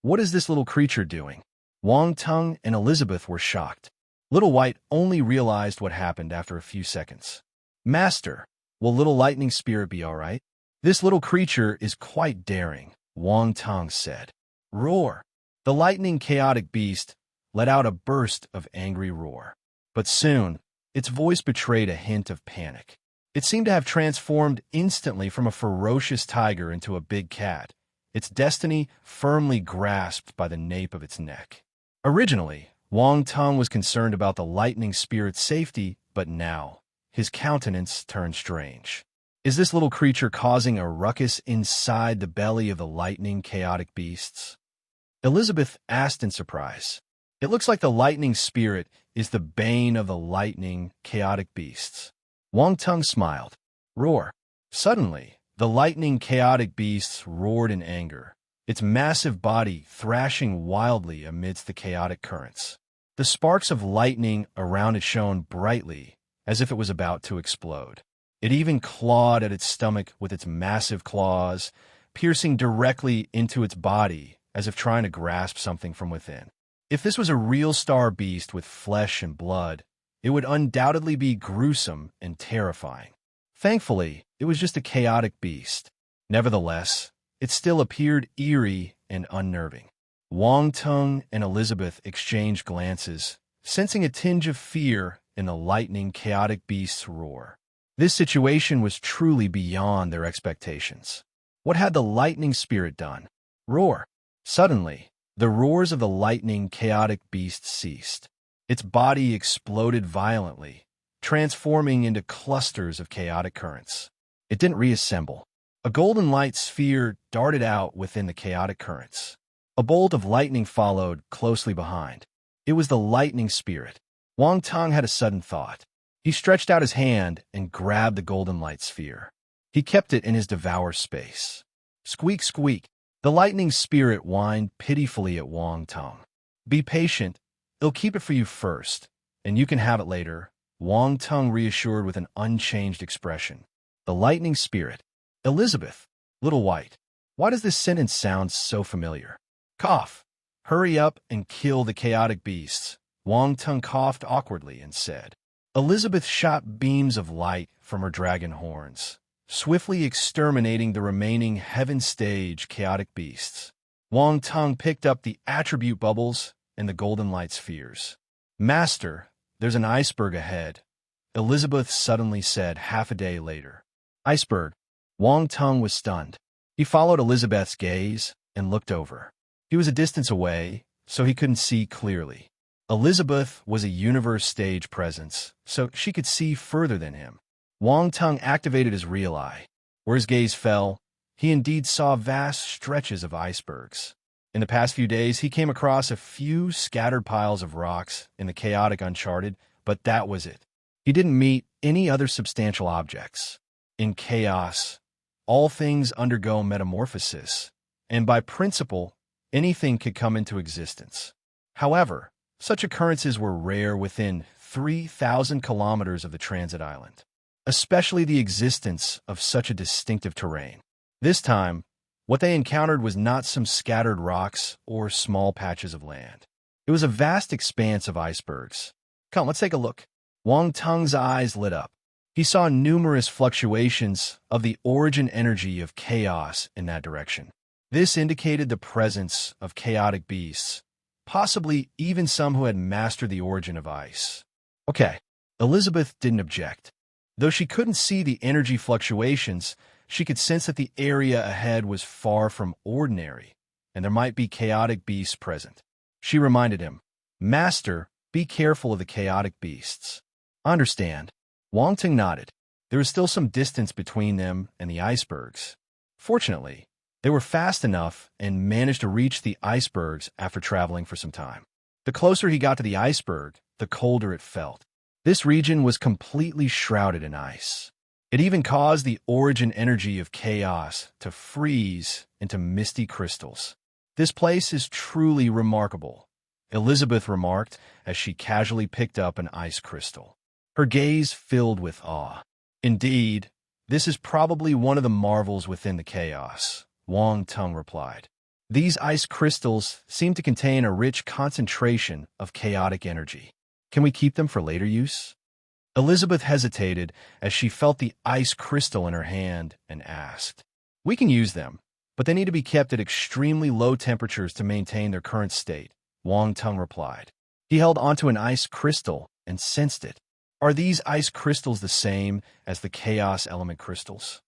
What is this little creature doing? Wang Tung and Elizabeth were shocked. Little White only realized what happened after a few seconds. Master, will little lightning spirit be all right? This little creature is quite daring, Wang Tung said. Roar! The lightning chaotic beast let out a burst of angry roar. But soon, its voice betrayed a hint of panic. It seemed to have transformed instantly from a ferocious tiger into a big cat, its destiny firmly grasped by the nape of its neck. Originally, Wang Tung was concerned about the lightning spirit's safety, but now, his countenance turned strange. Is this little creature causing a ruckus inside the belly of the lightning chaotic beasts? Elizabeth asked in surprise. It looks like the lightning spirit is the bane of the lightning chaotic beasts. Wang Tung smiled. Roar. Suddenly, the lightning chaotic beasts roared in anger, its massive body thrashing wildly amidst the chaotic currents. The sparks of lightning around it shone brightly, as if it was about to explode. It even clawed at its stomach with its massive claws, piercing directly into its body, as if trying to grasp something from within. If this was a real star beast with flesh and blood, it would undoubtedly be gruesome and terrifying. Thankfully, it was just a chaotic beast. Nevertheless, it still appeared eerie and unnerving. Wang Tung and Elizabeth exchanged glances, sensing a tinge of fear in the lightning chaotic beast's roar. This situation was truly beyond their expectations. What had the lightning spirit done? Roar. Suddenly, the roars of the lightning chaotic beast ceased. Its body exploded violently, transforming into clusters of chaotic currents. It didn't reassemble. A golden light sphere darted out within the chaotic currents. A bolt of lightning followed closely behind. It was the lightning spirit. Wang Tung had a sudden thought. He stretched out his hand and grabbed the golden light sphere. He kept it in his devour space. Squeak, squeak. The lightning spirit whined pitifully at Wang Tung. Be patient. I'll keep it for you first, and you can have it later, Wang Tung reassured with an unchanged expression. The lightning spirit. Elizabeth. Little White. Why does this sentence sound so familiar? Cough. Hurry up and kill the chaotic beasts. Wang Tung coughed awkwardly and said. Elizabeth shot beams of light from her dragon horns, swiftly exterminating the remaining heaven stage chaotic beasts. Wang Tung picked up the attribute bubbles and the golden light spheres. Master, there's an iceberg ahead, Elizabeth suddenly said half a day later. Iceberg. Wang Tung was stunned. He followed Elizabeth's gaze and looked over. He was a distance away, so he couldn't see clearly. Elizabeth was a universe stage presence, so she could see further than him. Wang Tung activated his real eye. Where his gaze fell, he indeed saw vast stretches of icebergs. In the past few days, he came across a few scattered piles of rocks in the chaotic uncharted, but that was it. He didn't meet any other substantial objects. In chaos, all things undergo metamorphosis, and by principle, anything could come into existence. However, such occurrences were rare within 3,000 kilometers of the transit island, especially the existence of such a distinctive terrain. This time, what they encountered was not some scattered rocks or small patches of land. It was a vast expanse of icebergs. Come, let's take a look. Wang Teng's eyes lit up. He saw numerous fluctuations of the origin energy of chaos in that direction. This indicated the presence of chaotic beasts, possibly even some who had mastered the origin of ice. Okay, Elizabeth didn't object. Though she couldn't see the energy fluctuations, she could sense that the area ahead was far from ordinary, and there might be chaotic beasts present. She reminded him, "Master, be careful of the chaotic beasts." "I understand." Wang Teng nodded. There was still some distance between them and the icebergs. Fortunately, they were fast enough and managed to reach the icebergs after traveling for some time. The closer he got to the iceberg, the colder it felt. This region was completely shrouded in ice. It even caused the origin energy of chaos to freeze into misty crystals. "This place is truly remarkable," Elizabeth remarked as she casually picked up an ice crystal. Her gaze filled with awe. "Indeed, this is probably one of the marvels within the chaos," Wang Teng replied. "These ice crystals seem to contain a rich concentration of chaotic energy. Can we keep them for later use?" Elizabeth hesitated as she felt the ice crystal in her hand and asked. "We can use them, but they need to be kept at extremely low temperatures to maintain their current state," Wang Teng replied. He held onto an ice crystal and sensed it. "Are these ice crystals the same as the chaos element crystals?"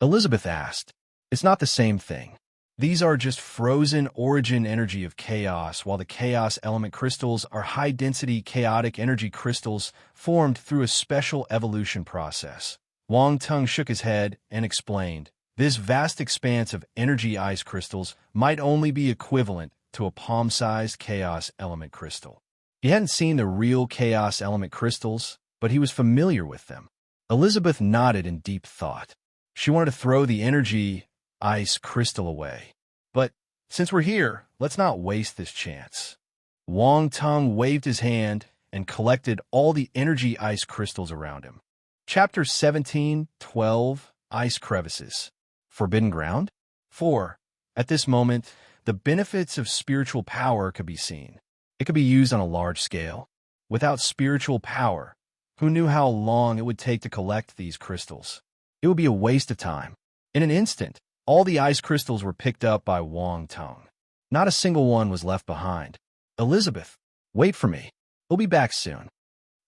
Elizabeth asked. "It's not the same thing. These are just frozen origin energy of chaos, while the chaos element crystals are high-density chaotic energy crystals formed through a special evolution process." Wang Teng shook his head and explained, "This vast expanse of energy ice crystals might only be equivalent to a palm-sized chaos element crystal." He hadn't seen the real chaos element crystals, but he was familiar with them. Elizabeth nodded in deep thought. She wanted to throw the energy ice crystal away. "But since we're here, let's not waste this chance." Wang Teng waved his hand and collected all the energy ice crystals around him. Chapter 17:12 Ice Crevices. Forbidden Ground? 4. At this moment, the benefits of spiritual power could be seen. It could be used on a large scale. Without spiritual power, who knew how long it would take to collect these crystals? It would be a waste of time. In an instant, all the ice crystals were picked up by Wang Teng. Not a single one was left behind. "Elizabeth, wait for me. We'll be back soon."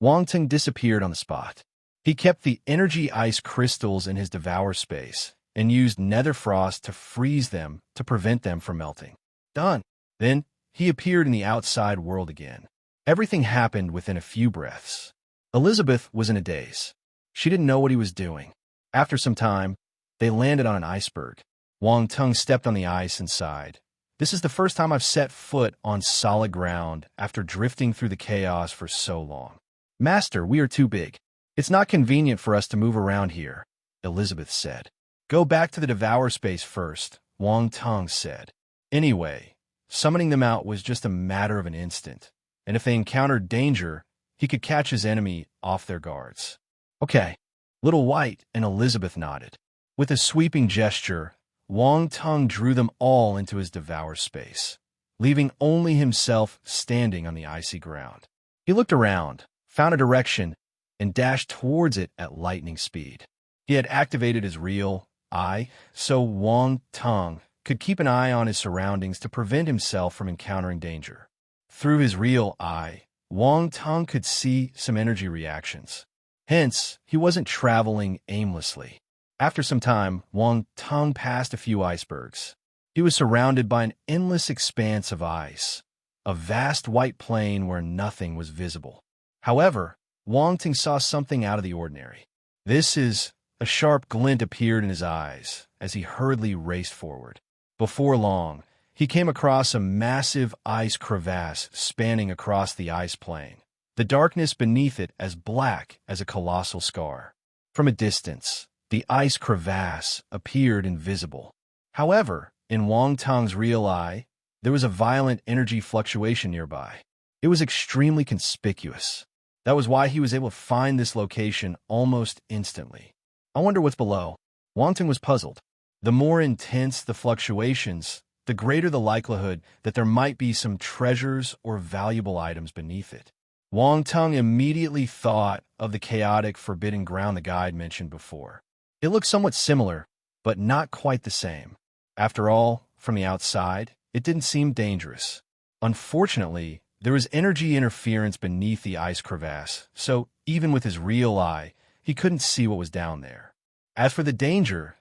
Wang Teng disappeared on the spot. He kept the energy ice crystals in his devour space and used nether frost to freeze them to prevent them from melting. Done. Then he appeared in the outside world again. Everything happened within a few breaths. Elizabeth was in a daze. She didn't know what he was doing. After some time, they landed on an iceberg. Wang Teng stepped on the ice and sighed. "This is the first time I've set foot on solid ground after drifting through the chaos for so long." "Master, we are too big. It's not convenient for us to move around here," Elizabeth said. "Go back to the devour space first," Wang Teng said. Anyway, summoning them out was just a matter of an instant, and if they encountered danger, he could catch his enemy off their guards. "Okay." Little White and Elizabeth nodded. With a sweeping gesture, Wang Teng drew them all into his devour space, leaving only himself standing on the icy ground. He looked around, found a direction, and dashed towards it at lightning speed. He had activated his real eye, so Wang Teng could keep an eye on his surroundings to prevent himself from encountering danger. Through his real eye, Wang Teng could see some energy reactions. Hence, he wasn't traveling aimlessly. After some time, Wang Teng passed a few icebergs. He was surrounded by an endless expanse of ice, a vast white plain where nothing was visible. However, Wang Teng saw something out of the ordinary. "This is A sharp glint appeared in his eyes as he hurriedly raced forward. Before long, he came across a massive ice crevasse spanning across the ice plain, the darkness beneath it as black as a colossal scar. From a distance, the ice crevasse appeared invisible. However, in Wang Tong's real eye, there was a violent energy fluctuation nearby. It was extremely conspicuous. That was why he was able to find this location almost instantly. I wonder what's below. Wang Tong was puzzled. The more intense the fluctuations, the greater the likelihood that there might be some treasures or valuable items beneath it. Wang Tong immediately thought of the chaotic forbidden ground the guide mentioned before. It looked somewhat similar, but not quite the same. After all, from the outside, it didn't seem dangerous. Unfortunately, there was energy interference beneath the ice crevasse, so even with his real eye, he couldn't see what was down there. As for the danger,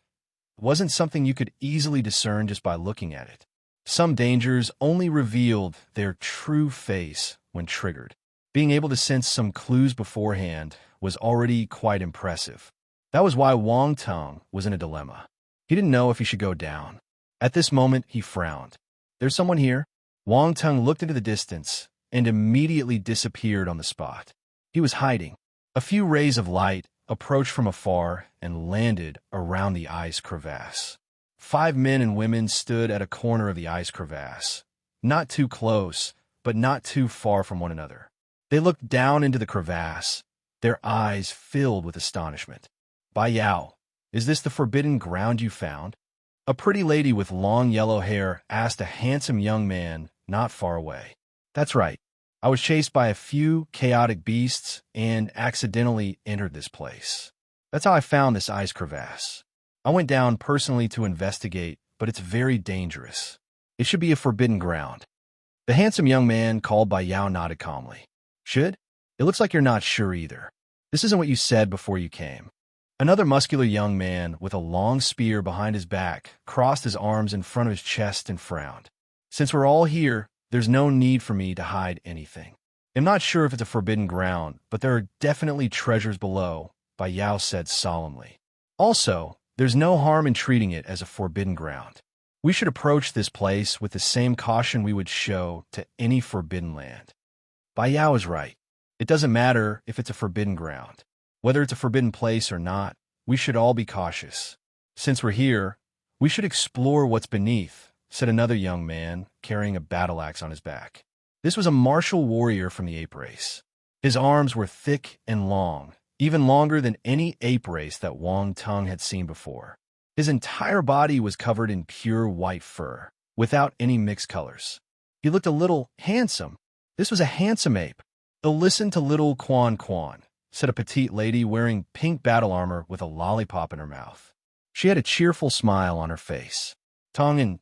it wasn't something you could easily discern just by looking at it. Some dangers only revealed their true face when triggered. Being able to sense some clues beforehand was already quite impressive. That was why Wang Tong was in a dilemma. He didn't know if he should go down. At this moment, he frowned. "There's someone here." Wang Tong looked into the distance and immediately disappeared on the spot. He was hiding. A few rays of light approached from afar and landed around the ice crevasse. 5 men and women stood at a corner of the ice crevasse, not too close, but not too far from one another. They looked down into the crevasse, their eyes filled with astonishment. "Bai Yao, is this the forbidden ground you found?" A pretty lady with long yellow hair asked a handsome young man not far away. "That's right. I was chased by a few chaotic beasts and accidentally entered this place. That's how I found this ice crevasse. I went down personally to investigate, but it's very dangerous. It should be a forbidden ground." The handsome young man called Bai Yao nodded calmly. "Should? It looks like you're not sure either. This isn't what you said before you came." Another muscular young man with a long spear behind his back crossed his arms in front of his chest and frowned. "Since we're all here, there's no need for me to hide anything. I'm not sure if it's a forbidden ground, but there are definitely treasures below," Bai Yao said solemnly. "Also, there's no harm in treating it as a forbidden ground. We should approach this place with the same caution we would show to any forbidden land." Bai Yao is right. It doesn't matter if it's a forbidden ground. Whether it's a forbidden place or not, we should all be cautious. "Since we're here, we should explore what's beneath," said another young man carrying a battle axe on his back. This was a martial warrior from the ape race. His arms were thick and long, even longer than any ape race that Wang Tong had seen before. His entire body was covered in pure white fur, without any mixed colors. He looked a little handsome. This was a handsome ape. "Listen to little Quan Quan," said a petite lady wearing pink battle armor with a lollipop in her mouth. She had a cheerful smile on her face. "Tong and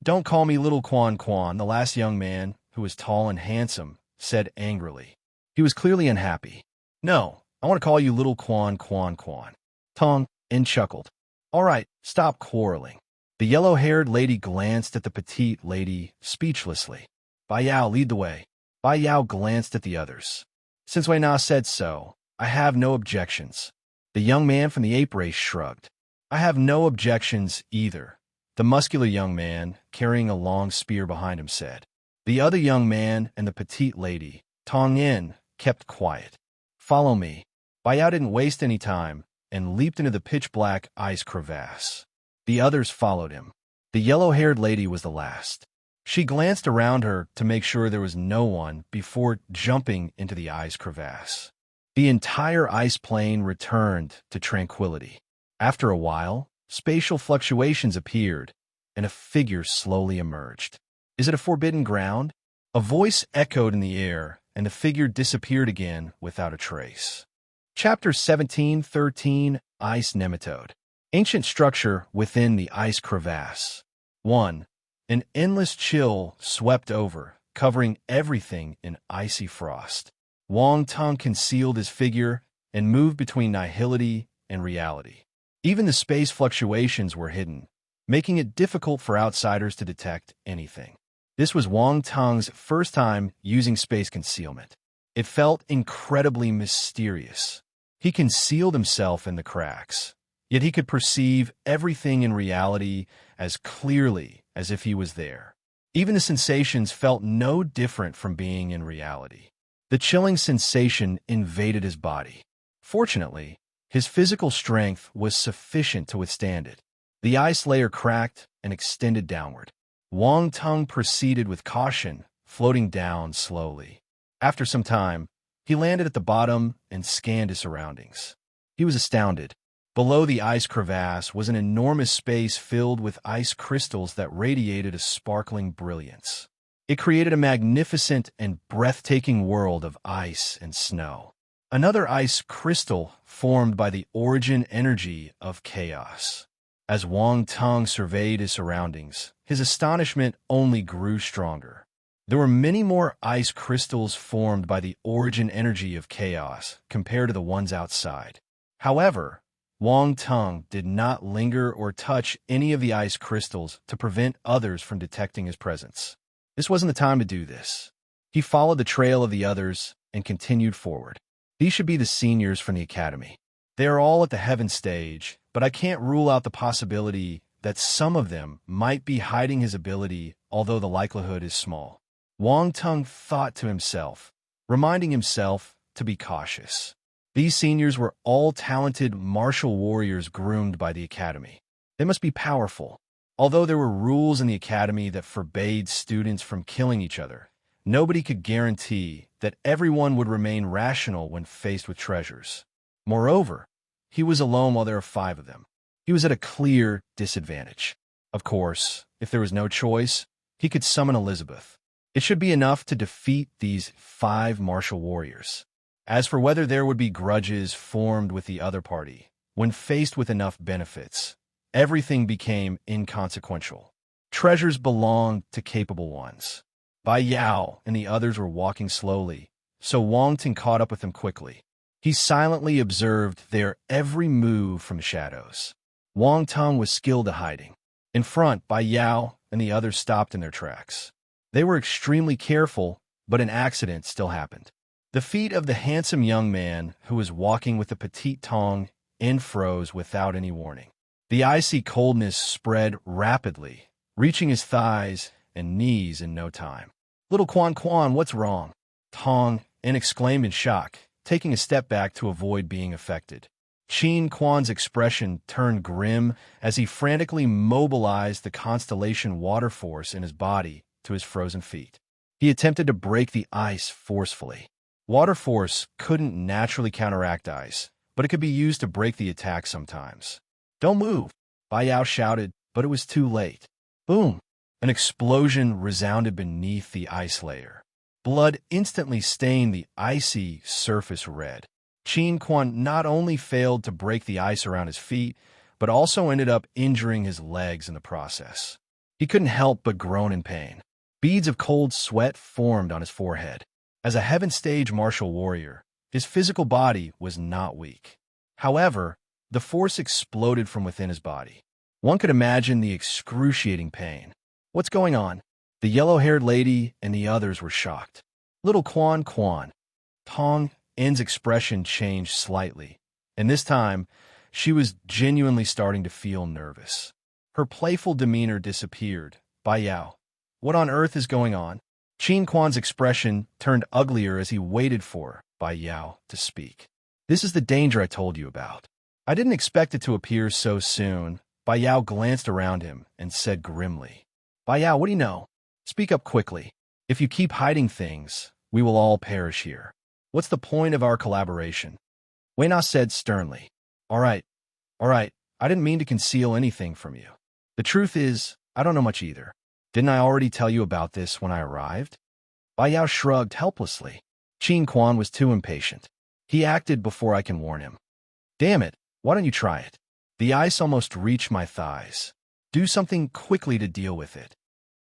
don't call me little Quan Quan," the last young man, who was tall and handsome, said angrily. He was clearly unhappy. "No, I want to call you little Quan Quan Quan." Tong and chuckled. "All right, stop quarreling." The yellow-haired lady glanced at the petite lady speechlessly. "Bai Yao, lead the way." Bai Yao glanced at the others. "Since Wei Na said so, I have no objections." The young man from the ape race shrugged. "I have no objections either," the muscular young man, carrying a long spear behind him, said. The other young man and the petite lady, Tong Yin, kept quiet. "Follow me." Bai Yao didn't waste any time and leaped into the pitch-black ice crevasse. The others followed him. The yellow-haired lady was the last. She glanced around her to make sure there was no one before jumping into the ice crevasse. The entire ice plain returned to tranquility. After a while, spatial fluctuations appeared, and a figure slowly emerged. "Is it a forbidden ground?" A voice echoed in the air, and the figure disappeared again without a trace. Chapter 17:13 Ice Nematode. Ancient structure within the ice crevasse. 1. An endless chill swept over, covering everything in icy frost. Wang Tong concealed his figure and moved between nihility and reality. Even the space fluctuations were hidden, making it difficult for outsiders to detect anything. This was Wang Tong's first time using space concealment. It felt incredibly mysterious. He concealed himself in the cracks, Yet he could perceive everything in reality as clearly as if he was there. Even the sensations felt no different from being in reality. The chilling sensation invaded his body. Fortunately, his physical strength was sufficient to withstand it. The ice layer cracked and extended downward. Wang Tung proceeded with caution, floating down slowly. After some time, he landed at the bottom and scanned his surroundings. He was astounded. Below the ice crevasse was an enormous space filled with ice crystals that radiated a sparkling brilliance. It created a magnificent and breathtaking world of ice and snow. Another ice crystal formed by the origin energy of chaos. As Wang Tung surveyed his surroundings, his astonishment only grew stronger. There were many more ice crystals formed by the origin energy of chaos compared to the ones outside. However, Wang Tung did not linger or touch any of the ice crystals to prevent others from detecting his presence. This wasn't the time to do this. He followed the trail of the others and continued forward. These should be the seniors from the academy. They are all at the heaven stage, but I can't rule out the possibility that some of them might be hiding his ability, although the likelihood is small. Wang Tung thought to himself, reminding himself to be cautious. These seniors were all talented martial warriors groomed by the academy. They must be powerful. Although there were rules in the academy that forbade students from killing each other, nobody could guarantee that everyone would remain rational when faced with treasures. Moreover, he was alone while there were 5 of them. He was at a clear disadvantage. Of course, if there was no choice, he could summon Elizabeth. It should be enough to defeat these 5 martial warriors. As for whether there would be grudges formed with the other party, when faced with enough benefits, everything became inconsequential. Treasures belonged to capable ones. Bai Yao and the others were walking slowly, so Wang Tung caught up with them quickly. He silently observed their every move from the shadows. Wang Tung was skilled at hiding. In front, Bai Yao and the others stopped in their tracks. They were extremely careful, but an accident still happened. The feet of the handsome young man who was walking with the petite Tong froze without any warning. The icy coldness spread rapidly, reaching his thighs and knees in no time. "Little Quan Quan, what's wrong?" Tong exclaimed in shock, taking a step back to avoid being affected. Qin Quan's expression turned grim as he frantically mobilized the constellation water force in his body to his frozen feet. He attempted to break the ice forcefully. Water force couldn't naturally counteract ice, but it could be used to break the attack sometimes. "Don't move," Bai Yao shouted, but it was too late. Boom! An explosion resounded beneath the ice layer. Blood instantly stained the icy surface red. Qin Quan not only failed to break the ice around his feet, but also ended up injuring his legs in the process. He couldn't help but groan in pain. Beads of cold sweat formed on his forehead. As a heaven stage martial warrior, his physical body was not weak. However, the force exploded from within his body. One could imagine the excruciating pain. "What's going on?" The yellow-haired lady and the others were shocked. "Little Quan Quan." Tong En's expression changed slightly, and this time, she was genuinely starting to feel nervous. Her playful demeanor disappeared. "Bai Yao, what on earth is going on?" Qin Quan's expression turned uglier as he waited for Bai Yao to speak. "This is the danger I told you about." "I didn't expect it to appear so soon." Bai Yao glanced around him and said grimly, "Bai Yao, what do you know? Speak up quickly. If you keep hiding things, we will all perish here. What's the point of our collaboration?" Wei Na said sternly, All right. I didn't mean to conceal anything from you. The truth is, I don't know much either. Didn't I already tell you about this when I arrived?" Bai Yao shrugged helplessly. Qin Quan was too impatient. He acted before I can warn him. "Damn it, why don't you try it? The ice almost reached my thighs. Do something quickly to deal with it."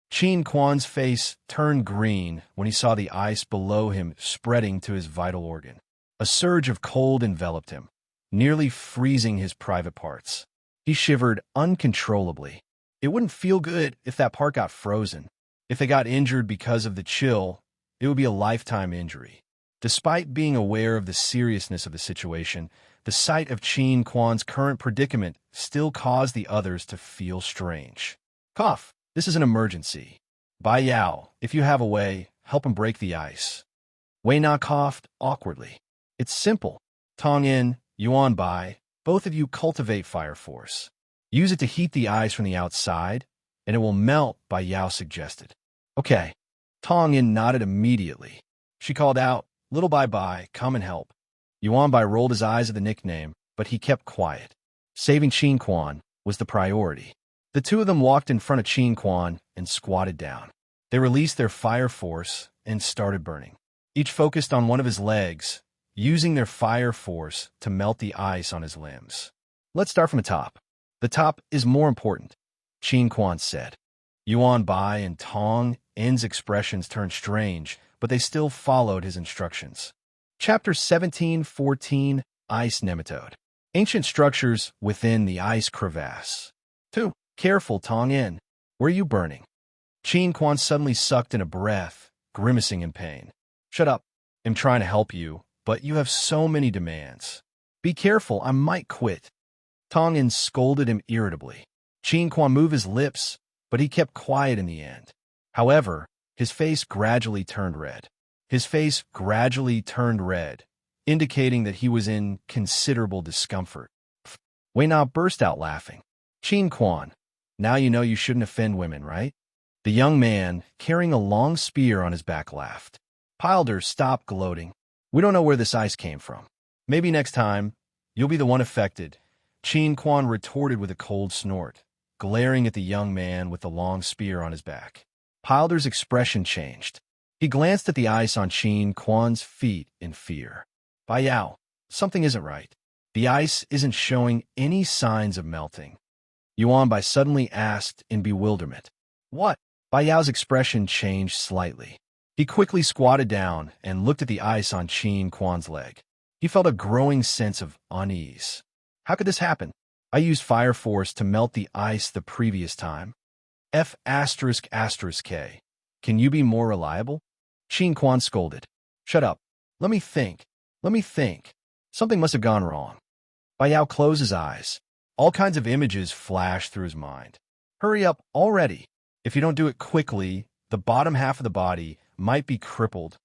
Qin Quan's face turned green when he saw the ice below him spreading to his vital organ. A surge of cold enveloped him, nearly freezing his private parts. He shivered uncontrollably. It wouldn't feel good if that part got frozen. If they got injured because of the chill, it would be a lifetime injury. Despite being aware of the seriousness of the situation, The sight of Qin Quan's current predicament still caused the others to feel strange. Cough. This is an emergency. Bai Yao, if you have a way, help him break the ice. Wei Na coughed awkwardly. It's simple. Tong Yin, Yuan Bai, both of you cultivate fire force. Use it to heat the ice from the outside, and it will melt, Bai Yao suggested. Okay. Tong Yin nodded immediately. She called out, Little Bai Bai, come and help. Yuan Bai rolled his eyes at the nickname, but he kept quiet. Saving Qin Quan was the priority. The two of them walked in front of Qin Quan and squatted down. They released their fire force and started burning. Each focused on one of his legs, using their fire force to melt the ice on his limbs. Let's start from the top. The top is more important, Qin Quan said. Yuan Bai and Tong Yin's expressions turned strange, but they still followed his instructions. Chapter 17:14 Ice Nematode. Ancient structures within the ice crevasse. 2. Careful, Tong Yin. Where are you burning? Qin Quan suddenly sucked in a breath, grimacing in pain. Shut up. I'm trying to help you, but you have so many demands. Be careful, I might quit. Tong Yin scolded him irritably. Qin Quan moved his lips, but he kept quiet in the end. However, his face gradually turned red. Indicating that he was in considerable discomfort. Wei Na burst out laughing. Qin Quan, now you know you shouldn't offend women, right? The young man, carrying a long spear on his back, laughed. Pilder stopped gloating. We don't know where this ice came from. Maybe next time, you'll be the one affected. Qin Quan retorted with a cold snort, glaring at the young man with the long spear on his back. Pilder's expression changed. He glanced at the ice on Qin Quan's feet in fear. Bai Yao, something isn't right. The ice isn't showing any signs of melting. Yuan Bai suddenly asked in bewilderment. What? Bai Yao's expression changed slightly. He quickly squatted down and looked at the ice on Qin Quan's leg. He felt a growing sense of unease. How could this happen? I used fire force to melt the ice the previous time. F***K. Can you be more reliable? Qin Quan scolded. Shut up. Let me think. Something must have gone wrong. Bai Yao closed his eyes. All kinds of images flashed through his mind. Hurry up already. If you don't do it quickly, the bottom half of the body might be crippled.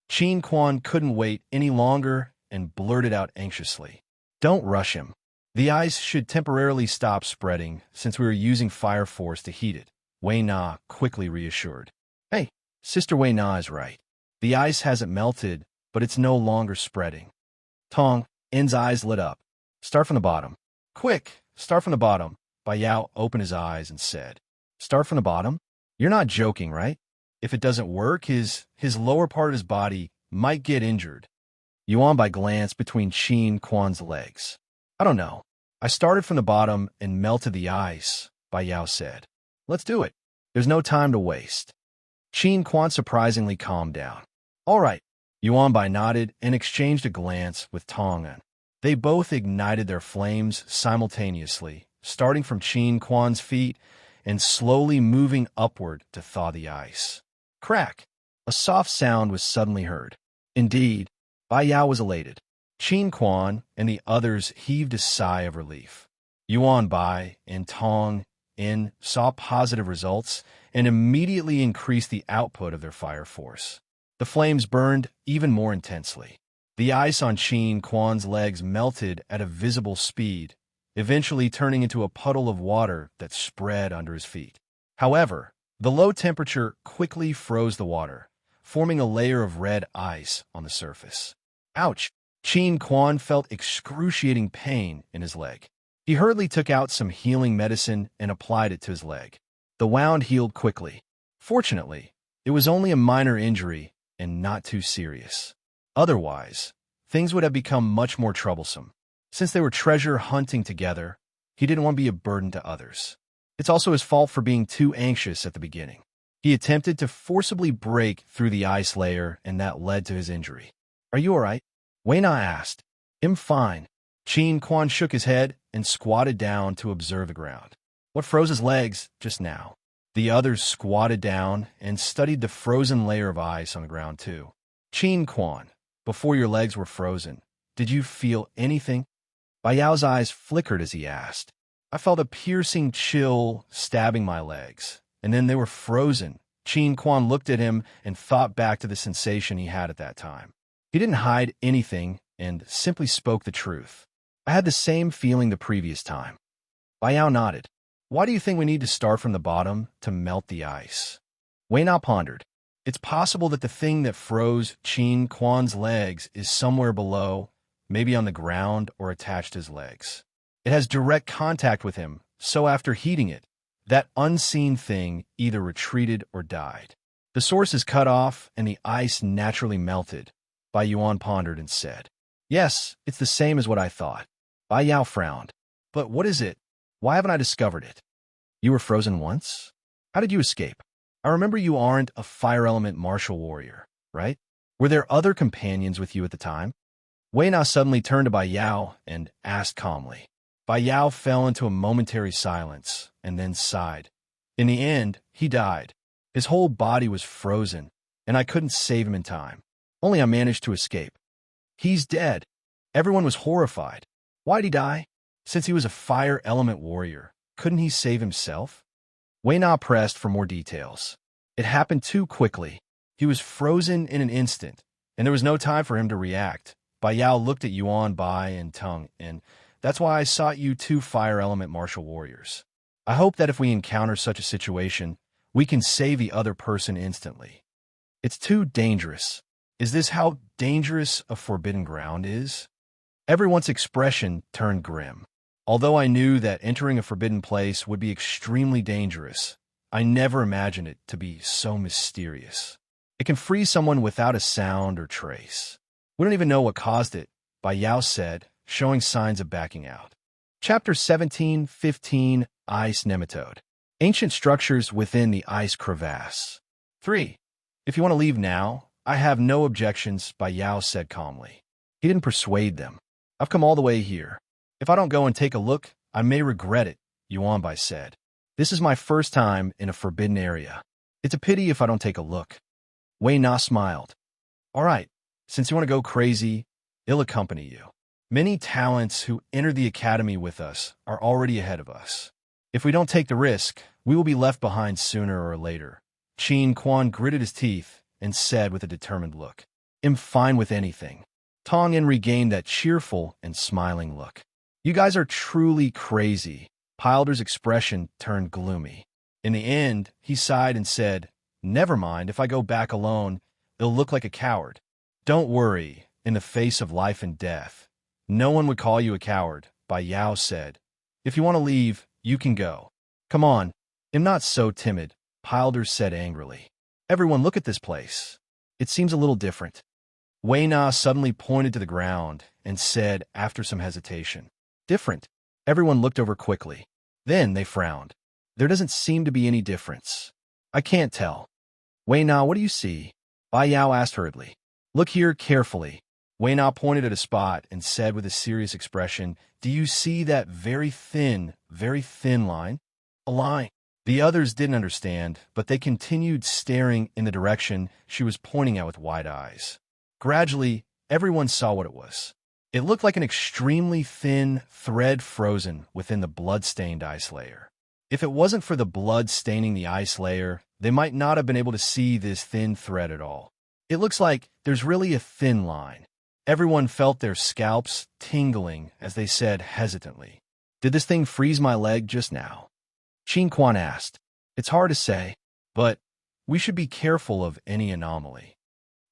Qin Quan couldn't wait any longer and blurted out anxiously. Don't rush him. The ice should temporarily stop spreading since we were using fire force to heat it, Wei Na quickly reassured. Hey, Sister Wei Na is right. The ice hasn't melted, but it's no longer spreading. Tong Yin's eyes lit up. Start from the bottom. Quick, start from the bottom. Bai Yao opened his eyes and said. Start from the bottom? You're not joking, right? If it doesn't work, his lower part of his body might get injured. Yuan Bai glanced between Qin Quan's legs. I don't know. I started from the bottom and melted the ice, Bai Yao said. Let's do it. There's no time to waste. Qin Quan surprisingly calmed down. All right. Yuan Bai nodded and exchanged a glance with Tong Yin. They both ignited their flames simultaneously, starting from Qin Quan's feet and slowly moving upward to thaw the ice. Crack! A soft sound was suddenly heard. Indeed, Bai Yao was elated. Qin Quan and the others heaved a sigh of relief. Yuan Bai and Tong Yin saw positive results and immediately increased the output of their fire force. The flames burned even more intensely. The ice on Qin Quan's legs melted at a visible speed, eventually turning into a puddle of water that spread under his feet. However, the low temperature quickly froze the water, forming a layer of red ice on the surface. Ouch! Qin Quan felt excruciating pain in his leg. He hurriedly took out some healing medicine and applied it to his leg. The wound healed quickly. Fortunately, it was only a minor injury and not too serious. Otherwise, things would have become much more troublesome. Since they were treasure hunting together, he didn't want to be a burden to others. It's also his fault for being too anxious at the beginning. He attempted to forcibly break through the ice layer, and that led to his injury. Are you all right? Wei Na asked. I'm fine. Qin Quan shook his head and squatted down to observe the ground. What froze his legs just now? The others squatted down and studied the frozen layer of ice on the ground too. Qin Quan, before your legs were frozen, did you feel anything? Bai Yao's eyes flickered as he asked. I felt a piercing chill stabbing my legs, and then they were frozen. Qin Quan looked at him and thought back to the sensation he had at that time. He didn't hide anything and simply spoke the truth. I had the same feeling the previous time. Bai Yao nodded. Why do you think we need to start from the bottom to melt the ice? Wei Na pondered. It's possible that the thing that froze Qin Quan's legs is somewhere below, maybe on the ground or attached to his legs. It has direct contact with him, so after heating it, that unseen thing either retreated or died. The source is cut off and the ice naturally melted. Bai Yuan pondered and said, Yes, it's the same as what I thought. Bai Yao frowned. But what is it? Why haven't I discovered it? You were frozen once? How did you escape? I remember you aren't a fire element martial warrior, right? Were there other companions with you at the time? Wei Na suddenly turned to Bai Yao and asked calmly. Bai Yao fell into a momentary silence and then sighed. In the end, he died. His whole body was frozen, and I couldn't save him in time. Only I managed to escape. He's dead. Everyone was horrified. Why'd he die? Since he was a fire element warrior, couldn't he save himself? Wei Na pressed for more details. It happened too quickly. He was frozen in an instant, and there was no time for him to react. Bai Yao looked at Yuan, Bai, and Tung, and that's why I sought you two fire element martial warriors. I hope that if we encounter such a situation, we can save the other person instantly. It's too dangerous. Is this how dangerous a forbidden ground is? Everyone's expression turned grim. Although I knew that entering a forbidden place would be extremely dangerous, I never imagined it to be so mysterious. It can freeze someone without a sound or trace. We don't even know what caused it, Bai Yao said, showing signs of backing out. Chapter 17:15 Ice Nematode. Ancient structures within the ice crevasse. 3. If you want to leave now, I have no objections, Bai Yao said calmly. He didn't persuade them. I've come all the way here. If I don't go and take a look, I may regret it, Yuan Bai said. This is my first time in a forbidden area. It's a pity if I don't take a look. Wei Na smiled. All right, since you want to go crazy, I'll accompany you. Many talents who enter the academy with us are already ahead of us. If we don't take the risk, we will be left behind sooner or later. Qin Quan gritted his teeth and said with a determined look, I'm fine with anything. Tong Yin regained that cheerful and smiling look. You guys are truly crazy. Pilder's expression turned gloomy. In the end, he sighed and said, Never mind, if I go back alone, it'll look like a coward. Don't worry, in the face of life and death. No one would call you a coward, Bai Yao said. If you want to leave, you can go. Come on, I'm not so timid, Pilder said angrily. Everyone look at this place. It seems a little different. Wei Na suddenly pointed to the ground and said after some hesitation, Different. Everyone looked over quickly. Then they frowned. There doesn't seem to be any difference. I can't tell. Wei Na, what do you see? Bai Yao asked hurriedly. Look here carefully. Wei Na pointed at a spot and said with a serious expression, Do you see that very thin line? A line. The others didn't understand, but they continued staring in the direction she was pointing at with wide eyes. Gradually, everyone saw what it was. It looked like an extremely thin thread frozen within the blood-stained ice layer. If it wasn't for the blood staining the ice layer, they might not have been able to see this thin thread at all. It looks like there's really a thin line. Everyone felt their scalps tingling as they said hesitantly, Did this thing freeze my leg just now? Qin Quan asked. It's hard to say, but we should be careful of any anomaly.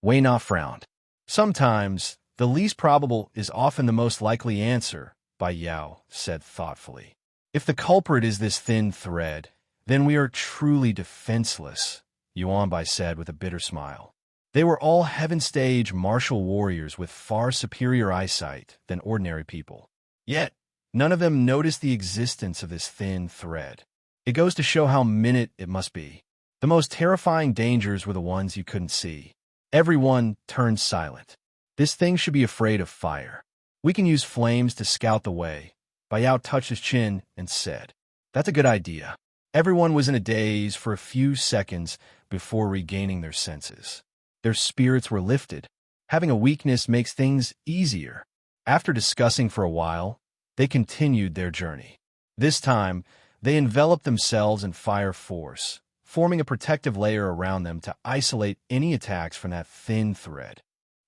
Wei Na frowned. Sometimes, the least probable is often the most likely answer, Bai Yao said thoughtfully. If the culprit is this thin thread, then we are truly defenseless, Yuan Bai said with a bitter smile. They were all heaven-stage martial warriors with far superior eyesight than ordinary people. Yet, none of them noticed the existence of this thin thread. It goes to show how minute it must be. The most terrifying dangers were the ones you couldn't see. Everyone turned silent. This thing should be afraid of fire. We can use flames to scout the way. Bai Yao touched his chin and said, That's a good idea. Everyone was in a daze for a few seconds before regaining their senses. Their spirits were lifted. Having a weakness makes things easier. After discussing for a while, they continued their journey. This time, they enveloped themselves in fire force, forming a protective layer around them to isolate any attacks from that thin thread.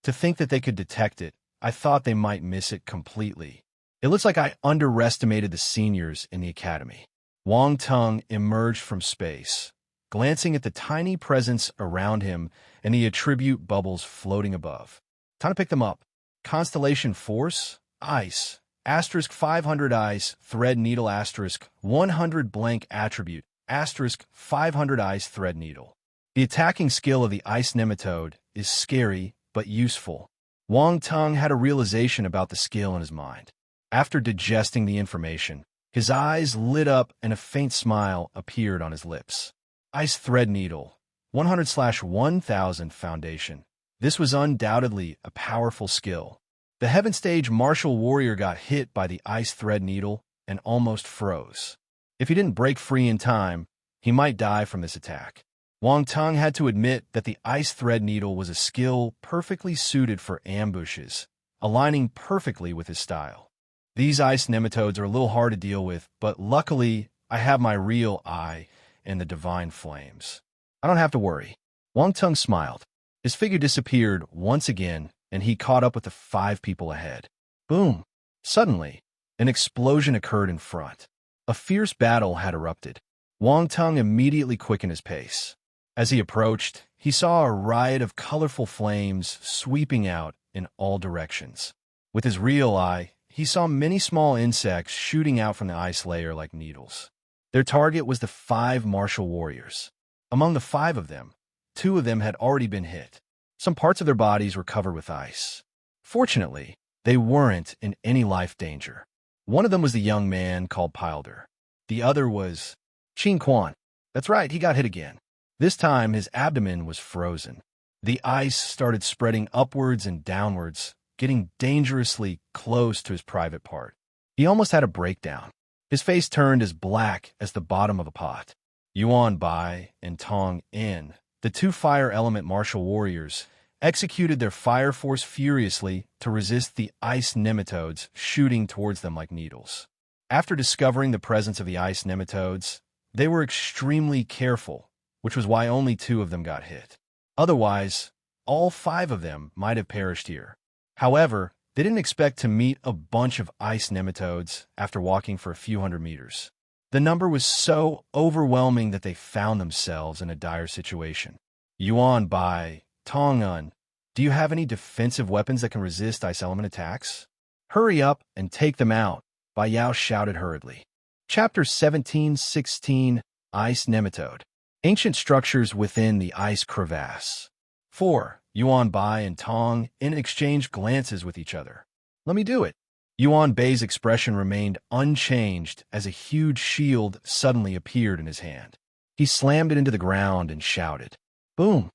To think that they could detect it, I thought they might miss it completely. It looks like I underestimated the seniors in the academy. Wang Tung emerged from space, glancing at the tiny presence around him and the attribute bubbles floating above. Time to pick them up. Constellation Force, Ice, asterisk 500 Ice, Thread Needle asterisk 100 blank attribute, asterisk 500 Ice Thread Needle. The attacking skill of the Ice Nematode is scary but useful. Wang Tung had a realization about the skill in his mind. After digesting the information, his eyes lit up and a faint smile appeared on his lips. Ice Thread Needle, 100/1000 Foundation. This was undoubtedly a powerful skill. The Heaven Stage martial warrior got hit by the Ice Thread Needle and almost froze. If he didn't break free in time, he might die from this attack. Wang Tung had to admit that the Ice Thread Needle was a skill perfectly suited for ambushes, aligning perfectly with his style. These ice nematodes are a little hard to deal with, but luckily, I have my real eye and the divine flames. I don't have to worry. Wang Tung smiled. His figure disappeared once again, and he caught up with the 5 people ahead. Boom! Suddenly, an explosion occurred in front. A fierce battle had erupted. Wang Tung immediately quickened his pace. As he approached, he saw a riot of colorful flames sweeping out in all directions. With his real eye, he saw many small insects shooting out from the ice layer like needles. Their target was the 5 martial warriors. Among the 5 of them, 2 of them had already been hit. Some parts of their bodies were covered with ice. Fortunately, they weren't in any life danger. One of them was the young man called Pilder. The other was Qin Quan. That's right, he got hit again. This time, his abdomen was frozen. The ice started spreading upwards and downwards, getting dangerously close to his private part. He almost had a breakdown. His face turned as black as the bottom of a pot. Yuan Bai and Tong In, the 2 fire element martial warriors, executed their fire force furiously to resist the ice nematodes shooting towards them like needles. After discovering the presence of the ice nematodes, they were extremely careful, which was why only 2 of them got hit. Otherwise, all 5 of them might have perished here. However, they didn't expect to meet a bunch of ice nematodes after walking for a few hundred meters. The number was so overwhelming that they found themselves in a dire situation. Yuan Bai, Tong Un, do you have any defensive weapons that can resist ice element attacks? Hurry up and take them out, Bai Yao shouted hurriedly. Chapter 17:16 Ice Nematode. Ancient structures within the ice crevasse. 4. Yuan Bai and Tong In exchanged glances with each other. Let me do it. Yuan Bai's expression remained unchanged as a huge shield suddenly appeared in his hand. He slammed it into the ground and shouted, "Boom!"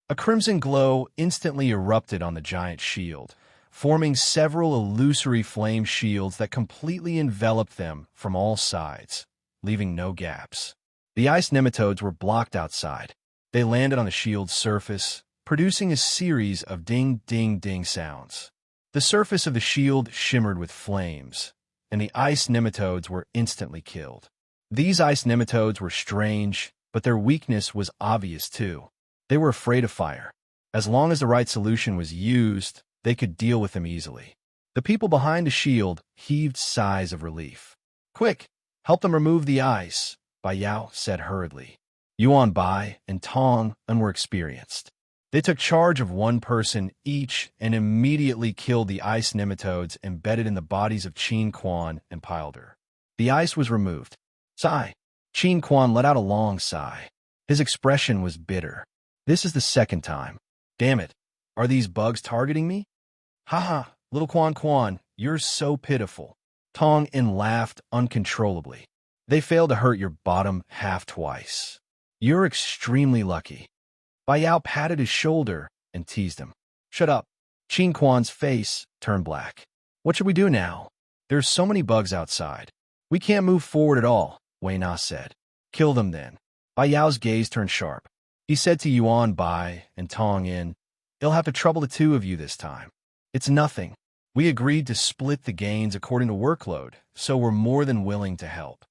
A crimson glow instantly erupted on the giant shield, forming several illusory flame shields that completely enveloped them from all sides, leaving no gaps. The ice nematodes were blocked outside. They landed on the shield's surface, producing a series of ding-ding-ding sounds. The surface of the shield shimmered with flames, and the ice nematodes were instantly killed. These ice nematodes were strange, but their weakness was obvious too. They were afraid of fire. As long as the right solution was used, they could deal with them easily. The people behind the shield heaved sighs of relief. "Quick, help them remove the ice," Bai Yao said hurriedly. Yuan Bai and Tong Un were experienced. They took charge of 1 person each and immediately killed the ice nematodes embedded in the bodies of Qin Quan and Pilder. The ice was removed. Sigh. Qin Quan let out a long sigh. His expression was bitter. This is the 2nd time. Damn it. Are these bugs targeting me? Haha, little Quan Quan, you're so pitiful. Tong In laughed uncontrollably. They failed to hurt your bottom half twice. You're extremely lucky. Bai Yao patted his shoulder and teased him. Shut up. Qin Quan's face turned black. What should we do now? There's so many bugs outside. We can't move forward at all, Wei Na said. Kill them then. Bai Yao's gaze turned sharp. He said to Yuan Bai and Tong In, It'll have to trouble the 2 of you this time. It's nothing. We agreed to split the gains according to workload, so we're more than willing to help.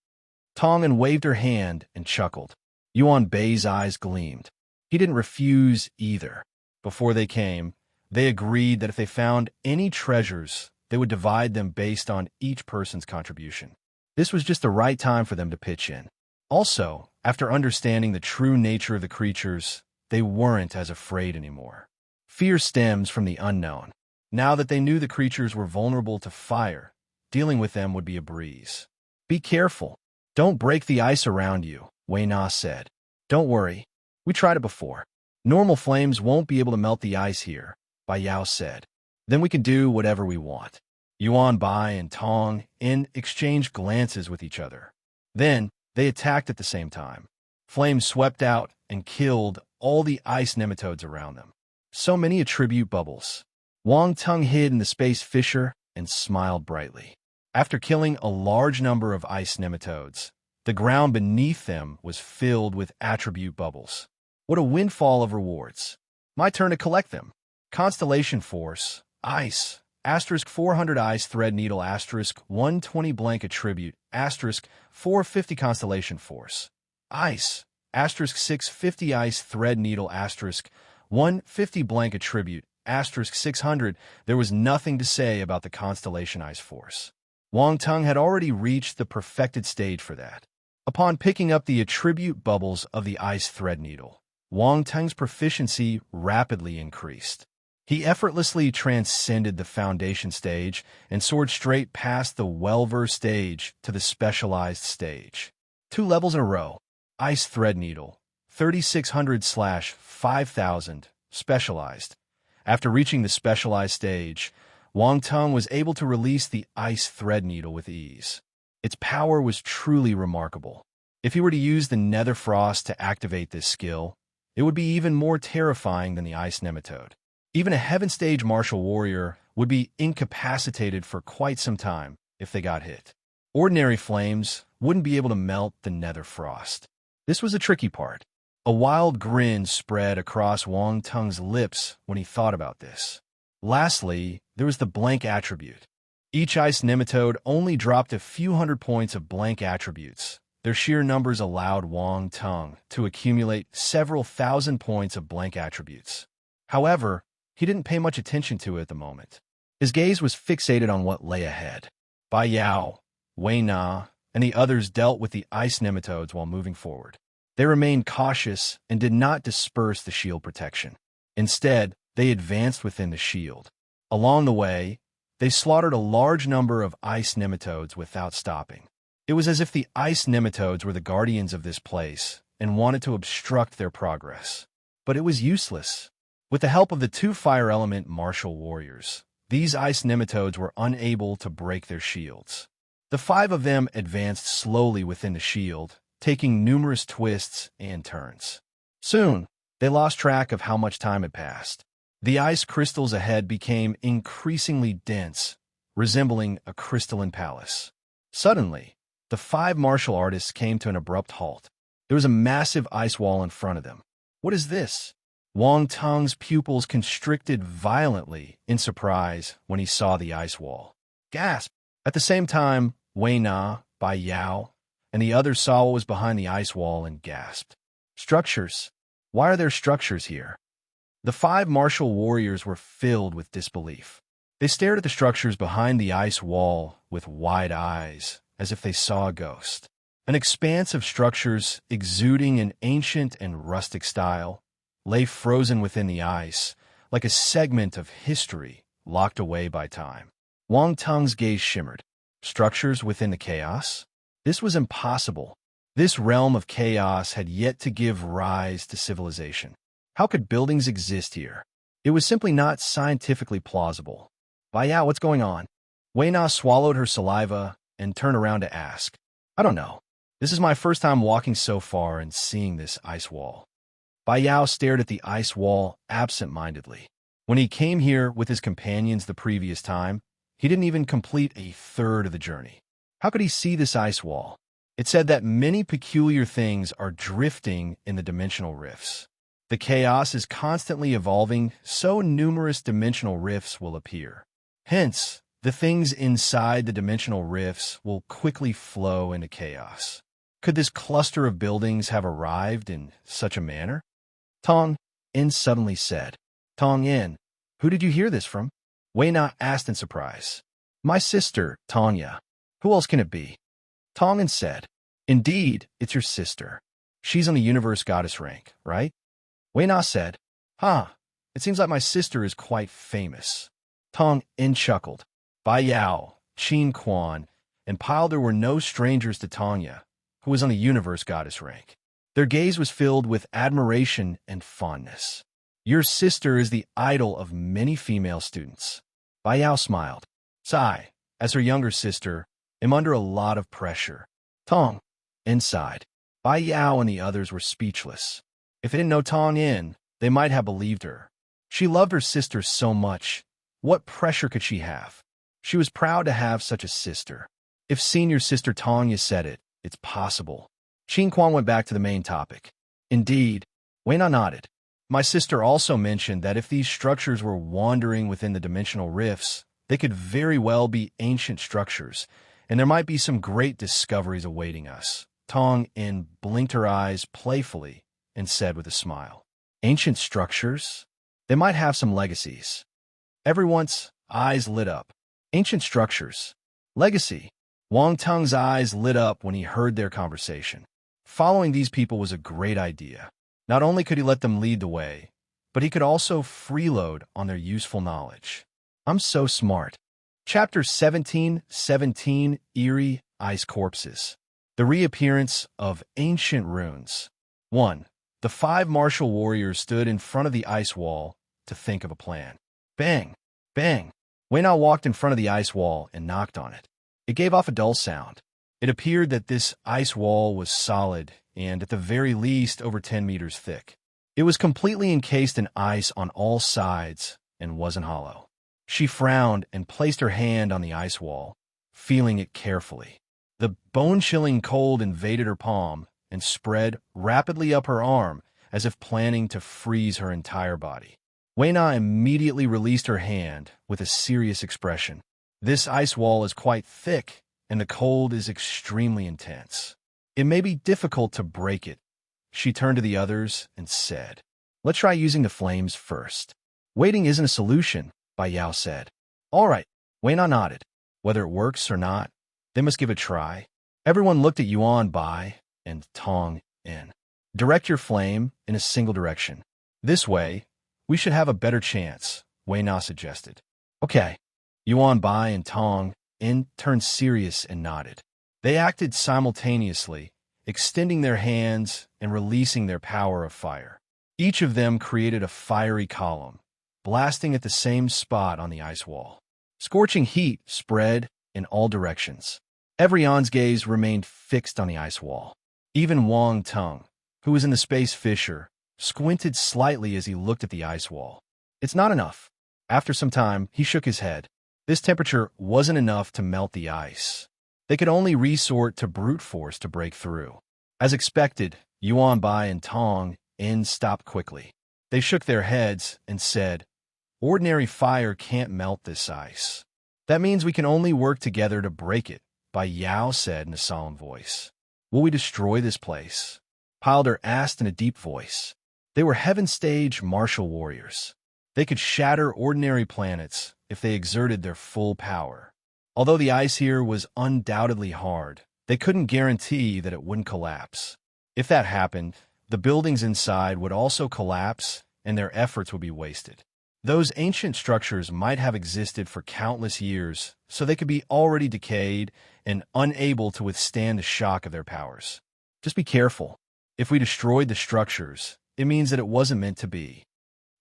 Tongan waved her hand and chuckled. Yuan Bei's eyes gleamed. He didn't refuse either. Before they came, they agreed that if they found any treasures, they would divide them based on each person's contribution. This was just the right time for them to pitch in. Also, after understanding the true nature of the creatures, they weren't as afraid anymore. Fear stems from the unknown. Now that they knew the creatures were vulnerable to fire, dealing with them would be a breeze. Be careful. Don't break the ice around you, Wei Na said. Don't worry. We tried it before. Normal flames won't be able to melt the ice here, Bai Yao said. Then we can do whatever we want. Yuan Bai and Tong exchanged glances with each other. Then, they attacked at the same time. Flames swept out and killed all the ice nematodes around them. So many attribute bubbles. Wang Tung hid in the space fissure and smiled brightly. After killing a large number of ice nematodes, the ground beneath them was filled with attribute bubbles. What a windfall of rewards. My turn to collect them. Constellation Force, Ice, *400 Ice Thread Needle *120 Blank Attribute, *450 Constellation Force, Ice, *650 Ice Thread Needle *150 Blank Attribute, *600. There was nothing to say about the Constellation Ice Force. Wang Tung had already reached the perfected stage for that. Upon picking up the attribute bubbles of the ice thread needle, Wang Tung's proficiency rapidly increased. He effortlessly transcended the foundation stage and soared straight past the Welver stage to the specialized stage. 2 levels in a row. Ice Thread Needle, 3600/5000, specialized. After reaching the specialized stage, Wang Tung was able to release the ice thread needle with ease. Its power was truly remarkable. If he were to use the Nether Frost to activate this skill, it would be even more terrifying than the ice nematode. Even a Heaven Stage martial warrior would be incapacitated for quite some time if they got hit. Ordinary flames wouldn't be able to melt the Nether Frost. This was a tricky part. A wild grin spread across Wang Tung's lips when he thought about this. Lastly, there was the blank attribute. Each ice nematode only dropped a few hundred points of blank attributes. Their sheer numbers allowed Wang Tung to accumulate several thousand points of blank attributes. However, he didn't pay much attention to it at the moment. His gaze was fixated on what lay ahead. Bai Yao, Wei Na, and the others dealt with the ice nematodes while moving forward. They remained cautious and did not disperse the shield protection. Instead, they advanced within the shield. Along the way, they slaughtered a large number of ice nematodes without stopping. It was as if the ice nematodes were the guardians of this place and wanted to obstruct their progress. But it was useless. With the help of the 2 fire element martial warriors, these ice nematodes were unable to break their shields. The 5 of them advanced slowly within the shield, taking numerous twists and turns. Soon, they lost track of how much time had passed. The ice crystals ahead became increasingly dense, resembling a crystalline palace. Suddenly, the 5 martial artists came to an abrupt halt. There was a massive ice wall in front of them. What is this? Wang Tung's pupils constricted violently in surprise when he saw the ice wall. Gasp! At the same time, Wei Na, Bai Yao, and the others saw what was behind the ice wall and gasped. Structures. Why are there structures here? The 5 martial warriors were filled with disbelief. They stared at the structures behind the ice wall with wide eyes, as if they saw a ghost. An expanse of structures exuding an ancient and rustic style lay frozen within the ice, like a segment of history locked away by time. Wang Tung's gaze shimmered. Structures within the chaos? This was impossible. This realm of chaos had yet to give rise to civilization. How could buildings exist here? It was simply not scientifically plausible. Bai Yao, what's going on? Wei Na swallowed her saliva and turned around to ask. I don't know. This is my first time walking so far and seeing this ice wall. Bai Yao stared at the ice wall absent-mindedly. When he came here with his companions the previous time, he didn't even complete a third of the journey. How could he see this ice wall? It said that many peculiar things are drifting in the dimensional rifts. The chaos is constantly evolving, so numerous dimensional rifts will appear. Hence, the things inside the dimensional rifts will quickly flow into chaos. Could this cluster of buildings have arrived in such a manner? Tong In suddenly said. Tong In, who did you hear this from? Wei Na asked in surprise. My sister, Tanya. Who else can it be? Tong In said. Indeed, it's your sister. She's on the universe goddess rank, right? Wei Na said. It seems like my sister is quite famous. Tong In chuckled. Bai Yao, Qin Quan, and Pilder were no strangers to Tanya, who was on the universe goddess rank. Their gaze was filled with admiration and fondness. Your sister is the idol of many female students. Bai Yao smiled. Sai, as her younger sister, am under a lot of pressure. Tong In sighed. Bai Yao and the others were speechless. If they didn't know Tong In, they might have believed her. She loved her sister so much. What pressure could she have? She was proud to have such a sister. If senior sister Tanya said it, it's possible. Qin Quan went back to the main topic. Indeed, Wei Na nodded. My sister also mentioned that if these structures were wandering within the dimensional rifts, they could very well be ancient structures, and there might be some great discoveries awaiting us. Tong In blinked her eyes playfully and said with a smile, Ancient structures? They might have some legacies. Everyone's eyes lit up. Ancient structures. Legacy. Wang Tung's eyes lit up when he heard their conversation. Following these people was a great idea. Not only could he let them lead the way, but he could also freeload on their useful knowledge. I'm so smart. Chapter 17:17 Eerie Ice Corpses. The reappearance of ancient runes. 1. The 5 martial warriors stood in front of the ice wall to think of a plan. Bang! Bang! Wei Na walked in front of the ice wall and knocked on it. It gave off a dull sound. It appeared that this ice wall was solid and, at the very least, over 10 meters thick. It was completely encased in ice on all sides and wasn't hollow. She frowned and placed her hand on the ice wall, feeling it carefully. The bone-chilling cold invaded her palm and spread rapidly up her arm as if planning to freeze her entire body. Wei Na immediately released her hand with a serious expression. This ice wall is quite thick, and the cold is extremely intense. It may be difficult to break it. She turned to the others and said, Let's try using the flames first. Waiting isn't a solution, Bai Yao said. All right, Wei Na nodded. Whether it works or not, they must give it a try. Everyone looked at Yuan Bai and Tong In. Direct your flame in a single direction. This way, we should have a better chance, Wei Na suggested. Okay. Yuan Bai and Tong In turned serious and nodded. They acted simultaneously, extending their hands and releasing their power of fire. Each of them created a fiery column, blasting at the same spot on the ice wall. Scorching heat spread in all directions. Everyone's gaze remained fixed on the ice wall. Even Wang Tung, who was in the space fissure, squinted slightly as he looked at the ice wall. It's not enough. After some time, he shook his head. This temperature wasn't enough to melt the ice. They could only resort to brute force to break through. As expected, Yuan Bai and Tong In stopped quickly. They shook their heads and said, Ordinary fire can't melt this ice. That means we can only work together to break it, Bai Yao said in a solemn voice. Will we destroy this place? Pilder asked in a deep voice. They were heaven-stage martial warriors. They could shatter ordinary planets if they exerted their full power. Although the ice here was undoubtedly hard, they couldn't guarantee that it wouldn't collapse. If that happened, the buildings inside would also collapse and their efforts would be wasted. Those ancient structures might have existed for countless years, so they could be already decayed and unable to withstand the shock of their powers. Just be careful. If we destroyed the structures, it means that it wasn't meant to be.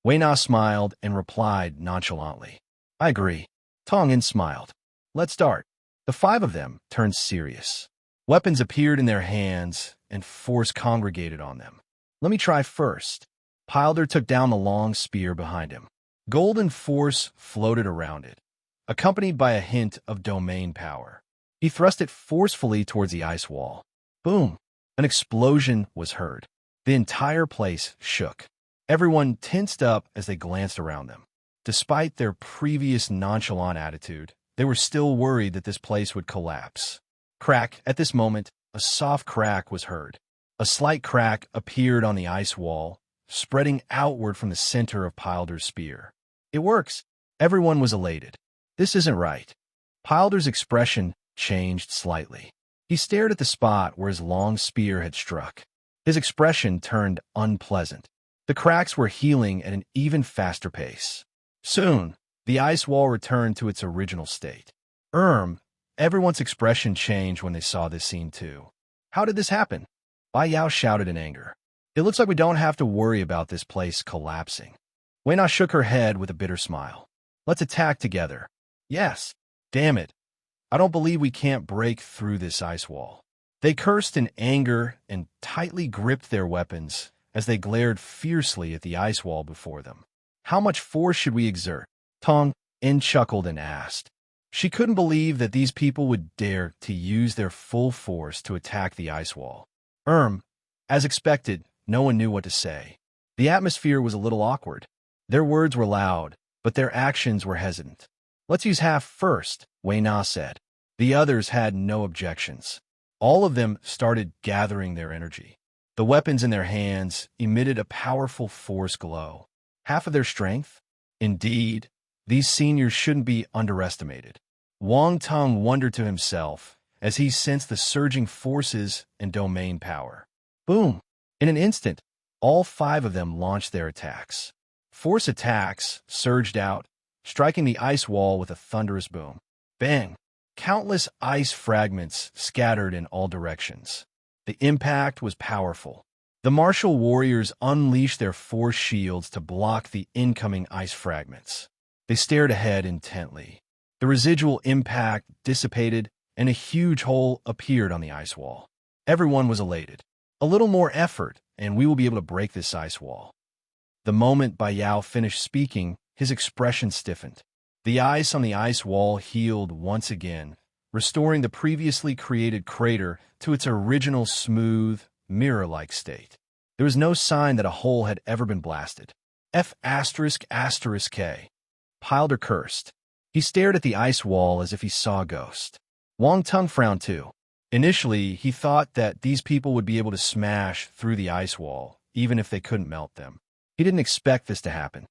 Wei Na smiled and replied nonchalantly. I agree. Tong In smiled. Let's start. The 5 of them turned serious. Weapons appeared in their hands and force congregated on them. Let me try first. Pilder took down the long spear behind him. Golden force floated around it, accompanied by a hint of domain power. He thrust it forcefully towards the ice wall. Boom! An explosion was heard. The entire place shook. Everyone tensed up as they glanced around them. Despite their previous nonchalant attitude, they were still worried that this place would collapse. Crack! At this moment, a soft crack was heard. A slight crack appeared on the ice wall, spreading outward from the center of Pilder's spear. It works! Everyone was elated. This isn't right. Pilder's expression changed slightly. He stared at the spot where his long spear had struck. His expression turned unpleasant. The cracks were healing at an even faster pace. Soon, the ice wall returned to its original state. Everyone's expression changed when they saw this scene too. How did this happen? Bai Yao shouted in anger. It looks like we don't have to worry about this place collapsing. Wei Na shook her head with a bitter smile. Let's attack together. Yes. Damn it. I don't believe we can't break through this ice wall. They cursed in anger and tightly gripped their weapons as they glared fiercely at the ice wall before them. How much force should we exert? Tong In chuckled and asked. She couldn't believe that these people would dare to use their full force to attack the ice wall. As expected, no one knew what to say. The atmosphere was a little awkward. Their words were loud, but their actions were hesitant. Let's use half first, Wei Na said. The others had no objections. All of them started gathering their energy. The weapons in their hands emitted a powerful force glow. Half of their strength? Indeed, these seniors shouldn't be underestimated. Wang Tong wondered to himself as he sensed the surging forces and domain power. Boom! In an instant, all 5 of them launched their attacks. Force attacks surged out, striking the ice wall with a thunderous boom. Bang! Countless ice fragments scattered in all directions. The impact was powerful. The martial warriors unleashed their force shields to block the incoming ice fragments. They stared ahead intently. The residual impact dissipated, and a huge hole appeared on the ice wall. Everyone was elated. A little more effort, and we will be able to break this ice wall. The moment Bai Yao finished speaking, his expression stiffened. The ice on the ice wall healed once again, restoring the previously created crater to its original smooth, mirror-like state. There was no sign that a hole had ever been blasted. F***K. Pilder cursed. He stared at the ice wall as if he saw a ghost. Wang Tong frowned too. Initially, he thought that these people would be able to smash through the ice wall, even if they couldn't melt them. He didn't expect this to happen.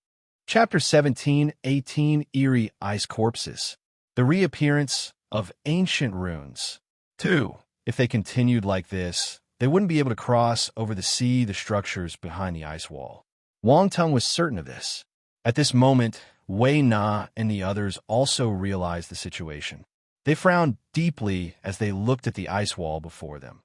Chapter 17, 18 Eerie Ice Corpses. The reappearance of ancient runes. 2. If they continued like this, they wouldn't be able to cross over the structures behind the ice wall. Wang Tong was certain of this. At this moment, Wei Na and the others also realized the situation. They frowned deeply as they looked at the ice wall before them.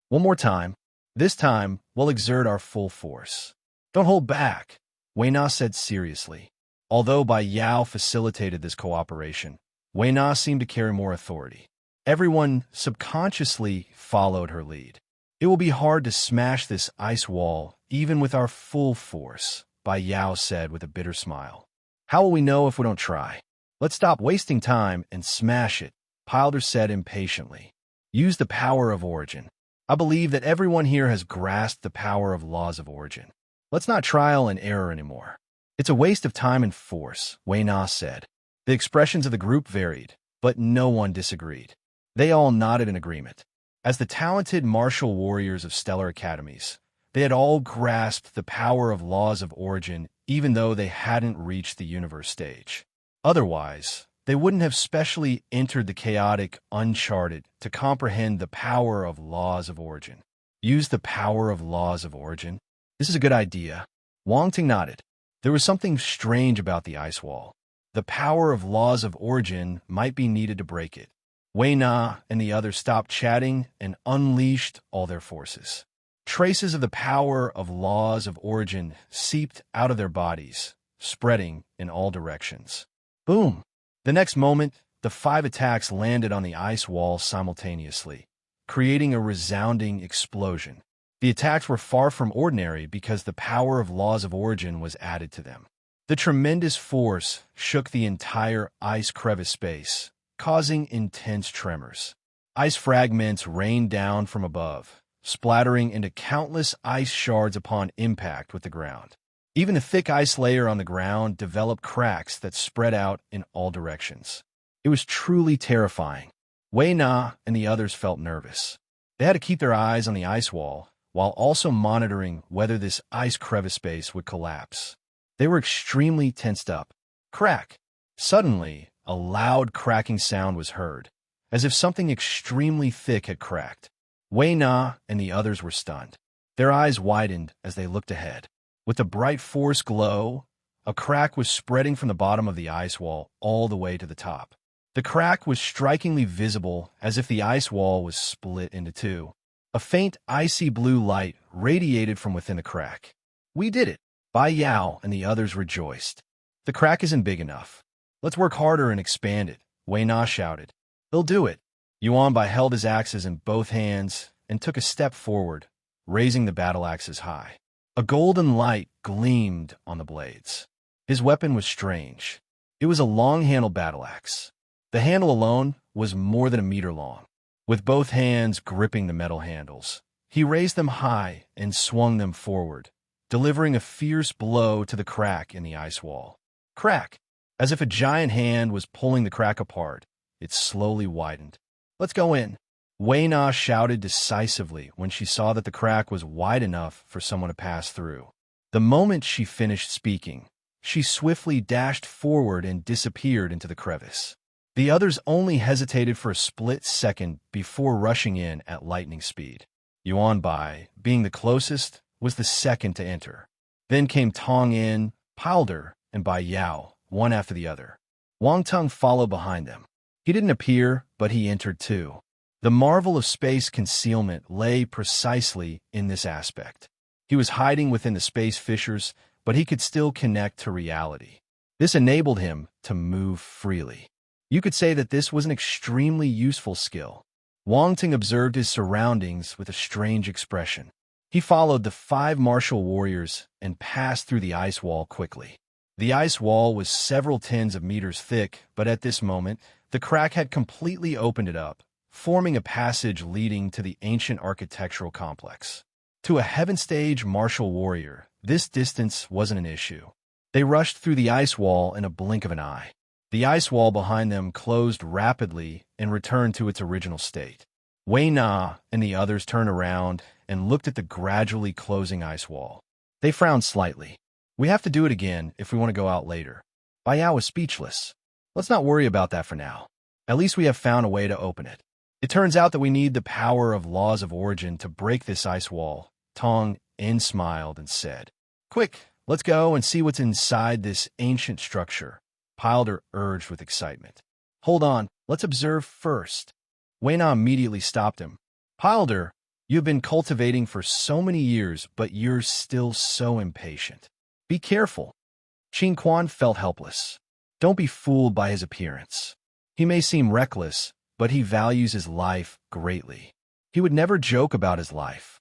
One more time. This time, we'll exert our full force. Don't hold back, Wei Na said seriously. Although Bai Yao facilitated this cooperation, Wei Na seemed to carry more authority. Everyone subconsciously followed her lead. It will be hard to smash this ice wall, even with our full force, Bai Yao said with a bitter smile. How will we know if we don't try? Let's stop wasting time and smash it, Pilder said impatiently. Use the power of origin. I believe that everyone here has grasped the power of laws of origin. Let's not trial and error anymore. It's a waste of time and force, Wei Na said. The expressions of the group varied, but no one disagreed. They all nodded in agreement. As the talented martial warriors of stellar academies, they had all grasped the power of laws of origin even though they hadn't reached the universe stage. Otherwise, they wouldn't have specially entered the chaotic uncharted to comprehend the power of laws of origin. Use the power of laws of origin? This is a good idea. Wang Ting nodded. There was something strange about the ice wall. The power of laws of origin might be needed to break it. Wei Na and the others stopped chatting and unleashed all their forces. Traces of the power of laws of origin seeped out of their bodies, spreading in all directions. Boom! The next moment, the 5 attacks landed on the ice wall simultaneously, creating a resounding explosion. The attacks were far from ordinary because the power of laws of origin was added to them. The tremendous force shook the entire ice crevice space, causing intense tremors. Ice fragments rained down from above, splattering into countless ice shards upon impact with the ground. Even the thick ice layer on the ground developed cracks that spread out in all directions. It was truly terrifying. Wei Na and the others felt nervous. They had to keep their eyes on the ice wall, while also monitoring whether this ice crevice space would collapse. They were extremely tensed up. Crack! Suddenly, a loud cracking sound was heard, as if something extremely thick had cracked. Wei Na and the others were stunned. Their eyes widened as they looked ahead. With a bright force glow, a crack was spreading from the bottom of the ice wall all the way to the top. The crack was strikingly visible, as if the ice wall was split into two. A faint, icy blue light radiated from within the crack. "We did it!" Bai Yao and the others rejoiced. "The crack isn't big enough. Let's work harder and expand it," Wei Na shouted. "They'll do it." Yuan Bai held his axes in both hands and took a step forward, raising the battle axes high. A golden light gleamed on the blades. His weapon was strange. It was a long-handled battle axe. The handle alone was more than a meter long. With both hands gripping the metal handles, he raised them high and swung them forward, delivering a fierce blow to the crack in the ice wall. Crack! As if a giant hand was pulling the crack apart, it slowly widened. "Let's go in." Wei Na shouted decisively when she saw that the crack was wide enough for someone to pass through. The moment she finished speaking, she swiftly dashed forward and disappeared into the crevice. The others only hesitated for a split second before rushing in at lightning speed. Yuan Bai, being the closest, was the second to enter. Then came Tong In, Pilder, and Bai Yao, one after the other. Wang Tung followed behind them. He didn't appear, but he entered too. The marvel of space concealment lay precisely in this aspect. He was hiding within the space fissures, but he could still connect to reality. This enabled him to move freely. You could say that this was an extremely useful skill. Wang Tung observed his surroundings with a strange expression. He followed the 5 martial warriors and passed through the ice wall quickly. The ice wall was several tens of meters thick, but at this moment, the crack had completely opened it up, forming a passage leading to the ancient architectural complex. To a Heaven Stage martial warrior, this distance wasn't an issue. They rushed through the ice wall in a blink of an eye. The ice wall behind them closed rapidly and returned to its original state. Wei Na and the others turned around and looked at the gradually closing ice wall. They frowned slightly. "We have to do it again if we want to go out later." Bai Yao was speechless. "Let's not worry about that for now. At least we have found a way to open it. It turns out that we need the power of laws of origin to break this ice wall." Tong In smiled and said, "Quick, let's go and see what's inside this ancient structure," Pilder urged with excitement. "Hold on, let's observe first." Wei Na immediately stopped him. "Pilder, you've been cultivating for so many years, but you're still so impatient. Be careful." Qin Quan felt helpless. Don't be fooled by his appearance. He may seem reckless, but he values his life greatly. He would never joke about his life.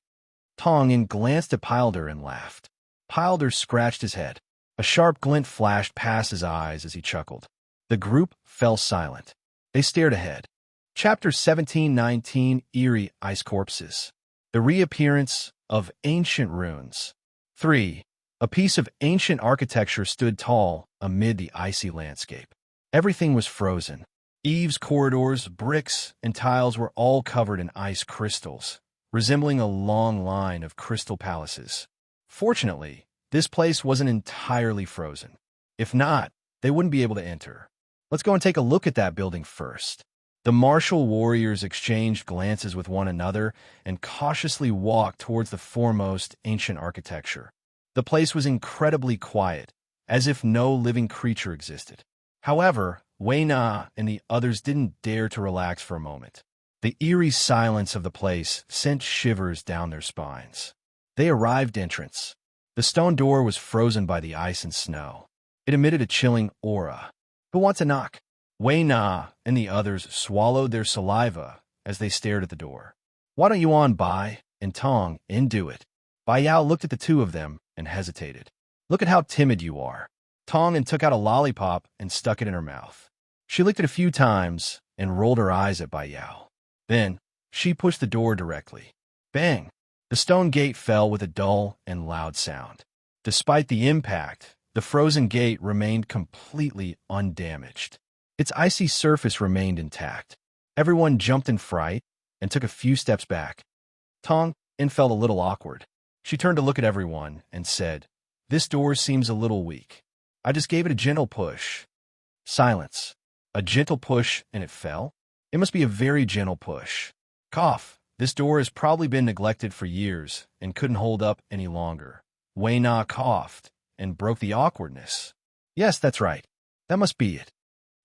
Tong In glanced at Pilder and laughed. Pilder scratched his head. A sharp glint flashed past his eyes as he chuckled. The group fell silent. They stared ahead. Chapter 17-19, Eerie Ice Corpses. The Reappearance of Ancient Ruins. 3. A piece of ancient architecture stood tall amid the icy landscape. Everything was frozen. Eaves, corridors, bricks, and tiles were all covered in ice crystals, resembling a long line of crystal palaces. Fortunately, this place wasn't entirely frozen. If not, they wouldn't be able to enter. "Let's go and take a look at that building first." The martial warriors exchanged glances with one another and cautiously walked towards the foremost ancient architecture. The place was incredibly quiet, as if no living creature existed. However, Wei Na and the others didn't dare to relax for a moment. The eerie silence of the place sent shivers down their spines. They arrived entrance. The stone door was frozen by the ice and snow. It emitted a chilling aura. "Who wants a knock?" Wei Na and the others swallowed their saliva as they stared at the door. "Why don't Yuan Bai and Tong In do it?" Bai Yao looked at the two of them and hesitated. "Look at how timid you are." Tong In took out a lollipop and stuck it in her mouth. She licked it a few times and rolled her eyes at Bai Yao. Then, she pushed the door directly. Bang! The stone gate fell with a dull and loud sound. Despite the impact, the frozen gate remained completely undamaged. Its icy surface remained intact. Everyone jumped in fright and took a few steps back. Tong In felt a little awkward. She turned to look at everyone and said, "This door seems a little weak. I just gave it a gentle push." Silence. A gentle push and it fell? It must be a very gentle push. Cough. This door has probably been neglected for years and couldn't hold up any longer. Wei Na coughed and broke the awkwardness. "Yes, that's right. That must be it."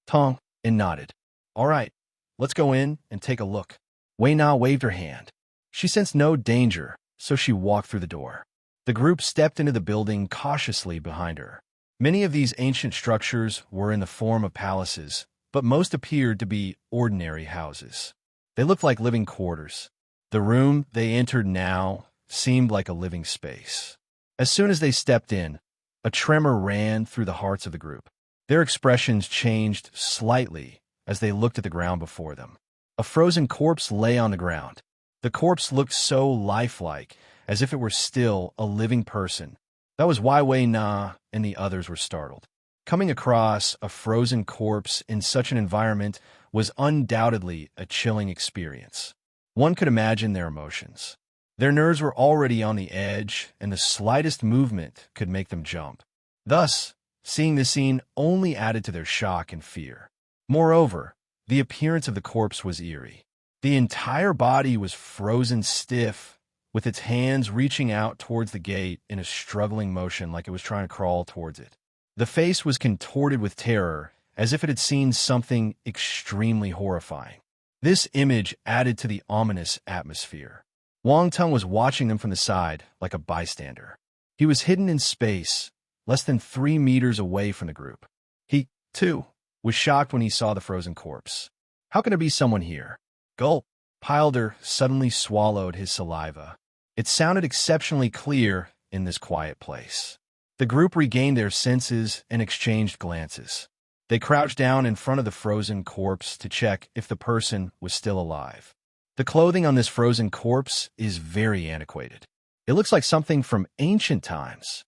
Tong In nodded. "All right, let's go in and take a look." Wei Na waved her hand. She sensed no danger, so she walked through the door. The group stepped into the building cautiously behind her. Many of these ancient structures were in the form of palaces, but most appeared to be ordinary houses. They looked like living quarters. The room they entered now seemed like a living space. As soon as they stepped in, a tremor ran through the hearts of the group. Their expressions changed slightly as they looked at the ground before them. A frozen corpse lay on the ground. The corpse looked so lifelike, as if it were still a living person. That was why Wei Na and the others were startled. Coming across a frozen corpse in such an environment was undoubtedly a chilling experience. One could imagine their emotions. Their nerves were already on the edge, and the slightest movement could make them jump. Thus, seeing the scene only added to their shock and fear. Moreover, the appearance of the corpse was eerie. The entire body was frozen stiff, with its hands reaching out towards the gate in a struggling motion like it was trying to crawl towards it. The face was contorted with terror, as if it had seen something extremely horrifying. This image added to the ominous atmosphere. Wang Tung was watching them from the side, like a bystander. He was hidden in space, less than 3 meters away from the group. He, too, was shocked when he saw the frozen corpse. How can there be someone here? Gulp. Pilder suddenly swallowed his saliva. It sounded exceptionally clear in this quiet place. The group regained their senses and exchanged glances. They crouched down in front of the frozen corpse to check if the person was still alive. The clothing on this frozen corpse is very antiquated. It looks like something from ancient times.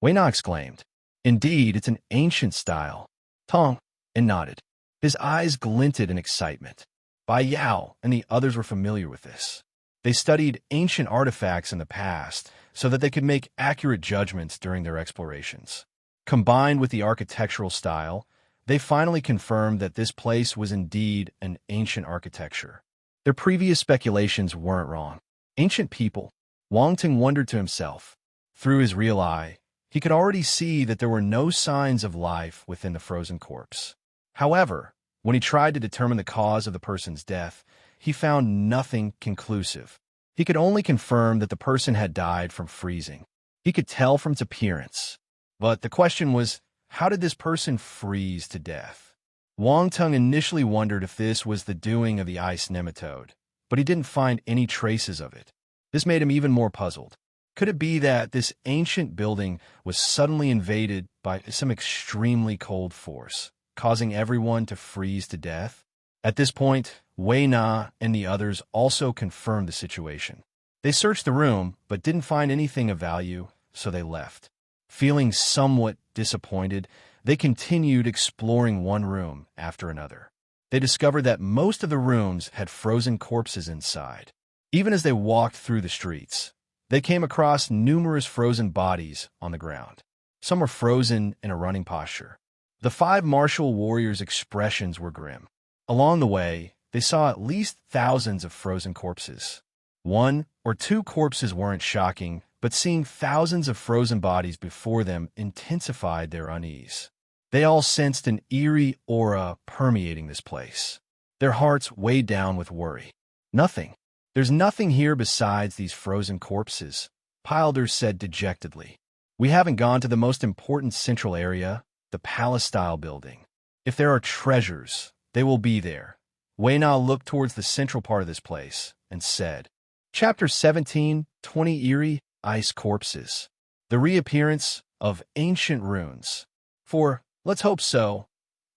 Wei Na exclaimed. "Indeed, it's an ancient style." Tong In nodded. His eyes glinted in excitement. Bai Yao and the others were familiar with this. They studied ancient artifacts in the past so that they could make accurate judgments during their explorations. Combined with the architectural style, they finally confirmed that this place was indeed an ancient architecture. Their previous speculations weren't wrong. Ancient people. Wang Ting wondered to himself. Through his real eye, he could already see that there were no signs of life within the frozen corpse. However, when he tried to determine the cause of the person's death, he found nothing conclusive. He could only confirm that the person had died from freezing. He could tell from its appearance. But the question was, how did this person freeze to death? Wang Tung initially wondered if this was the doing of the ice nematode, but he didn't find any traces of it. This made him even more puzzled. Could it be that this ancient building was suddenly invaded by some extremely cold force, causing everyone to freeze to death? At this point, Wei Na and the others also confirmed the situation. They searched the room, but didn't find anything of value, so they left. Feeling somewhat disappointed, they continued exploring one room after another. They discovered that most of the rooms had frozen corpses inside. Even as they walked through the streets, they came across numerous frozen bodies on the ground. Some were frozen in a running posture. The 5 martial warriors' expressions were grim. Along the way, they saw at least thousands of frozen corpses. 1 or 2 corpses weren't shocking, but seeing thousands of frozen bodies before them intensified their unease. They all sensed an eerie aura permeating this place. Their hearts weighed down with worry. There's nothing here besides these frozen corpses, Pilder said dejectedly. We haven't gone to the most important central area, the palace-style building. If there are treasures, they will be there. Wei Na looked towards the central part of this place and said, Chapter 17, 20 Eerie Ice Corpses. The reappearance of ancient runes. For, let's hope so,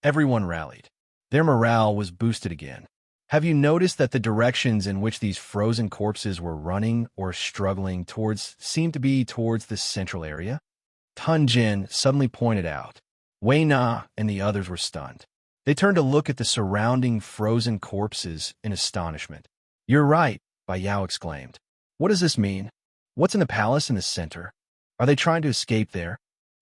everyone rallied. Their morale was boosted again. Have you noticed that the directions in which these frozen corpses were running or struggling towards seemed to be towards this central area? Tun Jin suddenly pointed out. Wei Na and the others were stunned. They turned to look at the surrounding frozen corpses in astonishment. "You're right," Bai Yao exclaimed. "What does this mean? What's in the palace in the center? Are they trying to escape there?"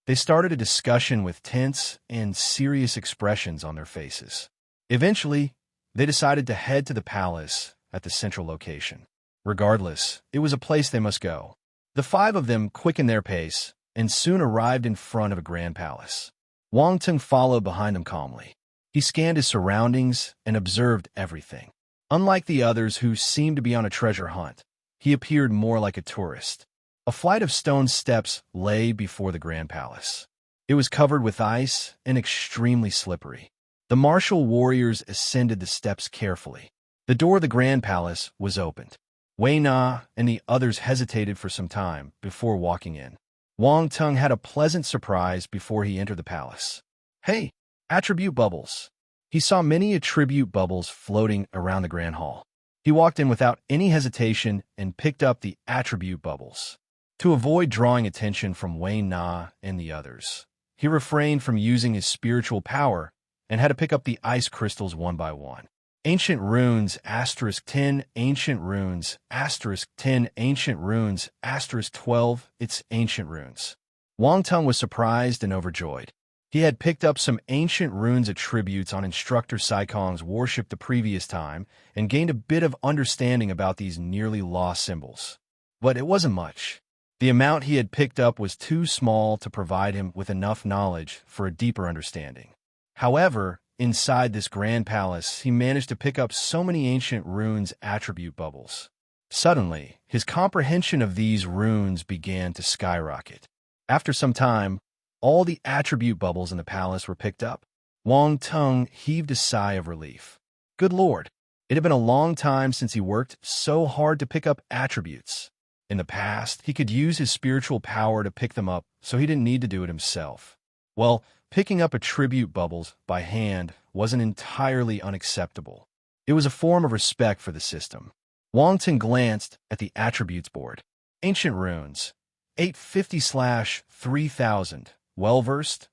They started a discussion with tense and serious expressions on their faces. Eventually, they decided to head to the palace at the central location. Regardless, it was a place they must go. The five of them quickened their pace and soon arrived in front of a grand palace. Wang Tung followed behind them calmly. He scanned his surroundings and observed everything. Unlike the others who seemed to be on a treasure hunt, he appeared more like a tourist. A flight of stone steps lay before the grand palace. It was covered with ice and extremely slippery. The martial warriors ascended the steps carefully. The door of the grand palace was opened. Wei Na and the others hesitated for some time before walking in. Wang Tung had a pleasant surprise before he entered the palace. "Hey, attribute bubbles." He saw many attribute bubbles floating around the grand hall. He walked in without any hesitation and picked up the attribute bubbles. To avoid drawing attention from Wei Na and the others, he refrained from using his spiritual power and had to pick up the ice crystals one by one. Ancient runes, *10, ancient runes, *10, ancient runes, *12, it's ancient runes. Wang Tung was surprised and overjoyed. He had picked up some ancient runes attributes on Instructor Saikong's worship the previous time and gained a bit of understanding about these nearly lost symbols. But it wasn't much. The amount he had picked up was too small to provide him with enough knowledge for a deeper understanding. However, inside this grand palace, he managed to pick up so many ancient runes attribute bubbles. Suddenly, his comprehension of these runes began to skyrocket. After some time, all the attribute bubbles in the palace were picked up. Wang Tung heaved a sigh of relief. Good Lord, it had been a long time since he worked so hard to pick up attributes. In the past, he could use his spiritual power to pick them up, so he didn't need to do it himself. Well, picking up attribute bubbles by hand wasn't entirely unacceptable. It was a form of respect for the system. Wang Tung glanced at the attributes board. Ancient runes, 850/3000, well-versed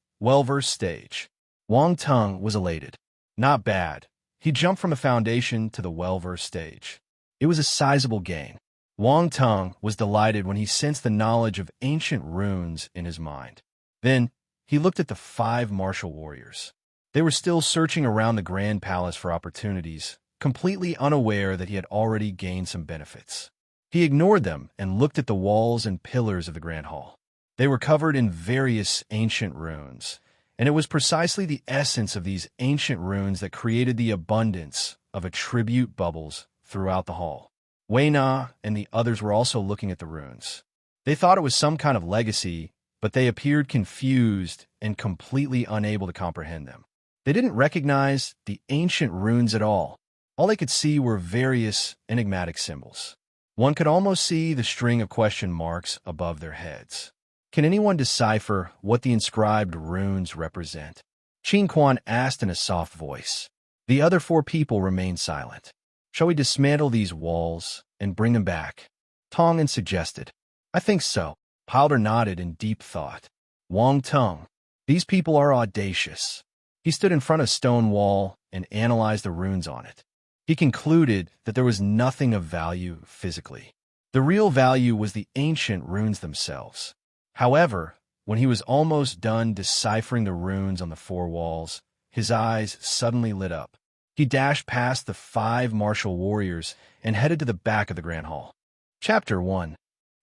stage. Wang Tung was elated. Not bad. He jumped from the foundation to the well-versed stage. It was a sizable gain. Wang Tung was delighted when he sensed the knowledge of ancient runes in his mind. Then, he looked at the five martial warriors. They were still searching around the grand palace for opportunities, completely unaware that he had already gained some benefits. He ignored them and looked at the walls and pillars of the grand hall. They were covered in various ancient runes, and it was precisely the essence of these ancient runes that created the abundance of attribute bubbles throughout the hall. Wei Na and the others were also looking at the runes. They thought it was some kind of legacy, but they appeared confused and completely unable to comprehend them. They didn't recognize the ancient runes at all. All they could see were various enigmatic symbols. One could almost see the string of question marks above their heads. Can anyone decipher what the inscribed runes represent? Qin Quan asked in a soft voice. The other four people remained silent. Shall we dismantle these walls and bring them back? Tongan suggested. I think so. Powder nodded in deep thought. Wang Tung. These people are audacious. He stood in front of a stone wall and analyzed the runes on it. He concluded that there was nothing of value physically. The real value was the ancient runes themselves. However, when he was almost done deciphering the runes on the four walls, his eyes suddenly lit up. He dashed past the five martial warriors and headed to the back of the grand hall. Chapter 1.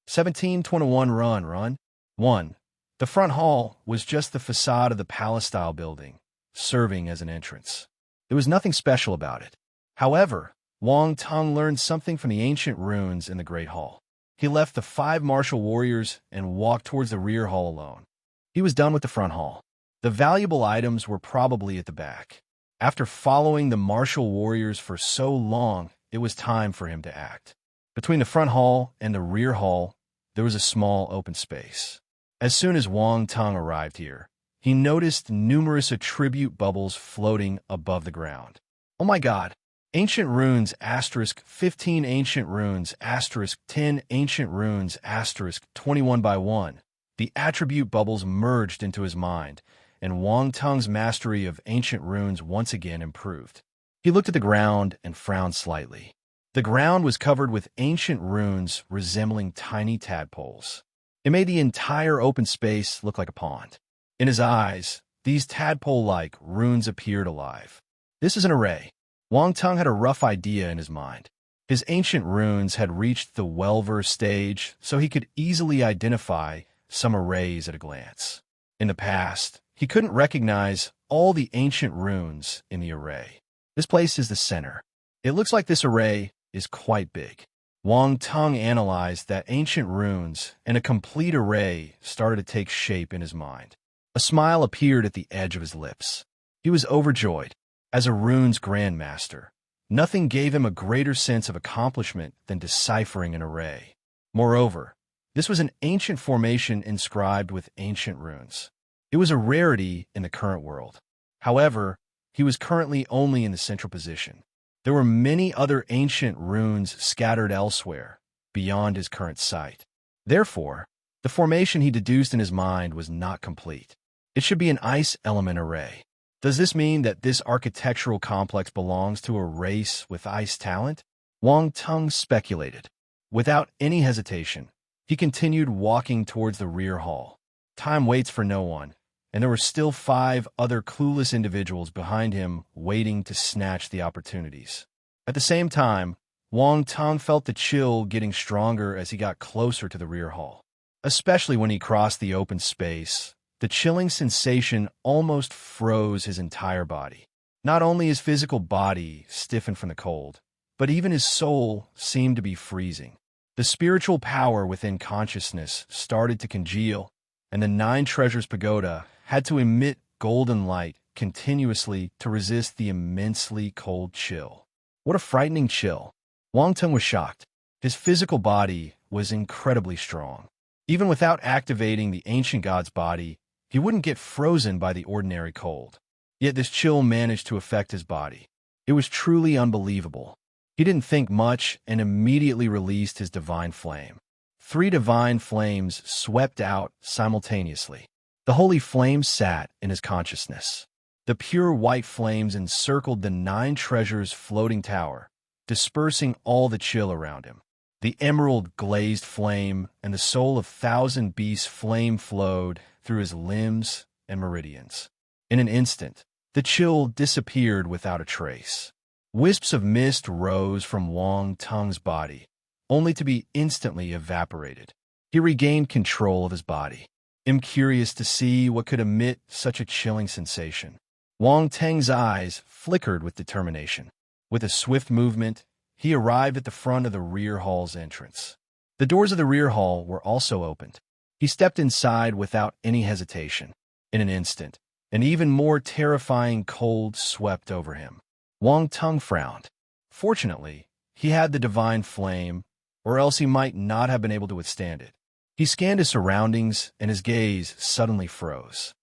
1721 Run. 1. The front hall was just the facade of the palace-style building, serving as an entrance. There was nothing special about it. However, Wang Tung learned something from the ancient runes in the Great Hall. He left the five martial warriors and walked towards the rear hall alone. He was done with the front hall. The valuable items were probably at the back. After following the martial warriors for so long, it was time for him to act. Between the front hall and the rear hall, there was a small open space. As soon as Wang Tung arrived here, he noticed numerous attribute bubbles floating above the ground. Oh my God! Ancient runes, *15 ancient runes, *10 ancient runes, *21 by 1. The attribute bubbles merged into his mind, and Wang Tung's mastery of ancient runes once again improved. He looked at the ground and frowned slightly. The ground was covered with ancient runes resembling tiny tadpoles. It made the entire open space look like a pond. In his eyes, these tadpole-like runes appeared alive. This is an array. Wang Tung had a rough idea in his mind. His ancient runes had reached the well-versed stage, so he could easily identify some arrays at a glance. In the past, he couldn't recognize all the ancient runes in the array. This place is the center. It looks like this array is quite big. Wang Tung analyzed that ancient runes, and a complete array started to take shape in his mind. A smile appeared at the edge of his lips. He was overjoyed. As a runes grandmaster, nothing gave him a greater sense of accomplishment than deciphering an array. Moreover, this was an ancient formation inscribed with ancient runes. It was a rarity in the current world. However, he was currently only in the central position. There were many other ancient runes scattered elsewhere, beyond his current sight. Therefore, the formation he deduced in his mind was not complete. It should be an ice element array. Does this mean that this architectural complex belongs to a race with ice talent? Wang Tung speculated. Without any hesitation, he continued walking towards the rear hall. Time waits for no one, and there were still 5 other clueless individuals behind him waiting to snatch the opportunities. At the same time, Wang Tung felt the chill getting stronger as he got closer to the rear hall. Especially when he crossed the open space, the chilling sensation almost froze his entire body. Not only his physical body stiffened from the cold, but even his soul seemed to be freezing. The spiritual power within consciousness started to congeal, and the 9 Treasures Pagoda had to emit golden light continuously to resist the immensely cold chill. What a frightening chill. Wang Tung was shocked. His physical body was incredibly strong. Even without activating the ancient god's body, he wouldn't get frozen by the ordinary cold. Yet this chill managed to affect his body. It was truly unbelievable. He didn't think much and immediately released his divine flame. 3 divine flames swept out simultaneously. The holy flames sat in his consciousness. The pure white flames encircled the 9 treasures floating tower, dispersing all the chill around him. The emerald glazed flame and the soul of 1,000 beasts flame flowed through his limbs and meridians. In an instant, the chill disappeared without a trace. Wisps of mist rose from Wang Tung's body, only to be instantly evaporated. He regained control of his body. I'm curious to see what could emit such a chilling sensation. Wang Tung's eyes flickered with determination. With a swift movement, he arrived at the front of the rear hall's entrance. The doors of the rear hall were also opened. He stepped inside without any hesitation. In an instant, an even more terrifying cold swept over him. Wang Tung frowned. Fortunately, he had the divine flame, or else he might not have been able to withstand it. He scanned his surroundings, and his gaze suddenly froze.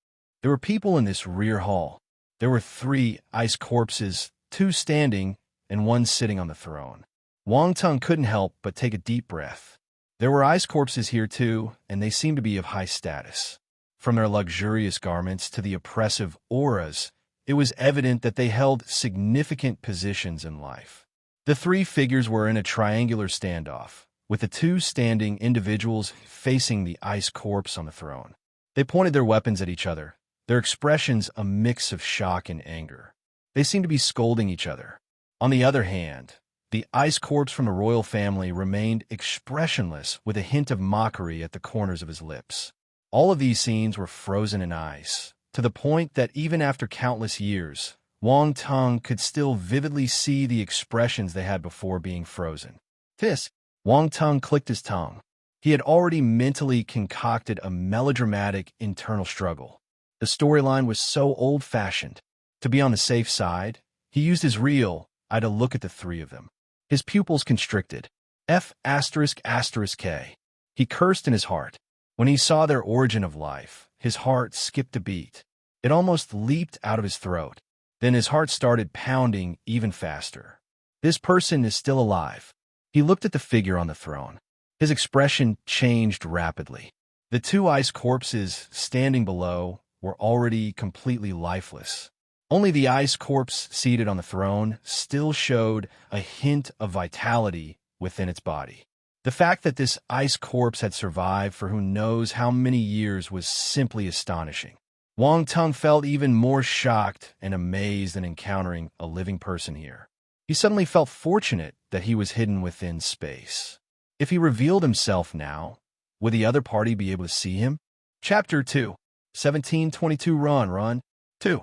There were people in this rear hall. There were 3 ice corpses, 2 standing, and 1 sitting on the throne. Wang Tung couldn't help but take a deep breath. There were ice corpses here too, and they seemed to be of high status. From their luxurious garments to the oppressive auras, it was evident that they held significant positions in life. The 3 figures were in a triangular standoff, with the 2 standing individuals facing the ice corpse on the throne. They pointed their weapons at each other, their expressions a mix of shock and anger. They seemed to be scolding each other. On the other hand, the ice corpse from the royal family remained expressionless with a hint of mockery at the corners of his lips. All of these scenes were frozen in ice, to the point that even after countless years, Wang Tung could still vividly see the expressions they had before being frozen. Wang Tung clicked his tongue. He had already mentally concocted a melodramatic internal struggle. The storyline was so old-fashioned. To be on the safe side, he used his real eye to look at the 3 of them. His pupils constricted. F***K. He cursed in his heart. When he saw their origin of life, his heart skipped a beat. It almost leaped out of his throat. Then his heart started pounding even faster. This person is still alive. He looked at the figure on the throne. His expression changed rapidly. The two ice corpses standing below were already completely lifeless. Only the ice corpse seated on the throne still showed a hint of vitality within its body. The fact that this ice corpse had survived for who knows how many years was simply astonishing. Wang Tung felt even more shocked and amazed than encountering a living person here. He suddenly felt fortunate that he was hidden within space. If he revealed himself now, would the other party be able to see him? Chapter 2. 1722 Run. 2.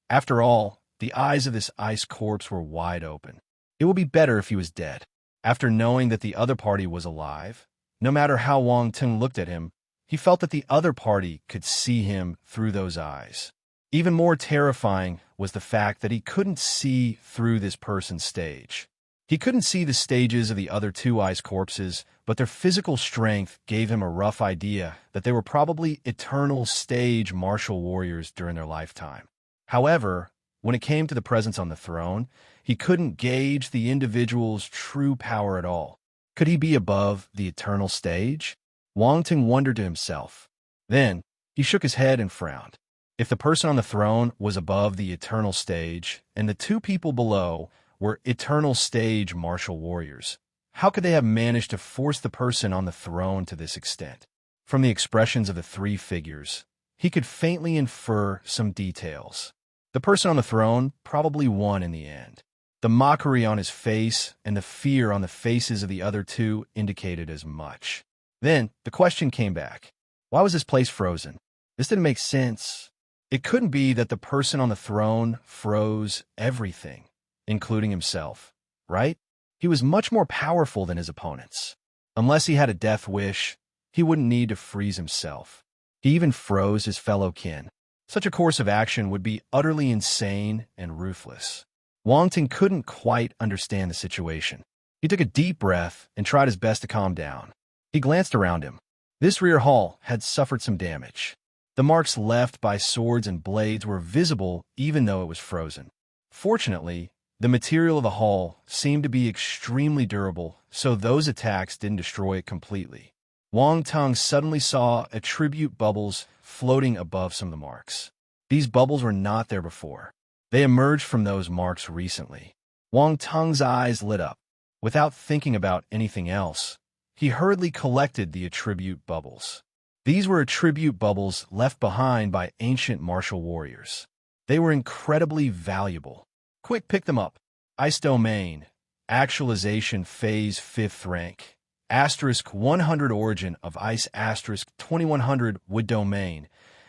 After all, the eyes of this ice corpse were wide open. It would be better if he was dead. After knowing that the other party was alive, no matter how Wang Tung looked at him, he felt that the other party could see him through those eyes. Even more terrifying was the fact that he couldn't see through this person's stage. He couldn't see the stages of the other two ice corpses, but their physical strength gave him a rough idea that they were probably eternal stage martial warriors during their lifetime. However, when it came to the presence on the throne, he couldn't gauge the individual's true power at all. Could he be above the eternal stage? Wang Tung wondered to himself. Then, he shook his head and frowned. If the person on the throne was above the eternal stage, and the two people below were eternal stage martial warriors, how could they have managed to force the person on the throne to this extent? From the expressions of the three figures, he could faintly infer some details. The person on the throne probably won in the end. The mockery on his face and the fear on the faces of the other two indicated as much. Then, the question came back. Why was this place frozen? This didn't make sense. It couldn't be that the person on the throne froze everything, including himself, right? He was much more powerful than his opponents. Unless he had a death wish, he wouldn't need to freeze himself. He even froze his fellow kin. Such a course of action would be utterly insane and ruthless. Wang Tung couldn't quite understand the situation. He took a deep breath and tried his best to calm down. He glanced around him. This rear hall had suffered some damage. The marks left by swords and blades were visible even though it was frozen. Fortunately, the material of the hall seemed to be extremely durable, so those attacks didn't destroy it completely. Wang Tung suddenly saw attribute bubbles floating above some of the marks. These bubbles were not there before. They emerged from those marks recently. Wang Tung's eyes lit up. Without thinking about anything else, he hurriedly collected the attribute bubbles. These were attribute bubbles left behind by ancient martial warriors. They were incredibly valuable. Quick, pick them up. Ice Domain. Actualization Phase 5th Rank. Asterisk 100 Origin of Ice Asterisk 2100 Wood Domain.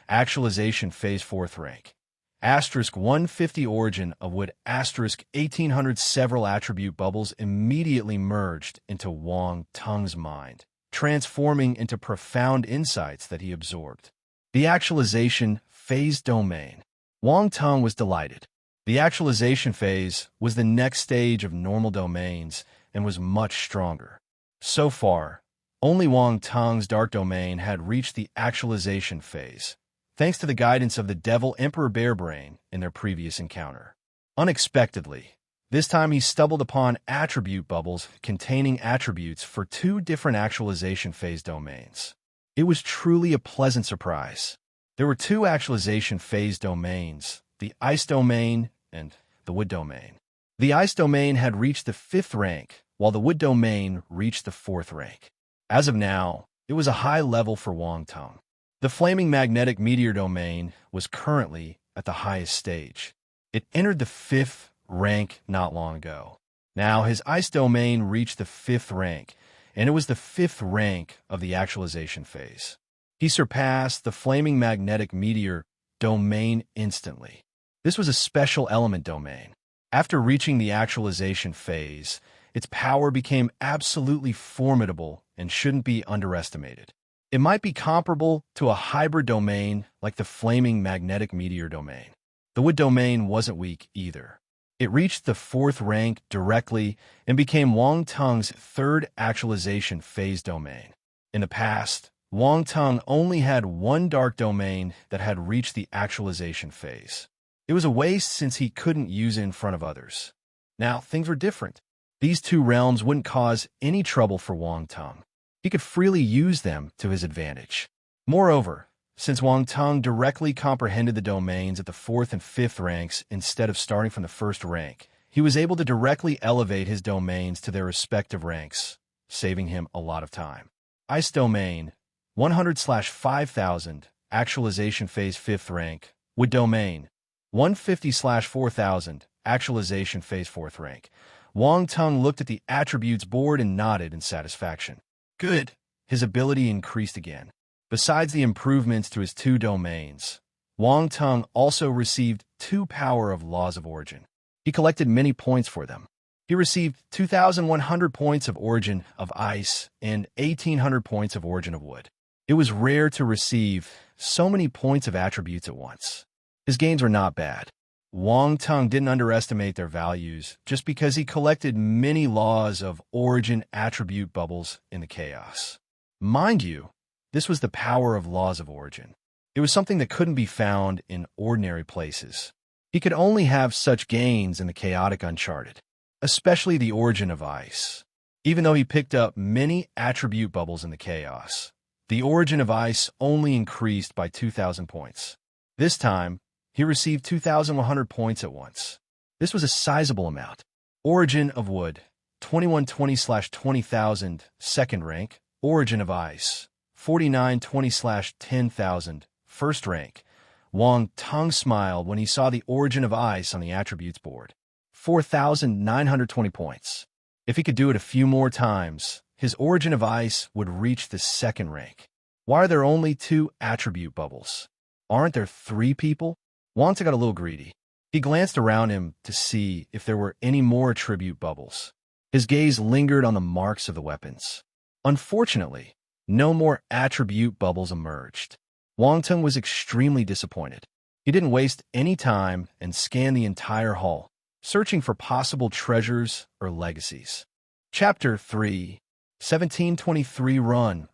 Actualization Phase 4th Rank. Asterisk 150 Origin of Wood Asterisk 1800 Several attribute bubbles immediately merged into Wang Tung's mind, transforming into profound insights that he absorbed. The Actualization Phase Domain. Wang Tung was delighted. The actualization phase was the next stage of normal domains and was much stronger. So far, only Wang Tung's dark domain had reached the actualization phase, thanks to the guidance of the Devil Emperor Bearbrain in their previous encounter. Unexpectedly, this time he stumbled upon attribute bubbles containing attributes for two different actualization phase domains. It was truly a pleasant surprise. There were two actualization phase domains, the Ice Domain and the Wood Domain. The Ice Domain had reached the 5th rank, while the Wood Domain reached the 4th rank. As of now, it was a high level for Wang Tung. The Flaming Magnetic Meteor Domain was currently at the highest stage. It entered the 5th rank not long ago. Now his Ice Domain reached the 5th rank, and it was the 5th rank of the actualization phase. He surpassed the Flaming Magnetic Meteor Domain instantly. This was a special element domain. After reaching the actualization phase, its power became absolutely formidable and shouldn't be underestimated. It might be comparable to a hybrid domain like the Flaming Magnetic Meteor Domain. The Wood Domain wasn't weak either. It reached the 4th rank directly and became Wang Tung's 3rd actualization phase domain. In the past, Wang Tung only had one dark domain that had reached the actualization phase. It was a waste since he couldn't use it in front of others. Now, things were different. These two realms wouldn't cause any trouble for Wang Tung. He could freely use them to his advantage. Moreover, since Wang Tung directly comprehended the domains at the 4th and 5th ranks instead of starting from the 1st rank, he was able to directly elevate his domains to their respective ranks, saving him a lot of time. Ice Domain 100/5000, Actualization Phase 5th rank. Wood Domain 150/4000, Actualization Phase 4th rank. Wang Tung looked at the attributes board and nodded in satisfaction. Good. His ability increased again. Besides the improvements to his 2 domains, Wang Tung also received 2 Power of Laws of Origin. He collected many points for them. He received 2,100 points of Origin of Ice and 1,800 points of Origin of Wood. It was rare to receive so many points of attributes at once. His gains were not bad. Wang Tung didn't underestimate their values just because he collected many Laws of Origin attribute bubbles in the chaos. Mind you, this was the Power of Laws of Origin. It was something that couldn't be found in ordinary places. He could only have such gains in the chaotic Uncharted, especially the Origin of Ice. Even though he picked up many attribute bubbles in the chaos, the Origin of Ice only increased by 2,000 points. This time, he received 2,100 points at once. This was a sizable amount. Origin of Wood 2120/20,000, 2nd rank. Origin of Ice 4920/10,000, 1st rank. Wang Tung smiled when he saw the Origin of Ice on the attributes board. 4,920 points. If he could do it a few more times, his Origin of Ice would reach the 2nd rank. Why are there only 2 attribute bubbles? Aren't there 3 people? Wang Tung got a little greedy. He glanced around him to see if there were any more attribute bubbles. His gaze lingered on the marks of the weapons. Unfortunately, no more attribute bubbles emerged. Wang Tung was extremely disappointed. He didn't waste any time and scanned the entire hall, searching for possible treasures or legacies. Chapter 3, 1723 Run.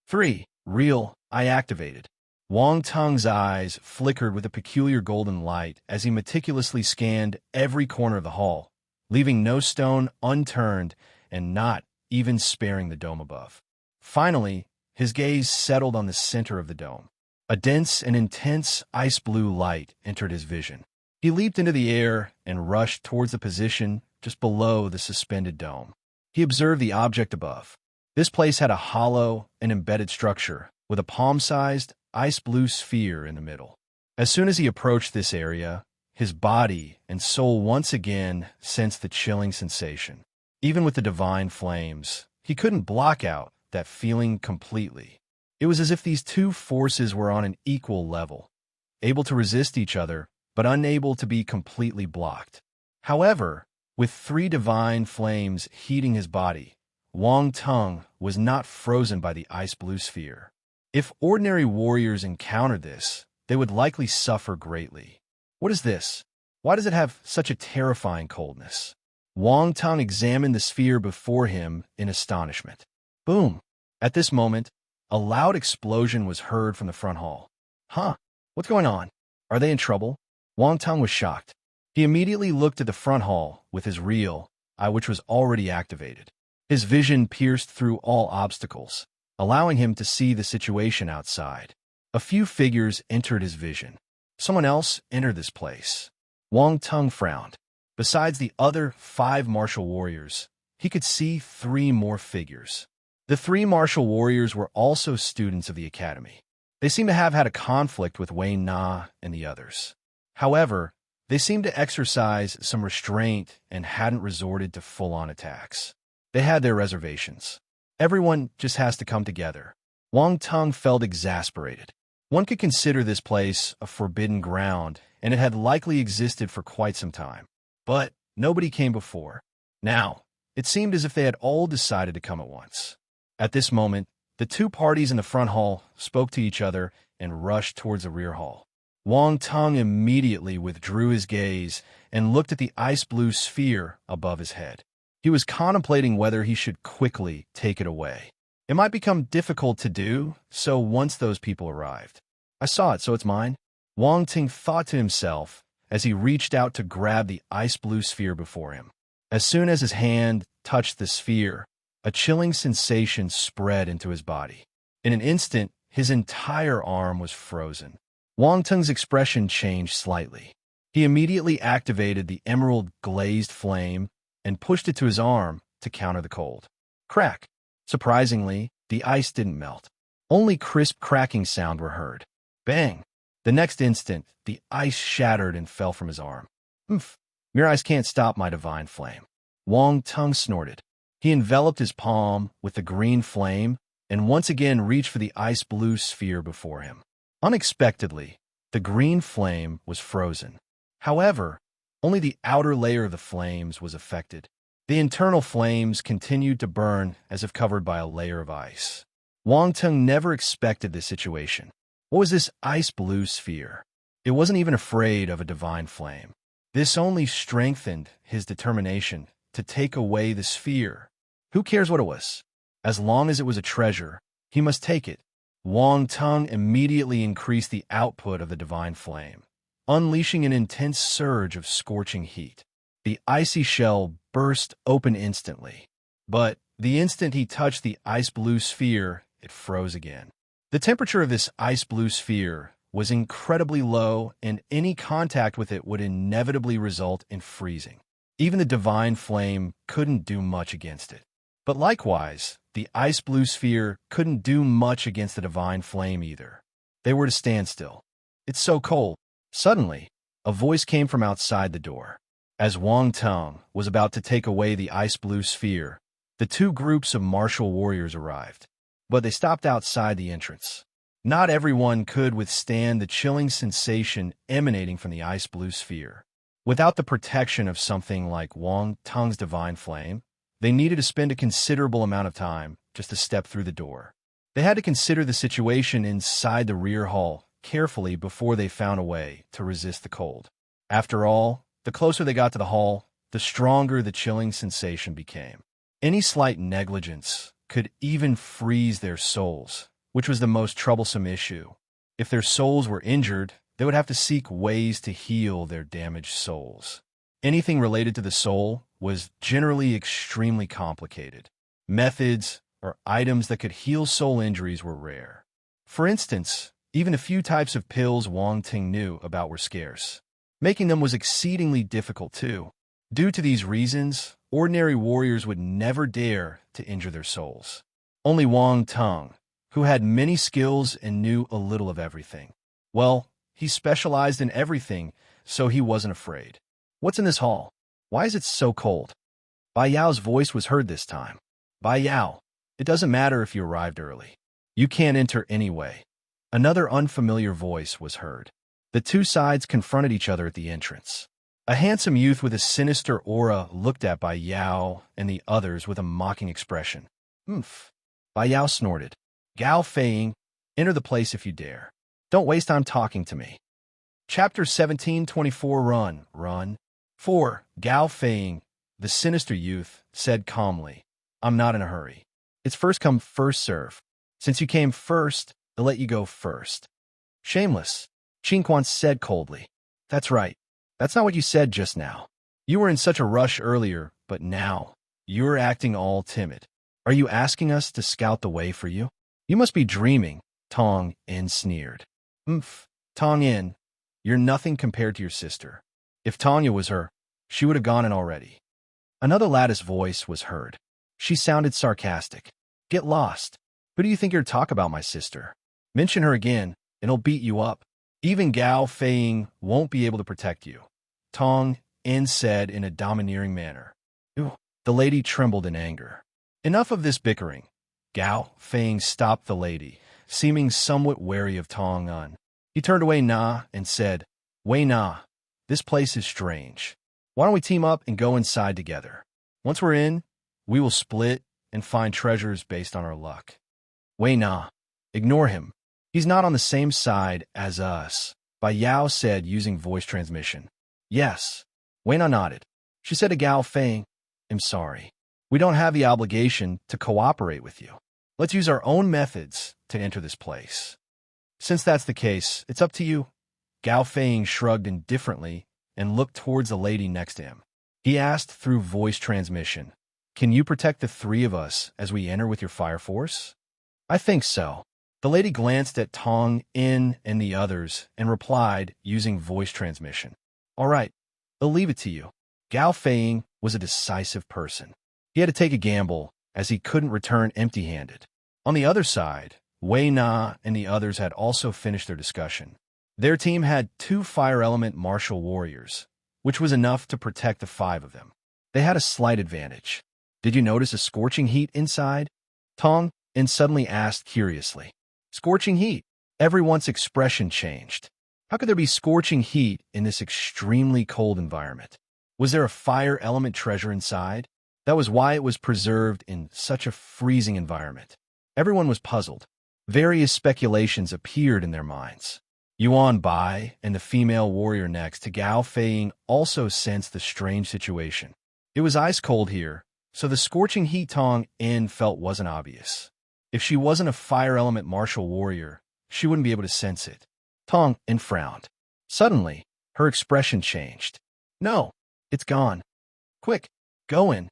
3. Real, I activated. Wang Tung's eyes flickered with a peculiar golden light as he meticulously scanned every corner of the hall, leaving no stone unturned and not even sparing the dome above. Finally, his gaze settled on the center of the dome. A dense and intense ice blue light entered his vision. He leaped into the air and rushed towards the position just below the suspended dome. He observed the object above. This place had a hollow and embedded structure with a palm-sized ice blue sphere in the middle. As soon as he approached this area, his body and soul once again sensed the chilling sensation. Even with the divine flames, he couldn't block out that feeling completely. It was as if these 2 forces were on an equal level, able to resist each other, but unable to be completely blocked. However, with 3 divine flames heating his body, Wang Tung was not frozen by the ice blue sphere. If ordinary warriors encountered this, they would likely suffer greatly. What is this? Why does it have such a terrifying coldness? Wang Tung examined the sphere before him in astonishment. Boom! At this moment, a loud explosion was heard from the front hall. Huh? What's going on? Are they in trouble? Wang Tung was shocked. He immediately looked at the front hall with his real eye, which was already activated. His vision pierced through all obstacles, allowing him to see the situation outside. A few figures entered his vision. Someone else entered this place. Wang Tung frowned. Besides the other 5 martial warriors, he could see 3 more figures. The 3 martial warriors were also students of the academy. They seemed to have had a conflict with Wei Na and the others. However, they seemed to exercise some restraint and hadn't resorted to full-on attacks. They had their reservations. Everyone just has to come together. Wang Tung felt exasperated. One could consider this place a forbidden ground, and it had likely existed for quite some time. But nobody came before. Now, it seemed as if they had all decided to come at once. At this moment, the 2 parties in the front hall spoke to each other and rushed towards the rear hall. Wang Tung immediately withdrew his gaze and looked at the ice blue sphere above his head. He was contemplating whether he should quickly take it away. It might become difficult to do so once those people arrived. I saw it, so it's mine. Wang Tung thought to himself as he reached out to grab the ice blue sphere before him. As soon as his hand touched the sphere, a chilling sensation spread into his body. In an instant, his entire arm was frozen. Wang Teng's expression changed slightly. He immediately activated the emerald-glazed flame and pushed it to his arm to counter the cold. Crack! Surprisingly, the ice didn't melt. Only crisp cracking sound were heard. Bang! The next instant, the ice shattered and fell from his arm. Oomph! Mere ice can't stop my divine flame. Wang Teng snorted. He enveloped his palm with the green flame and once again reached for the ice-blue sphere before him. Unexpectedly, the green flame was frozen. However, only the outer layer of the flames was affected. The internal flames continued to burn as if covered by a layer of ice. Wang Teng never expected this situation. What was this ice-blue sphere? It wasn't even afraid of a divine flame. This only strengthened his determination to take away the sphere. Who cares what it was? As long as it was a treasure, he must take it. Wang Teng immediately increased the output of the divine flame, unleashing an intense surge of scorching heat. The icy shell burst open instantly, but the instant he touched the ice-blue sphere, it froze again. The temperature of this ice-blue sphere was incredibly low, and any contact with it would inevitably result in freezing. Even the divine flame couldn't do much against it. But likewise, the ice-blue sphere couldn't do much against the divine flame either. They were to stand still. It's so cold. Suddenly, a voice came from outside the door. As Wang Teng was about to take away the ice-blue sphere, the two groups of martial warriors arrived. But they stopped outside the entrance. Not everyone could withstand the chilling sensation emanating from the ice-blue sphere. Without the protection of something like Wang Teng's divine flame, they needed to spend a considerable amount of time just to step through the door. They had to consider the situation inside the rear hall carefully before they found a way to resist the cold. After all, the closer they got to the hall, the stronger the chilling sensation became. Any slight negligence could even freeze their souls, which was the most troublesome issue. If their souls were injured, they would have to seek ways to heal their damaged souls. Anything related to the soul was generally extremely complicated. Methods or items that could heal soul injuries were rare. For instance, even a few types of pills Wang Teng knew about were scarce. Making them was exceedingly difficult too. Due to these reasons, ordinary warriors would never dare to injure their souls. Only Wang Teng, who had many skills and knew a little of everything. Well, he specialized in everything, so he wasn't afraid. What's in this hall? Why is it so cold? Bai Yao's voice was heard this time. Bai Yao, it doesn't matter if you arrived early. You can't enter anyway. Another unfamiliar voice was heard. The two sides confronted each other at the entrance. A handsome youth with a sinister aura looked at Bai Yao and the others with a mocking expression. Oomph. Bai Yao snorted. Gao Feiying, enter the place if you dare. Don't waste time talking to me. Chapter 1724 Run. 4. Gao Feiying, the sinister youth, said calmly, I'm not in a hurry. It's first come, first serve. Since you came first, I'll let you go first. Shameless, Qin Quan said coldly. That's right. That's not what you said just now. You were in such a rush earlier, but now, you're acting all timid. Are you asking us to scout the way for you? You must be dreaming, Tong Yin sneered. Tong Yin, you're nothing compared to your sister. If Tanya was her, she would have gone in already. Another lattice voice was heard. She sounded sarcastic. Get lost. Who do you think you're talking about, my sister? Mention her again, and I'll beat you up. Even Gao Feiying won't be able to protect you, Tong Yin said in a domineering manner. Ooh, the lady trembled in anger. Enough of this bickering. Gao Feiying stopped the lady, seeming somewhat wary of Tong Yin. He turned away Na and said, Wei Na, this place is strange. Why don't we team up and go inside together? Once we're in, we will split and find treasures based on our luck. Wei Na, ignore him. He's not on the same side as us, Bai Yao said using voice transmission. Yes. Wei Na nodded. She said to Gao Feiying, I'm sorry. We don't have the obligation to cooperate with you. Let's use our own methods to enter this place. Since that's the case, it's up to you. Gao Feiying shrugged indifferently and looked towards the lady next to him. He asked through voice transmission, Can you protect the three of us as we enter with your fire force? I think so. The lady glanced at Tong In and the others and replied using voice transmission. All right, I'll leave it to you. Gao Feiying was a decisive person. He had to take a gamble, as he couldn't return empty-handed. On the other side, Wei Na and the others had also finished their discussion. Their team had 2 fire element martial warriors, which was enough to protect the 5 of them. They had a slight advantage. Did you notice a scorching heat inside? Tong In suddenly asked curiously. Scorching heat. Everyone's expression changed. How could there be scorching heat in this extremely cold environment? Was there a fire element treasure inside? That was why it was preserved in such a freezing environment. Everyone was puzzled. Various speculations appeared in their minds. Yuan Bai and the female warrior next to Gao Feiying also sensed the strange situation. It was ice cold here, so the scorching heat Tong In felt wasn't obvious. If she wasn't a fire element martial warrior, she wouldn't be able to sense it. Tong In frowned. Suddenly, her expression changed. No, it's gone. Quick, go in.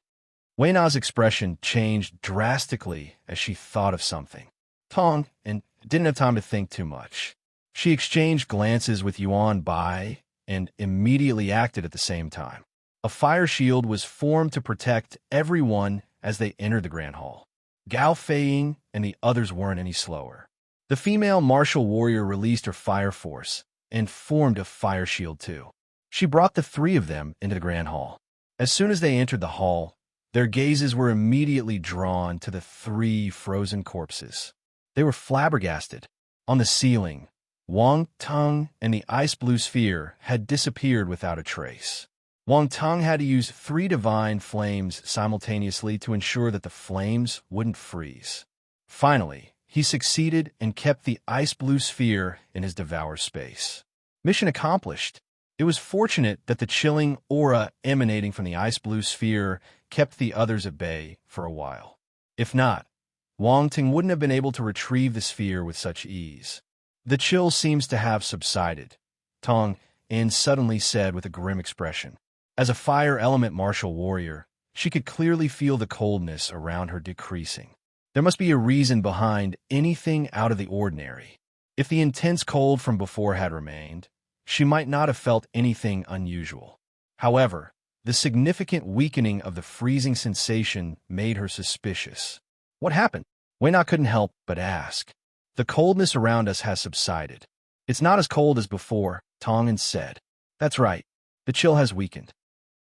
Wei Na's expression changed drastically as she thought of something. Tong In didn't have time to think too much. She exchanged glances with Yuan Bai and immediately acted at the same time. A fire shield was formed to protect everyone as they entered the Grand Hall. Gao Feiying and the others weren't any slower. The female martial warrior released her fire force and formed a fire shield too. She brought the 3 of them into the Grand Hall. As soon as they entered the hall, their gazes were immediately drawn to the 3 frozen corpses. They were flabbergasted. On the ceiling, Wang Teng and the ice blue sphere had disappeared without a trace. Wang Teng had to use 3 divine flames simultaneously to ensure that the flames wouldn't freeze. Finally, he succeeded and kept the ice blue sphere in his devour space. Mission accomplished. It was fortunate that the chilling aura emanating from the ice blue sphere kept the others at bay for a while. If not, Wang Ting wouldn't have been able to retrieve the sphere with such ease. The chill seems to have subsided, Tong In suddenly said with a grim expression. As a fire element martial warrior, she could clearly feel the coldness around her decreasing. There must be a reason behind anything out of the ordinary. If the intense cold from before had remained, she might not have felt anything unusual. However, the significant weakening of the freezing sensation made her suspicious. What happened? Wei Na couldn't help but ask. The coldness around us has subsided. It's not as cold as before, Tong In said. That's right. The chill has weakened.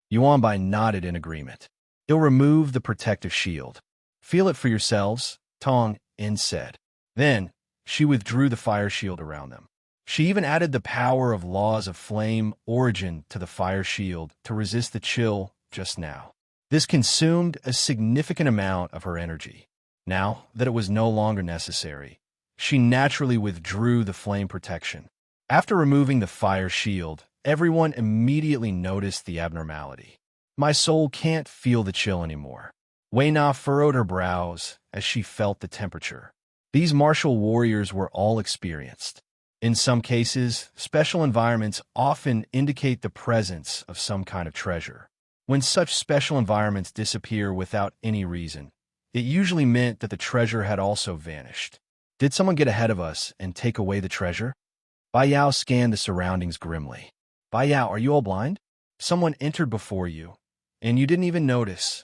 Yuan Bai nodded in agreement. It'll remove the protective shield. Feel it for yourselves, Tong In said. Then, she withdrew the fire shield around them. She even added the power of laws of flame origin to the fire shield to resist the chill just now. This consumed a significant amount of her energy. Now that it was no longer necessary, she naturally withdrew the flame protection. After removing the fire shield, everyone immediately noticed the abnormality. My soul can't feel the chill anymore. Wei Na furrowed her brows as she felt the temperature. These martial warriors were all experienced. In some cases, special environments often indicate the presence of some kind of treasure. When such special environments disappear without any reason, it usually meant that the treasure had also vanished. Did someone get ahead of us and take away the treasure? Bai Yao scanned the surroundings grimly. Bai Yao, are you all blind? Someone entered before you, and you didn't even notice.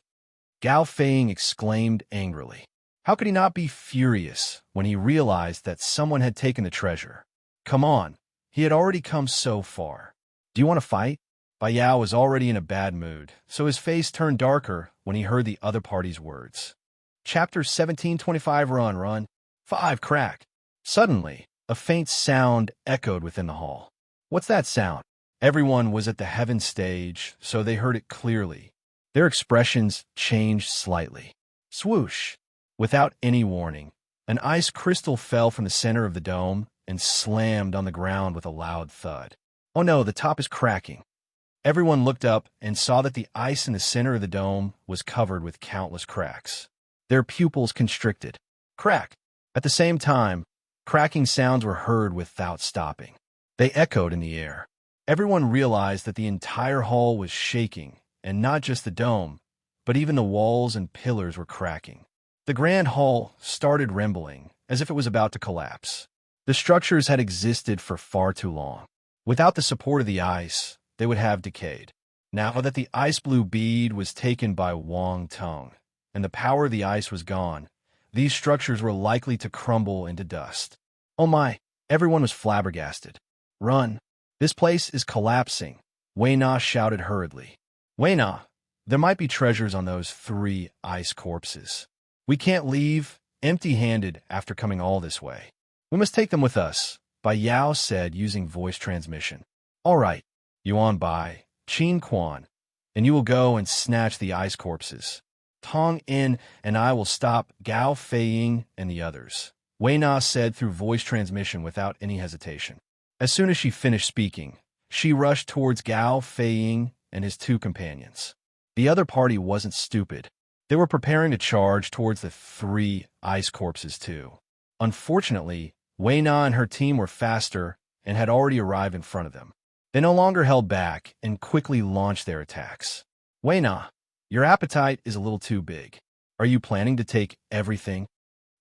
Gao Feiying exclaimed angrily. How could he not be furious when he realized that someone had taken the treasure? Come on, he had already come so far. Do you want to fight? Bai Yao was already in a bad mood, so his face turned darker when he heard the other party's words. Chapter 1725 Run. 5 Crack. Suddenly, a faint sound echoed within the hall. What's that sound? Everyone was at the heaven stage, so they heard it clearly. Their expressions changed slightly. Swoosh! Without any warning, an ice crystal fell from the center of the dome and slammed on the ground with a loud thud. Oh no, the top is cracking. Everyone looked up and saw that the ice in the center of the dome was covered with countless cracks. Their pupils constricted. Crack! At the same time, cracking sounds were heard without stopping. They echoed in the air. Everyone realized that the entire hall was shaking, and not just the dome, but even the walls and pillars were cracking. The grand hall started trembling as if it was about to collapse. The structures had existed for far too long. Without the support of the ice, they would have decayed. Now that the ice blue bead was taken by Wang Tung, and the power of the ice was gone, these structures were likely to crumble into dust. Oh my, everyone was flabbergasted. Run! This place is collapsing, Wei Na shouted hurriedly. Wei Na, there might be treasures on those 3 ice corpses. We can't leave empty-handed after coming all this way. We must take them with us, Bai Yao said using voice transmission. All right, Yuan Bai, Qin Quan, and you will go and snatch the ice corpses. Tong In and I will stop Gao Feiying and the others, Wei Na said through voice transmission without any hesitation. As soon as she finished speaking, she rushed towards Gao Feiying and his 2 companions. The other party wasn't stupid. They were preparing to charge towards the 3 ice corpses too. Unfortunately, Wei Na and her team were faster and had already arrived in front of them. They no longer held back and quickly launched their attacks. Wei Na, your appetite is a little too big. Are you planning to take everything?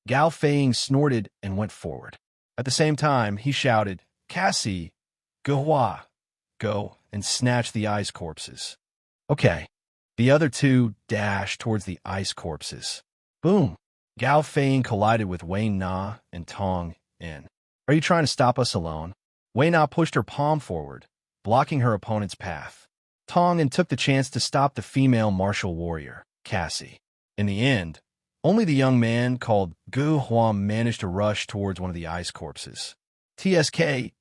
Gao Feiying snorted and went forward. At the same time, he shouted, Cassie, Gehua, go and snatch the ice corpses. Okay. The other 2 dashed towards the ice corpses. Boom! Gao Feiying collided with Wei Na and Tong In. Are you trying to stop us alone? Wei Na pushed her palm forward, blocking her opponent's path. Tong In took the chance to stop the female martial warrior, Cassie. In the end, only the young man called Gu Huam managed to rush towards one of the ice corpses. TSK,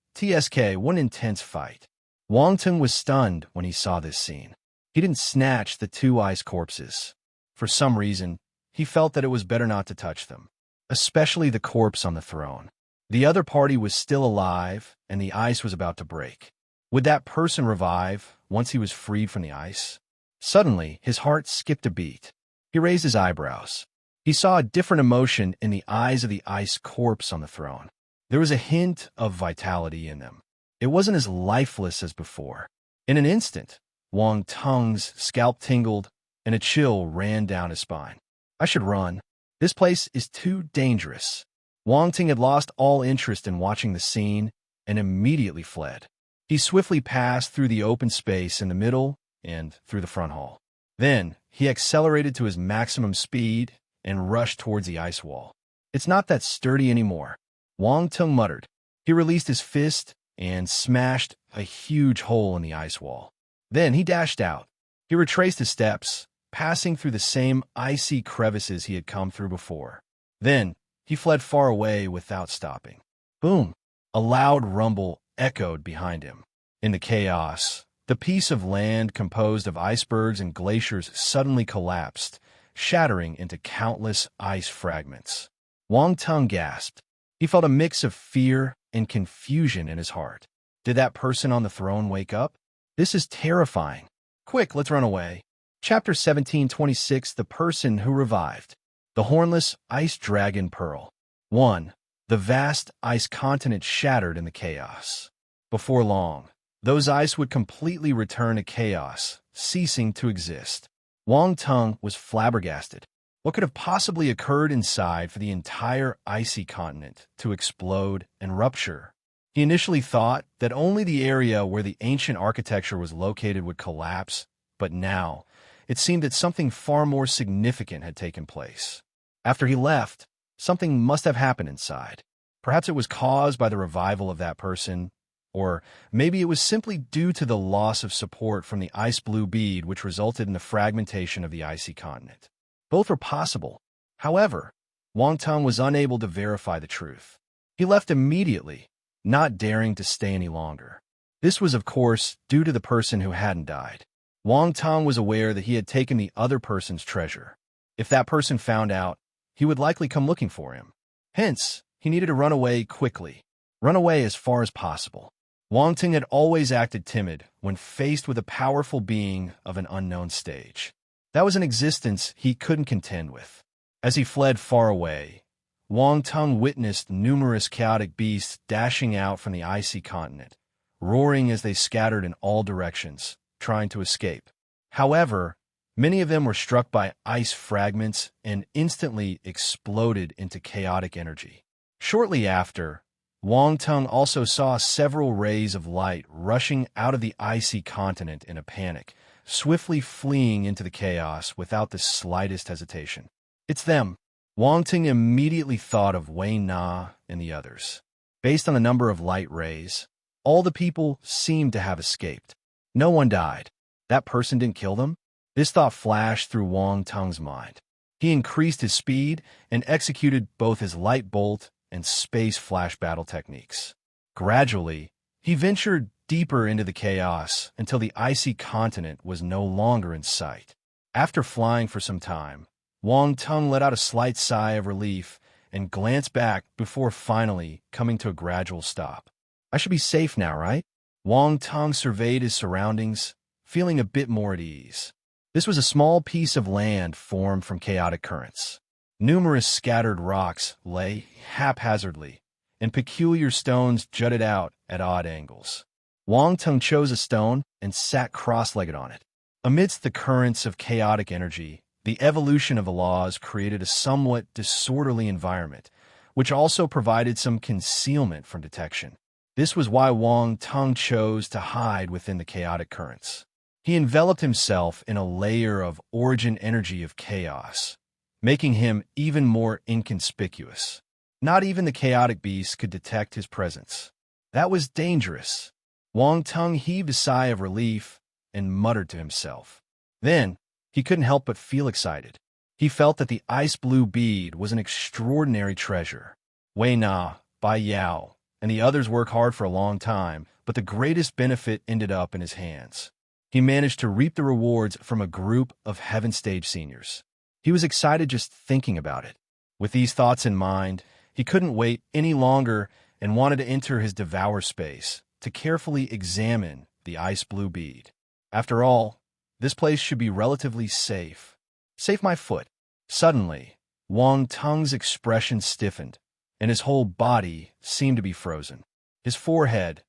what an intense fight. Wang Tung was stunned when he saw this scene. He didn't snatch the 2 ice corpses. For some reason, he felt that it was better not to touch them, especially the corpse on the throne. The other party was still alive, and the ice was about to break. Would that person revive once he was freed from the ice? Suddenly, his heart skipped a beat. He raised his eyebrows. He saw a different emotion in the eyes of the ice corpse on the throne. There was a hint of vitality in them. It wasn't as lifeless as before. In an instant, Wang Tung's scalp tingled, and a chill ran down his spine. I should run. This place is too dangerous. Wang Ting had lost all interest in watching the scene and immediately fled. He swiftly passed through the open space in the middle and through the front hall. Then, he accelerated to his maximum speed and rushed towards the ice wall. It's not that sturdy anymore, Wang Tung muttered. He released his fist and smashed a huge hole in the ice wall. Then he dashed out. He retraced his steps, passing through the same icy crevices he had come through before. Then, he fled far away without stopping. Boom! A loud rumble echoed behind him. In the chaos, the piece of land composed of icebergs and glaciers suddenly collapsed, shattering into countless ice fragments. Wang Tung gasped. He felt a mix of fear and confusion in his heart. Did that person on the throne wake up? This is terrifying. Quick, let's run away. Chapter 1726, The Person Who Revived. The Hornless Ice Dragon Pearl. 1. The vast ice continent shattered in the chaos. Before long, those ice would completely return to chaos, ceasing to exist. Wang Tung was flabbergasted. What could have possibly occurred inside for the entire icy continent to explode and rupture? He initially thought that only the area where the ancient architecture was located would collapse, but now it seemed that something far more significant had taken place. After he left, something must have happened inside. Perhaps it was caused by the revival of that person, or maybe it was simply due to the loss of support from the ice blue bead which resulted in the fragmentation of the icy continent. Both were possible. However, Wang Tung was unable to verify the truth. He left immediately, not daring to stay any longer. This was, of course, due to the person who hadn't died. Wang Tung was aware that he had taken the other person's treasure. If that person found out, he would likely come looking for him. Hence, he needed to run away quickly. Run away as far as possible. Wang Tung had always acted timid when faced with a powerful being of an unknown stage. That was an existence he couldn't contend with. As he fled far away, Wang Tung witnessed numerous chaotic beasts dashing out from the icy continent, roaring as they scattered in all directions, trying to escape. However, many of them were struck by ice fragments and instantly exploded into chaotic energy. Shortly after, Wang Tung also saw several rays of light rushing out of the icy continent in a panic, swiftly fleeing into the chaos without the slightest hesitation. It's them. Wang Tung immediately thought of Wei Na and the others. Based on the number of light rays, all the people seemed to have escaped. No one died. That person didn't kill them? This thought flashed through Wang Tung's mind. He increased his speed and executed both his light bolt and space flash battle techniques. Gradually, he ventured deeper into the chaos until the icy continent was no longer in sight. After flying for some time, Wang Tung let out a slight sigh of relief and glanced back before finally coming to a gradual stop. I should be safe now, right? Wang Tung surveyed his surroundings, feeling a bit more at ease. This was a small piece of land formed from chaotic currents. Numerous scattered rocks lay haphazardly, and peculiar stones jutted out at odd angles. Wang Tung chose a stone and sat cross-legged on it. Amidst the currents of chaotic energy, the evolution of the laws created a somewhat disorderly environment, which also provided some concealment from detection. This was why Wang Tung chose to hide within the chaotic currents. He enveloped himself in a layer of origin energy of chaos, making him even more inconspicuous. Not even the chaotic beasts could detect his presence. That was dangerous. Wang Tung heaved a sigh of relief and muttered to himself. Then, he couldn't help but feel excited. He felt that the ice-blue bead was an extraordinary treasure. Wei Na, Bai Yao, and the others worked hard for a long time, but the greatest benefit ended up in his hands. He managed to reap the rewards from a group of Heaven Stage seniors. He was excited just thinking about it. With these thoughts in mind, he couldn't wait any longer and wanted to enter his devour space to carefully examine the ice-blue bead. After all, this place should be relatively safe. Safe my foot. Suddenly, Wang Tung's expression stiffened, and his whole body seemed to be frozen. His forehead,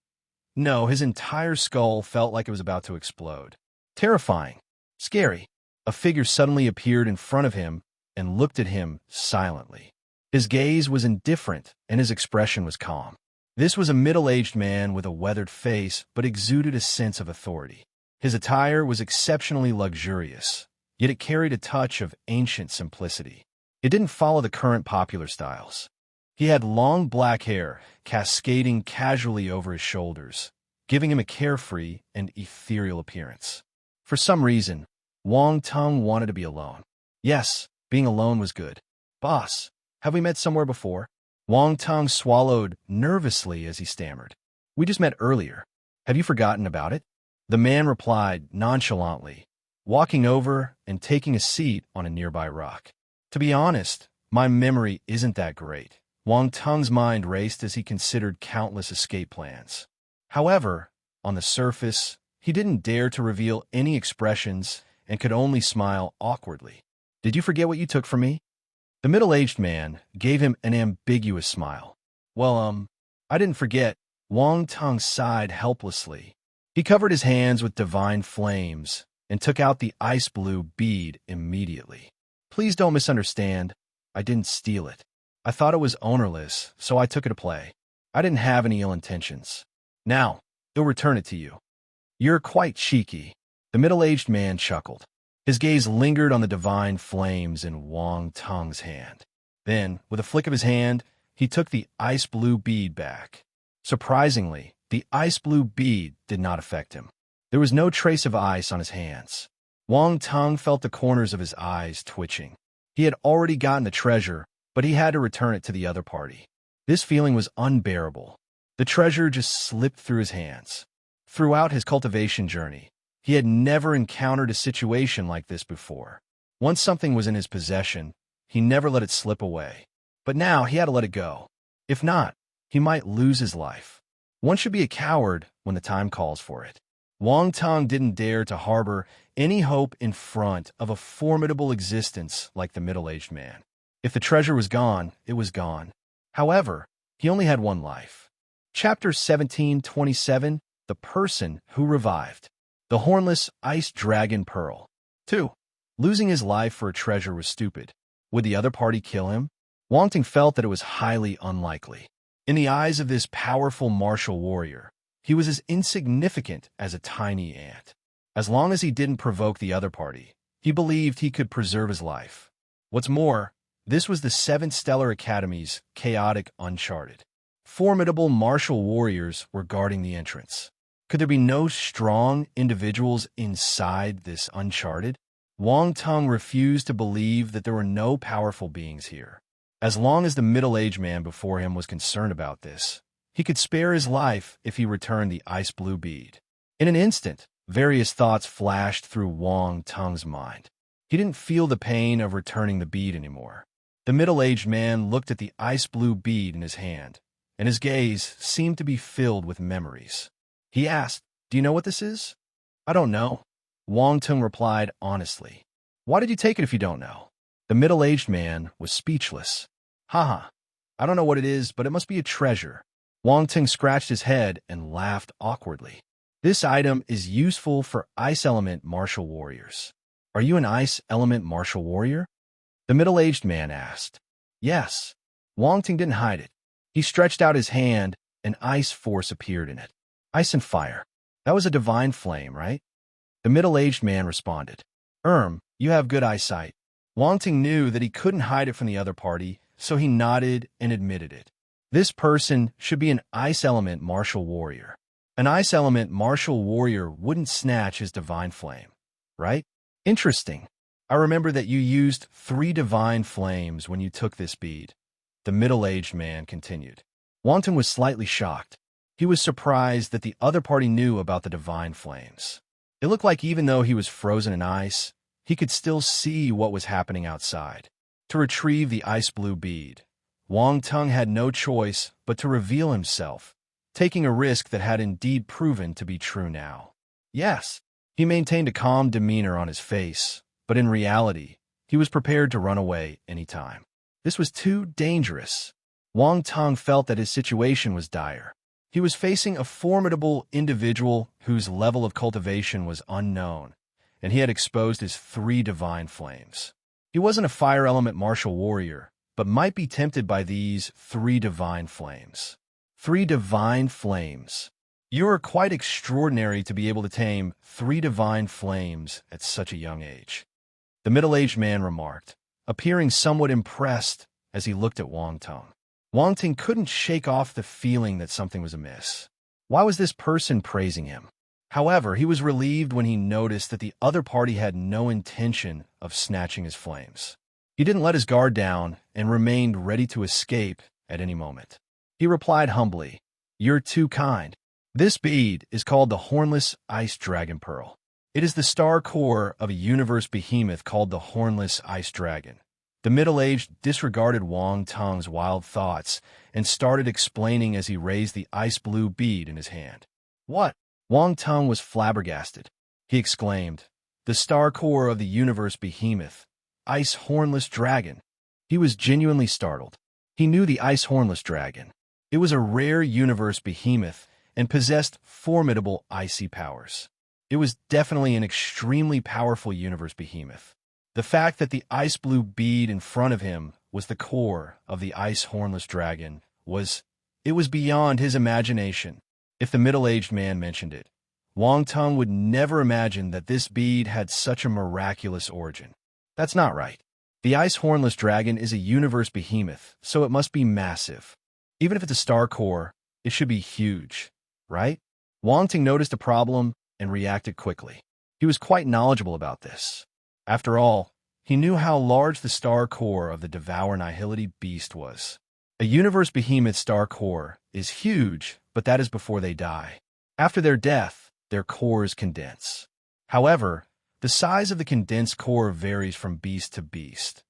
no, his entire skull felt like it was about to explode. Terrifying. Scary. A figure suddenly appeared in front of him and looked at him silently. His gaze was indifferent, and his expression was calm. This was a middle-aged man with a weathered face, but exuded a sense of authority. His attire was exceptionally luxurious, yet it carried a touch of ancient simplicity. It didn't follow the current popular styles. He had long black hair cascading casually over his shoulders, giving him a carefree and ethereal appearance. For some reason, Wang Tung wanted to be alone. Yes, being alone was good. Boss, have we met somewhere before? Wang Tung swallowed nervously as he stammered. We just met earlier. Have you forgotten about it? The man replied nonchalantly, walking over and taking a seat on a nearby rock. To be honest, my memory isn't that great. Wang Tung's mind raced as he considered countless escape plans. However, on the surface, he didn't dare to reveal any expressions and could only smile awkwardly. Did you forget what you took from me? The middle-aged man gave him an ambiguous smile. Well, I didn't forget. Wang Tung sighed helplessly. He covered his hands with divine flames and took out the ice-blue bead immediately. Please don't misunderstand. I didn't steal it. I thought it was ownerless, so I took it to play. I didn't have any ill intentions. Now, he'll return it to you. You're quite cheeky. The middle-aged man chuckled. His gaze lingered on the divine flames in Wang Tung's hand. Then, with a flick of his hand, he took the ice-blue bead back. Surprisingly, the ice-blue bead did not affect him. There was no trace of ice on his hands. Wang Tung felt the corners of his eyes twitching. He had already gotten the treasure, but he had to return it to the other party. This feeling was unbearable. The treasure just slipped through his hands. Throughout his cultivation journey, he had never encountered a situation like this before. Once something was in his possession, he never let it slip away. But now he had to let it go. If not, he might lose his life. One should be a coward when the time calls for it. Wang Tung didn't dare to harbor any hope in front of a formidable existence like the middle-aged man. If the treasure was gone, it was gone. However, he only had one life. Chapter 1727, The Person Who Revived. The Hornless Ice Dragon Pearl. 2. Losing his life for a treasure was stupid. Would the other party kill him? Wang Ting felt that it was highly unlikely. In the eyes of this powerful martial warrior, he was as insignificant as a tiny ant. As long as he didn't provoke the other party, he believed he could preserve his life. What's more, this was the 7th Stellar Academy's chaotic Uncharted. Formidable martial warriors were guarding the entrance. Could there be no strong individuals inside this Uncharted? Wang Tung refused to believe that there were no powerful beings here. As long as the middle-aged man before him was concerned about this, he could spare his life if he returned the ice blue bead. In an instant, various thoughts flashed through Wang Tung's mind. He didn't feel the pain of returning the bead anymore. The middle-aged man looked at the ice blue bead in his hand, and his gaze seemed to be filled with memories. He asked, "Do you know what this is?" "I don't know," Wang Tung replied honestly. "Why did you take it if you don't know?" The middle-aged man was speechless. Haha, I don't know what it is, but it must be a treasure." Wang Tung scratched his head and laughed awkwardly. "This item is useful for ice element martial warriors." "Are you an ice element martial warrior?" the middle-aged man asked. "Yes." Wang Tung didn't hide it. He stretched out his hand, and ice force appeared in it. "Ice and fire. That was a divine flame, right?" the middle-aged man responded. You have good eyesight." Wang Tung knew that he couldn't hide it from the other party, so he nodded and admitted it. This person should be an ice element martial warrior. An ice element martial warrior wouldn't snatch his divine flame, right? Interesting. I remember that you used 3 divine flames when you took this bead, the middle-aged man continued. Wang Tung was slightly shocked. He was surprised that the other party knew about the divine flames. It looked like even though he was frozen in ice, he could still see what was happening outside. To retrieve the ice blue bead, Wang Tung had no choice but to reveal himself, taking a risk that had indeed proven to be true now. Yes, he maintained a calm demeanor on his face, but in reality, he was prepared to run away any time. This was too dangerous. Wang Tung felt that his situation was dire. He was facing a formidable individual whose level of cultivation was unknown, and he had exposed his 3 divine flames. He wasn't a fire element martial warrior, but might be tempted by these 3 divine flames. 3 divine flames. You are quite extraordinary to be able to tame 3 divine flames at such a young age, the middle-aged man remarked, appearing somewhat impressed as he looked at Wang Tung. Wang Tung couldn't shake off the feeling that something was amiss. Why was this person praising him? However, he was relieved when he noticed that the other party had no intention of snatching his flames. He didn't let his guard down and remained ready to escape at any moment. He replied humbly, "You're too kind. This bead is called the Hornless Ice Dragon Pearl. It is the star core of a universe behemoth called the Hornless Ice Dragon." The middle-aged disregarded Wang Tung's wild thoughts and started explaining as he raised the ice blue bead in his hand. "What?" Wang Tung was flabbergasted. He exclaimed, "The star core of the universe behemoth, Ice Hornless Dragon." He was genuinely startled. He knew the Ice Hornless Dragon. It was a rare universe behemoth and possessed formidable icy powers. It was definitely an extremely powerful universe behemoth. The fact that the ice blue bead in front of him was the core of the Ice Hornless Dragon was beyond his imagination. If the middle-aged man mentioned it, Wang Tung would never imagine that this bead had such a miraculous origin. That's not right. The Ice Hornless Dragon is a universe behemoth, so it must be massive. Even if it's a star core, it should be huge, right? Wang Tung noticed a problem and reacted quickly. He was quite knowledgeable about this. After all, he knew how large the star core of the Devour Nihility beast was. A universe behemoth star core is huge, but that is before they die. After their death, their cores condense. However, the size of the condensed core varies from beast to beast.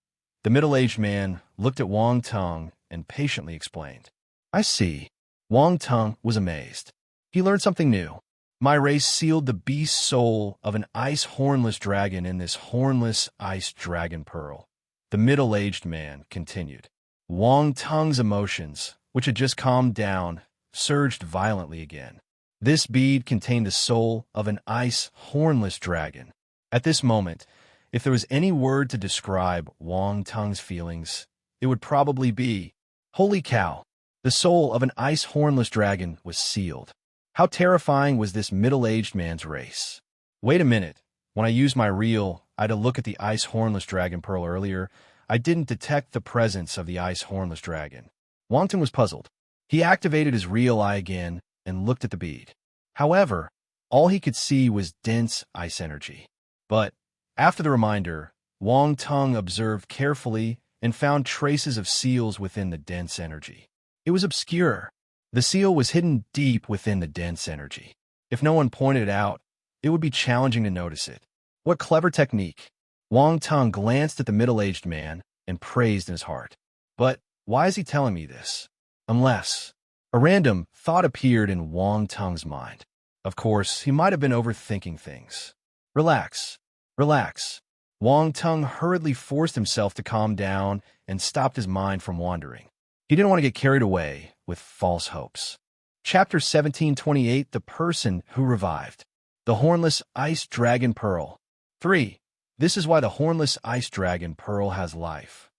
The middle-aged man looked at Wang Tung and patiently explained. "I see." Wang Tung was amazed. He learned something new. My race sealed the beast soul of an ice hornless dragon in this hornless ice dragon pearl. The middle-aged man continued. Wang Tung's emotions, which had just calmed down, surged violently again. This bead contained the soul of an ice hornless dragon. At this moment, if there was any word to describe Wang Tung's feelings, it would probably be, holy cow, the soul of an ice hornless dragon was sealed. How terrifying was this middle-aged man's race? Wait a minute. When I used my reel, I had a look at the ice hornless dragon pearl earlier. I didn't detect the presence of the ice hornless dragon. Wongton was puzzled. He activated his reel eye again and looked at the bead. However, all he could see was dense ice energy. But after the reminder, Wongton observed carefully and found traces of seals within the dense energy. It was obscure. The seal was hidden deep within the dense energy. If no one pointed it out, it would be challenging to notice it. What clever technique! Wongton glanced at the middle-aged man and praised in his heart. But why is he telling me this? Unless a random thought appeared in Wongton's mind. Of course, he might have been overthinking things. Relax. Relax. Wongton hurriedly forced himself to calm down and stopped his mind from wandering. He didn't want to get carried away with false hopes. Chapter 1728, The Person Who Revived. The Hornless Ice Dragon Pearl. 3. This is why the Hornless Ice Dragon Pearl has life.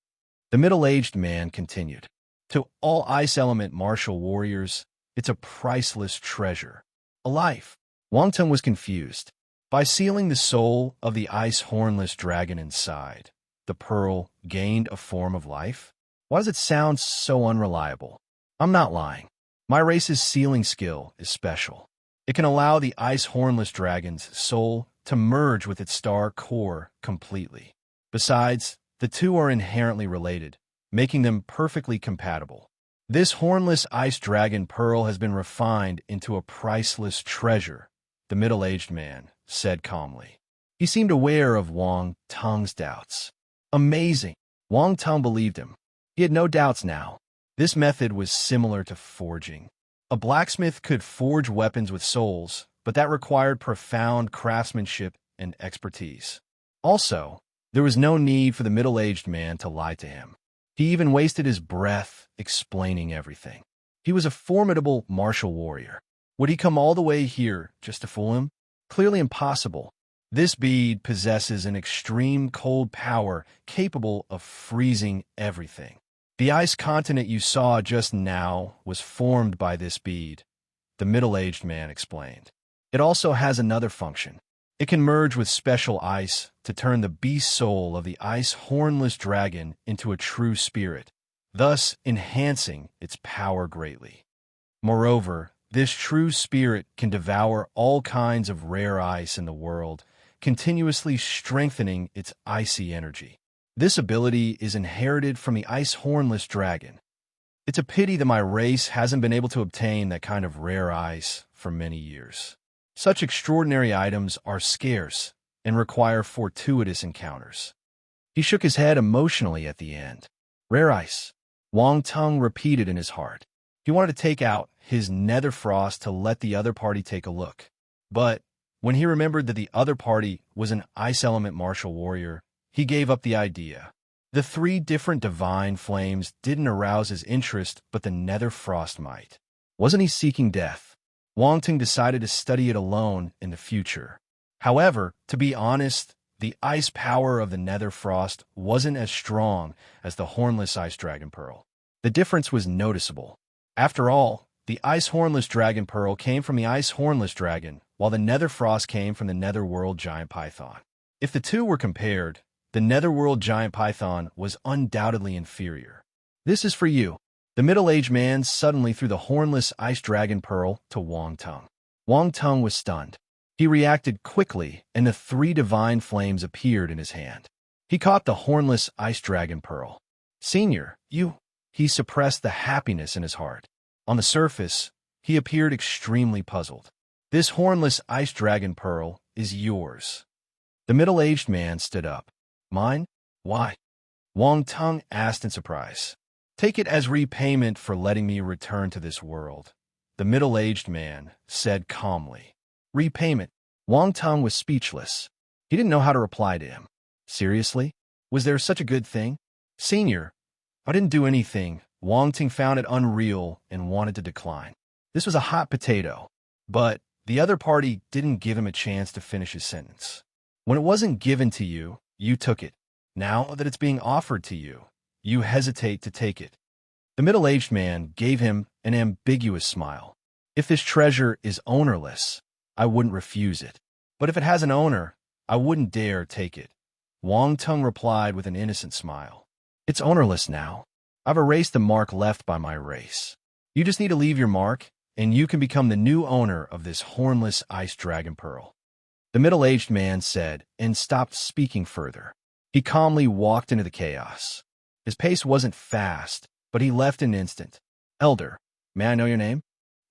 The middle-aged man continued. To all ice element martial warriors, it's a priceless treasure. A life. Wongton was confused. By sealing the soul of the ice hornless dragon inside, the pearl gained a form of life? Why does it sound so unreliable? I'm not lying. My race's sealing skill is special. It can allow the ice hornless dragon's soul to merge with its star core completely. Besides, the two are inherently related, making them perfectly compatible. This hornless ice dragon pearl has been refined into a priceless treasure, the middle-aged man said calmly. He seemed aware of Wongton's doubts. Amazing! Wongton believed him. He had no doubts now. This method was similar to forging. A blacksmith could forge weapons with souls, but that required profound craftsmanship and expertise. Also, there was no need for the middle-aged man to lie to him. He even wasted his breath explaining everything. He was a formidable martial warrior. Would he come all the way here just to fool him? Clearly impossible. This bead possesses an extreme cold power capable of freezing everything. The ice continent you saw just now was formed by this bead, the middle-aged man explained. It also has another function. It can merge with special ice to turn the beast soul of the ice hornless dragon into a true spirit, thus enhancing its power greatly. Moreover, this true spirit can devour all kinds of rare ice in the world, continuously strengthening its icy energy. This ability is inherited from the ice hornless dragon. It's a pity that my race hasn't been able to obtain that kind of rare ice for many years. Such extraordinary items are scarce and require fortuitous encounters. He shook his head emotionally at the end. Rare ice, Wongton repeated in his heart. He wanted to take out his nether frost to let the other party take a look. But when he remembered that the other party was an ice element martial warrior, he gave up the idea. The 3 different divine flames didn't arouse his interest, but the nether frost might. Wasn't he seeking death? Wongton decided to study it alone in the future. However, to be honest, the ice power of the nether frost wasn't as strong as the hornless ice dragon pearl. The difference was noticeable. After all, the ice hornless dragon pearl came from the ice hornless dragon, while the nether frost came from the netherworld giant python. If the two were compared, the netherworld giant python was undoubtedly inferior. This is for you. The middle-aged man suddenly threw the hornless ice dragon pearl to Wongton. Wongton was stunned. He reacted quickly, and the 3 divine flames appeared in his hand. He caught the hornless ice dragon pearl. Senior, you... He suppressed the happiness in his heart. On the surface, he appeared extremely puzzled. This hornless ice dragon pearl is yours. The middle-aged man stood up. Mine? Why? Wongton asked in surprise. Take it as repayment for letting me return to this world, the middle-aged man said calmly. Repayment? Wongton was speechless. He didn't know how to reply to him. Seriously? Was there such a good thing? Senior, I didn't do anything. Wongton found it unreal and wanted to decline. This was a hot potato, but the other party didn't give him a chance to finish his sentence. When it wasn't given to you, you took it. Now that it's being offered to you, you hesitate to take it. The middle-aged man gave him an ambiguous smile. If this treasure is ownerless, I wouldn't refuse it. But if it has an owner, I wouldn't dare take it. Wang Tung replied with an innocent smile. It's ownerless now. I've erased the mark left by my race. You just need to leave your mark, and you can become the new owner of this hornless ice dragon pearl. The middle-aged man said and stopped speaking further. He calmly walked into the chaos. His pace wasn't fast, but he left in an instant. Elder, may I know your name?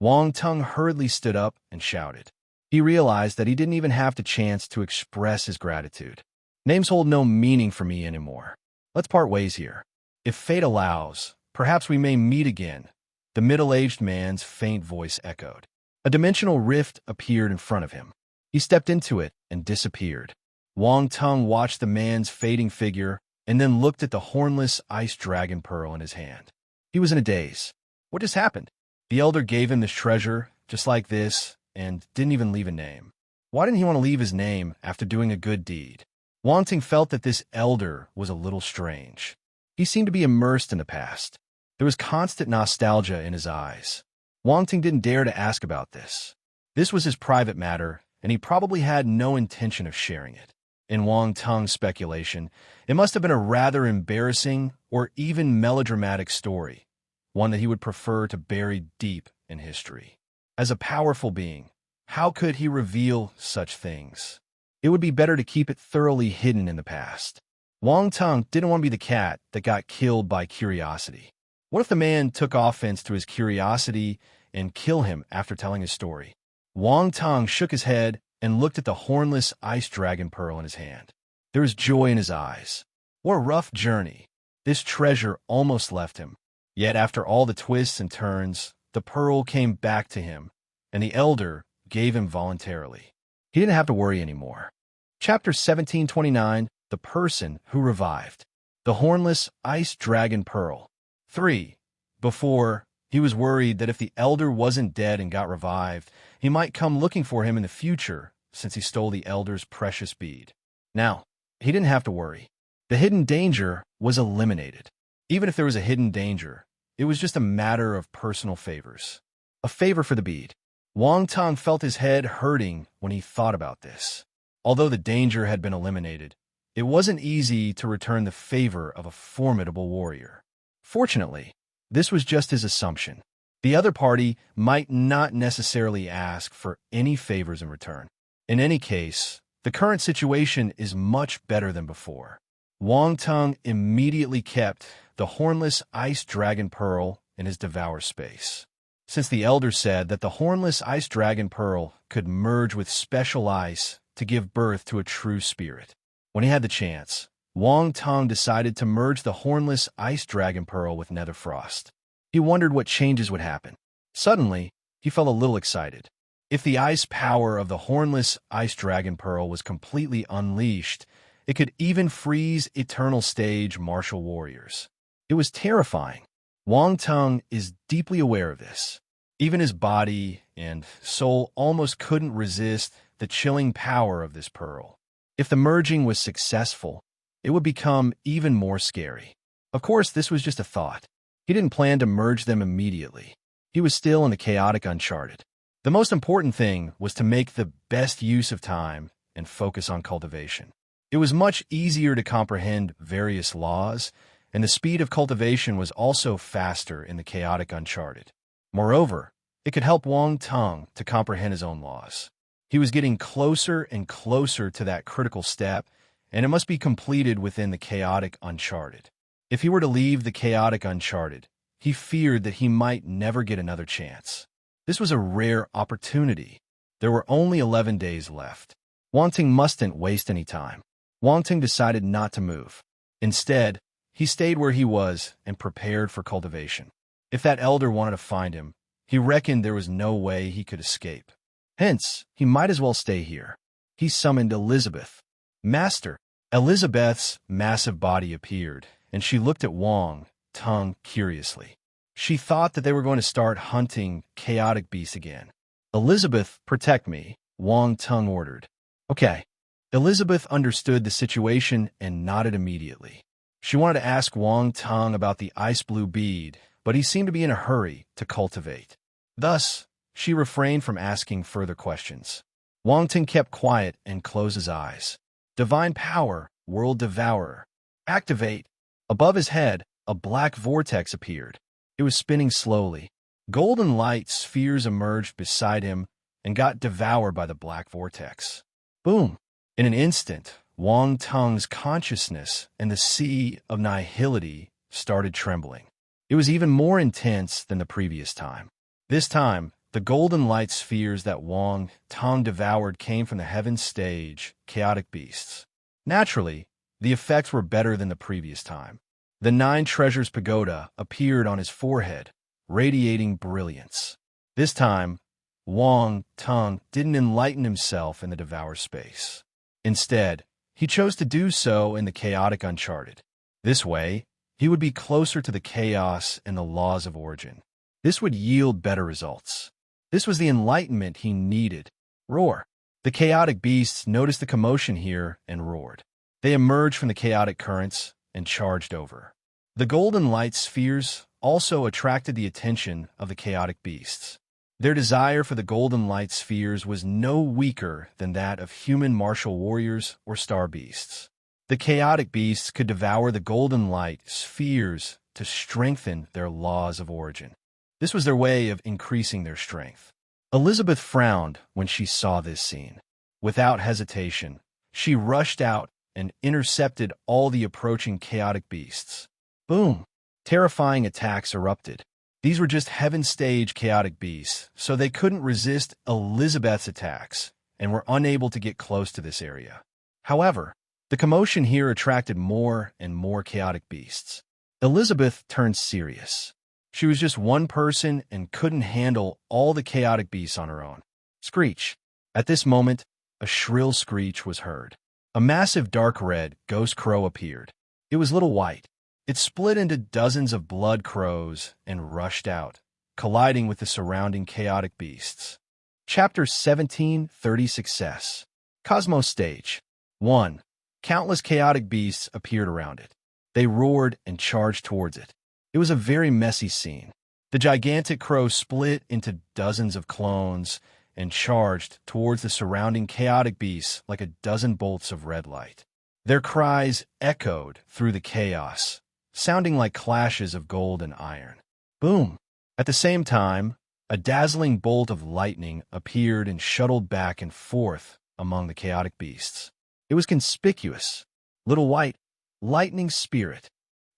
Wang Tung hurriedly stood up and shouted. He realized that he didn't even have the chance to express his gratitude. Names hold no meaning for me anymore. Let's part ways here. If fate allows, perhaps we may meet again. The middle-aged man's faint voice echoed. A dimensional rift appeared in front of him. He stepped into it and disappeared. Wang Tung watched the man's fading figure and then looked at the hornless ice dragon pearl in his hand. He was in a daze. What just happened? The elder gave him this treasure, just like this, and didn't even leave a name. Why didn't he want to leave his name after doing a good deed? Wang Tung felt that this elder was a little strange. He seemed to be immersed in the past. There was constant nostalgia in his eyes. Wang Tung didn't dare to ask about this. This was his private matter, and he probably had no intention of sharing it. In Wang Tung's speculation, it must have been a rather embarrassing or even melodramatic story, one that he would prefer to bury deep in history. As a powerful being, how could he reveal such things? It would be better to keep it thoroughly hidden in the past. Wang Tung didn't want to be the cat that got killed by curiosity. What if the man took offense to his curiosity and killed him after telling his story? Wang Tung shook his head and looked at the hornless ice dragon pearl in his hand. There was joy in his eyes. What a rough journey. This treasure almost left him. Yet after all the twists and turns, the pearl came back to him, and the elder gave him voluntarily. He didn't have to worry anymore. Chapter 1729, The Person Who Revived. The Hornless Ice Dragon Pearl. 3. Before, he was worried that if the elder wasn't dead and got revived, he might come looking for him in the future since he stole the elder's precious bead. Now, he didn't have to worry. The hidden danger was eliminated. Even if there was a hidden danger, it was just a matter of personal favors. A favor for the bead. Wang Tung felt his head hurting when he thought about this. Although the danger had been eliminated, it wasn't easy to return the favor of a formidable warrior. Fortunately, this was just his assumption. The other party might not necessarily ask for any favors in return. In any case, the current situation is much better than before. Wang Tung immediately kept the hornless ice dragon pearl in his devour space. Since the elder said that the hornless ice dragon pearl could merge with special ice to give birth to a true spirit. When he had the chance, Wang Tung decided to merge the hornless ice dragon pearl with nether frost. He wondered what changes would happen. Suddenly, he felt a little excited. If the ice power of the hornless ice dragon pearl was completely unleashed, it could even freeze eternal stage martial warriors. It was terrifying. Wang Tung is deeply aware of this. Even his body and soul almost couldn't resist the chilling power of this pearl. If the merging was successful, it would become even more scary. Of course, this was just a thought. He didn't plan to merge them immediately. He was still in the chaotic uncharted. The most important thing was to make the best use of time and focus on cultivation. It was much easier to comprehend various laws, and the speed of cultivation was also faster in the chaotic uncharted. Moreover, it could help Wang Tung to comprehend his own laws. He was getting closer and closer to that critical step, and it must be completed within the chaotic uncharted. If he were to leave the chaotic uncharted, he feared that he might never get another chance. This was a rare opportunity. There were only 11 days left. Wang Tung mustn't waste any time. Wang Tung decided not to move. Instead, he stayed where he was and prepared for cultivation. If that elder wanted to find him, he reckoned there was no way he could escape. Hence, he might as well stay here. He summoned Elizabeth. Master. Elizabeth's massive body appeared, and she looked at Wang Tung curiously. She thought that they were going to start hunting chaotic beasts again. Elizabeth, protect me, Wang Tung ordered. Okay. Elizabeth understood the situation and nodded immediately. She wanted to ask Wang Tong about the ice blue bead, but he seemed to be in a hurry to cultivate. Thus, she refrained from asking further questions. Wang Tong kept quiet and closed his eyes. Divine power, world devourer. Activate. Above his head, a black vortex appeared. It was spinning slowly. Golden light spheres emerged beside him and got devoured by the black vortex. Boom! In an instant, Wang Tong's consciousness and the sea of nihility started trembling. It was even more intense than the previous time. This time, the golden light spheres that Wang Tong devoured came from the heaven stage, chaotic beasts. Naturally, the effects were better than the previous time. The 9 treasures pagoda appeared on his forehead, radiating brilliance. This time, Wang Tong didn't enlighten himself in the devour space. Instead, he chose to do so in the chaotic uncharted. This way, he would be closer to the chaos and the laws of origin. This would yield better results. This was the enlightenment he needed. Roar. The chaotic beasts noticed the commotion here and roared. They emerged from the chaotic currents and charged over. The golden light spheres also attracted the attention of the chaotic beasts. Their desire for the golden light spheres was no weaker than that of human martial warriors or star beasts. The chaotic beasts could devour the golden light spheres to strengthen their laws of origin. This was their way of increasing their strength. Elizabeth frowned when she saw this scene. Without hesitation, she rushed out and intercepted all the approaching chaotic beasts. Boom! Terrifying attacks erupted. These were just heaven-stage chaotic beasts, so they couldn't resist Elizabeth's attacks and were unable to get close to this area. However, the commotion here attracted more and more chaotic beasts. Elizabeth turned serious. She was just one person and couldn't handle all the chaotic beasts on her own. Screech! At this moment, a shrill screech was heard. A massive dark red ghost crow appeared. It was Little White. It split into dozens of blood crows and rushed out, colliding with the surrounding chaotic beasts. Chapter 17:30 Success. Cosmos Stage 1. Countless chaotic beasts appeared around it. They roared and charged towards it. It was a very messy scene. The gigantic crow split into dozens of clones and charged towards the surrounding chaotic beasts like a dozen bolts of red light. Their cries echoed through the chaos, sounding like clashes of gold and iron. Boom! At the same time, a dazzling bolt of lightning appeared and shuttled back and forth among the chaotic beasts. It was conspicuous. Little White, lightning spirit.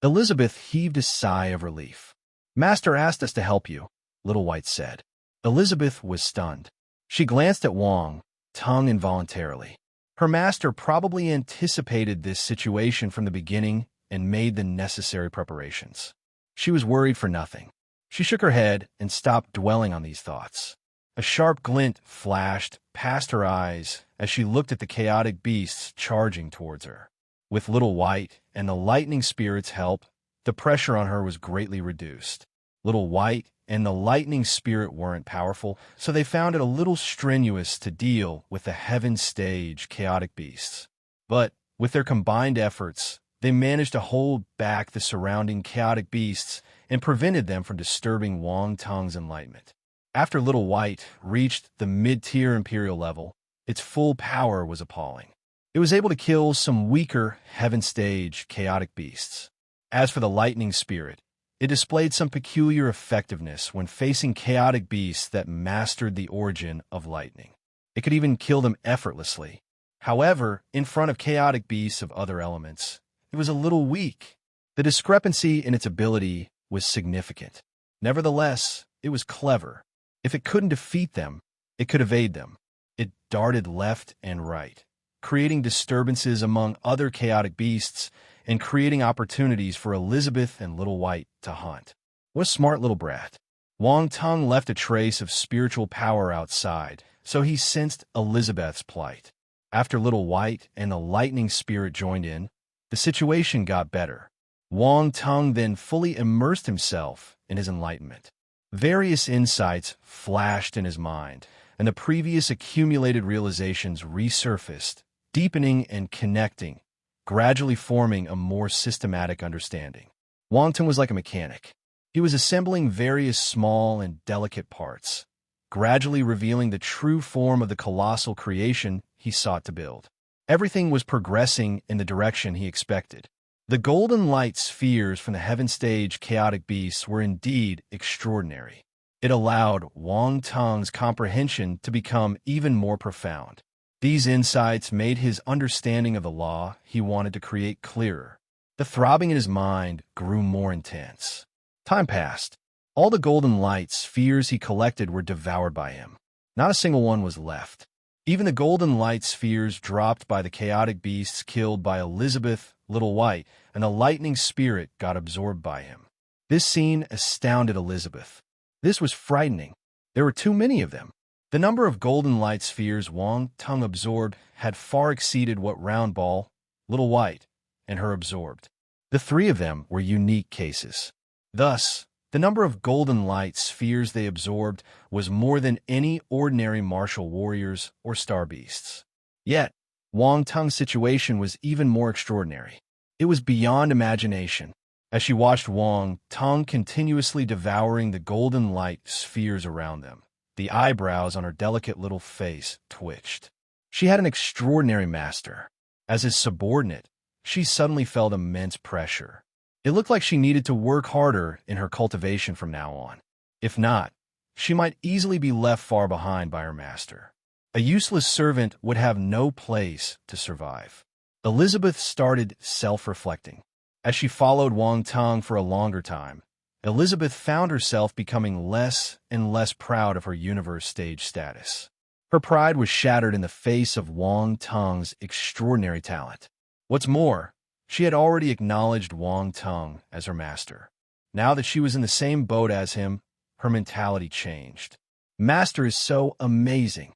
Elizabeth heaved a sigh of relief. Master asked us to help you, Little White said. Elizabeth was stunned. She glanced at Wang Tong involuntarily. Her master probably anticipated this situation from the beginning and made the necessary preparations. She was worried for nothing. She shook her head and stopped dwelling on these thoughts. A sharp glint flashed past her eyes as she looked at the chaotic beasts charging towards her. With Little White and the lightning spirit's help, the pressure on her was greatly reduced. Little White and the lightning spirit weren't powerful, so they found it a little strenuous to deal with the heaven stage chaotic beasts. But with their combined efforts, they managed to hold back the surrounding chaotic beasts and prevented them from disturbing Wang Tong's enlightenment. After Little White reached the mid-tier Imperial level, its full power was appalling. It was able to kill some weaker heaven stage chaotic beasts. As for the lightning spirit, it displayed some peculiar effectiveness when facing chaotic beasts that mastered the origin of lightning. It could even kill them effortlessly. However, in front of chaotic beasts of other elements, it was a little weak. The discrepancy in its ability was significant. Nevertheless, it was clever. If it couldn't defeat them, it could evade them. It darted left and right, creating disturbances among other chaotic beasts and creating opportunities for Elizabeth and Little White to hunt. What a smart little brat. Wang Tong left a trace of spiritual power outside, so he sensed Elizabeth's plight. After Little White and the lightning spirit joined in, the situation got better. Wang Tong then fully immersed himself in his enlightenment. Various insights flashed in his mind, and the previous accumulated realizations resurfaced, deepening and connecting, gradually forming a more systematic understanding. Wang Teng was like a mechanic. He was assembling various small and delicate parts, gradually revealing the true form of the colossal creation he sought to build. Everything was progressing in the direction he expected. The golden light spheres from the heaven stage chaotic beasts were indeed extraordinary. It allowed Wang Teng's comprehension to become even more profound. These insights made his understanding of the law he wanted to create clearer. The throbbing in his mind grew more intense. Time passed. All the golden light spheres he collected were devoured by him. Not a single one was left. Even the golden light spheres dropped by the chaotic beasts killed by Elizabeth, Little White, and the lightning spirit got absorbed by him. This scene astounded Elizabeth. This was frightening. There were too many of them. The number of golden light spheres Wang Teng absorbed had far exceeded what Round Ball, Little White, and her absorbed. The three of them were unique cases. Thus, the number of golden light spheres they absorbed was more than any ordinary martial warriors or star beasts. Yet, Wang Teng's situation was even more extraordinary. It was beyond imagination. As she watched Wang Teng continuously devouring the golden light spheres around them, the eyebrows on her delicate little face twitched. She had an extraordinary master. As his subordinate, she suddenly felt immense pressure. It looked like she needed to work harder in her cultivation from now on. If not, she might easily be left far behind by her master. A useless servant would have no place to survive. Elizabeth started self-reflecting. As she followed Wang Teng for a longer time, Elizabeth found herself becoming less and less proud of her universe stage status. Her pride was shattered in the face of Wang Teng's extraordinary talent. What's more, she had already acknowledged Wang Teng as her master. Now that she was in the same boat as him, her mentality changed. Master is so amazing.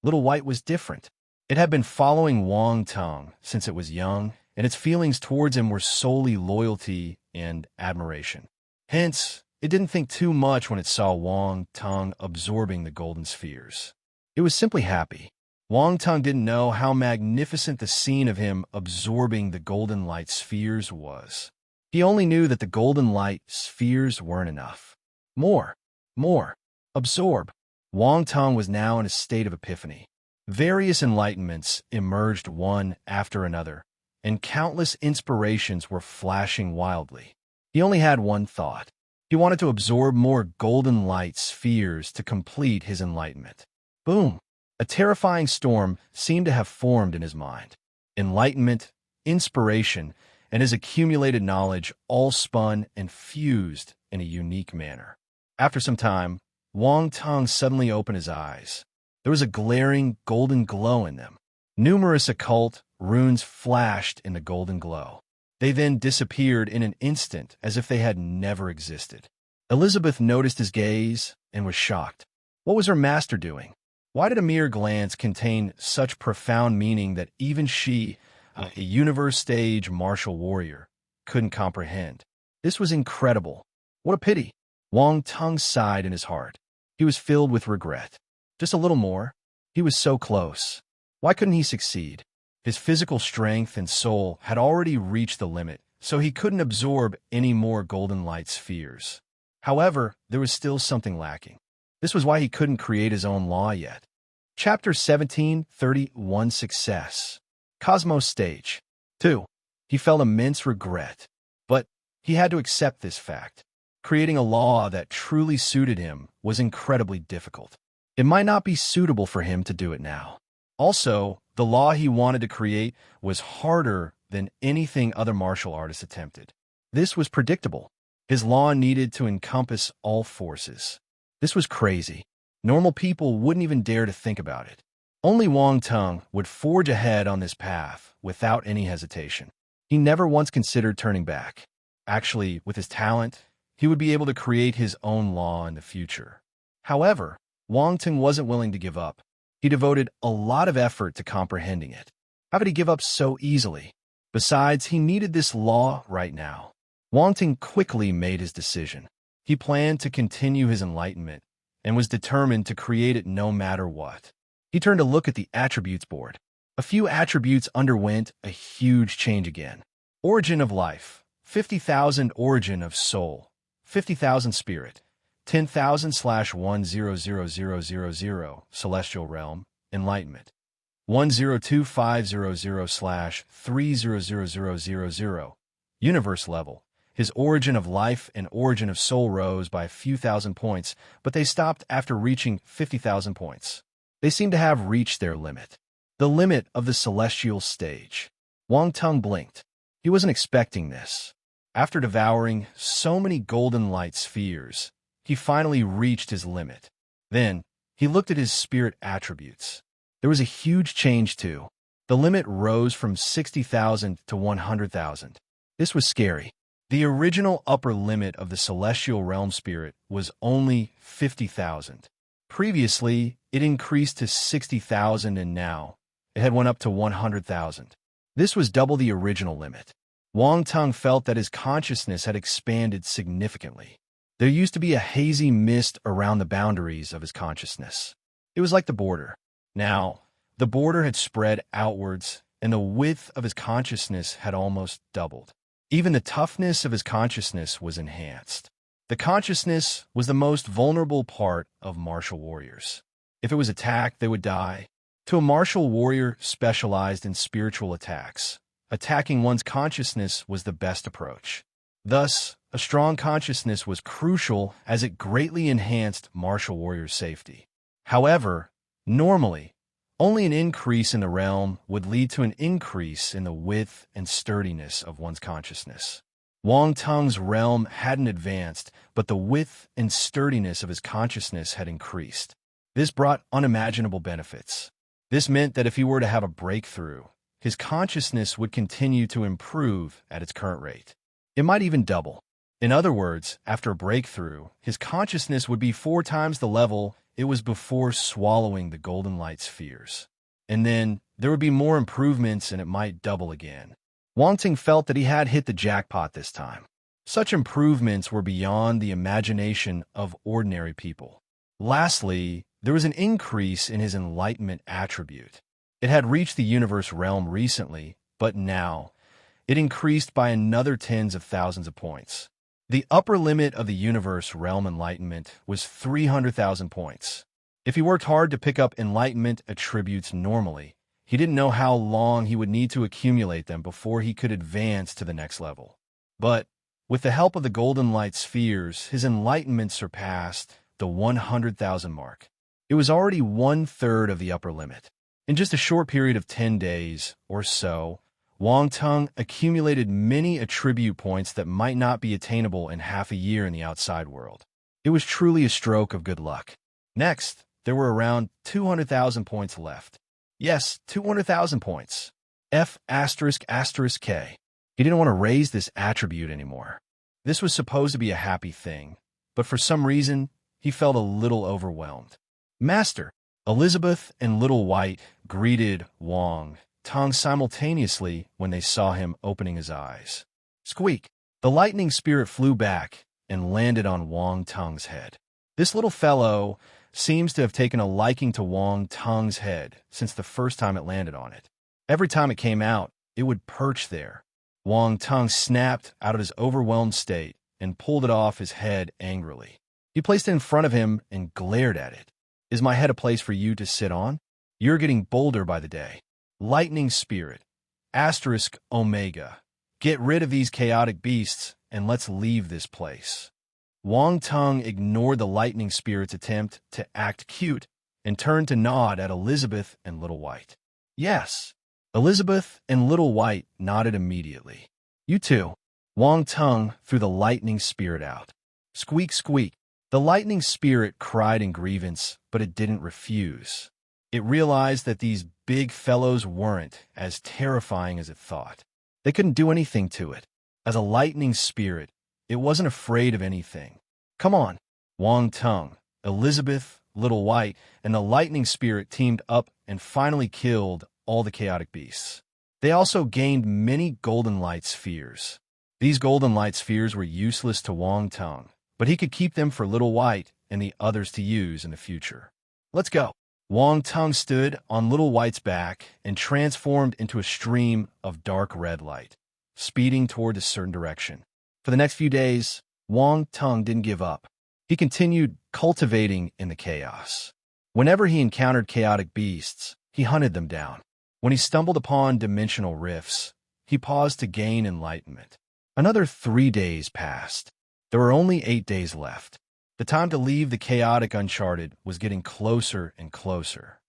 Little White was different. It had been following Wang Teng since it was young, and its feelings towards him were solely loyalty and admiration. Hence, it didn't think too much when it saw Wang Teng absorbing the golden spheres. It was simply happy. Wang Teng didn't know how magnificent the scene of him absorbing the golden light spheres was. He only knew that the golden light spheres weren't enough. More. Absorb. Wang Teng was now in a state of epiphany. Various enlightenments emerged one after another, and countless inspirations were flashing wildly. He only had one thought. He wanted to absorb more golden light spheres to complete his enlightenment. Boom! A terrifying storm seemed to have formed in his mind. Enlightenment, inspiration, and his accumulated knowledge all spun and fused in a unique manner. After some time, Wang Teng suddenly opened his eyes. There was a glaring golden glow in them. Numerous occult runes flashed in the golden glow. They then disappeared in an instant as if they had never existed. Elizabeth noticed his gaze and was shocked. What was her master doing? Why did a mere glance contain such profound meaning that even she, a universe stage martial warrior, couldn't comprehend? This was incredible. What a pity. Wang Teng sighed in his heart. He was filled with regret. Just a little more. He was so close. Why couldn't he succeed? His physical strength and soul had already reached the limit, so he couldn't absorb any more golden light spheres. However, there was still something lacking. This was why he couldn't create his own law yet. Chapter 1731 Success. Cosmos Stage 2. He felt immense regret, but he had to accept this fact. Creating a law that truly suited him was incredibly difficult. It might not be suitable for him to do it now. Also, the law he wanted to create was harder than anything other martial artists attempted. This was predictable. His law needed to encompass all forces. This was crazy. Normal people wouldn't even dare to think about it. Only Wang Teng would forge ahead on this path without any hesitation. He never once considered turning back. Actually, with his talent, he would be able to create his own law in the future. However, Wang Teng wasn't willing to give up. He devoted a lot of effort to comprehending it. How could he give up so easily? Besides, he needed this law right now. Wang Teng quickly made his decision. He planned to continue his enlightenment and was determined to create it no matter what. He turned to look at the attributes board. A few attributes underwent a huge change again. Origin of life, 50,000 origin of soul, 50,000 spirit, 10,000/1000000 celestial realm, enlightenment, 102500/300000 universe level. His origin of life and origin of soul rose by a few thousand points, but they stopped after reaching 50,000 points. They seemed to have reached their limit. The limit of the celestial stage. Wang Tung blinked. He wasn't expecting this. After devouring so many golden light spheres, he finally reached his limit. Then, he looked at his spirit attributes. There was a huge change too. The limit rose from 60,000 to 100,000. This was scary. The original upper limit of the celestial realm spirit was only 50,000. Previously, it increased to 60,000 and now it had went up to 100,000. This was double the original limit. Wang Tung felt that his consciousness had expanded significantly. There used to be a hazy mist around the boundaries of his consciousness. It was like the border. Now, the border had spread outwards, and the width of his consciousness had almost doubled. Even the toughness of his consciousness was enhanced. The consciousness was the most vulnerable part of martial warriors. If it was attacked, they would die. To a martial warrior specialized in spiritual attacks, attacking one's consciousness was the best approach. Thus, a strong consciousness was crucial as it greatly enhanced martial warriors' safety. However, normally, only an increase in the realm would lead to an increase in the width and sturdiness of one's consciousness. Wang Tung's realm hadn't advanced, but the width and sturdiness of his consciousness had increased. This brought unimaginable benefits. This meant that if he were to have a breakthrough, his consciousness would continue to improve at its current rate. It might even double. In other words, after a breakthrough, his consciousness would be 4 times the level it was before swallowing the golden light spheres. And then there would be more improvements and it might double again. Wang Tung felt that he had hit the jackpot this time. Such improvements were beyond the imagination of ordinary people. Lastly, there was an increase in his enlightenment attribute. It had reached the universe realm recently, but now it increased by another tens of thousands of points. The upper limit of the universe realm enlightenment was 300,000 points. If he worked hard to pick up enlightenment attributes normally, he didn't know how long he would need to accumulate them before he could advance to the next level. But with the help of the golden light spheres, his enlightenment surpassed the 100,000 mark. It was already 1/3 of the upper limit. In just a short period of 10 days or so, Wang Tung accumulated many attribute points that might not be attainable in half a year in the outside world. It was truly a stroke of good luck. Next, there were around 200,000 points left. Yes, 200,000 points. F***K. He didn't want to raise this attribute anymore. This was supposed to be a happy thing, but for some reason, he felt a little overwhelmed. Master, Elizabeth and Little White greeted Wang Tung simultaneously when they saw him opening his eyes. Squeak! The lightning spirit flew back and landed on Wang Tung's head. This little fellow seems to have taken a liking to Wang Tung's head since the first time it landed on it. Every time it came out, it would perch there. Wang Tung snapped out of his overwhelmed state and pulled it off his head angrily. He placed it in front of him and glared at it. Is my head a place for you to sit on? You're getting bolder by the day. Lightning Spirit, *Omega. Get rid of these chaotic beasts and let's leave this place. Wang Tung ignored the Lightning Spirit's attempt to act cute and turned to nod at Elizabeth and Little White. Yes. Elizabeth and Little White nodded immediately. You too. Wang Tung threw the Lightning Spirit out. Squeak, squeak. The Lightning Spirit cried in grievance, but it didn't refuse. It realized that these big fellows weren't as terrifying as it thought. They couldn't do anything to it. As a lightning spirit, it wasn't afraid of anything. Come on. Wang Tung, Elizabeth, Little White, and the lightning spirit teamed up and finally killed all the chaotic beasts. They also gained many golden light spheres. These golden light spheres were useless to Wang Tung, but he could keep them for Little White and the others to use in the future. Let's go. Wang Tung stood on Little White's back and transformed into a stream of dark red light, speeding toward a certain direction. For the next few days, Wang Tung didn't give up. He continued cultivating in the chaos. Whenever he encountered chaotic beasts, he hunted them down. When he stumbled upon dimensional rifts, he paused to gain enlightenment. Another 3 days passed. There were only 8 days left. The time to leave the chaotic uncharted was getting closer and closer.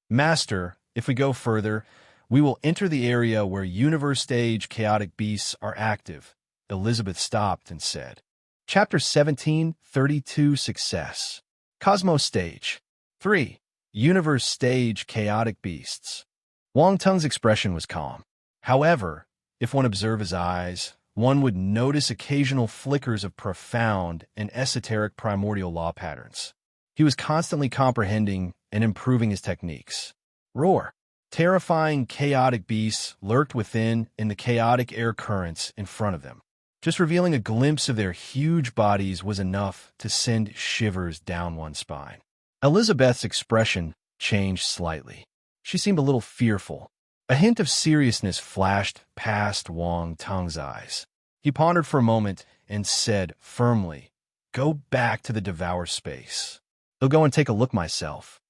Master, if we go further, we will enter the area where universe stage chaotic beasts are active. Elizabeth stopped and said. Chapter 17:32 Success. Cosmos Stage 3. Universe Stage Chaotic Beasts. Wang Tung's expression was calm. However, if one observed his eyes, one would notice occasional flickers of profound and esoteric primordial law patterns. He was constantly comprehending and improving his techniques. Roar! Terrifying chaotic beasts lurked within in the chaotic air currents in front of them. Just revealing a glimpse of their huge bodies was enough to send shivers down one's spine. Elizabeth's expression changed slightly. She seemed a little fearful. A hint of seriousness flashed past Wang Tung's eyes. He pondered for a moment and said firmly, "Go back to the Devour space. I'll go and take a look myself."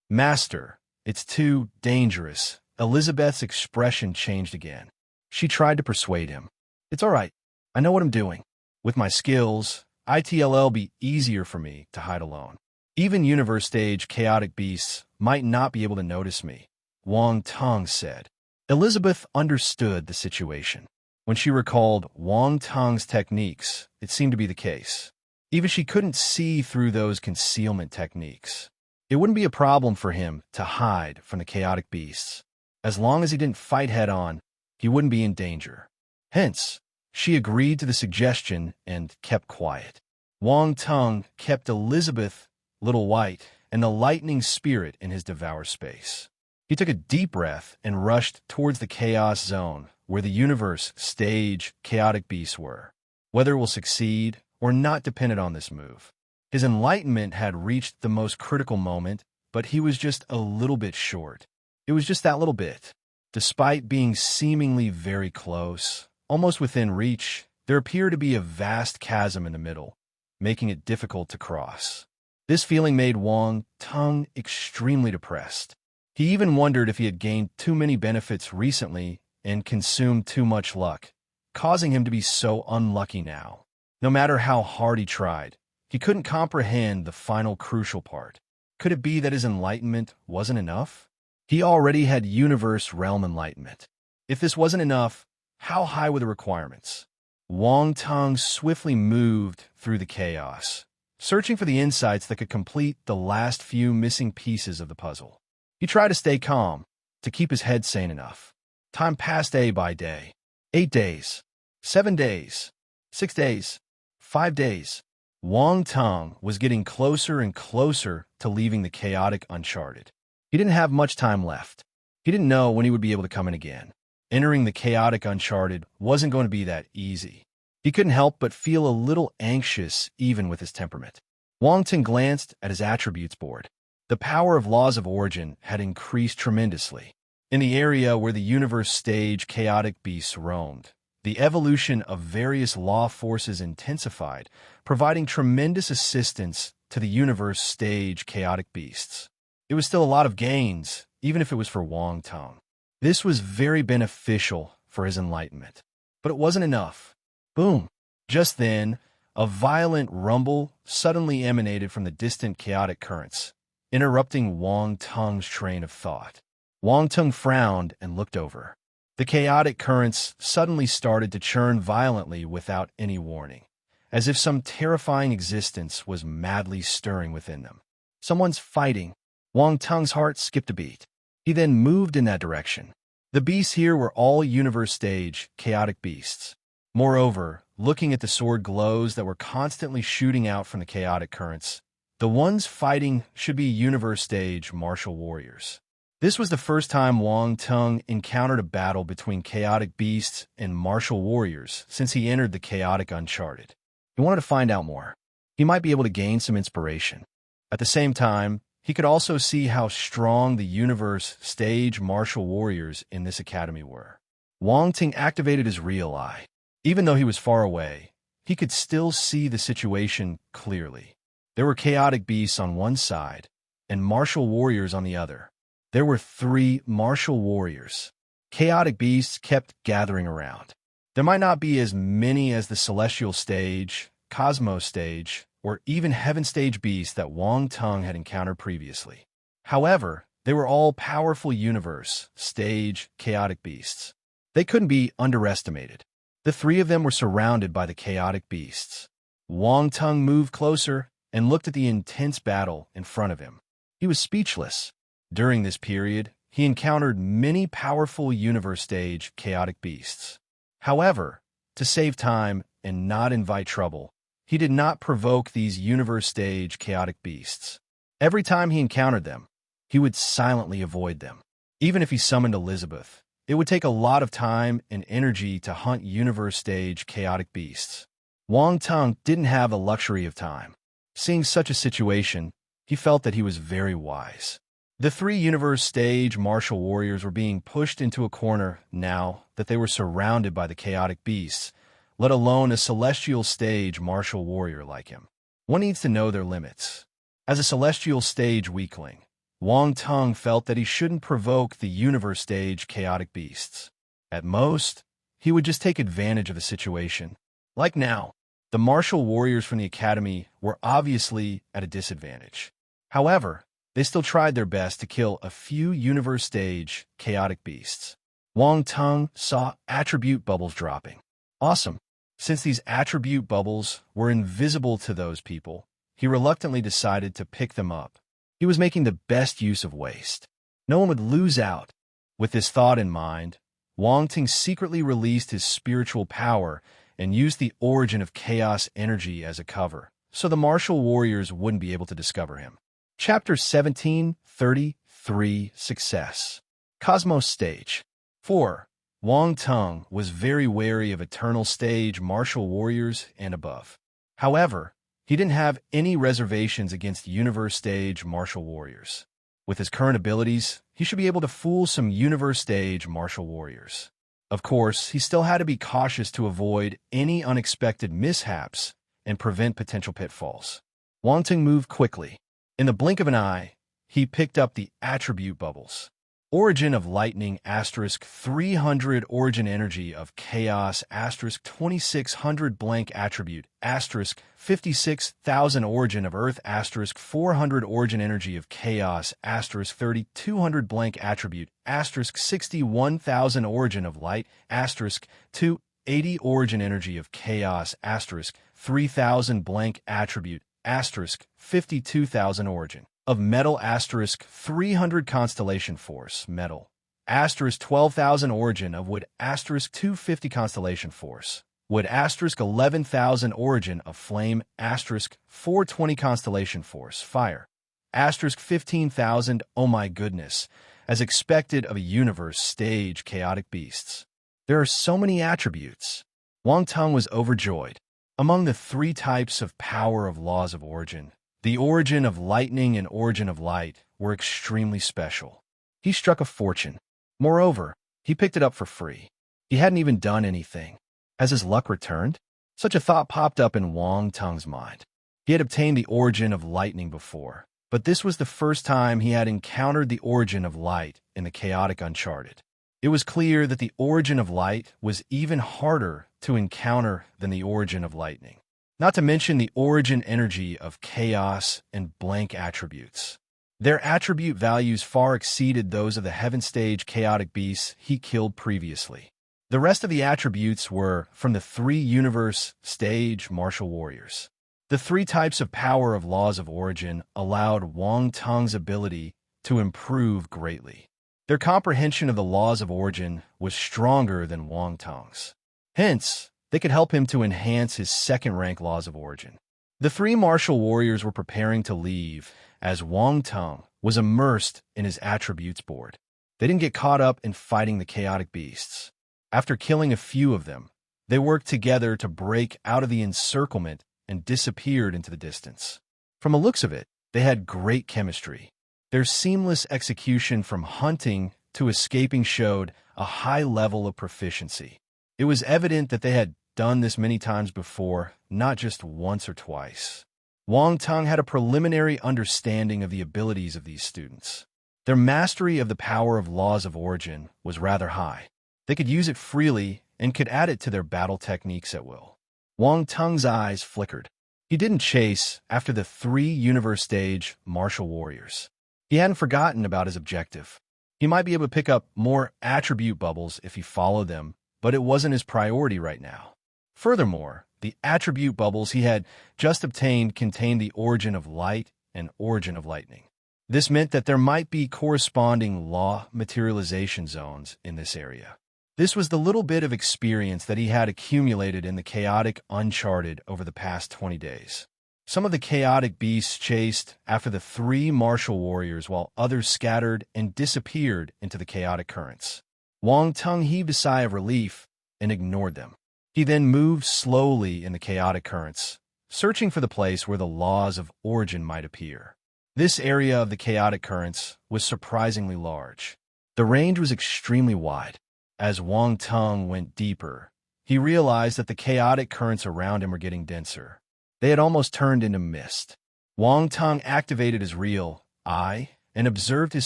Master, it's too dangerous. Elizabeth's expression changed again. She tried to persuade him. It's all right. I know what I'm doing. With my skills, it'll be easier for me to hide alone. Even universe stage chaotic beasts might not be able to notice me, Wang Tung said. Elizabeth understood the situation. When she recalled Wang Tung's techniques, it seemed to be the case. Even she couldn't see through those concealment techniques. It wouldn't be a problem for him to hide from the chaotic beasts. As long as he didn't fight head-on, he wouldn't be in danger. Hence, she agreed to the suggestion and kept quiet. Wang Tung kept Elizabeth, Little White, and the lightning spirit in his Devour space. He took a deep breath and rushed towards the chaos zone where the universe stage chaotic beasts were. Whether it will succeed or not depended on this move. His enlightenment had reached the most critical moment, but he was just a little bit short. It was just that little bit. Despite being seemingly very close, almost within reach, there appeared to be a vast chasm in the middle, making it difficult to cross. This feeling made Wang Tung extremely depressed. He even wondered if he had gained too many benefits recently and consumed too much luck, causing him to be so unlucky now. No matter how hard he tried, he couldn't comprehend the final crucial part. Could it be that his enlightenment wasn't enough? He already had universe realm enlightenment. If this wasn't enough, how high were the requirements? Wang Tung swiftly moved through the chaos, searching for the insights that could complete the last few missing pieces of the puzzle. He tried to stay calm, to keep his head sane enough. Time passed day by day. 8 days, 7 days, 6 days, 5 days. Wang Tung was getting closer and closer to leaving the chaotic uncharted. He didn't have much time left. He didn't know when he would be able to come in again. Entering the chaotic uncharted wasn't going to be that easy. He couldn't help but feel a little anxious even with his temperament. Wang Tung glanced at his attributes board. The power of laws of origin had increased tremendously. In the area where the universe stage chaotic beasts roamed, the evolution of various law forces intensified, providing tremendous assistance to the universe stage chaotic beasts. It was still a lot of gains, even if it was for Wang Tung. This was very beneficial for his enlightenment. But it wasn't enough. Boom! Just then, a violent rumble suddenly emanated from the distant chaotic currents, interrupting Wang Tung's train of thought. Wang Tung frowned and looked over. The chaotic currents suddenly started to churn violently without any warning, as if some terrifying existence was madly stirring within them. Someone's fighting. Wang Tung's heart skipped a beat. He then moved in that direction. The beasts here were all universe stage chaotic beasts. Moreover, looking at the sword glows that were constantly shooting out from the chaotic currents, the ones fighting should be universe stage martial warriors. This was the first time Wang Tung encountered a battle between chaotic beasts and martial warriors since he entered the chaotic uncharted. He wanted to find out more. He might be able to gain some inspiration. At the same time, he could also see how strong the universe stage martial warriors in this academy were. Wang Ting activated his real eye. Even though he was far away, he could still see the situation clearly. There were chaotic beasts on one side and martial warriors on the other. There were 3 martial warriors. Chaotic beasts kept gathering around. There might not be as many as the celestial stage, cosmos stage, or even heaven stage beasts that Wang Tung had encountered previously. However, they were all powerful universe stage chaotic beasts. They couldn't be underestimated. The 3 of them were surrounded by the chaotic beasts. Wang Tung moved closer and looked at the intense battle in front of him. He was speechless. During this period, he encountered many powerful universe stage chaotic beasts. However, to save time and not invite trouble, he did not provoke these universe stage chaotic beasts. Every time he encountered them, he would silently avoid them. Even if he summoned Elizabeth, it would take a lot of time and energy to hunt universe stage chaotic beasts. Wang Tung didn't have the luxury of time. Seeing such a situation, he felt that he was very wise. The 3 universe stage martial warriors were being pushed into a corner now that they were surrounded by the chaotic beasts, let alone a celestial stage martial warrior like him. One needs to know their limits. As a celestial stage weakling, Wang Tung felt that he shouldn't provoke the universe stage chaotic beasts. At most, he would just take advantage of the situation. Like now, the martial warriors from the academy were obviously at a disadvantage. However, they still tried their best to kill a few universe stage chaotic beasts. Wang Tung saw attribute bubbles dropping. Awesome. Since these attribute bubbles were invisible to those people, he reluctantly decided to pick them up. He was making the best use of waste. No one would lose out. With this thought in mind, Wang Tung secretly released his spiritual power and used the origin of chaos energy as a cover, so the martial warriors wouldn't be able to discover him. Chapter 1733 Success Cosmos Stage 4. Wang Tung was very wary of Eternal Stage martial warriors and above. However, he didn't have any reservations against Universe Stage martial warriors. With his current abilities, he should be able to fool some Universe Stage martial warriors. Of course, he still had to be cautious to avoid any unexpected mishaps and prevent potential pitfalls. Wang Tung moved quickly. In the blink of an eye, he picked up the attribute bubbles. Origin of lightning asterisk 300 origin energy of chaos asterisk 2600 blank attribute asterisk 56,000 origin of earth asterisk 400 origin energy of chaos asterisk 3200 blank attribute asterisk 61,000 origin of light asterisk 280 origin energy of chaos asterisk 3000 blank attribute asterisk 52,000 origin of metal asterisk 300 constellation force metal asterisk 12,000 origin of wood asterisk 250 constellation force wood asterisk 11,000 origin of flame asterisk 420 constellation force fire asterisk 15,000. Oh my goodness, as expected of a universe stage chaotic beasts. There are so many attributes. Wang Tung was overjoyed. Among the 3 types of power of laws of origin, the origin of lightning and origin of light were extremely special. He struck a fortune. Moreover, he picked it up for free. He hadn't even done anything. Has his luck returned? Such a thought popped up in Wang Tung's mind. He had obtained the origin of lightning before, but this was the first time he had encountered the origin of light in the chaotic Uncharted. It was clear that the origin of light was even harder to encounter than the origin of lightning. Not to mention the origin energy of chaos and blank attributes. Their attribute values far exceeded those of the heaven stage chaotic beasts he killed previously. The rest of the attributes were from the 3 universe stage martial warriors. The 3 types of power of laws of origin allowed Wang Tung's ability to improve greatly. Their comprehension of the laws of origin was stronger than Wang Tung's. Hence, they could help him to enhance his second-rank laws of origin. The 3 martial warriors were preparing to leave as Wang Tung was immersed in his attributes board. They didn't get caught up in fighting the chaotic beasts. After killing a few of them, they worked together to break out of the encirclement and disappeared into the distance. From the looks of it, They had great chemistry. Their seamless execution from hunting to escaping showed a high level of proficiency. It was evident that they had done this many times before, not just once or twice. Wang Teng had a preliminary understanding of the abilities of these students. Their mastery of the power of laws of origin was rather high. They could use it freely and could add it to their battle techniques at will. Wang Teng's eyes flickered. He didn't chase after the 3 universe stage martial warriors. He hadn't forgotten about his objective. He might be able to pick up more attribute bubbles if he followed them, but it wasn't his priority right now. Furthermore, the attribute bubbles he had just obtained contained the origin of light and origin of lightning. This meant that there might be corresponding law materialization zones in this area. This was the little bit of experience that he had accumulated in the chaotic Uncharted over the past 20 days. Some of the chaotic beasts chased after the 3 martial warriors while others scattered and disappeared into the chaotic currents. Wang Teng heaved a sigh of relief and ignored them. He then moved slowly in the chaotic currents, searching for the place where the laws of origin might appear. This area of the chaotic currents was surprisingly large. The range was extremely wide. As Wang Teng went deeper, he realized that the chaotic currents around him were getting denser. They had almost turned into mist. Wang Teng activated his real eye and observed his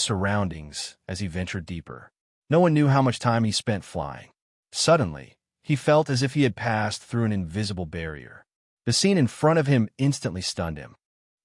surroundings as he ventured deeper. No one knew how much time he spent flying. Suddenly, he felt as if he had passed through an invisible barrier. The scene in front of him instantly stunned him.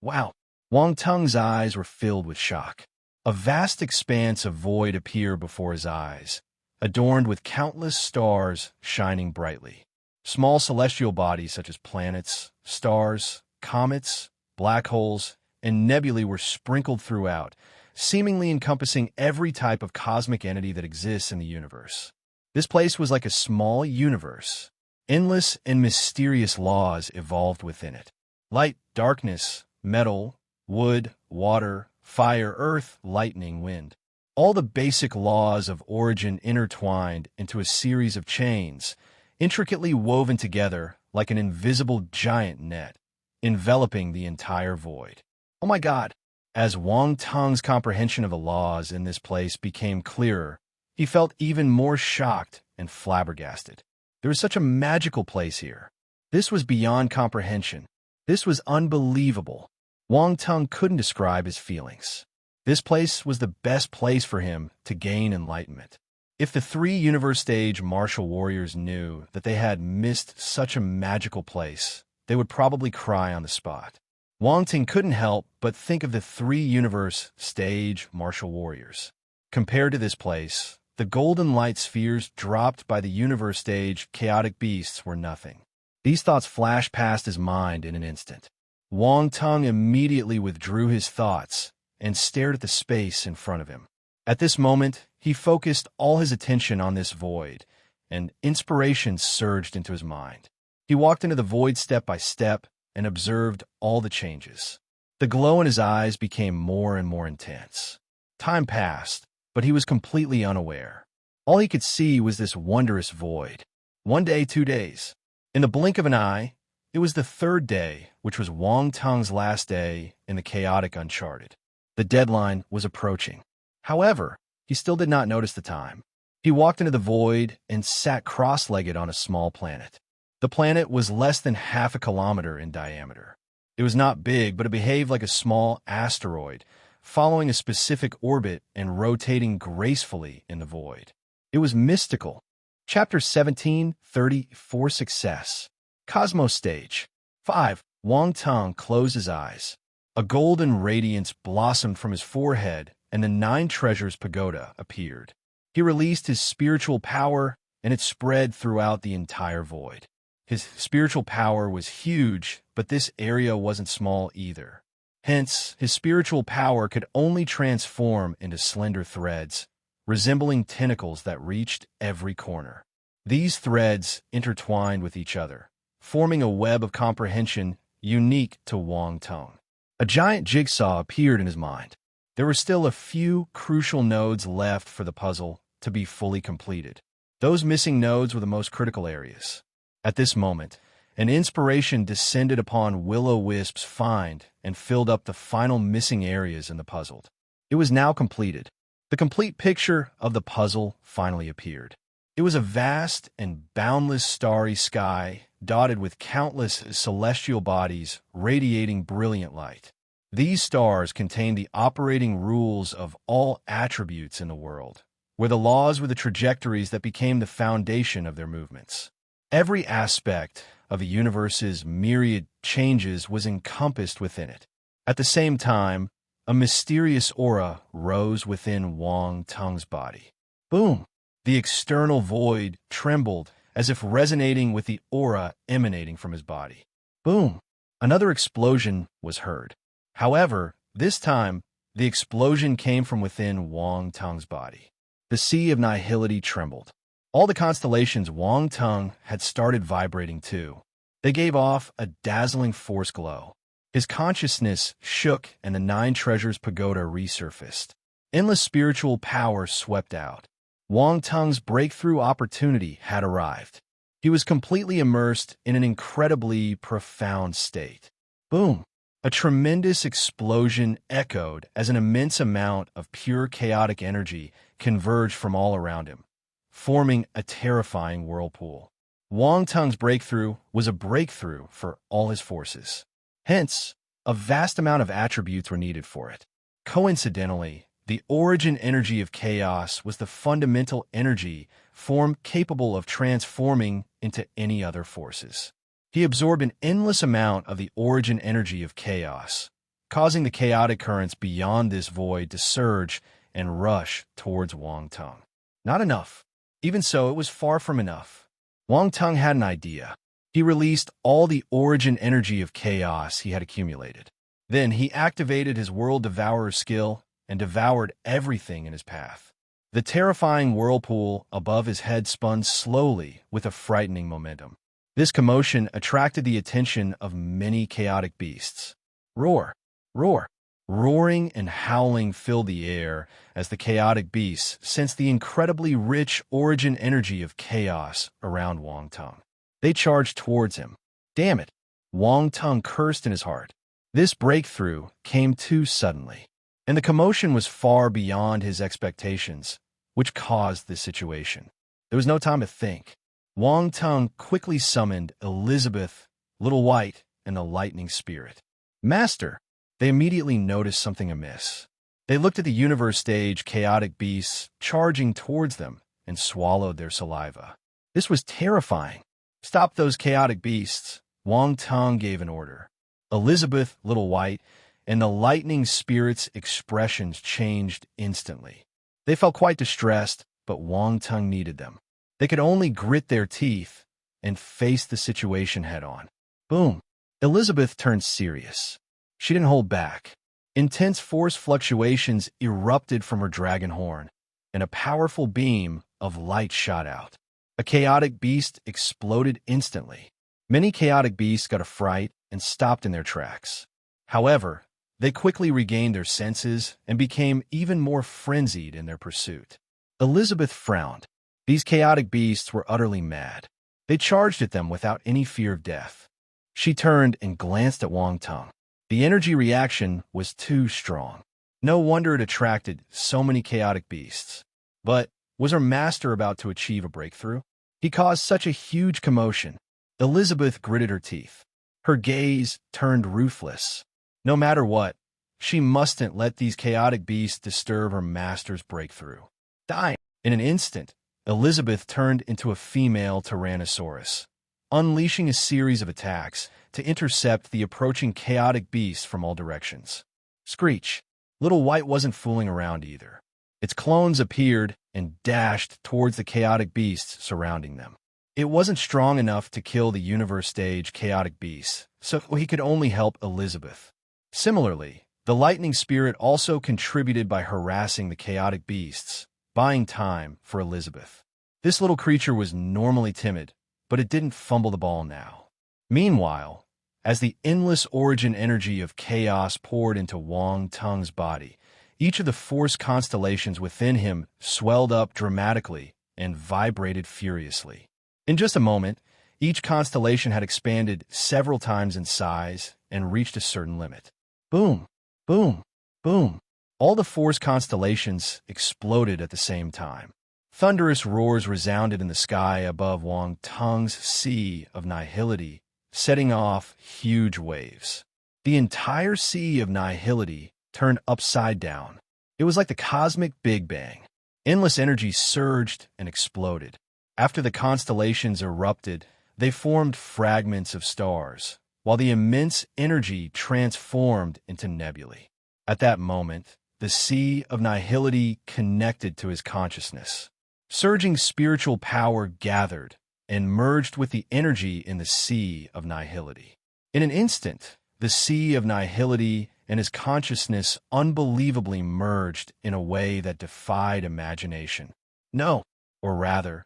Wow! Wang Teng's eyes were filled with shock. A vast expanse of void appeared before his eyes, adorned with countless stars shining brightly. Small celestial bodies such as planets, stars, comets, black holes, and nebulae were sprinkled throughout, seemingly encompassing every type of cosmic entity that exists in the universe. This place was like a small universe. Endless and mysterious laws evolved within it. Light, darkness, metal, wood, water, fire, earth, lightning, wind. All the basic laws of origin intertwined into a series of chains, intricately woven together like an invisible giant net, enveloping the entire void. Oh my God! As Wang Teng's comprehension of the laws in this place became clearer, he felt even more shocked and flabbergasted. There was such a magical place here. This was beyond comprehension. This was unbelievable. Wang Teng couldn't describe his feelings. This place was the best place for him to gain enlightenment. If the 3 universe stage martial warriors knew that they had missed such a magical place, they would probably cry on the spot. Wang Teng couldn't help but think of the 3 universe stage martial warriors. Compared to this place, the golden light spheres dropped by the universe stage chaotic beasts were nothing. These thoughts flashed past his mind in an instant. Wang Teng immediately withdrew his thoughts and stared at the space in front of him. At this moment, he focused all his attention on this void, and inspiration surged into his mind. He walked into the void step by step and observed all the changes. The glow in his eyes became more and more intense. Time passed, but he was completely unaware. All he could see was this wondrous void. 1 day, 2 days. In the blink of an eye, it was the 3rd day, which was Wang Teng's last day in the chaotic Uncharted. The deadline was approaching. However, he still did not notice the time. He walked into the void and sat cross-legged on a small planet. The planet was less than half a kilometer in diameter. It was not big, but it behaved like a small asteroid, following a specific orbit and rotating gracefully in the void. It was mystical. Chapter 17:34 Success. Cosmos Stage. 5. Wang Teng closed his eyes. A golden radiance blossomed from his forehead, and the 9 Treasures Pagoda appeared. He released his spiritual power, and it spread throughout the entire void. His spiritual power was huge, but this area wasn't small either. Hence, his spiritual power could only transform into slender threads, resembling tentacles that reached every corner. These threads intertwined with each other, forming a web of comprehension unique to Wang Teng. A giant jigsaw appeared in his mind. There were still a few crucial nodes left for the puzzle to be fully completed. Those missing nodes were the most critical areas. At this moment, An inspiration descended upon Will-O-Wisp's find and filled up the final missing areas in the puzzle. It was now completed. The complete picture of the puzzle finally appeared. It was a vast and boundless starry sky, dotted with countless celestial bodies radiating brilliant light. These stars contained the operating rules of all attributes in the world, where the laws were the trajectories that became the foundation of their movements. Every aspect of the universe's myriad changes was encompassed within it. At the same time, a mysterious aura rose within Wang Tung's body. Boom! The external void trembled as if resonating with the aura emanating from his body. Boom! Another explosion was heard. However, this time, the explosion came from within Wang Tung's body. The sea of nihility trembled. All the constellations Wang Tung had started vibrating too. They gave off a dazzling force glow. His consciousness shook and the Nine Treasures Pagoda resurfaced. Endless spiritual power swept out. Wang Tung's breakthrough opportunity had arrived. He was completely immersed in an incredibly profound state. Boom! A tremendous explosion echoed as an immense amount of pure chaotic energy converged from all around him, forming a terrifying whirlpool. Wang Tung's breakthrough was a breakthrough for all his forces. Hence, a vast amount of attributes were needed for it. Coincidentally, the origin energy of chaos was the fundamental energy form capable of transforming into any other forces. He absorbed an endless amount of the origin energy of chaos, causing the chaotic currents beyond this void to surge and rush towards Wang Tung. Not enough. Even so, it was far from enough. Wang Tung had an idea. He released all the origin energy of chaos he had accumulated. Then he activated his World Devourer skill and devoured everything in his path. The terrifying whirlpool above his head spun slowly with a frightening momentum. This commotion attracted the attention of many chaotic beasts. Roar! Roar! Roaring and howling filled the air as the chaotic beasts sensed the incredibly rich origin energy of chaos around Wang Tung. They charged towards him. Damn it! Wang Tung cursed in his heart. This breakthrough came too suddenly, and the commotion was far beyond his expectations, which caused this situation. There was no time to think. Wang Tung quickly summoned Elizabeth, Little White, and the Lightning Spirit. Master! They immediately noticed something amiss. They looked at the universe stage chaotic beasts charging towards them and swallowed their saliva. This was terrifying. Stop those chaotic beasts, Wang Tung gave an order. Elizabeth, Little White, and the Lightning Spirit's expressions changed instantly. They felt quite distressed, but Wang Tung needed them. They could only grit their teeth and face the situation head-on. Boom! Elizabeth turned serious. She didn't hold back. Intense force fluctuations erupted from her dragon horn, and a powerful beam of light shot out. A chaotic beast exploded instantly. Many chaotic beasts got a fright and stopped in their tracks. However, they quickly regained their senses and became even more frenzied in their pursuit. Elizabeth frowned. These chaotic beasts were utterly mad. They charged at them without any fear of death. She turned and glanced at Wang Tung. The energy reaction was too strong. No wonder it attracted so many chaotic beasts. But was her master about to achieve a breakthrough? He caused such a huge commotion. Elizabeth gritted her teeth. Her gaze turned ruthless. No matter what, she mustn't let these chaotic beasts disturb her master's breakthrough. Dying. In an instant, Elizabeth turned into a female Tyrannosaurus, unleashing a series of attacks to intercept the approaching chaotic beasts from all directions. Screech! Little White wasn't fooling around either. Its clones appeared and dashed towards the chaotic beasts surrounding them. It wasn't strong enough to kill the universe stage chaotic beasts, so he could only help Elizabeth. Similarly, the Lightning Spirit also contributed by harassing the chaotic beasts, buying time for Elizabeth. This little creature was normally timid, but it didn't fumble the ball now. Meanwhile, as the endless origin energy of chaos poured into Wang Tung's body, each of the force constellations within him swelled up dramatically and vibrated furiously. In just a moment, Each constellation had expanded several times in size and reached a certain limit. Boom, boom, boom. All the four constellations exploded at the same time. Thunderous roars resounded in the sky above Wang Tung's sea of nihility, setting off huge waves. The entire sea of nihility turned upside down. It was like the cosmic Big Bang. Endless energy surged and exploded. After the constellations erupted, they formed fragments of stars, while the immense energy transformed into nebulae. At that moment, the sea of nihility connected to his consciousness. Surging spiritual power gathered and merged with the energy in the sea of nihility. In an instant, the sea of nihility and his consciousness unbelievably merged in a way that defied imagination. No, or rather,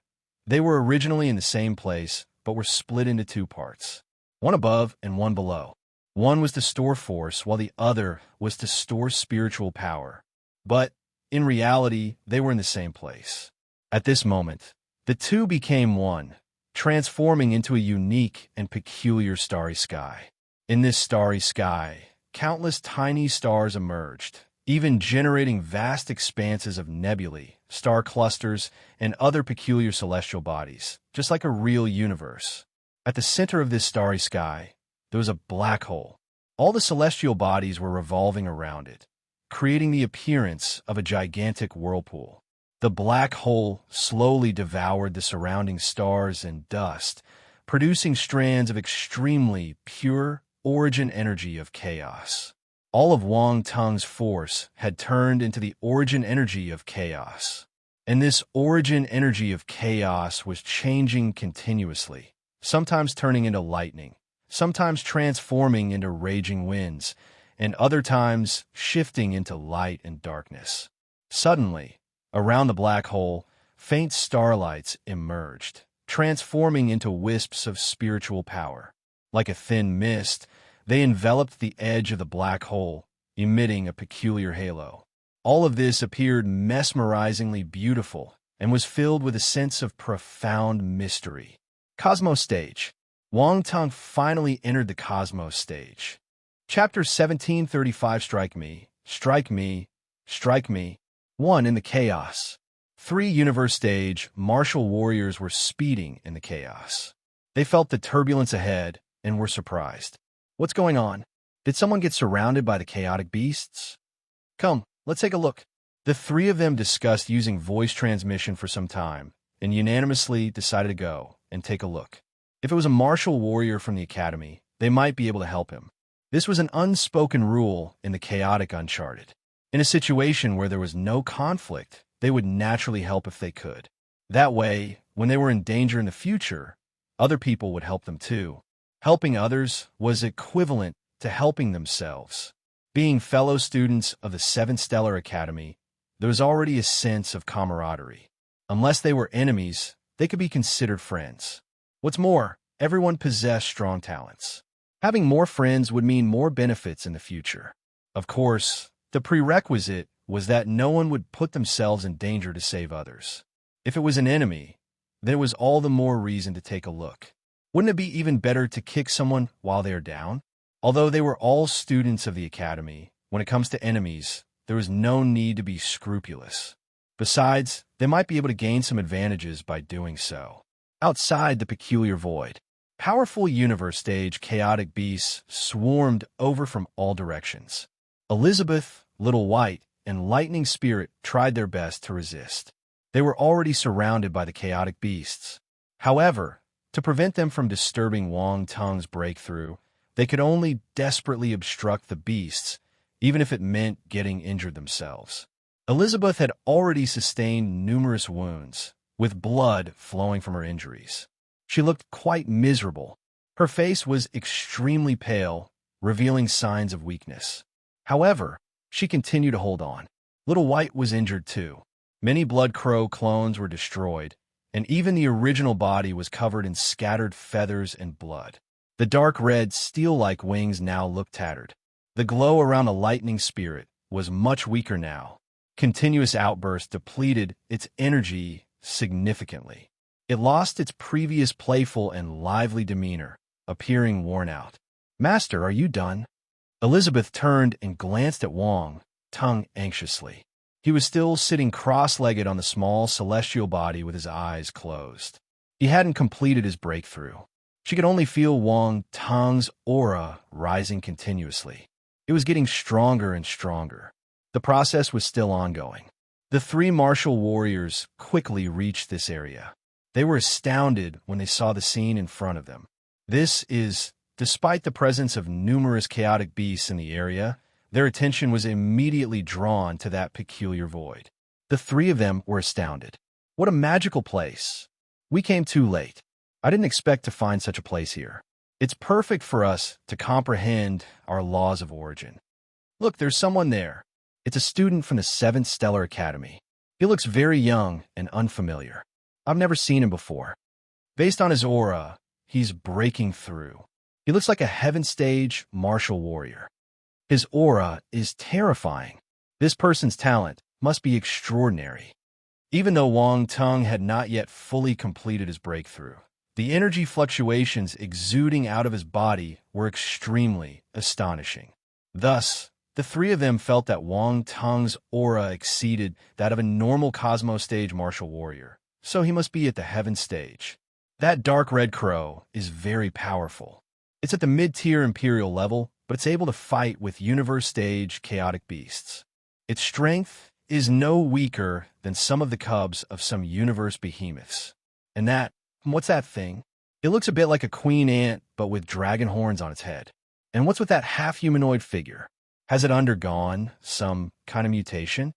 they were originally in the same place, but were split into two parts, one above and one below. One was to store force, while the other was to store spiritual power. But, in reality, they were in the same place. At this moment, the two became one, transforming into a unique and peculiar starry sky. In this starry sky, countless tiny stars emerged, even generating vast expanses of nebulae, star clusters, and other peculiar celestial bodies, just like a real universe. At the center of this starry sky, there was a black hole. All the celestial bodies were revolving around it, creating the appearance of a gigantic whirlpool. The black hole slowly devoured the surrounding stars and dust, producing strands of extremely pure origin energy of chaos. All of Wang Tung's force had turned into the origin energy of chaos. And this origin energy of chaos was changing continuously, sometimes turning into lightning, sometimes transforming into raging winds, and other times shifting into light and darkness. Suddenly, around the black hole, faint starlights emerged, transforming into wisps of spiritual power. Like a thin mist, they enveloped the edge of the black hole, emitting a peculiar halo. All of this appeared mesmerizingly beautiful and was filled with a sense of profound mystery. Cosmos Stage. Wang Tung finally entered the Cosmos Stage. Chapter 1735. Strike me, strike me, strike me. 1. In the chaos. 3. Universe Stage. Martial warriors were speeding in the chaos. They felt the turbulence ahead and were surprised. What's going on? Did someone get surrounded by the chaotic beasts? Come, let's take a look. The three of them discussed using voice transmission for some time and unanimously decided to go and take a look. If it was a martial warrior from the academy, they might be able to help him. This was an unspoken rule in the chaotic Uncharted. In a situation where there was no conflict, they would naturally help if they could. That way, when they were in danger in the future, other people would help them too. Helping others was equivalent to helping themselves. Being fellow students of the 7th Stellar Academy, there was already a sense of camaraderie. Unless they were enemies, they could be considered friends. What's more, everyone possessed strong talents. Having more friends would mean more benefits in the future. Of course, the prerequisite was that no one would put themselves in danger to save others. If it was an enemy, then it was all the more reason to take a look. Wouldn't it be even better to kick someone while they are down? Although they were all students of the academy, when it comes to enemies, there was no need to be scrupulous. Besides, they might be able to gain some advantages by doing so. Outside the peculiar void, powerful universe stage chaotic beasts swarmed over from all directions. Elizabeth, Little White, and Lightning Spirit tried their best to resist. They were already surrounded by the chaotic beasts. However, to prevent them from disturbing Wang Tung's breakthrough, they could only desperately obstruct the beasts, even if it meant getting injured themselves. Elizabeth had already sustained numerous wounds, with blood flowing from her injuries. She looked quite miserable. Her face was extremely pale, revealing signs of weakness. However, she continued to hold on. Little White was injured too. Many Blood Crow clones were destroyed, and even the original body was covered in scattered feathers and blood. The dark red steel-like wings now looked tattered. The glow around a Lightning Spirit was much weaker now. Continuous outbursts depleted its energy significantly. It lost its previous playful and lively demeanor, appearing worn out. "Master, are you done?" Elizabeth turned and glanced at Wang, tongue anxiously. He was still sitting cross-legged on the small celestial body with his eyes closed. He hadn't completed his breakthrough. She could only feel Wang Tang's aura rising continuously. It was getting stronger and stronger. The process was still ongoing. The three martial warriors quickly reached this area. They were astounded when they saw the scene in front of them. This is, despite the presence of numerous chaotic beasts in the area, their attention was immediately drawn to that peculiar void. The three of them were astounded. "What a magical place! We came too late. I didn't expect to find such a place here. It's perfect for us to comprehend our laws of origin. Look, there's someone there. It's a student from the 7th Stellar Academy. He looks very young and unfamiliar. I've never seen him before. Based on his aura, he's breaking through. He looks like a heaven stage martial warrior. His aura is terrifying. This person's talent must be extraordinary." Even though Wang Tang had not yet fully completed his breakthrough, the energy fluctuations exuding out of his body were extremely astonishing. Thus, the three of them felt that Wang Tang's aura exceeded that of a normal Cosmos stage martial warrior, so he must be at the heaven stage. That dark red crow is very powerful. It's at the mid-tier Imperial level, but it's able to fight with universe stage chaotic beasts. Its strength is no weaker than some of the cubs of some universe behemoths. And what's that thing? It looks a bit like a queen ant, but with dragon horns on its head. And what's with that half-humanoid figure? Has it undergone some kind of mutation?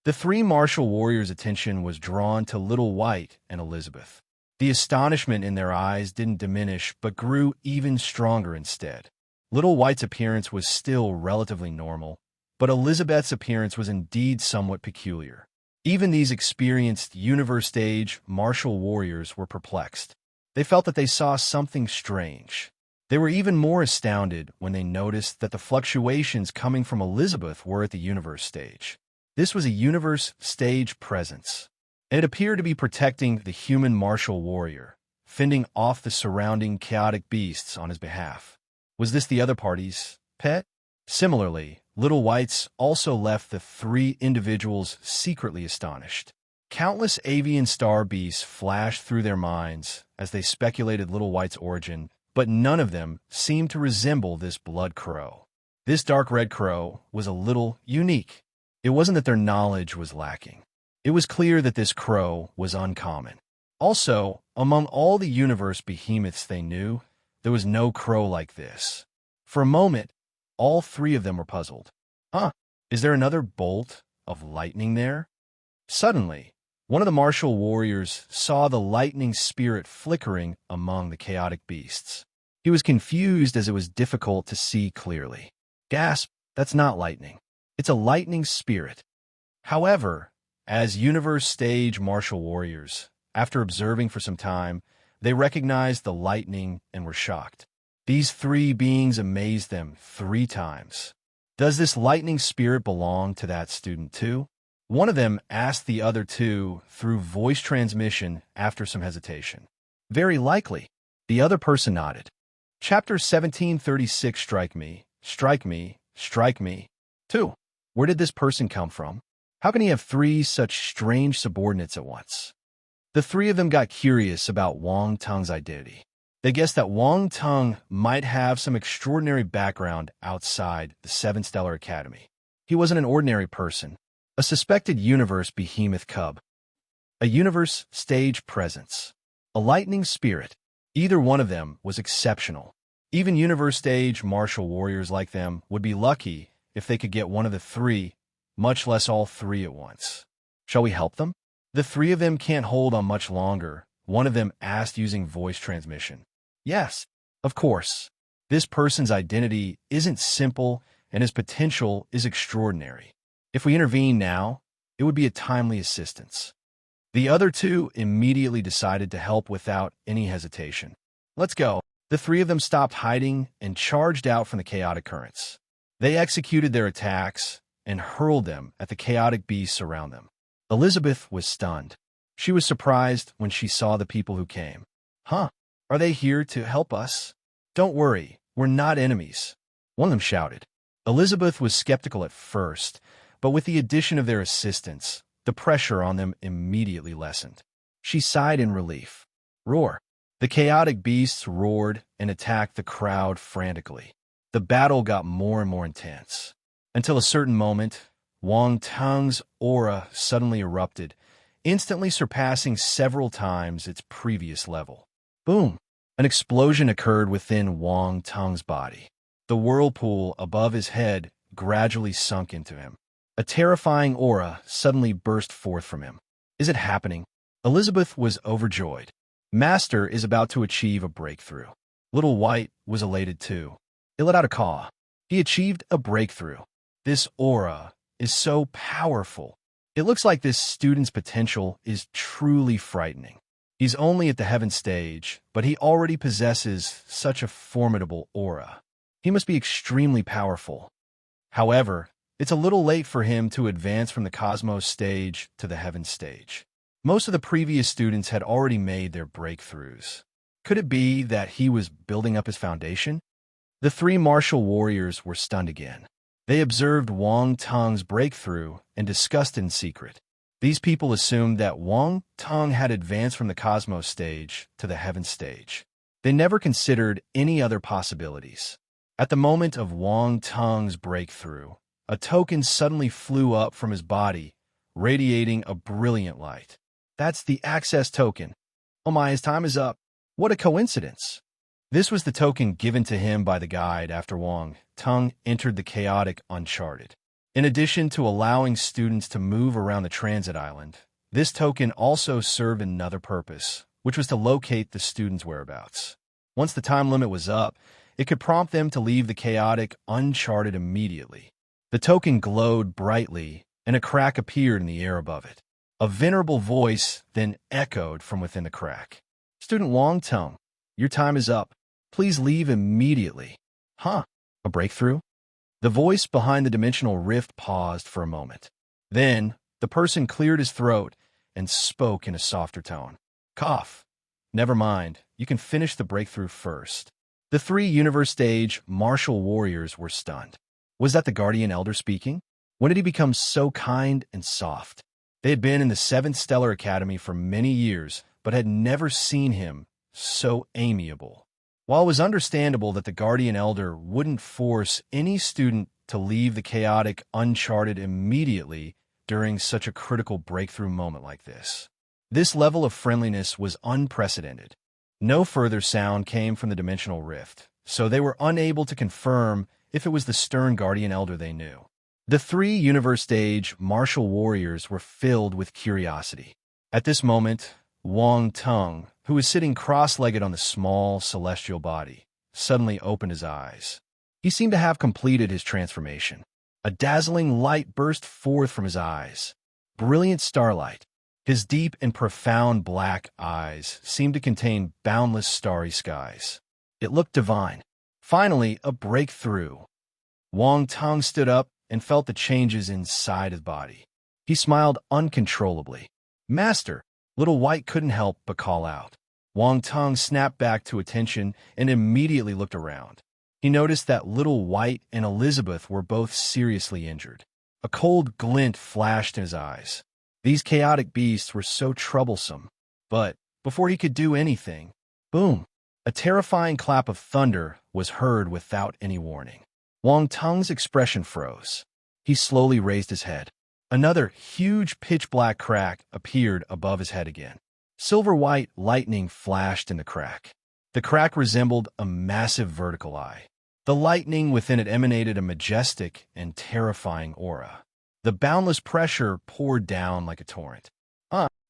The three martial warriors' attention was drawn to Little White and Elizabeth. The astonishment in their eyes didn't diminish, but grew even stronger instead. Little White's appearance was still relatively normal, but Elizabeth's appearance was indeed somewhat peculiar. Even these experienced universe-stage martial warriors were perplexed. They felt that they saw something strange. They were even more astounded when they noticed that the fluctuations coming from Elizabeth were at the universe stage. This was a universe stage presence, and it appeared to be protecting the human martial warrior, fending off the surrounding chaotic beasts on his behalf. Was this the other party's pet? Similarly, Little Whites also left the three individuals secretly astonished. Countless avian star beasts flashed through their minds as they speculated Little White's origin, but none of them seemed to resemble this blood crow. This dark red crow was a little unique. It wasn't that their knowledge was lacking. It was clear that this crow was uncommon. Also, among all the universe behemoths they knew, there was no crow like this. For a moment, all three of them were puzzled. Is there another bolt of lightning there? Suddenly, one of the martial warriors saw the lightning spirit flickering among the chaotic beasts. He was confused as it was difficult to see clearly. Gasp, that's not lightning. It's a lightning spirit. However, as universe stage martial warriors, after observing for some time, they recognized the lightning and were shocked. These three beings amazed them 3 times. Does this lightning spirit belong to that student too? One of them asked the other two through voice transmission after some hesitation. Very likely. The other person nodded. Chapter 1736, Strike Me, Strike Me, Strike Me. 2. Where did this person come from? How can he have 3 such strange subordinates at once? The 3 of them got curious about Wang Tang's identity. They guessed that Wang Tang might have some extraordinary background outside the 7th Stellar Academy. He wasn't an ordinary person, a suspected universe behemoth cub, a universe stage presence, a lightning spirit. Either one of them was exceptional. Even universe stage martial warriors like them would be lucky if they could get one of the 3, much less all 3 at once. Shall we help them? The 3 of them can't hold on much longer, one of them asked using voice transmission. Yes, of course. This person's identity isn't simple and his potential is extraordinary. If we intervene now, it would be a timely assistance. The other 2 immediately decided to help without any hesitation. Let's go. The 3 of them stopped hiding and charged out from the chaotic currents. They executed their attacks and hurled them at the chaotic beasts around them. Elizabeth was stunned. She was surprised when she saw the people who came. Huh? Are they here to help us? Don't worry, we're not enemies, one of them shouted. Elizabeth was skeptical at first, but with the addition of their assistants, the pressure on them immediately lessened. She sighed in relief. Roar! The chaotic beasts roared and attacked the crowd frantically. The battle got more and more intense. Until a certain moment, Wang Tang's aura suddenly erupted, instantly surpassing several times its previous level. Boom! An explosion occurred within Wang Tang's body. The whirlpool above his head gradually sunk into him. A terrifying aura suddenly burst forth from him. Is it happening? Elizabeth was overjoyed. Master is about to achieve a breakthrough. Little White was elated too. He let out a caw. He achieved a breakthrough. This aura is so powerful. It looks like this student's potential is truly frightening. He's only at the heaven stage, but he already possesses such a formidable aura. He must be extremely powerful. However, it's a little late for him to advance from the cosmos stage to the heaven stage. Most of the previous students had already made their breakthroughs. Could it be that he was building up his foundation? The three martial warriors were stunned again. They observed Wang Tang's breakthrough and discussed in secret. These people assumed that Wang Tang had advanced from the cosmos stage to the heaven stage. They never considered any other possibilities. At the moment of Wang Tang's breakthrough, a token suddenly flew up from his body, radiating a brilliant light. That's the access token. Oh my, his time is up. What a coincidence. This was the token given to him by the guide after Wang Tang entered the chaotic Uncharted. In addition to allowing students to move around the transit island, this token also served another purpose, which was to locate the students' whereabouts. Once the time limit was up, it could prompt them to leave the chaotic Uncharted immediately. The token glowed brightly, and a crack appeared in the air above it. A venerable voice then echoed from within the crack. Student Wang Tang, your time is up. Please leave immediately. Huh? A breakthrough? The voice behind the dimensional rift paused for a moment. Then, the person cleared his throat and spoke in a softer tone. Cough. Never mind. You can finish the breakthrough first. The three universe stage martial warriors were stunned. Was that the Guardian Elder speaking? When did he become so kind and soft? They had been in the 7th Stellar Academy for many years, but had never seen him so amiable. While it was understandable that the Guardian Elder wouldn't force any student to leave the chaotic Uncharted immediately during such a critical breakthrough moment like this, this level of friendliness was unprecedented. No further sound came from the dimensional rift, so they were unable to confirm if it was the stern Guardian Elder they knew. The three universe stage martial warriors were filled with curiosity. At this moment, Wang Tang, who was sitting cross-legged on the small celestial body, suddenly opened his eyes. He seemed to have completed his transformation. A dazzling light burst forth from his eyes. Brilliant starlight. His deep and profound black eyes seemed to contain boundless starry skies. It looked divine. Finally, a breakthrough. Wang Tang stood up and felt the changes inside his body. He smiled uncontrollably. Master! Little White couldn't help but call out. Wang Tang snapped back to attention and immediately looked around. He noticed that Little White and Elizabeth were both seriously injured. A cold glint flashed in his eyes. These chaotic beasts were so troublesome. But before he could do anything, boom! A terrifying clap of thunder was heard without any warning. Wang Tang's expression froze. He slowly raised his head. Another huge pitch-black crack appeared above his head again. Silver-white lightning flashed in the crack. The crack resembled a massive vertical eye. The lightning within it emanated a majestic and terrifying aura. The boundless pressure poured down like a torrent.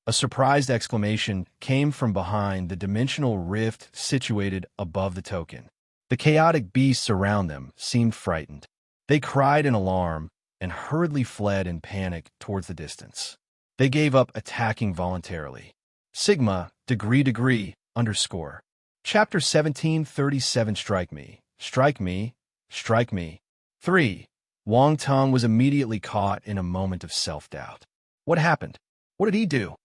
A surprised exclamation came from behind the dimensional rift situated above the token. The chaotic beasts around them seemed frightened. They cried in alarm and hurriedly fled in panic towards the distance. They gave up attacking voluntarily. Sigma, degree, underscore. Chapter 1737 Strike Me, Strike Me, Strike Me. 3. Wang Tang was immediately caught in a moment of self-doubt. What happened? What did he do?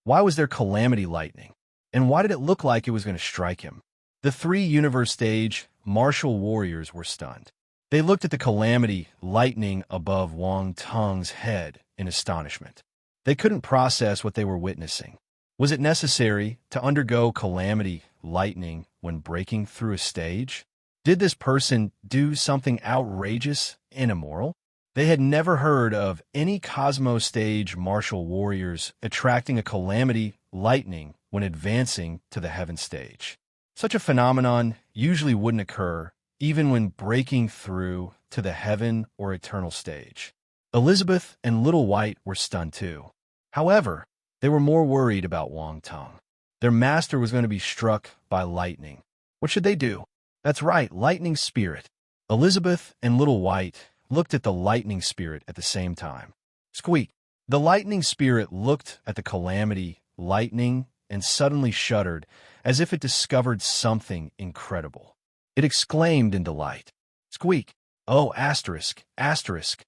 Why was there calamity lightning? And why did it look like it was going to strike him? The three universe stage martial warriors were stunned. They looked at the calamity lightning above Wang Tung's head in astonishment. They couldn't process what they were witnessing. Was it necessary to undergo calamity lightning when breaking through a stage? Did this person do something outrageous and immoral? They had never heard of any Cosmo stage martial warriors attracting a calamity lightning when advancing to the heaven stage. Such a phenomenon usually wouldn't occur even when breaking through to the heaven or eternal stage. Elizabeth and Little White were stunned too. However, they were more worried about Wang Tung. Their master was going to be struck by lightning. What should they do? That's right, lightning spirit. Elizabeth and Little White looked at the lightning spirit at the same time. Squeak! The lightning spirit looked at the calamity lightning and suddenly shuddered as if it discovered something incredible. It exclaimed in delight. Squeak! Oh, asterisk, asterisk.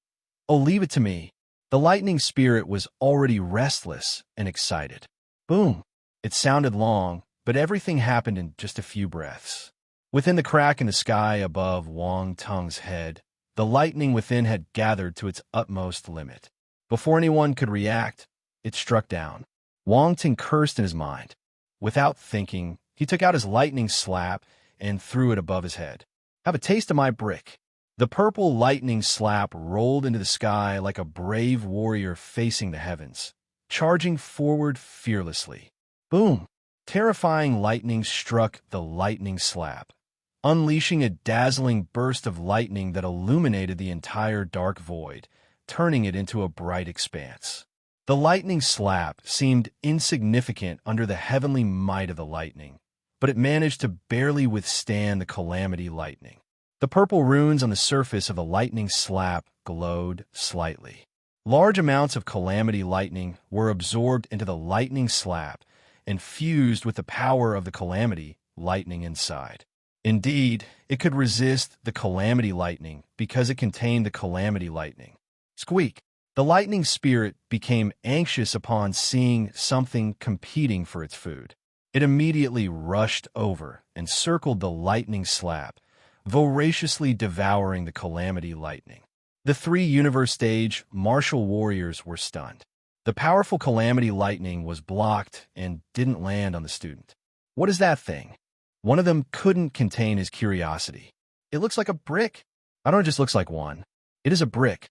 Oh, leave it to me. The lightning spirit was already restless and excited. Boom! It sounded long, but everything happened in just a few breaths. Within the crack in the sky above Wang Tung's head, the lightning within had gathered to its utmost limit. Before anyone could react, it struck down. Wang Tung cursed in his mind. Without thinking, he took out his lightning slap and threw it above his head. Have a taste of my brick. The purple lightning slap rolled into the sky like a brave warrior facing the heavens, charging forward fearlessly. Boom! Terrifying lightning struck the lightning slap, unleashing a dazzling burst of lightning that illuminated the entire dark void, turning it into a bright expanse. The lightning slap seemed insignificant under the heavenly might of the lightning, but it managed to barely withstand the calamity lightning. The purple runes on the surface of the lightning slap glowed slightly. Large amounts of calamity lightning were absorbed into the lightning slap and fused with the power of the calamity lightning inside. Indeed, it could resist the calamity lightning because it contained the calamity lightning. Squeak! The lightning spirit became anxious upon seeing something competing for its food. It immediately rushed over and circled the lightning slap, voraciously devouring the calamity lightning. The three universe stage martial warriors were stunned. The powerful calamity lightning was blocked and didn't land on the student. What is that thing? One of them couldn't contain his curiosity. It looks like a brick. I don't know, it just looks like one. It is a brick.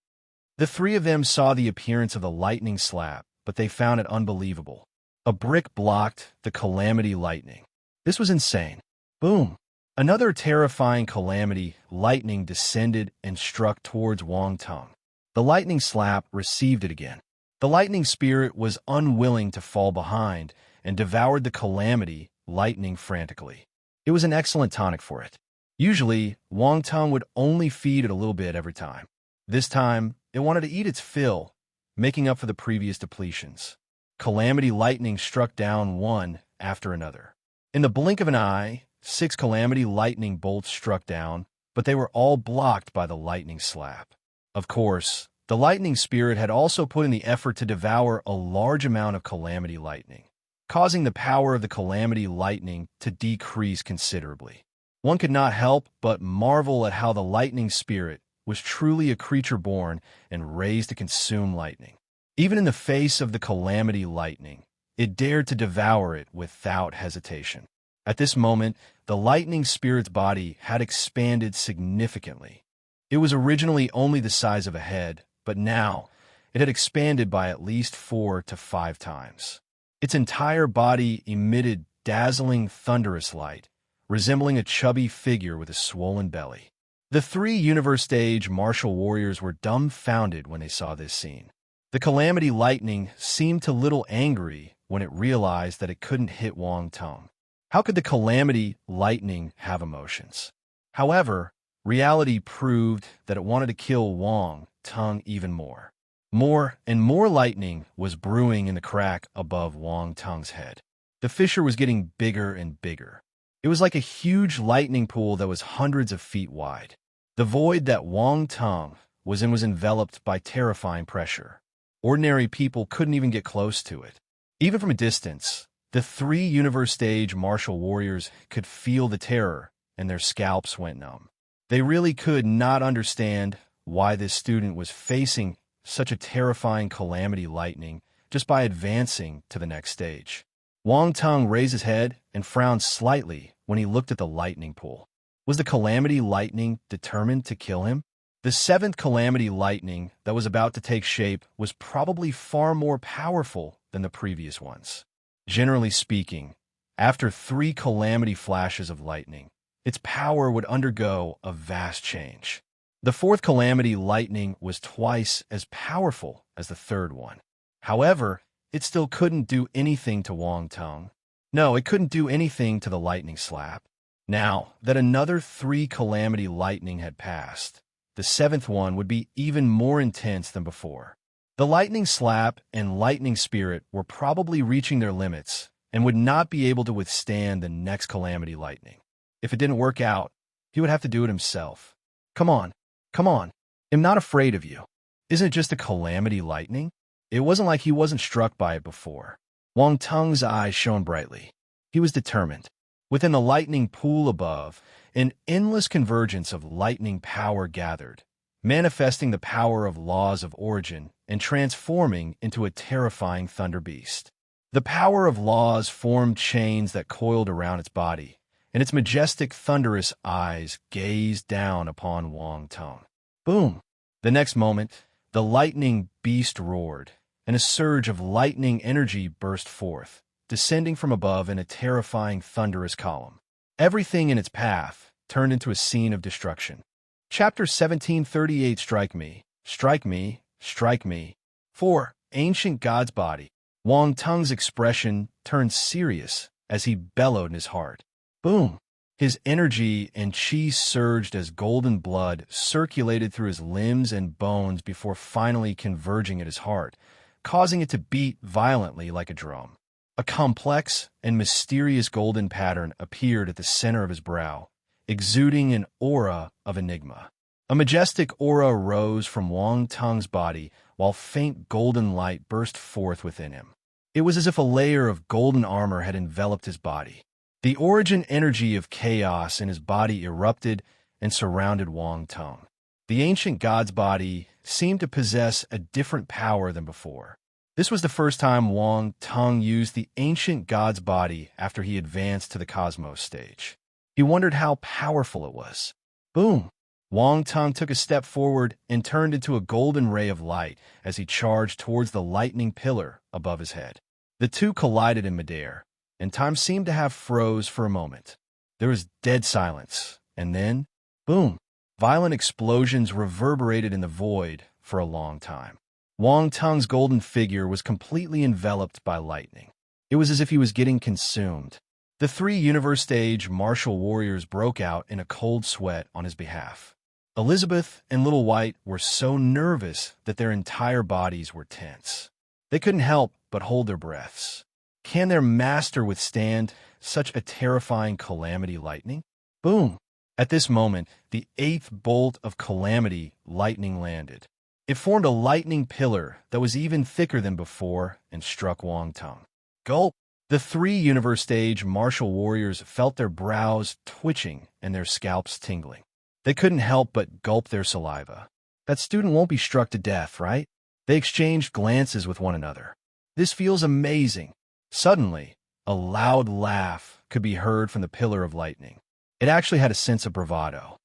The three of them saw the appearance of the lightning slap, but they found it unbelievable. A brick blocked the calamity lightning. This was insane. Boom! Another terrifying calamity lightning descended and struck towards Wang Tung. The lightning slap received it again. The lightning spirit was unwilling to fall behind and devoured the calamity lightning frantically. It was an excellent tonic for it. Usually, Wang Tung would only feed it a little bit every time. This time, it wanted to eat its fill, making up for the previous depletions. Calamity lightning struck down one after another. In the blink of an eye, 6 calamity lightning bolts struck down, but they were all blocked by the lightning slap. Of course, the lightning spirit had also put in the effort to devour a large amount of calamity lightning, causing the power of the calamity lightning to decrease considerably. One could not help but marvel at how the lightning spirit was truly a creature born and raised to consume lightning. Even in the face of the calamity lightning, it dared to devour it without hesitation. At this moment, the lightning spirit's body had expanded significantly. It was originally only the size of a head, but now it had expanded by at least 4 to 5 times. Its entire body emitted dazzling, thunderous light, resembling a chubby figure with a swollen belly. The three universe stage martial warriors were dumbfounded when they saw this scene. The calamity lightning seemed a little angry when it realized that it couldn't hit Wang Tung. How could the calamity lightning have emotions? However, reality proved that it wanted to kill Wang Tung even more. More and more lightning was brewing in the crack above Wang Tung's head. The fissure was getting bigger and bigger. It was like a huge lightning pool that was hundreds of feet wide. The void that Wang Tung was in was enveloped by terrifying pressure. Ordinary people couldn't even get close to it. Even from a distance, the three universe-stage martial warriors could feel the terror, and their scalps went numb. They really could not understand why this student was facing such a terrifying calamity lightning just by advancing to the next stage. Wang Teng raised his head and frowned slightly when he looked at the lightning pool. Was the calamity lightning determined to kill him? The seventh calamity lightning that was about to take shape was probably far more powerful than the previous ones. Generally speaking, after 3 calamity flashes of lightning, its power would undergo a vast change. The fourth calamity lightning was twice as powerful as the third one. However, it still couldn't do anything to Wang Teng. No, it couldn't do anything to the lightning slap. Now that another 3 calamity lightning had passed, the seventh one would be even more intense than before. The lightning slap and lightning spirit were probably reaching their limits and would not be able to withstand the next calamity lightning. If it didn't work out, he would have to do it himself. Come on, come on. I'm not afraid of you. Isn't it just a calamity lightning? It wasn't like he wasn't struck by it before. Wang Teng's eyes shone brightly. He was determined. Within the lightning pool above, an endless convergence of lightning power gathered, manifesting the power of laws of origin and transforming into a terrifying thunder beast. The power of laws formed chains that coiled around its body, and its majestic, thunderous eyes gazed down upon Wang Teng. Boom! The next moment, the lightning beast roared, and a surge of lightning energy burst forth, descending from above in a terrifying, thunderous column. Everything in its path turned into a scene of destruction. Chapter 1738. Strike me, strike me, strike me. 4. Ancient God's Body. Wang Teng's expression turned serious as he bellowed in his heart. Boom! His energy and chi surged as golden blood circulated through his limbs and bones before finally converging at his heart, causing it to beat violently like a drum. A complex and mysterious golden pattern appeared at the center of his brow, exuding an aura of enigma. A majestic aura rose from Wang Teng's body, while faint golden light burst forth within him. It was as if a layer of golden armor had enveloped his body. The origin energy of chaos in his body erupted and surrounded Wang Teng. The ancient god's body seemed to possess a different power than before. This was the first time Wang Teng used the ancient god's body after he advanced to the cosmos stage. He wondered how powerful it was. Boom! Wang Teng took a step forward and turned into a golden ray of light as he charged towards the lightning pillar above his head. The two collided in midair, and time seemed to have froze for a moment. There was dead silence, and then, boom! Violent explosions reverberated in the void for a long time. Wang Teng's golden figure was completely enveloped by lightning. It was as if he was getting consumed. The 3 universe-stage martial warriors broke out in a cold sweat on his behalf. Elizabeth and Little White were so nervous that their entire bodies were tense. They couldn't help but hold their breaths. Can their master withstand such a terrifying calamity lightning? Boom! At this moment, the 8th bolt of calamity lightning landed. It formed a lightning pillar that was even thicker than before and struck Wang Teng. Gulp! The 3 universe-stage martial warriors felt their brows twitching and their scalps tingling. They couldn't help but gulp their saliva. That student won't be struck to death, right? They exchanged glances with one another. This feels amazing. Suddenly, a loud laugh could be heard from the pillar of lightning. It actually had a sense of bravado.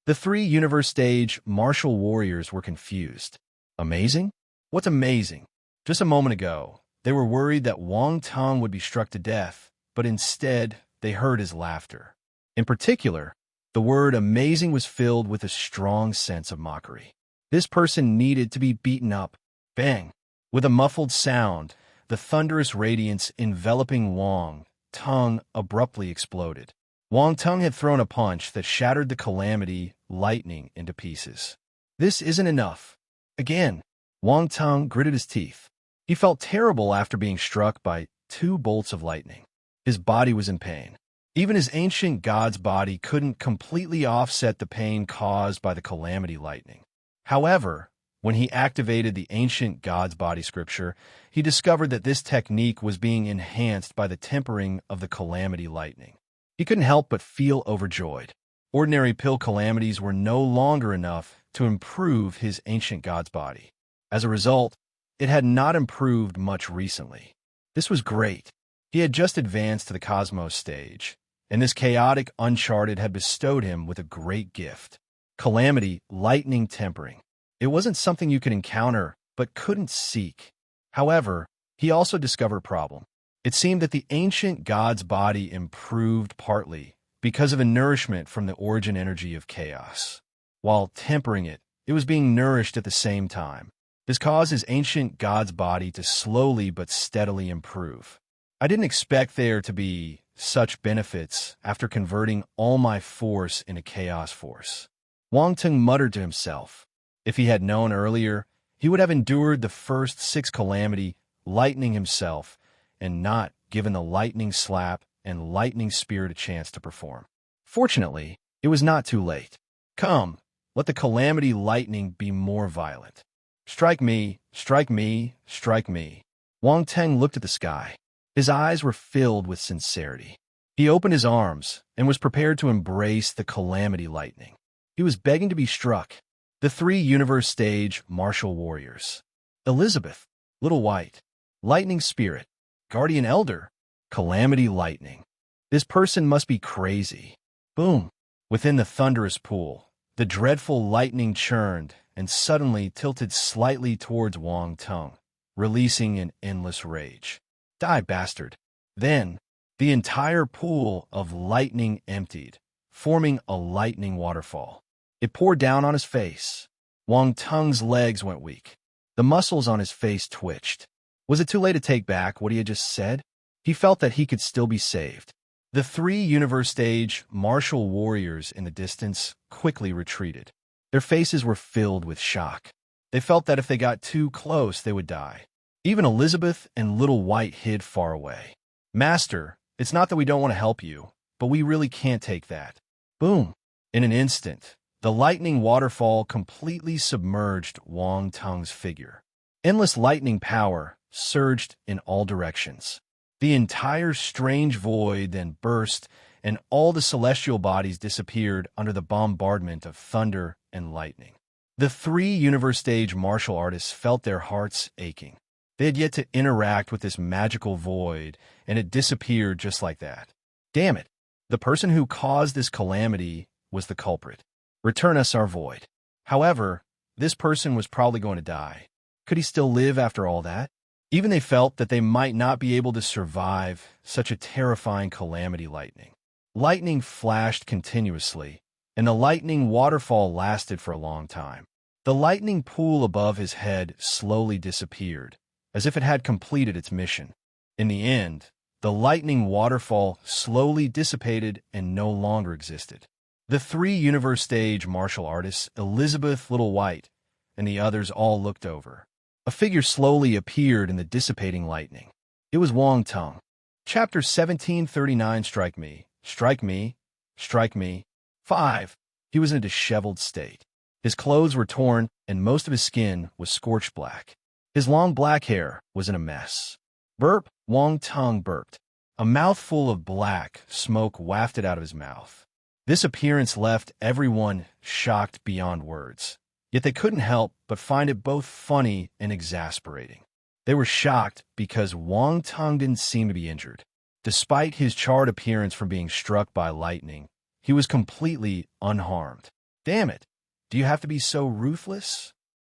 The 3 universe-stage martial warriors were confused. Amazing? What's amazing? Just a moment ago, they were worried that Wang Teng would be struck to death, but instead, they heard his laughter. In particular, the word amazing was filled with a strong sense of mockery. This person needed to be beaten up. Bang! With a muffled sound, the thunderous radiance enveloping Wang Teng abruptly exploded. Wang Teng had thrown a punch that shattered the calamity lightning into pieces. This isn't enough. Again, Wang Teng gritted his teeth. He felt terrible after being struck by 2 bolts of lightning. His body was in pain. Even his ancient god's body couldn't completely offset the pain caused by the calamity lightning. However, When he activated the ancient God's body scripture, he discovered that this technique was being enhanced by the tempering of the calamity lightning. He couldn't help but feel overjoyed. Ordinary pill calamities were no longer enough to improve his ancient God's body. As a result, it had not improved much recently. This was great. He had just advanced to the cosmos stage, and this chaotic uncharted had bestowed him with a great gift. Calamity lightning tempering. It wasn't something you could encounter, but couldn't seek. However, he also discovered a problem. It seemed that the ancient God's body improved partly because of a nourishment from the origin energy of chaos. While tempering it, it was being nourished at the same time. This caused his ancient God's body to slowly but steadily improve. I didn't expect there to be such benefits after converting all my force into chaos force. Wang Tung muttered to himself. If he had known earlier, he would have endured the first 6 calamity, lightning himself, and not given the lightning slap and lightning spirit a chance to perform. Fortunately, it was not too late. Come, let the calamity lightning be more violent. Strike me, strike me, strike me. Wang Teng looked at the sky. His eyes were filled with sincerity. He opened his arms and was prepared to embrace the calamity lightning. He was begging to be struck. The 3 universe stage martial warriors. Elizabeth, Little White, Lightning Spirit, Guardian Elder, Calamity Lightning. This person must be crazy. Boom! Within the thunderous pool, the dreadful lightning churned and suddenly tilted slightly towards Wang Tung, releasing an endless rage. Die, bastard! Then, the entire pool of lightning emptied, forming a lightning waterfall. It poured down on his face. Wang Tung's legs went weak. The muscles on his face twitched. Was it too late to take back what he had just said? He felt that he could still be saved. The 3 universe stage martial warriors in the distance quickly retreated. Their faces were filled with shock. They felt that if they got too close, they would die. Even Elizabeth and Little White hid far away. Master, it's not that we don't want to help you, but we really can't take that. Boom! In an instant, the lightning waterfall completely submerged Wang Tung's figure. Endless lightning power surged in all directions. The entire strange void then burst, and all the celestial bodies disappeared under the bombardment of thunder and lightning. The 3 universe stage martial artists felt their hearts aching. They had yet to interact with this magical void, and it disappeared just like that. Damn it! The person who caused this calamity was the culprit. Return us our void. However, this person was probably going to die. Could he still live after all that? Even they felt that they might not be able to survive such a terrifying calamity lightning. Lightning flashed continuously, and the lightning waterfall lasted for a long time. The lightning pool above his head slowly disappeared, as if it had completed its mission. In the end, the lightning waterfall slowly dissipated and no longer existed. The 3 universe stage martial artists, Elizabeth, Little White, and the others all looked over. A figure slowly appeared in the dissipating lightning. It was Wang Tung. Chapter 1739. Strike me, strike me, strike me. 5. He was in a disheveled state. His clothes were torn, and most of his skin was scorched black. His long black hair was in a mess. Burp! Wang Tung burped. A mouthful of black smoke wafted out of his mouth. This appearance left everyone shocked beyond words. Yet they couldn't help but find it both funny and exasperating. They were shocked because Wang Tung didn't seem to be injured. Despite his charred appearance from being struck by lightning, he was completely unharmed. Damn it! Do you have to be so ruthless?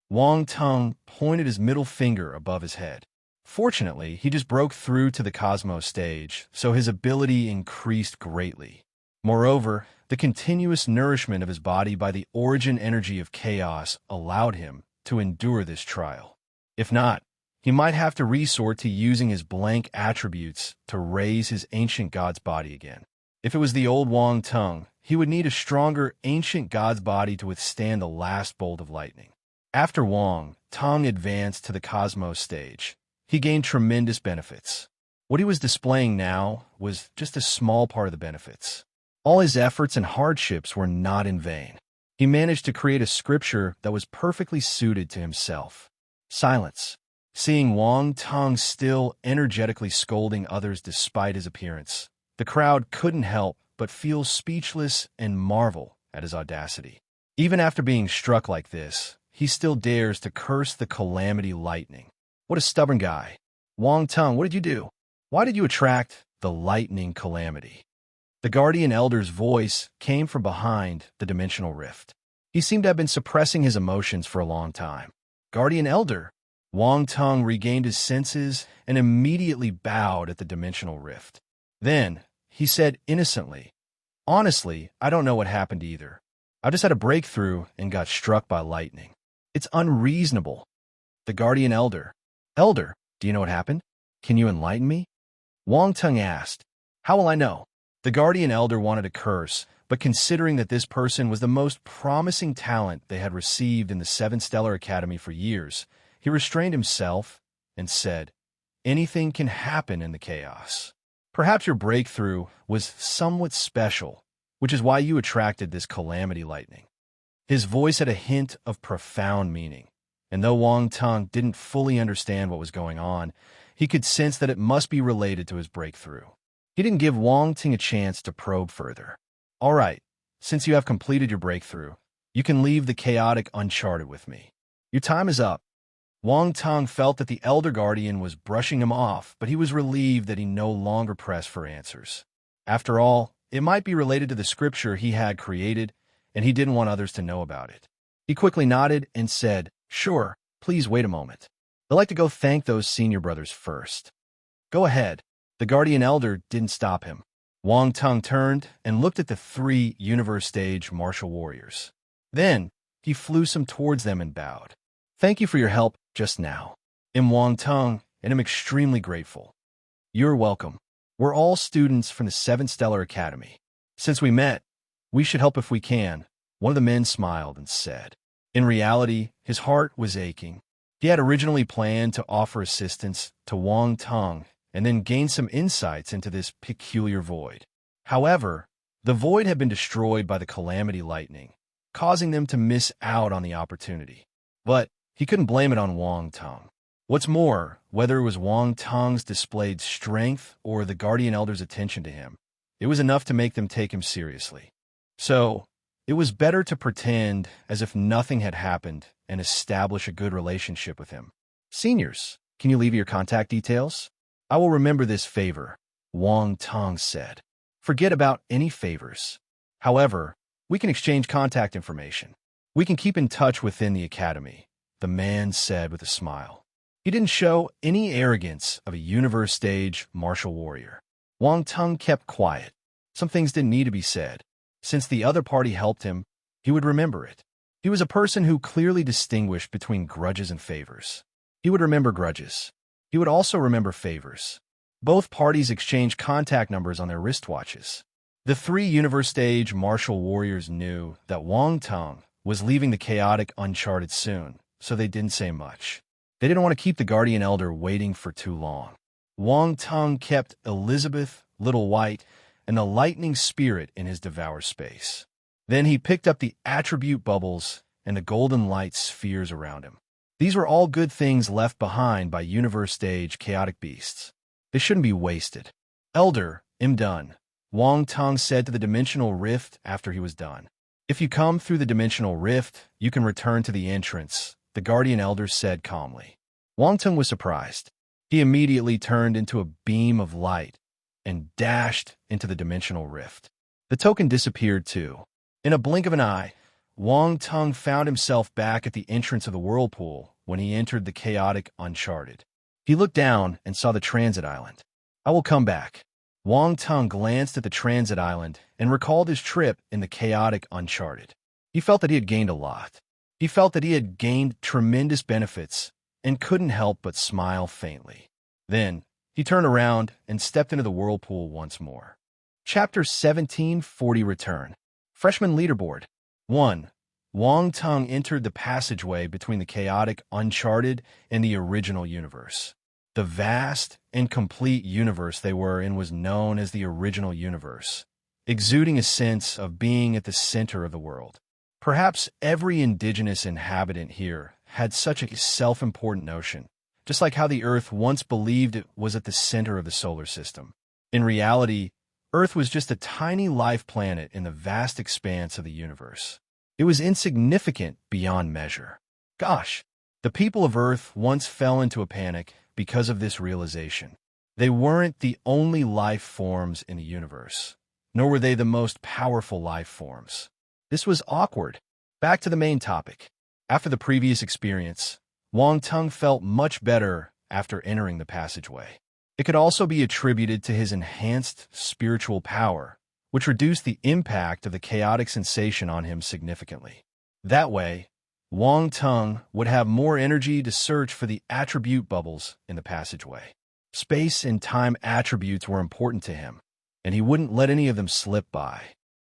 Wang Tung pointed his middle finger above his head. Fortunately, he just broke through to the cosmos stage, so his ability increased greatly. Moreover, the continuous nourishment of his body by the origin energy of chaos allowed him to endure this trial. If not, he might have to resort to using his blank attributes to raise his ancient god's body again. If it was the old Wang Tung, he would need a stronger ancient god's body to withstand the last bolt of lightning. After Wang Tung advanced to the cosmos stage, he gained tremendous benefits. What he was displaying now was just a small part of the benefits. All his efforts and hardships were not in vain. He managed to create a scripture that was perfectly suited to himself. Silence. Seeing Wang Tong still energetically scolding others despite his appearance, the crowd couldn't help but feel speechless and marvel at his audacity. Even after being struck like this, he still dares to curse the calamity lightning. What a stubborn guy. Wang Tong, what did you do? Why did you attract the lightning calamity? The guardian elder's voice came from behind the dimensional rift. He seemed to have been suppressing his emotions for a long time. Guardian elder? Wang Tong regained his senses and immediately bowed at the dimensional rift. Then, he said innocently, "Honestly, I don't know what happened either. I just had a breakthrough and got struck by lightning. It's unreasonable." The guardian elder. "Elder, do you know what happened? Can you enlighten me?" Wang Tong asked. "How will I know?" The guardian elder wanted to curse, but considering that this person was the most promising talent they had received in the Seven Stellar Academy for years, he restrained himself and said, "Anything can happen in the chaos. Perhaps your breakthrough was somewhat special, which is why you attracted this calamity lightning." His voice had a hint of profound meaning, and though Wang Tong didn't fully understand what was going on, he could sense that it must be related to his breakthrough. He didn't give Wang Ting a chance to probe further. "All right, since you have completed your breakthrough, you can leave the chaotic uncharted with me. Your time is up." Wang Tong felt that the elder guardian was brushing him off, but he was relieved that he no longer pressed for answers. After all, it might be related to the scripture he had created, and he didn't want others to know about it. He quickly nodded and said, "Sure, please wait a moment. I'd like to go thank those senior brothers first." "Go ahead." The guardian elder didn't stop him. Wang Tong turned and looked at the three universe-stage martial warriors. Then, he flew some towards them and bowed. "Thank you for your help just now. I'm Wang Tong, and I'm extremely grateful." "You're welcome. We're all students from the Seven Stellar Academy. Since we met, we should help if we can," one of the men smiled and said. In reality, his heart was aching. He had originally planned to offer assistance to Wang Tong and then gain some insights into this peculiar void. However, the void had been destroyed by the calamity lightning, causing them to miss out on the opportunity. But he couldn't blame it on Wang Tong. What's more, whether it was Wang Tong's displayed strength or the guardian elder's attention to him, it was enough to make them take him seriously. So, it was better to pretend as if nothing had happened and establish a good relationship with him. "Seniors, can you leave your contact details? I will remember this favor," Wang Tong said. "Forget about any favors. However, we can exchange contact information. We can keep in touch within the academy," the man said with a smile. He didn't show any arrogance of a universe-stage martial warrior. Wang Tong kept quiet. Some things didn't need to be said. Since the other party helped him, he would remember it. He was a person who clearly distinguished between grudges and favors. He would remember grudges. He would also remember favors. Both parties exchanged contact numbers on their wristwatches. The three universe-stage martial warriors knew that Wang Tong was leaving the chaotic uncharted soon, so they didn't say much. They didn't want to keep the guardian elder waiting for too long. Wang Tong kept Elizabeth, Little White, and the lightning spirit in his devour space. Then he picked up the attribute bubbles and the golden light spheres around him. These were all good things left behind by universe-stage chaotic beasts. They shouldn't be wasted. "Elder, I'm done," Wang Tong said to the dimensional rift after he was done. "If you come through the dimensional rift, you can return to the entrance," the guardian elder said calmly. Wang Tong was surprised. He immediately turned into a beam of light and dashed into the dimensional rift. The token disappeared too. In a blink of an eye, Wang Tong found himself back at the entrance of the whirlpool when he entered the chaotic uncharted. He looked down and saw the transit island. "I will come back." Wang Tong glanced at the transit island and recalled his trip in the chaotic uncharted. He felt that he had gained a lot. He felt that he had gained tremendous benefits and couldn't help but smile faintly. Then, he turned around and stepped into the whirlpool once more. Chapter 1740 Return. Freshman Leaderboard. 1. Wang Tong entered the passageway between the chaotic uncharted and the original universe. The vast and complete universe they were in was known as the original universe, exuding a sense of being at the center of the world. Perhaps every indigenous inhabitant here had such a self-important notion, just like how the Earth once believed it was at the center of the solar system. In reality, Earth was just a tiny life planet in the vast expanse of the universe. It was insignificant beyond measure. Gosh, the people of Earth once fell into a panic because of this realization. They weren't the only life forms in the universe, nor were they the most powerful life forms. This was awkward. Back to the main topic. After the previous experience, Wang Tung felt much better after entering the passageway. It could also be attributed to his enhanced spiritual power, which reduced the impact of the chaotic sensation on him significantly. That way, Wang Tung would have more energy to search for the attribute bubbles in the passageway. Space and time attributes were important to him, and he wouldn't let any of them slip by.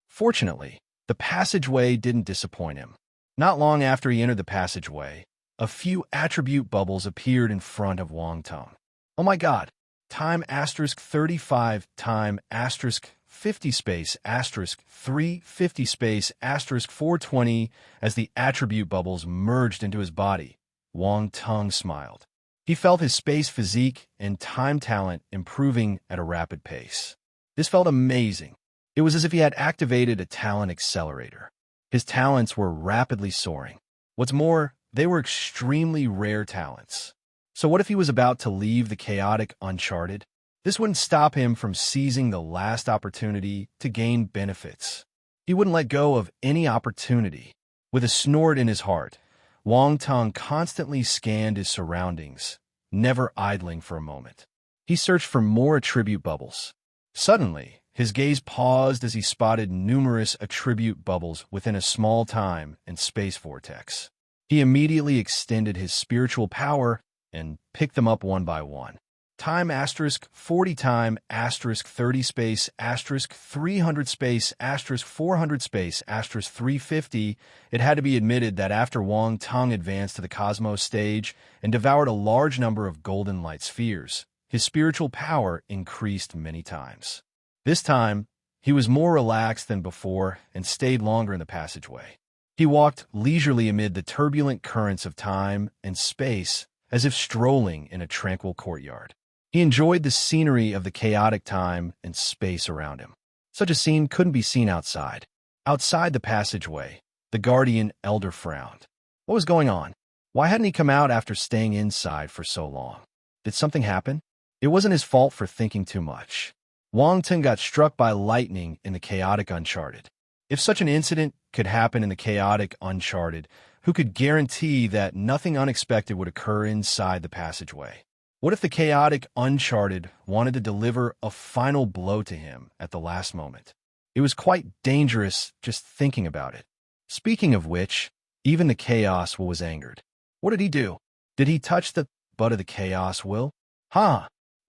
Fortunately, the passageway didn't disappoint him. Not long after he entered the passageway, a few attribute bubbles appeared in front of Wang Tung. Oh my god! Time *35, time *50 space *350 space *420 as the attribute bubbles merged into his body. Wang Tung smiled. He felt his space physique and time talent improving at a rapid pace. This felt amazing. It was as if he had activated a talent accelerator. His talents were rapidly soaring. What's more, they were extremely rare talents. So what if he was about to leave the chaotic uncharted? This wouldn't stop him from seizing the last opportunity to gain benefits. He wouldn't let go of any opportunity. With a snort in his heart, Wang Tung constantly scanned his surroundings, never idling for a moment. He searched for more attribute bubbles. Suddenly, his gaze paused as he spotted numerous attribute bubbles within a small time and space vortex. He immediately extended his spiritual power and picked them up one by one. Time *40 time *30 space *300 space *400 space *350. It had to be admitted that after Wang Tung advanced to the cosmos stage and devoured a large number of golden light spheres, his spiritual power increased many times. This time, he was more relaxed than before and stayed longer in the passageway. He walked leisurely amid the turbulent currents of time and space as if strolling in a tranquil courtyard. He enjoyed the scenery of the chaotic time and space around him. Such a scene couldn't be seen outside. Outside the passageway, the guardian elder frowned. What was going on? Why hadn't he come out after staying inside for so long? Did something happen? It wasn't his fault for thinking too much. Wang Tung got struck by lightning in the chaotic uncharted. If such an incident could happen in the chaotic uncharted, who could guarantee that nothing unexpected would occur inside the passageway? What if the chaotic uncharted wanted to deliver a final blow to him at the last moment? It was quite dangerous just thinking about it. Speaking of which, even the chaos will was angered. What did he do? Did he touch the butt of the chaos will?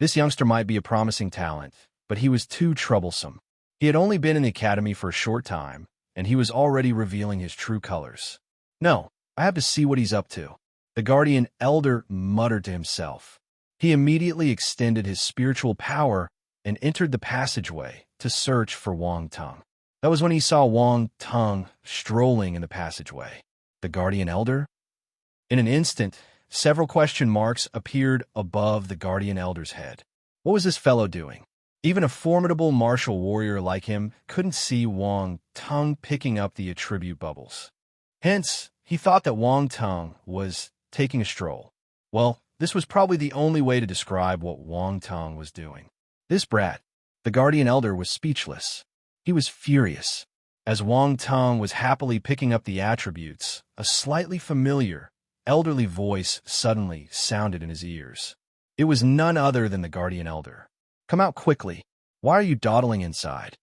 This youngster might be a promising talent, but he was too troublesome. He had only been in the academy for a short time, and he was already revealing his true colors. No, I have to see what he's up to. The guardian elder muttered to himself. He immediately extended his spiritual power and entered the passageway to search for Wang Tung. That was when he saw Wang Tung strolling in the passageway. The guardian elder? In an instant, several question marks appeared above the guardian elder's head. What was this fellow doing? Even a formidable martial warrior like him couldn't see Wang Tung picking up the attribute bubbles. Hence, he thought that Wang Tung was taking a stroll. Well, this was probably the only way to describe what Wang Tung was doing. This brat, the guardian elder, was speechless. He was furious. As Wang Tung was happily picking up the attributes, a slightly familiar, elderly voice suddenly sounded in his ears. It was none other than the guardian elder. Come out quickly. Why are you dawdling inside?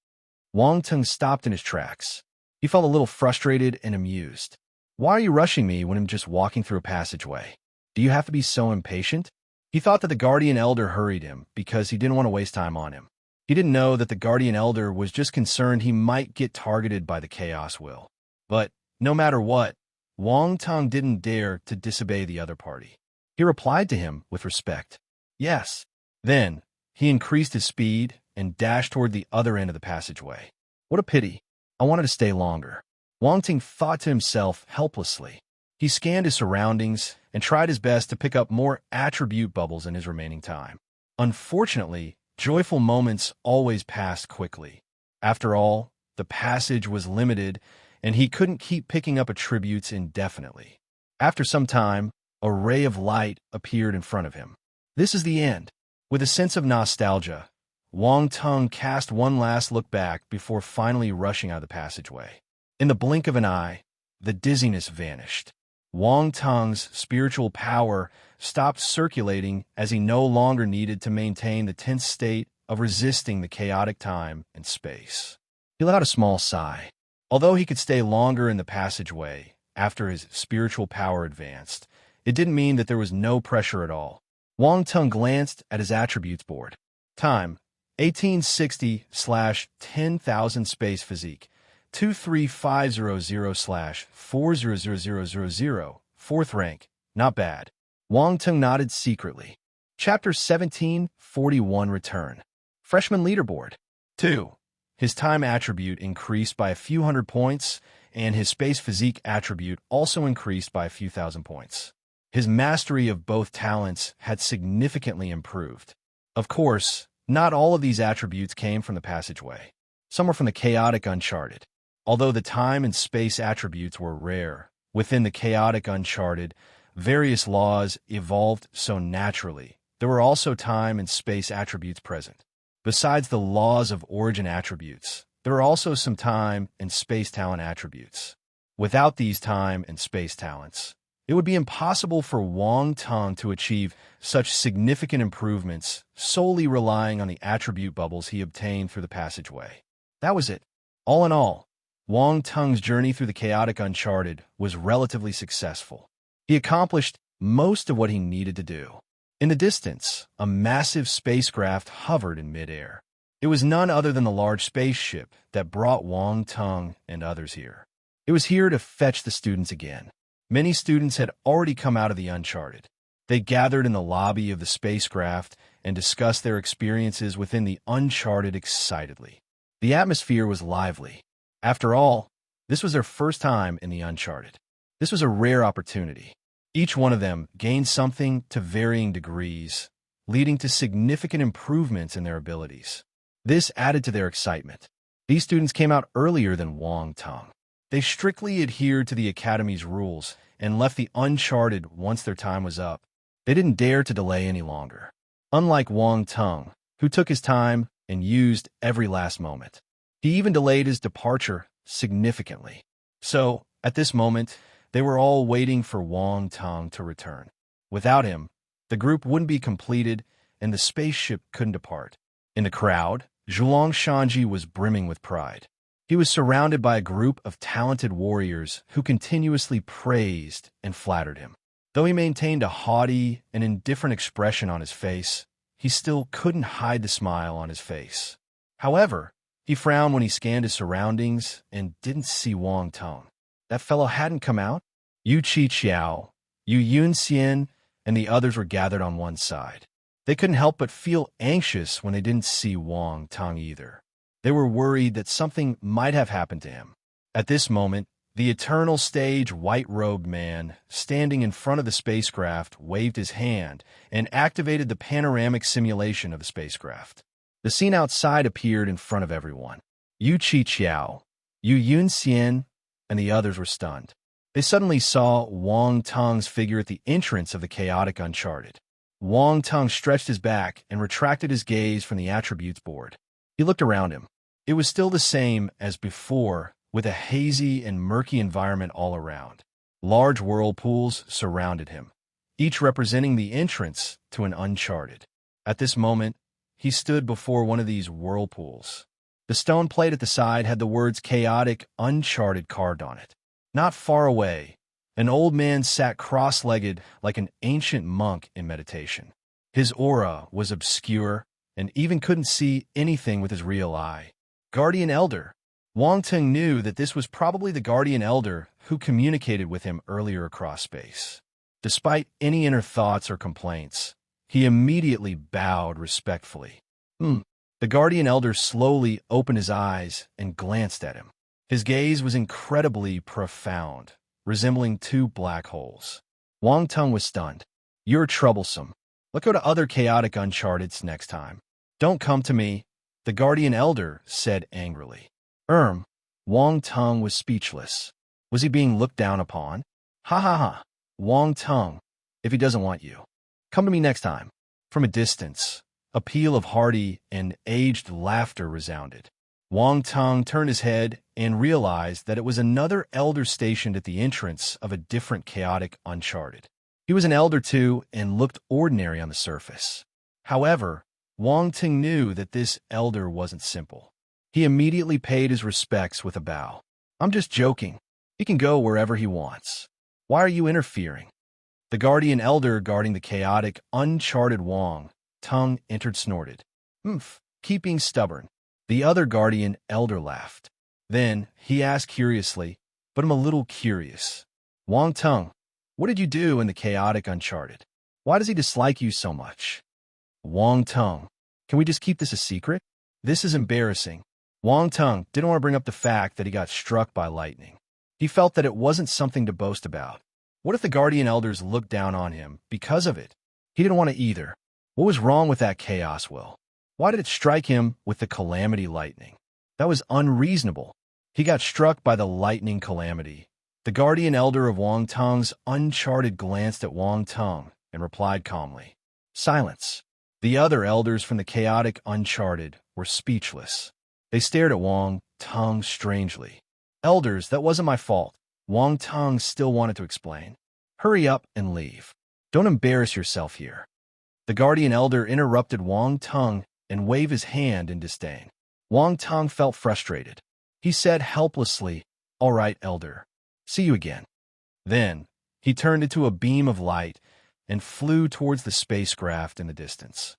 Wang Tung stopped in his tracks. He felt a little frustrated and amused. Why are you rushing me when I'm just walking through a passageway? Do you have to be so impatient? He thought that the guardian elder hurried him because he didn't want to waste time on him. He didn't know that the guardian elder was just concerned he might get targeted by the chaos will. But no matter what, Wang Tung didn't dare to disobey the other party. He replied to him with respect. Yes. Then, he increased his speed and dashed toward the other end of the passageway. What a pity. I wanted to stay longer. Wang Ting thought to himself helplessly. He scanned his surroundings and tried his best to pick up more attribute bubbles in his remaining time. Unfortunately, joyful moments always passed quickly. After all, the passage was limited, and he couldn't keep picking up attributes indefinitely. After some time, a ray of light appeared in front of him. This is the end. With a sense of nostalgia, Wang Tung cast one last look back before finally rushing out of the passageway. In the blink of an eye, the dizziness vanished. Wang Tung's spiritual power stopped circulating as he no longer needed to maintain the tense state of resisting the chaotic time and space. He let out a small sigh. Although he could stay longer in the passageway after his spiritual power advanced, it didn't mean that there was no pressure at all. Wang Tung glanced at his attributes board. Time, 1860/10,000 space physique, 23500/400000, 4th rank, not bad. Wang Tung nodded secretly. Chapter 1741 Return. Freshman Leaderboard. 2. His time attribute increased by a few hundred points, and his space physique attribute also increased by a few thousand points. His mastery of both talents had significantly improved. Of course, not all of these attributes came from the passageway. Some were from the chaotic uncharted. Although the time and space attributes were rare, within the chaotic uncharted, various laws evolved so naturally. There were also time and space attributes present. Besides the laws of origin attributes, there are also some time and space talent attributes. Without these time and space talents, it would be impossible for Wang Tung to achieve such significant improvements solely relying on the attribute bubbles he obtained through the passageway. That was it. All in all, Wang Tung's journey through the chaotic uncharted was relatively successful. He accomplished most of what he needed to do. In the distance, a massive spacecraft hovered in midair. It was none other than the large spaceship that brought Wang Tung and others here. It was here to fetch the students again. Many students had already come out of the uncharted. They gathered in the lobby of the spacecraft and discussed their experiences within the uncharted excitedly. The atmosphere was lively. After all, this was their first time in the uncharted. This was a rare opportunity. Each one of them gained something to varying degrees, leading to significant improvements in their abilities. This added to their excitement. These students came out earlier than Wang Tung. They strictly adhered to the Academy's rules and left the uncharted once their time was up. They didn't dare to delay any longer. Unlike Wang Tung, who took his time and used every last moment. He even delayed his departure significantly. So, at this moment, they were all waiting for Wang Tung to return. Without him, the group wouldn't be completed and the spaceship couldn't depart. In the crowd, Zhuang Shanji was brimming with pride. He was surrounded by a group of talented warriors who continuously praised and flattered him. Though he maintained a haughty and indifferent expression on his face, he still couldn't hide the smile on his face. However, he frowned when he scanned his surroundings and didn't see Wang Tung. That fellow hadn't come out. Yu Qiqiao, Yu Yunxian, and the others were gathered on one side. They couldn't help but feel anxious when they didn't see Wang Tung either. They were worried that something might have happened to him. At this moment, the eternal stage white-robed man, standing in front of the spacecraft, waved his hand and activated the panoramic simulation of the spacecraft. The scene outside appeared in front of everyone. Yu Qiqiao, Yu Yunxian, and the others were stunned. They suddenly saw Wang Tung's figure at the entrance of the chaotic uncharted. Wang Tung stretched his back and retracted his gaze from the attributes board. He looked around him. It was still the same as before, with a hazy and murky environment all around. Large whirlpools surrounded him, each representing the entrance to an uncharted. At this moment, he stood before one of these whirlpools. The stone plate at the side had the words Chaotic Uncharted carved on it. Not far away, an old man sat cross-legged like an ancient monk in meditation. His aura was obscure and even couldn't see anything with his real eye. Guardian Elder. Wang Tung knew that this was probably the Guardian Elder who communicated with him earlier across space. Despite any inner thoughts or complaints, he immediately bowed respectfully. The Guardian Elder slowly opened his eyes and glanced at him. His gaze was incredibly profound, resembling two black holes. Wang Tung was stunned. You're troublesome. Let's go to other chaotic Uncharteds next time. Don't come to me, the guardian elder said angrily. Wang Tung was speechless. Was he being looked down upon? Ha ha ha. Wang Tung, if he doesn't want you, come to me next time. From a distance, a peal of hearty and aged laughter resounded. Wang Tung turned his head and realized that it was another elder stationed at the entrance of a different chaotic Uncharted. He was an elder too and looked ordinary on the surface. However, Wang Tung knew that this elder wasn't simple. He immediately paid his respects with a bow. I'm just joking. He can go wherever he wants. Why are you interfering? The guardian elder guarding the chaotic, uncharted Wang Tung entered snorted. Keeping stubborn. The other guardian elder laughed. Then he asked curiously, but I'm a little curious. Wang Tung, what did you do in the chaotic Uncharted? Why does he dislike you so much? Wang Tung, can we just keep this a secret? This is embarrassing. Wang Tung didn't want to bring up the fact that he got struck by lightning. He felt that it wasn't something to boast about. What if the guardian elders looked down on him because of it? He didn't want to either. What was wrong with that chaos will? Why did it strike him with the calamity lightning? That was unreasonable. He got struck by the lightning calamity. The guardian elder of Wang Tung's Uncharted glanced at Wang Tung and replied calmly. Silence. The other elders from the chaotic Uncharted were speechless. They stared at Wang Tung strangely. Elders, that wasn't my fault. Wang Tung still wanted to explain. Hurry up and leave. Don't embarrass yourself here. The guardian elder interrupted Wang Tung and waved his hand in disdain. Wang Tung felt frustrated. He said helplessly, All right, elder. See you again. Then, he turned into a beam of light and flew towards the spacecraft in the distance.